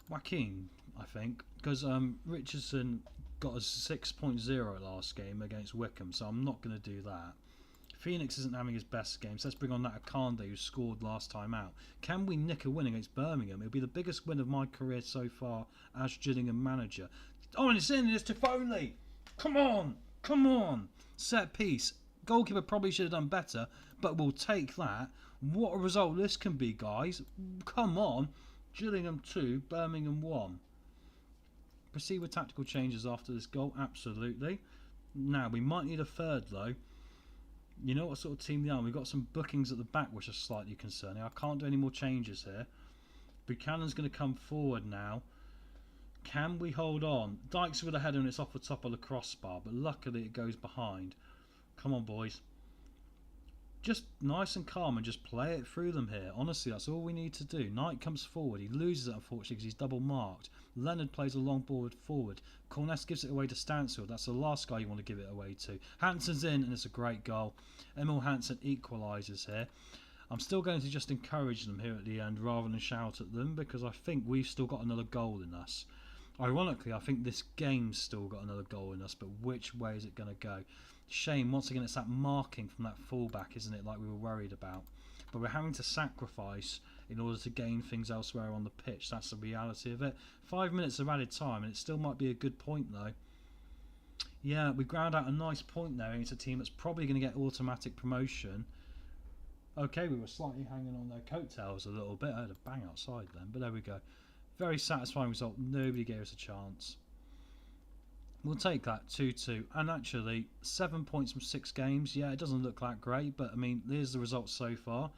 C: Joaquin, I think, because Richardson got a 6.0 last game against Wickham, so I'm not going to do that. Phoenix isn't having his best game, so let's bring on that Akande who scored last time out. Can we nick a win against Birmingham? It'll be the biggest win of my career so far as Gillingham manager. Oh, and it's in, it's Tifoli! Come on! Come on! Set piece. Goalkeeper probably should have done better, but we'll take that. What a result this can be, guys. Come on. Gillingham 2, Birmingham 1. Proceed with tactical changes after this goal, absolutely. Now, we might need a third, though. You know what sort of team they are. We've got some bookings at the back, which are slightly concerning. I can't do any more changes here. Buchanan's going to come forward now. Can we hold on? Dykes with a header and it's off the top of the crossbar, but luckily it goes behind. Come on, boys. Just nice and calm and just play it through them here. Honestly, that's all we need to do. Knight comes forward. He loses it, unfortunately, because he's double marked. Leonard plays a long ball forward. Corness gives it away to Stansfield. That's the last guy you want to give it away to. Hansen's in, and it's a great goal. Emil Hansen equalises here. I'm still going to just encourage them here at the end rather than shout at them, because I think we've still got another goal in us. Ironically, I think this game's still got another goal in us, but which way is it going to go? Shame, once again, it's that marking from that fullback, isn't it, like we were worried about. But we're having to sacrifice in order to gain things elsewhere on the pitch. That's the reality of it. 5 minutes of added time, and it still might be a good point, though. Yeah, we ground out a nice point there against a team that's probably going to get automatic promotion. Okay, we were slightly hanging on their coattails a little bit. I had a bang outside then, but there we go. Very satisfying result. Nobody gave us a chance. We'll take that, 2-2. And actually, 7 points from 6 games. Yeah, it doesn't look that great, but I mean, there's the results so far.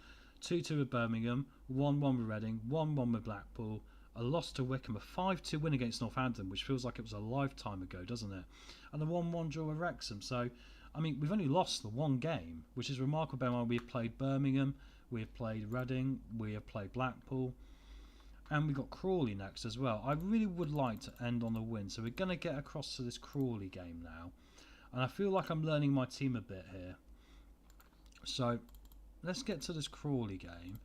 C: 2-2 with Birmingham, 1-1 with Reading, 1-1 with Blackpool, a loss to Wickham, a 5-2 win against Northampton, which feels like it was a lifetime ago, doesn't it? And a 1-1 draw with Wrexham. So, I mean, we've only lost the one game, which is remarkable. We've played Birmingham, we've played Reading, we have played Blackpool. And we've got Crawley next as well. I really would like to end on a win. So we're going to get across to this Crawley game now. And I feel like I'm learning my team a bit here. So let's get to this Crawley game.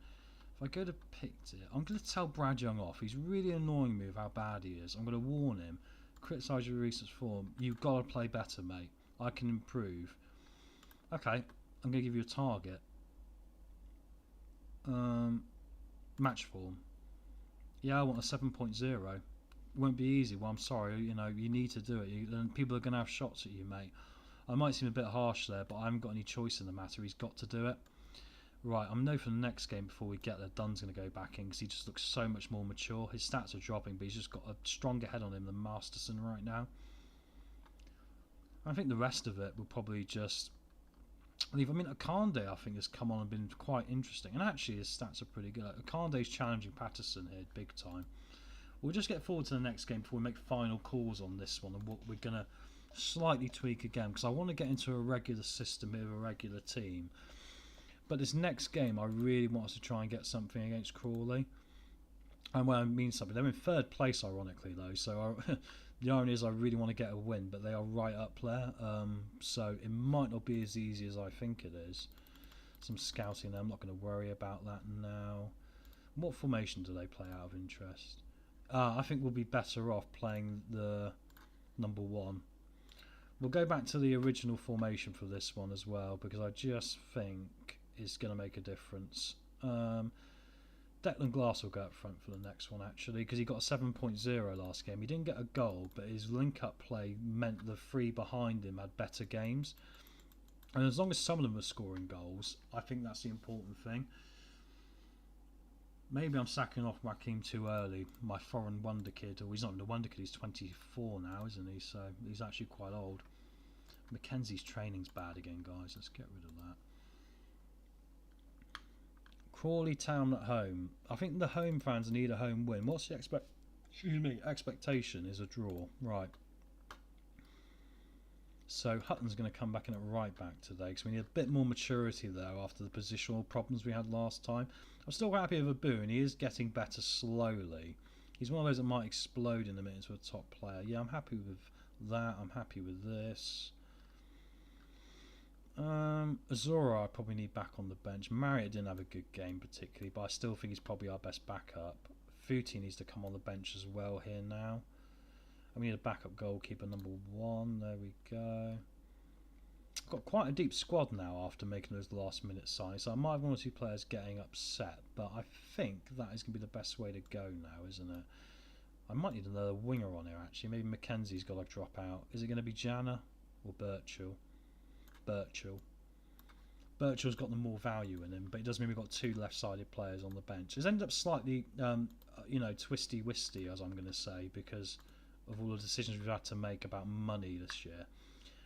C: If I go to Picked it, I'm going to tell Brad Young off. He's really annoying me with how bad he is. I'm going to warn him. Criticise your recent form. You've got to play better, mate. I can improve. Okay, I'm going to give you a target. Match form. Yeah, I want a 7.0. It won't be easy. Well, I'm sorry. You know, you need to do it. And people are going to have shots at you, mate. I might seem a bit harsh there, but I haven't got any choice in the matter. He's got to do it. Right, I'm no for the next game before we get there. Dunn's going to go back in because he just looks so much more mature. His stats are dropping, but he's just got a stronger head on him than Masterson right now. I think the rest of it will probably just leave. I mean, Akande, I think, has come on and been quite interesting. And actually, his stats are pretty good. Akande's challenging Patterson here big time. We'll just get forward to the next game before we make final calls on this one and what we're going to slightly tweak again, because I want to get into a regular system here, a regular team. But this next game, I really want us to try and get something against Crawley. And when I mean something, they're in third place, ironically, though. So the irony is I really want to get a win, but they are right up there. So it might not be as easy as I think it is. Some scouting there. I'm not going to worry about that now. What formation do they play out of interest? I think we'll be better off playing the number 1. We'll go back to the original formation for this one as well, because I just think it's going to make a difference. Declan Glass will go up front for the next one, actually, because he got a 7.0 last game. He didn't get a goal, but his link-up play meant the 3 behind him had better games. And as long as some of them are scoring goals, I think that's the important thing. Maybe I'm sacking off Joaquin too early, my foreign wonder kid. Or he's not even a wonder kid, he's 24 now, isn't he? So he's actually quite old. Mackenzie's training's bad again, guys. Let's get rid of that. Crawley Town at home. I think the home fans need a home win. What's the expectation is a draw. Right. So Hutton's going to come back in at right back today because we need a bit more maturity there after the positional problems we had last time. I'm still happy with Abu, and he is getting better slowly. He's one of those that might explode in a minute into a top player. Yeah, I'm happy with that. I'm happy with this. Azora I probably need back on the bench. Marriott didn't have a good game particularly, but I still think he's probably our best backup. Footy needs to come on the bench as well here now. And we need a backup goalkeeper, number 1. There we go. I've got quite a deep squad now after making those last minute signings, so I might have one or two players getting upset, but I think that is going to be the best way to go now, isn't it? I might need another winger on here actually. Maybe Mackenzie's got to drop out. Is it going to be Jana or Birchall? Birchall's got the more value in him, but it does mean we've got two left-sided players on the bench. It's ended up slightly, twisty-wisty, as I'm going to say, because of all the decisions we've had to make about money this year.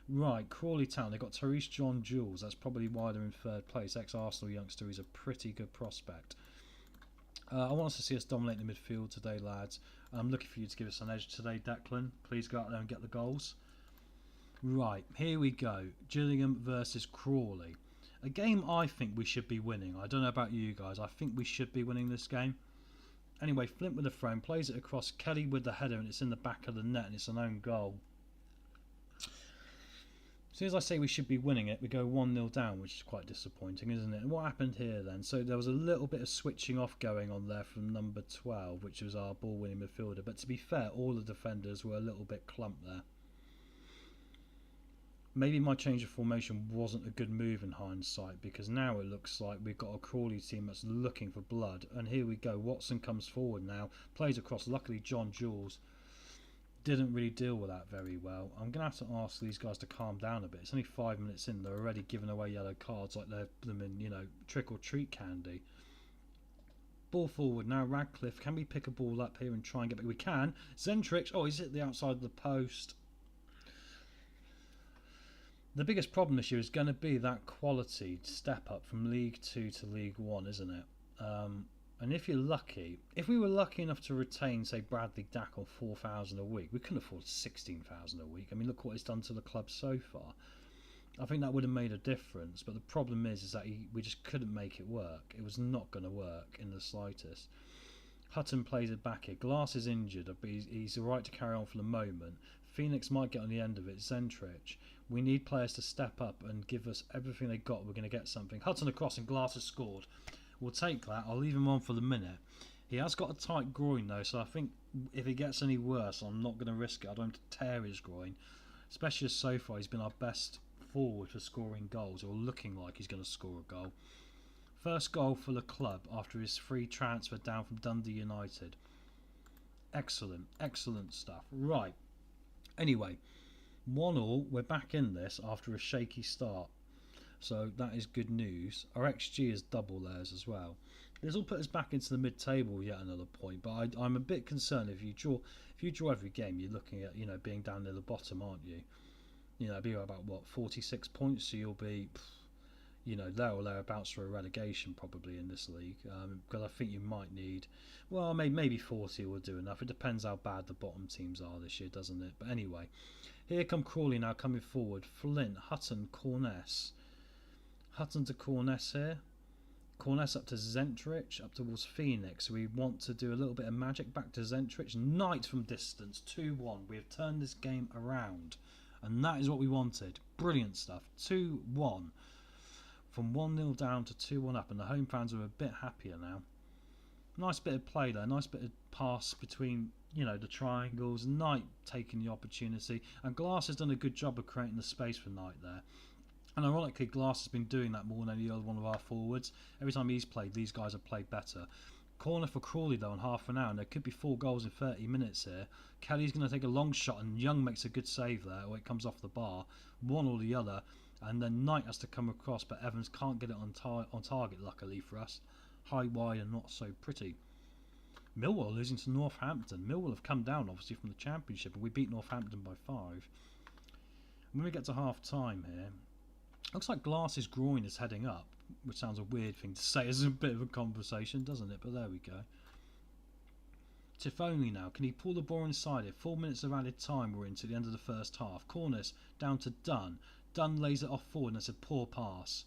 C: Right, Crawley Town, they've got Therese John Jules. That's probably why they're in third place. Ex-Arsenal youngster, he's a pretty good prospect. I want us to see us dominate the midfield today, lads. I'm looking for you to give us an edge today, Declan. Please go out there and get the goals. Right, here we go. Gillingham versus Crawley. A game I think we should be winning. I don't know about you guys. I think we should be winning this game. Anyway, Flint with the frame, plays it across. Kelly with the header, and it's in the back of the net, and it's an own goal. As soon as I say we should be winning it, we go 1-0 down, which is quite disappointing, isn't it? And what happened here then? So there was a little bit of switching off going on there from number 12, which was our ball-winning midfielder. But to be fair, all the defenders were a little bit clumped there. Maybe my change of formation wasn't a good move in hindsight, because now it looks like we've got a Crawley team that's looking for blood. And here we go. Watson comes forward now, plays across. Luckily, John Jules didn't really deal with that very well. I'm going to have to ask these guys to calm down a bit. It's only 5 minutes in. They're already giving away yellow cards like they're them in, trick or treat candy. Ball forward now. Radcliffe, can we pick a ball up here and try and get back? We can. Zentrich, oh, he's hit the outside of the post. The biggest problem this year is going to be that quality step up from League 2 to League 1, isn't it? And if you're lucky, if we were lucky enough to retain, say, Bradley Dack on 4,000 a week, we couldn't afford 16,000 a week. I mean, look what it's done to the club so far. I think that would have made a difference, but the problem is that we just couldn't make it work. It was not going to work in the slightest. Hutton plays it back here. Glass is injured, but he's all right to carry on for the moment. Phoenix might get on the end of it. Zentrich. We need players to step up and give us everything they got. We're going to get something. Hutton across and Glass has scored. We'll take that. I'll leave him on for the minute. He has got a tight groin though, so I think if he gets any worse, I'm not going to risk it. I don't want to tear his groin. Especially as so far he's been our best forward for scoring goals, or looking like he's going to score a goal. First goal for the club after his free transfer down from Dundee United. Excellent, excellent stuff. Right. Anyway, 1-1. We're back in this after a shaky start. So that is good news. Our XG is double theirs as well. This will put us back into the mid-table yet another point. But I'm a bit concerned if you draw every game, you're looking at being down near the bottom, aren't you? It'll be about 46 points. So you'll be there or thereabouts for a relegation probably in this league. Because I think you might need, well, maybe 40 will do enough. It depends how bad the bottom teams are this year, doesn't it? But anyway, here come Crawley now coming forward. Flint, Hutton, Corness. Hutton to Corness here. Corness up to Zentrich, up towards Phoenix. We want to do a little bit of magic. Back to Zentrich. Knight from distance, 2-1. We have turned this game around. And that is what we wanted. Brilliant stuff. 2-1. From 1-0 down to 2-1 up. And the home fans are a bit happier now. Nice bit of play there. Nice bit of pass between, the triangles. Knight taking the opportunity. And Glass has done a good job of creating the space for Knight there. And ironically, Glass has been doing that more than any other one of our forwards. Every time he's played, these guys have played better. Corner for Crawley though in half an hour, and there could be 4 goals in 30 minutes here. Kelly's going to take a long shot, and Young makes a good save there, or it comes off the bar. One or the other, and then Knight has to come across, but Evans can't get it on target, luckily for us. High, wide, and not so pretty. Millwall losing to Northampton. Millwall have come down, obviously, from the Championship, and we beat Northampton by 5. When we get to half-time here, looks like Glass's groin is heading up, which sounds a weird thing to say as a bit of a conversation, doesn't it? But there we go. Tifoni now. Can he pull the ball inside it? 4 minutes of added time we're into the end of the first half. Corners down to Dunn. Dunn lays it off forward, and it's a poor pass.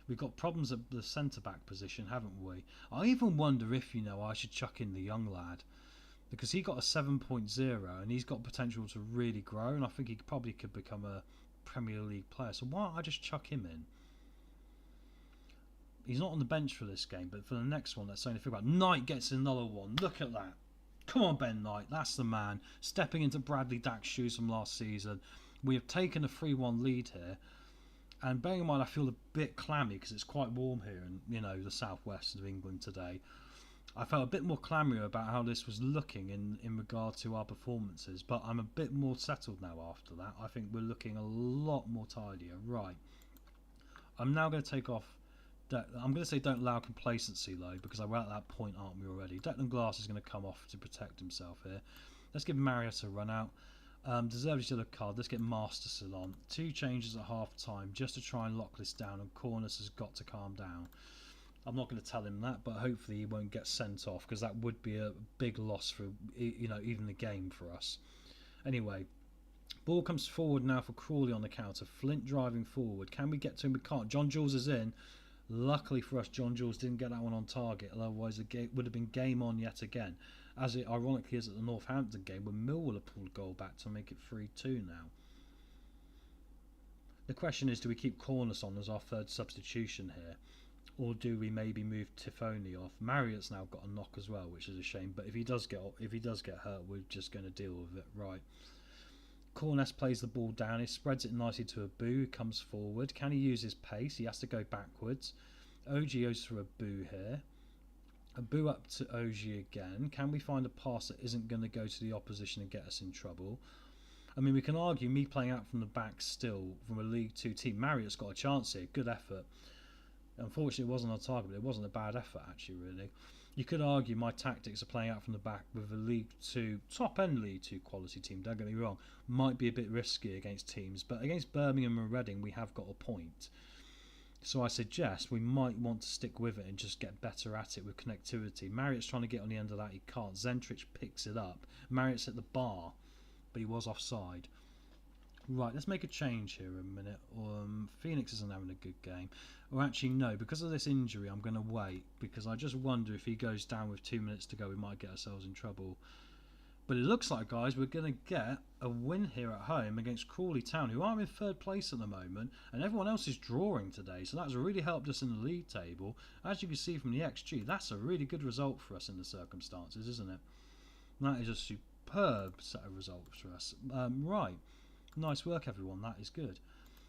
C: We've got problems at the centre-back position, haven't we? I even wonder if, I should chuck in the young lad. Because he got a 7.0, and he's got potential to really grow, and I think he probably could become a Premier League player. So why don't I just chuck him in? He's not on the bench for this game, but for the next one, let's only figure out. Knight gets another one. Look at that. Come on, Ben Knight. That's the man. Stepping into Bradley Dack's shoes from last season. We have taken a 3-1 lead here. And bearing in mind, I feel a bit clammy because it's quite warm here in, you know, the southwest of England today. I felt a bit more clammy about how this was looking in regard to our performances, but I'm a bit more settled now after that. I think we're looking a lot more tidier. Right. I'm now going to take off. I'm going to say don't allow complacency though, because we're at that point, aren't we already? Declan Glass is going to come off to protect himself here. Let's give Marius a run out. Deserves each other card. Let's get Masterson on. 2 changes at half time just to try and lock this down, and Cornus has got to calm down. I'm not going to tell him that, but hopefully he won't get sent off, because that would be a big loss for, you know, even the game for us. Anyway, ball comes forward now for Crawley on the counter. Flint driving forward. Can we get to him? We can't. John Jules is in. Luckily for us, John Jules didn't get that one on target, otherwise it would have been game on yet again, as it ironically is at the Northampton game, where Millwall have pulled goal back to make it 3-2 now. The question is, do we keep Cornus on as our third substitution here, or do we maybe move Tifoni off? Marriott's now got a knock as well, which is a shame, but if he does get hurt, we're just going to deal with it. Right. Cornus plays the ball down, he spreads it nicely to Abu, who comes forward. Can he use his pace? He has to go backwards. OG goes through Abu here. Abu up to OG again. Can we find a pass that isn't going to go to the opposition and get us in trouble? I mean, we can argue me playing out from the back still from a League 2 team. Marriott's got a chance here, good effort. Unfortunately, it wasn't on target, but it wasn't a bad effort actually, really. You could argue my tactics of playing out from the back with a League 2, top-end League 2 quality team, don't get me wrong, might be a bit risky against teams, but against Birmingham and Reading we have got a point. So I suggest we might want to stick with it and just get better at it with connectivity. Marriott's trying to get on the end of that, he can't. Zentrich picks it up. Marriott's at the bar, but he was offside. Right, let's make a change here a minute. Phoenix isn't having a good game. Or actually, no, because of this injury, I'm going to wait, because I just wonder if he goes down with 2 minutes to go, we might get ourselves in trouble. But it looks like, guys, we're going to get a win here at home against Crawley Town, who are in 3rd place at the moment, and everyone else is drawing today, so that's really helped us in the league table. As you can see from the XG, that's a really good result for us in the circumstances, isn't it? That is a superb set of results for us. Right. Nice work, everyone. That is good.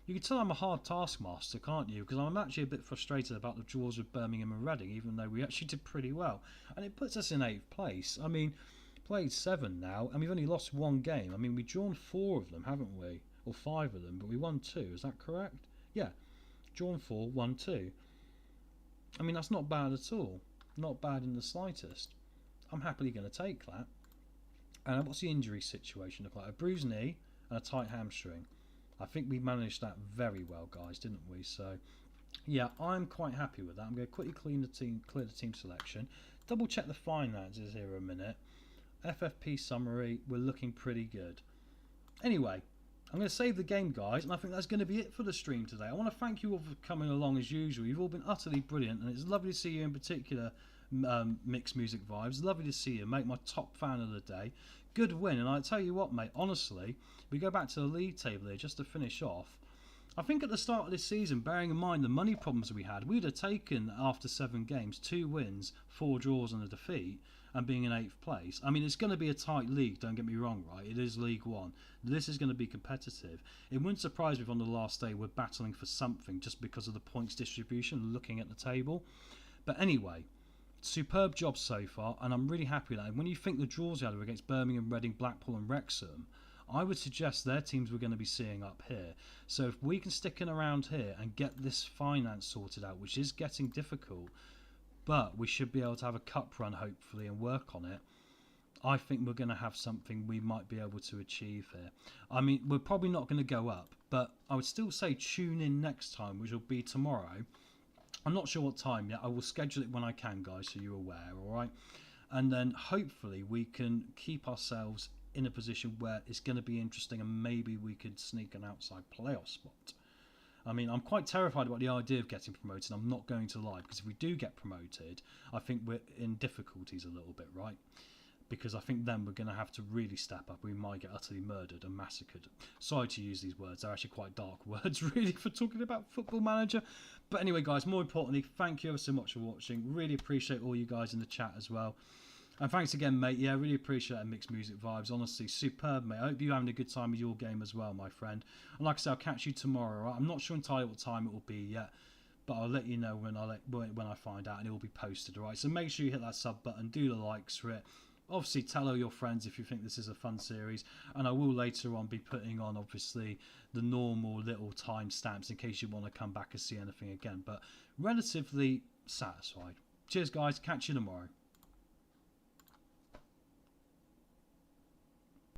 C: You can tell I'm a hard taskmaster, can't you? Because I'm actually a bit frustrated about the draws with Birmingham and Reading, even though we actually did pretty well. And it puts us in 8th place. I mean, played 7 now, and we've only lost 1 game. I mean, we've drawn 4 of them, haven't we? Or 5 of them, but we won 2. Is that correct? Yeah. Drawn 4, won 2. I mean, that's not bad at all. Not bad in the slightest. I'm happily going to take that. And what's the injury situation look like? A bruised knee and a tight hamstring. I think we managed that very well, guys, didn't we? So, yeah, I'm quite happy with that. I'm going to quickly clear the team selection. Double check the finances here a minute. FFP summary, we're looking pretty good. Anyway, I'm going to save the game, guys, and I think that's going to be it for the stream today. I want to thank you all for coming along as usual. You've all been utterly brilliant, and it's lovely to see you in particular, Mixed Music Vibes. Lovely to see you, mate, my top fan of the day. Good win, and I tell you what, mate, honestly, we go back to the league table here just to finish off. I think at the start of this season, bearing in mind the money problems we had, we'd have taken, after 7 games, 2 wins, 4 draws and a defeat, and being in 8th place. I mean, it's going to be a tight league, don't get me wrong, right? It is League 1. This is going to be competitive. It wouldn't surprise me if on the last day we're battling for something just because of the points distribution, looking at the table. But anyway, superb job so far, and I'm really happy with that. And when you think the draws we had were against Birmingham, Reading, Blackpool and Wrexham, I would suggest their teams we're going to be seeing up here. So if we can stick in around here and get this finance sorted out, which is getting difficult, but we should be able to have a cup run hopefully and work on it, I think we're going to have something we might be able to achieve here. I mean, we're probably not going to go up, but I would still say tune in next time, which will be tomorrow. I'm not sure what time yet. I will schedule it when I can, guys, so you're aware, alright? And then hopefully we can keep ourselves in a position where it's going to be interesting and maybe we could sneak an outside playoff spot. I mean, I'm quite terrified about the idea of getting promoted, I'm not going to lie, because if we do get promoted, I think we're in difficulties a little bit, right? Because I think then we're going to have to really step up. We might get utterly murdered and massacred. Sorry to use these words. They're actually quite dark words, really, for talking about Football Manager. But anyway, guys, more importantly, thank you ever so much for watching. Really appreciate all you guys in the chat as well. And thanks again, mate. Yeah, really appreciate it. Mixed Music Vibes. Honestly, superb, mate. I hope you're having a good time with your game as well, my friend. And like I said, I'll catch you tomorrow. Right? I'm not sure entirely what time it will be yet, but I'll let you know when I find out, and it will be posted. All right. So make sure you hit that sub button, do the likes for it. Obviously, tell all your friends if you think this is a fun series, and I will later on be putting on, obviously, the normal little timestamps in case you want to come back and see anything again. But relatively satisfied. Cheers, guys. Catch you tomorrow.